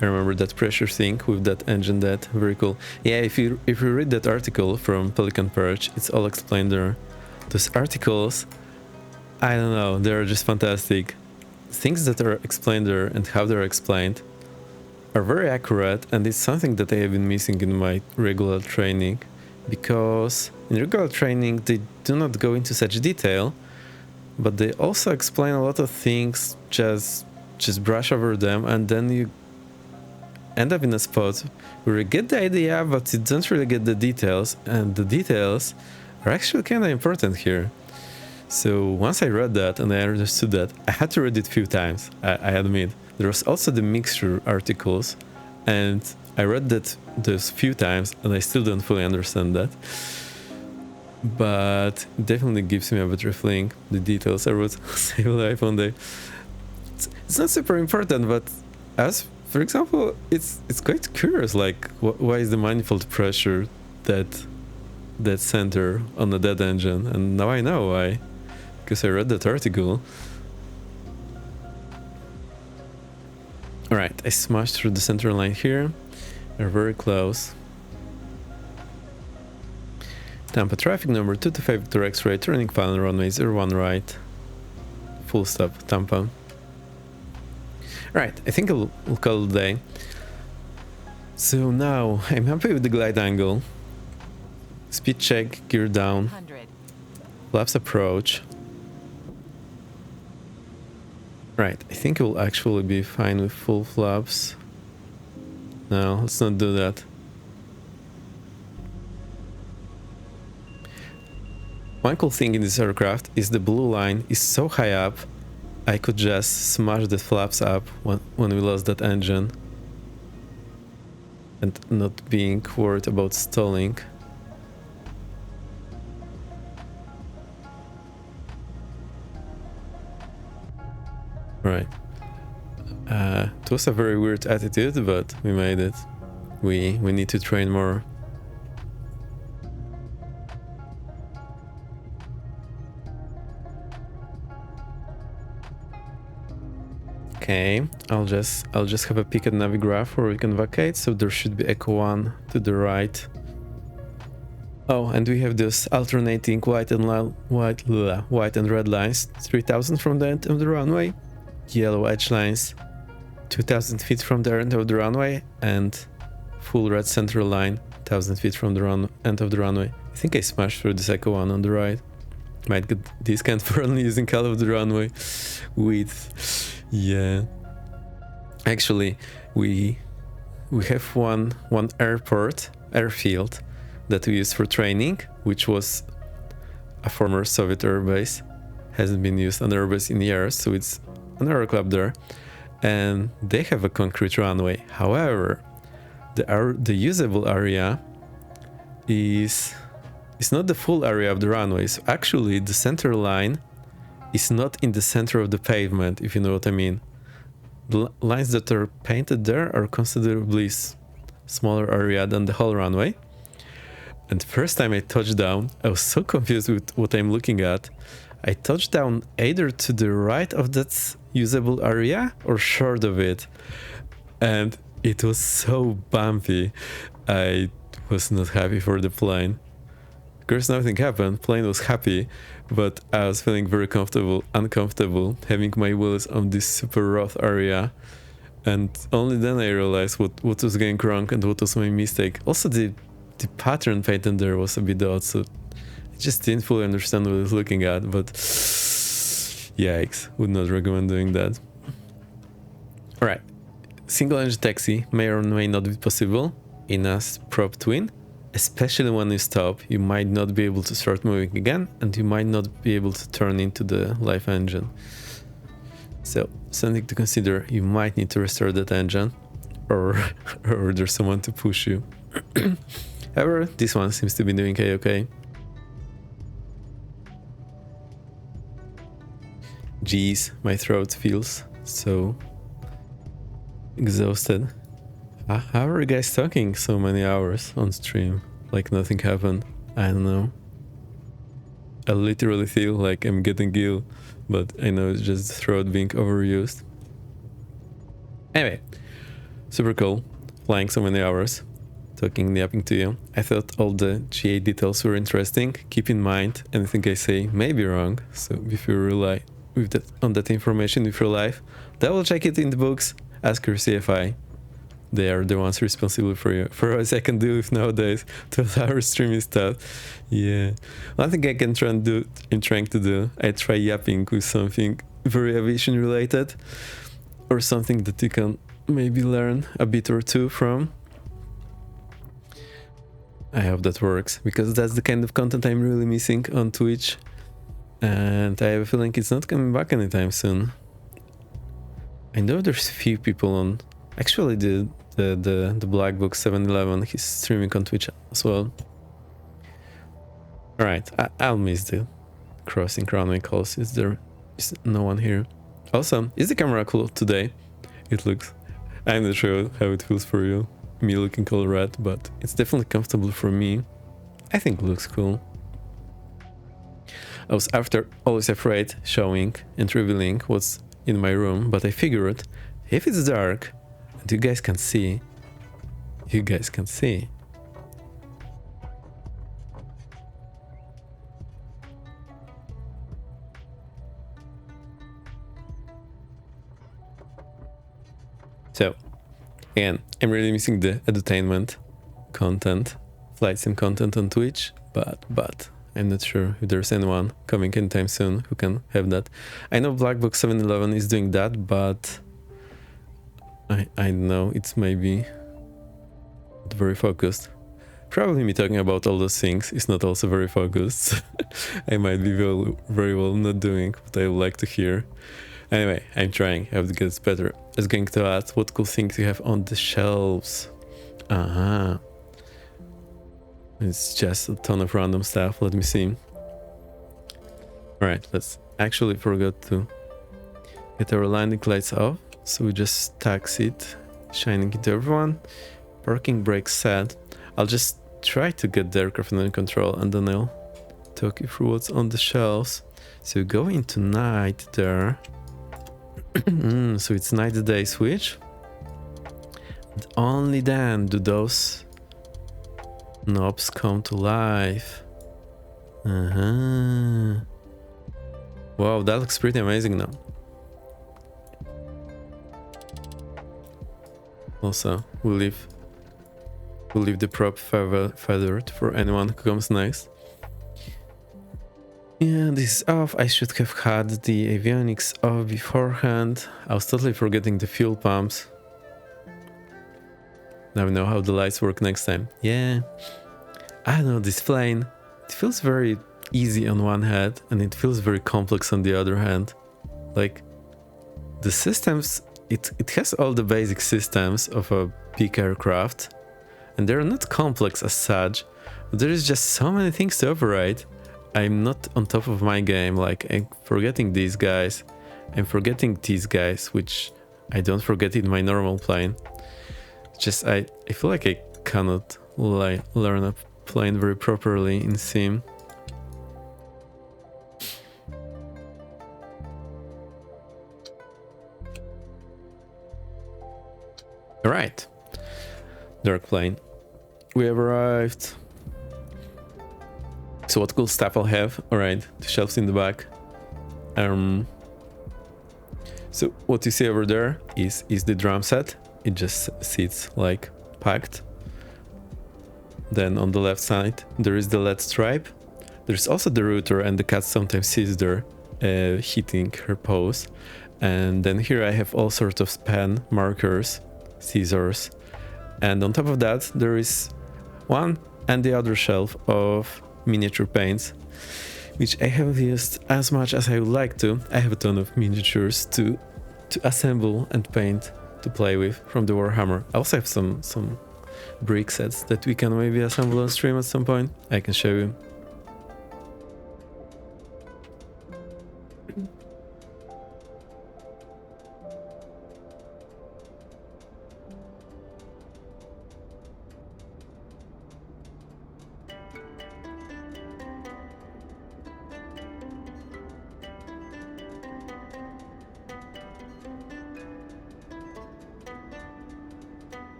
[SPEAKER 1] I remember that pressure thing with that engine dead, very cool. Yeah, if you read that article from Pelican Perch, it's all explained there. Those articles, I don't know, they're just fantastic. Things that are explained there and how they're explained are very accurate, and it's something that I have been missing in my regular training, because in regular training they do not go into such detail, but they also explain a lot of things, just brush over them, and then you end up in a spot where you get the idea but you don't really get the details, and the details are actually kind of important here. So once I read that and I understood that, I had to read it a few times, I admit. There was also the mixture articles, and I read that those few times and I still don't fully understand that. But it definitely gives me a better feeling. The details I wrote save life one day. It's not super important, but as for example, it's quite curious, like why is the manifold pressure that center on a dead engine? And now I know why, because I read that article. Alright, I smashed through the center line here. We're very close. Tampa traffic number 225 Victor X-ray, turning final runway 01 right. Full stop, Tampa. Alright, I think we'll call it a day. So now, I'm happy with the glide angle. Speed check, gear down.
[SPEAKER 2] 100.
[SPEAKER 1] Flaps approach. Right, I think it will actually be fine with full flaps. No, let's not do that. One cool thing in this aircraft is the blue line is so high up, I could just smash the flaps up when we lost that engine. And not being worried about stalling. Right. It was a very weird attitude, but we made it. We need to train more. Okay, I'll just have a peek at Navigraph where we can vacate, so there should be Echo 1 to the right. Oh, and we have this alternating white and red lines, 3000 from the end of the runway. Yellow edge lines, 2000 feet from the end of the runway, and full red central line, 1000 feet from the end of the runway. I think I smashed through this Echo 1 on the right. Might get discount for only using half of the runway width. Yeah. Actually, we have one airfield that we use for training, which was a former Soviet airbase. Hasn't been used on airbase in years, so it's an aeroclub there. And they have a concrete runway. However, the usable area is not the full area of the runway. So actually, the center line is not in the center of the pavement, if you know what I mean. The lines that are painted there are considerably smaller area than the whole runway. And first time I touched down, I was so confused with what I'm looking at. I touched down either to the right of that usable area or short of it. And it was so bumpy. I was not happy for the plane. Of course, nothing happened. Plane was happy, but I was feeling very uncomfortable having my wheels on this super rough area. And only then I realized what was going wrong and what was my mistake. Also, the pattern painted there was a bit odd, so I just didn't fully understand what I was looking at, but yikes, would not recommend doing that. Alright, single engine taxi may or may not be possible in a prop twin, especially when you stop. You might not be able to start moving again, and you might not be able to turn into the live engine. So, something to consider, you might need to restart that engine, or order someone to push you. However, this one seems to be doing okay. Jeez, my throat feels so exhausted. How are you guys talking so many hours on stream? Like nothing happened. I don't know. I literally feel like I'm getting ill, but I know it's just the throat being overused. Anyway, super cool. Flying so many hours. Yapping to you. I thought all the GA details were interesting. Keep in mind, anything I say may be wrong, so if you rely on that information with your life, double check it in the books, ask your CFI. They are the ones responsible for you. For us, I can deal with nowadays. 12 hours streaming stuff. Yeah. One thing I'm trying to do, I try yapping with something very aviation related, or something that you can maybe learn a bit or two from. I hope that works, because that's the kind of content I'm really missing on Twitch, and I have a feeling it's not coming back anytime soon. I know there's few people on, actually the Black Book 711, he's streaming on Twitch as well. Alright, I'll miss the crossing runway calls. Is no one here? Also, is the camera cool today? It looks, I'm not sure how it feels for you, me looking all red, but it's definitely comfortable for me. I think it looks cool. I was always afraid showing and revealing what's in my room, but I figured if it's dark and you guys can see. So, again, I'm really missing the edutainment content, flight sim content on Twitch, but I'm not sure if there's anyone coming anytime soon who can have that. I know Black Book 711 is doing that, but I don't know, it's maybe not very focused. Probably me talking about all those things is not also very focused. I might be very well not doing what I would like to hear. Anyway, I'm trying. I have to get better. I was going to ask what cool things you have on the shelves. It's just a ton of random stuff. Let me see. Alright, let's actually forgot to get our landing lights off. So we just taxied, shining into everyone. Parking brake set. I'll just try to get the aircraft under control, and then I'll talk you through what's on the shelves. So go into night there. So it's night to day switch. And only then do those knobs come to life. Wow, that looks pretty amazing now. Also, we'll leave the prop feathered for anyone who comes next. Yeah, this is off. I should have had the avionics off beforehand. I was totally forgetting the fuel pumps. Now I know how the lights work next time. Yeah. I don't know, this plane, it feels very easy on one hand and it feels very complex on the other hand. Like, the systems, it has all the basic systems of a big aircraft and they're not complex as such, but there is just so many things to operate. I'm not on top of my game, like I'm forgetting these guys, I'm forgetting these guys, which I don't forget in my normal plane. Just, I feel like I cannot learn a plane very properly in sim. Alright, dark plane. We have arrived. So what cool stuff I'll have? Alright, the shelves in the back. So what you see over there is the drum set. It just sits like packed. Then on the left side there is the LED stripe. There's also the router and the cat sometimes sits there hitting her paws. And then here I have all sorts of pen, markers, scissors. And on top of that there is one and the other shelf of miniature paints, which I haven't used as much as I would like to. I have a ton of miniatures to assemble and paint to play with from the Warhammer. I also have some brick sets that we can maybe assemble on stream at some point. I can show you.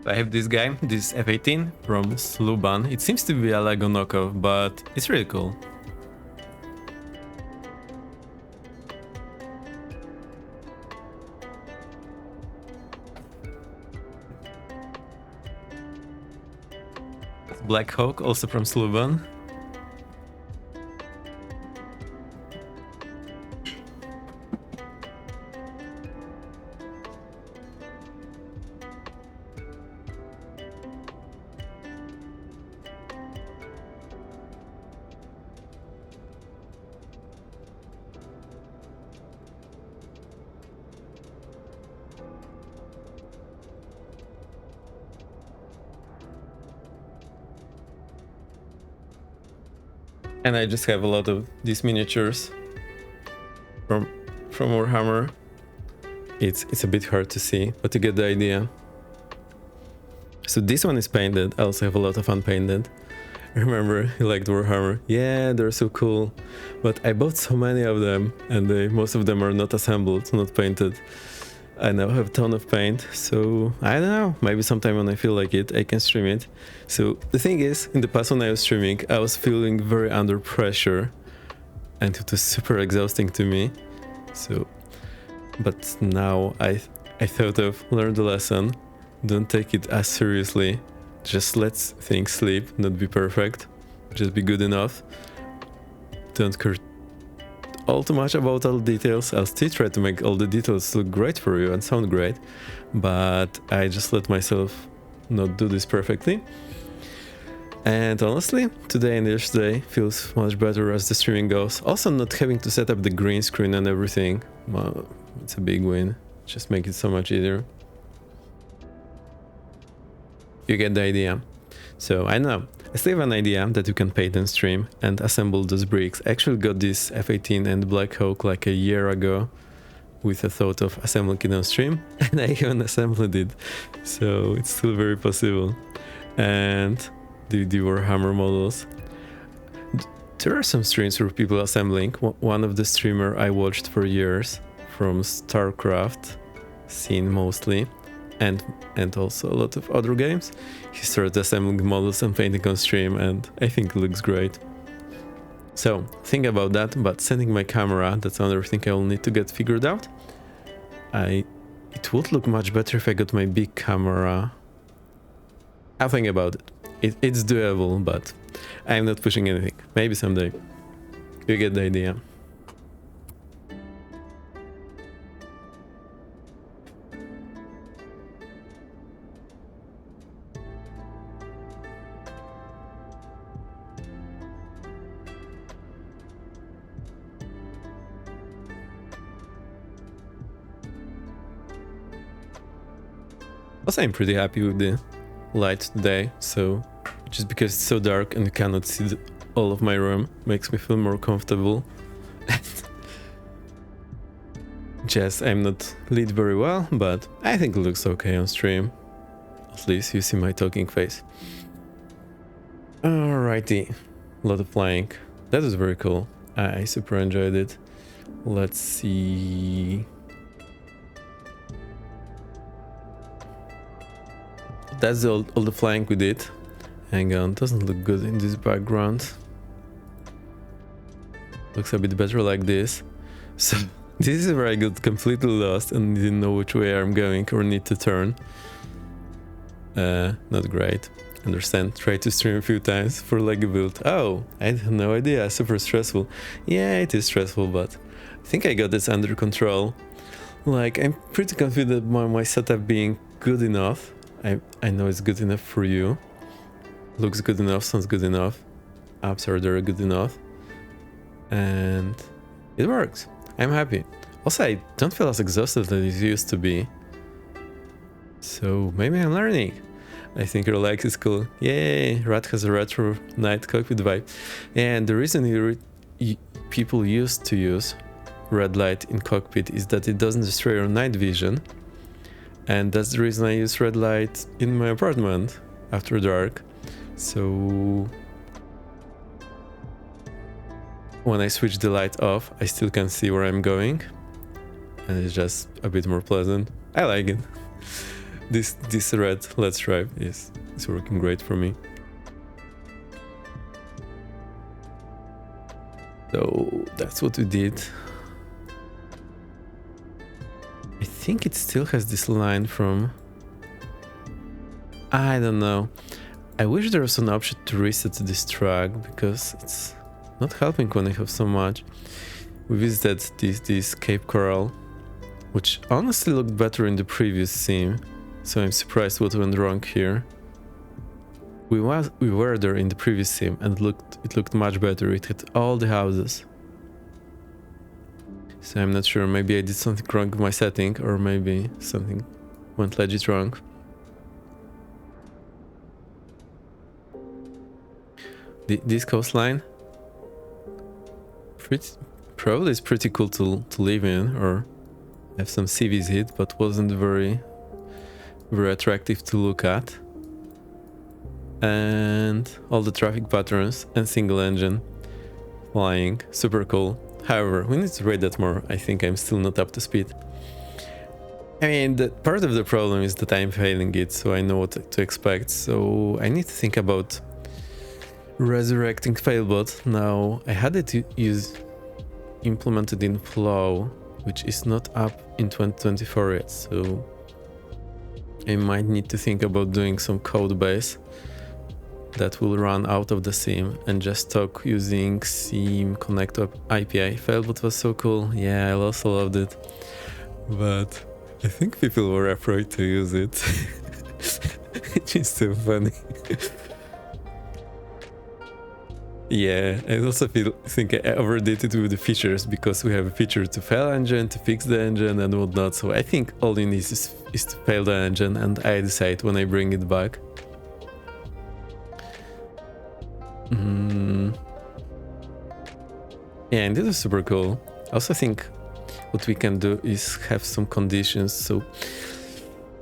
[SPEAKER 1] I have this guy, this F-18 from Sluban. It seems to be a Lego knockoff, but it's really cool. Black Hawk, also from Sluban. And I just have a lot of these miniatures from Warhammer. It's a bit hard to see, but you get the idea. So this one is painted. I also have a lot of unpainted. Remember, you liked Warhammer? Yeah, they're so cool. But I bought so many of them, and most of them are not assembled, not painted. I now have a ton of paint, so I don't know, maybe sometime when I feel like it, I can stream it. So the thing is, in the past when I was streaming, I was feeling very under pressure and it was super exhausting to me. So, but now I thought of learn the lesson, don't take it as seriously, just let things sleep, not be perfect, just be good enough. Don't care all too much about all the details. I'll still try to make all the details look great for you and sound great, but I just let myself not do this perfectly. And honestly, today and yesterday feels much better as the streaming goes. Also, not having to set up the green screen and everything, well, it's a big win. Just make it so much easier. You get the idea. So I know, I still have an idea that you can paint and stream and assemble those bricks. I actually got this F-18 and Black Hawk like a year ago with the thought of assembling it on stream, and I haven't assembled it, so it's still very possible. And the Warhammer models. There are some streams where people assembling. One of the streamer I watched for years from StarCraft scene mostly, and also a lot of other games. He started assembling models and painting on stream, and I think it looks great. So think about that, but setting my camera, that's another thing I will need to get figured out. It would look much better if I got my big camera. I'll think about it. it's doable, but I'm not pushing anything. Maybe someday. You get the idea. Also, I'm pretty happy with the light today, so just because it's so dark and you cannot see all of my room makes me feel more comfortable. Just I'm not lit very well, but I think it looks okay on stream. At least you see my talking face. Alrighty, a lot of flying. That was very cool. I super enjoyed it. Let's see. That's all the flying we did. Hang on, doesn't look good in this background. Looks a bit better like this. So this is where I got completely lost and didn't know which way I'm going or need to turn. Not great. Understand. Tried to stream a few times for Lego build. Oh, I had no idea. Super stressful. Yeah, it is stressful, but I think I got this under control. Like, I'm pretty confident about my setup being good enough. I know it's good enough for you. Looks good enough, sounds good enough. Apps are there good enough. And it works. I'm happy. Also, I don't feel as exhausted as it used to be. So maybe I'm learning. I think relax is cool. Yay! Rat has a retro night cockpit vibe. And the reason people used to use red light in cockpit is that it doesn't destroy your night vision. And that's the reason I use red light in my apartment after dark. So when I switch the light off, I still can see where I'm going. And it's just a bit more pleasant. I like it. This red Let's Drive is working great for me. So that's what we did. I think it still has this line from... I don't know. I wish there was an option to reset this track because it's not helping when I have so much. We visited this Cape Coral, which honestly looked better in the previous sim, so I'm surprised what went wrong here. We were there in the previous sim and it looked much better. It had all the houses. So I'm not sure, maybe I did something wrong with my setting, or maybe something went legit wrong. This coastline probably is pretty cool to live in or have some sea visit, but wasn't very attractive to look at. And all the traffic patterns and single engine flying, super cool. However, we need to rate that more. I think I'm still not up to speed. I mean, part of the problem is that I'm failing it, so I know what to expect. So I need to think about resurrecting Failbot. Now, I had it implemented in Flow, which is not up in 2024 yet. So I might need to think about doing some code base that will run out of the sim and just talk using sim connect to API. Failbot was so cool. Yeah, I also loved it. But I think people were afraid to use it. Which is so funny. Yeah, I also think I overdid it with the features because we have a feature to fail engine, to fix the engine and whatnot. So I think all you need is to fail the engine and I decide when I bring it back. Yeah, and this is super cool. I also think what we can do is have some conditions. So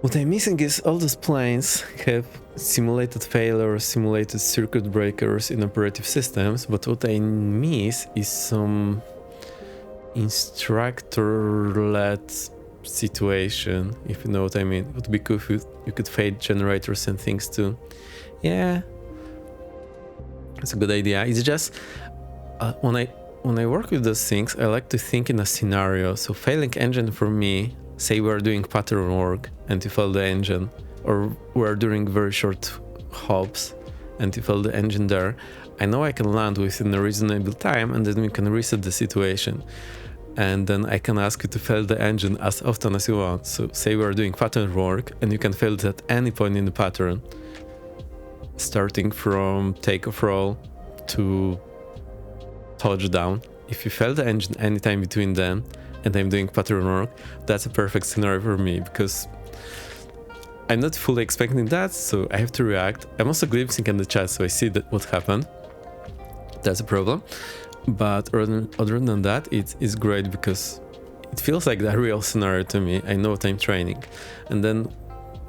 [SPEAKER 1] what I'm missing is all those planes have simulated failures, simulated circuit breakers in operative systems, but what I miss is some instructor-led situation, if you know what I mean. It would be cool if you could fade generators and things too. Yeah, it's a good idea. It's just when I work with those things, I like to think in a scenario. So failing engine for me, say we're doing pattern work and you fail the engine, or we're doing very short hops and you fail the engine there, I know I can land within a reasonable time, and then we can reset the situation. And then I can ask you to fail the engine as often as you want. So say we are doing pattern work, and you can fail it at any point in the pattern, starting from takeoff roll to touchdown. If you fail the engine anytime between them, and I'm doing pattern work, that's a perfect scenario for me, because I'm not fully expecting that, so I have to react. I'm also glimpsing in the chat, so I see that what happened. That's a problem. But other than that, it is great because it feels like the real scenario to me. I know what I'm training. And then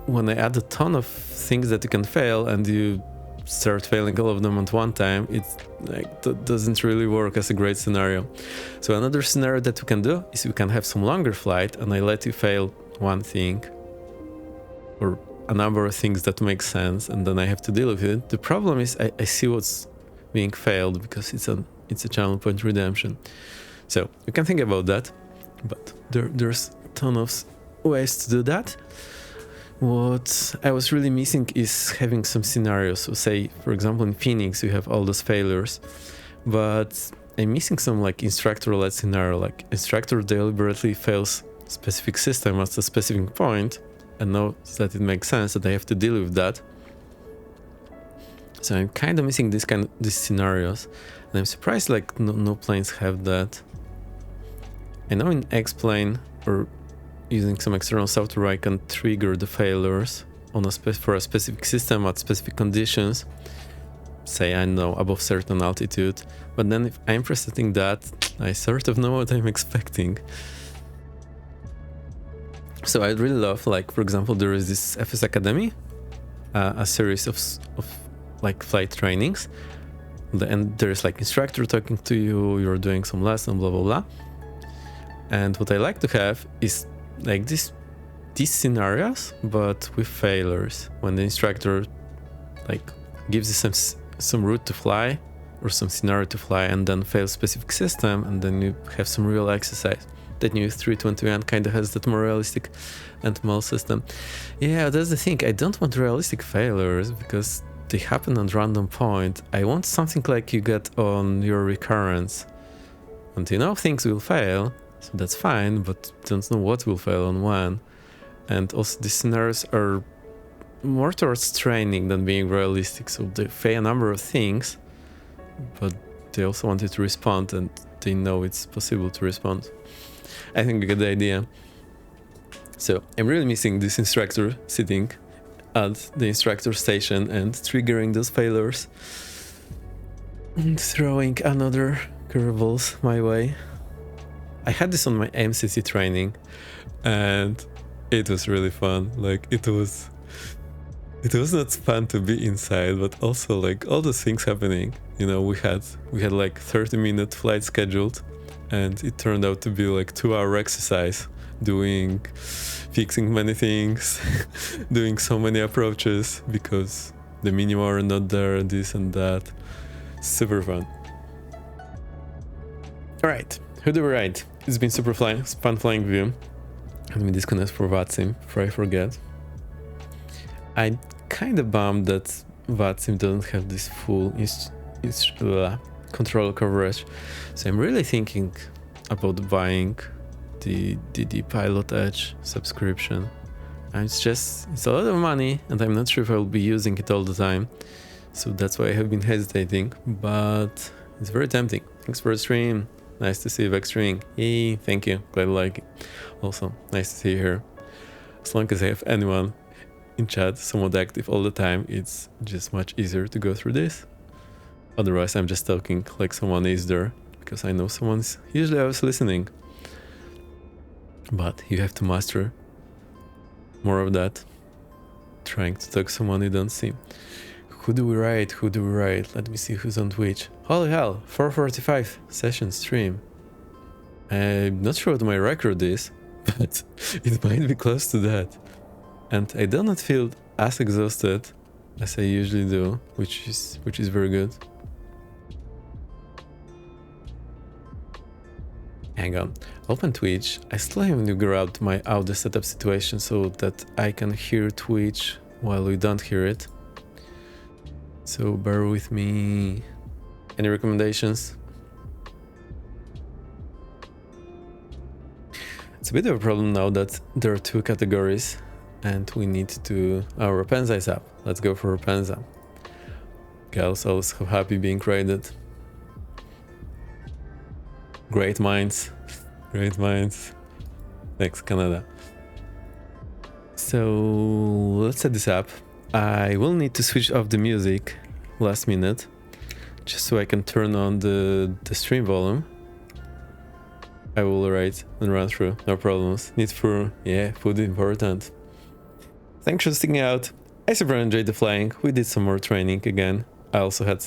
[SPEAKER 1] when I add a ton of things that you can fail and you start failing all of them at one time, it's like that doesn't really work as a great scenario. So another scenario that we can do is we can have some longer flight, and I let you fail one thing or a number of things that make sense, and then I have to deal with it. The problem is I see what's being failed because it's a channel point redemption. So you can think about that, but there's a ton of ways to do that. What I was really missing is having some scenarios. So say, for example, in Phoenix, you have all those failures, but I'm missing some like instructor-led scenario, like instructor deliberately fails specific system at a specific point and knows that it makes sense that I have to deal with that. So I'm kind of missing these scenarios, and I'm surprised like no planes have that. I know in X-Plane or using some external software I can trigger the failures on for a specific system at specific conditions, say I know above certain altitude, but then if I'm presetting that, I sort of know what I'm expecting. So I really love, like, for example, there is this FS Academy, a series of like flight trainings, and there's like instructor talking to you, you're doing some lesson, blah blah blah. And what I like to have is like these scenarios, but with failures, when the instructor like gives you some route to fly or some scenario to fly, and then fails specific system, and then you have some real exercise. That new 321 kind of has that more realistic anti-mal system. Yeah, that's the thing. I don't want realistic failures because they happen at random point. I want something like you get on your recurrence. And you know things will fail, so that's fine, but don't know what will fail and when. And also these scenarios are more towards training than being realistic. So they fail a number of things, but they also want you to respond, and they know it's possible to respond. I think you get the idea. So I'm really missing this instructor sitting at the instructor station and triggering those failures and throwing another curveballs my way. I had this on my MCC training, and it was really fun. Like it was not fun to be inside, but also like all those things happening. You know, we had like 30-minute flight scheduled, and it turned out to be like 2-hour exercise, fixing many things, doing so many approaches because the minima are not there, and this and that. Super fun. All right, who do we ride? It's been super fun flying with you. Let me disconnect for VATSIM before I forget. I'm kind of bummed that VATSIM doesn't have this full control coverage, so I'm really thinking about buying the Pilot Edge subscription. And it's a lot of money, and I'm not sure if I'll be using it all the time, so that's why I have been hesitating, but it's very tempting. Thanks for the stream. Nice to see you back streaming. Yay, thank you. Glad you like it. Also, nice to see you here. As long as I have anyone in chat somewhat active all the time, it's just much easier to go through this. Otherwise, I'm just talking like someone is there, because I know someone's usually always listening. But you have to master more of that. Trying to talk to someone you don't see. Who do we ride? Let me see who's on Twitch. Holy hell, 4:45 session stream. I'm not sure what my record is, but it might be close to that. And I do not feel as exhausted as I usually do, which is very good. Hang on, open Twitch. I still haven't figured out my audio setup situation so that I can hear Twitch while we don't hear it. So bear with me. Any recommendations? It's a bit of a problem now that there are 2 categories and we need to... Our Rapenza is up. Let's go for Rapenza. Girls always so happy being raided. Great minds. Great minds. Thanks, Canada. So let's set this up. I will need to switch off the music last minute, just so I can turn on the stream volume. I will write and run through, no problems. Need food, yeah, food important. Thanks for sticking out. I super enjoyed the flying. We did some more training again. I also had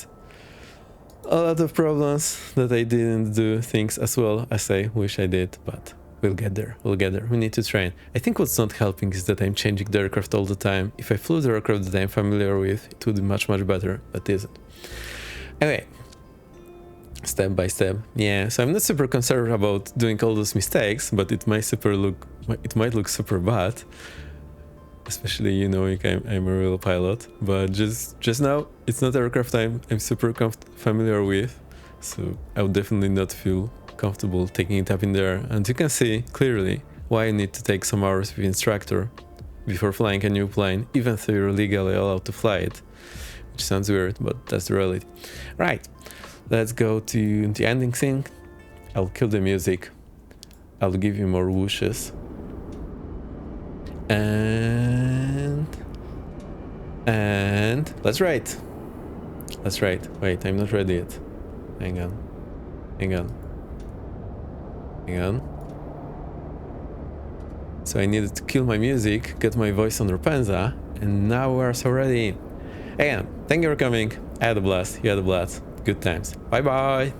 [SPEAKER 1] a lot of problems that I didn't do things as well as I wish I did, but we'll get there, we'll get there. We need to train. I think what's not helping is that I'm changing the aircraft all the time. If I flew the aircraft that I'm familiar with, it would be much better, but it isn't. Anyway, step by step. Yeah, so I'm not super concerned about doing all those mistakes, but it might look super bad. Especially, you know, I'm a real pilot, but just now it's not aircraft I'm super familiar with, so I would definitely not feel comfortable taking it up in the air. And you can see clearly why I need to take some hours with instructor before flying a new plane, even though you're legally allowed to fly it, which sounds weird, but that's the reality. Right, let's go to the ending thing. I'll kill the music. I'll give you more whooshes. And let's write. Wait, I'm not ready yet. Hang on. So I needed to kill my music, get my voice on Rapenza, and now we're so ready. Again, thank you for coming. I had a blast. You had a blast. Good times. Bye bye.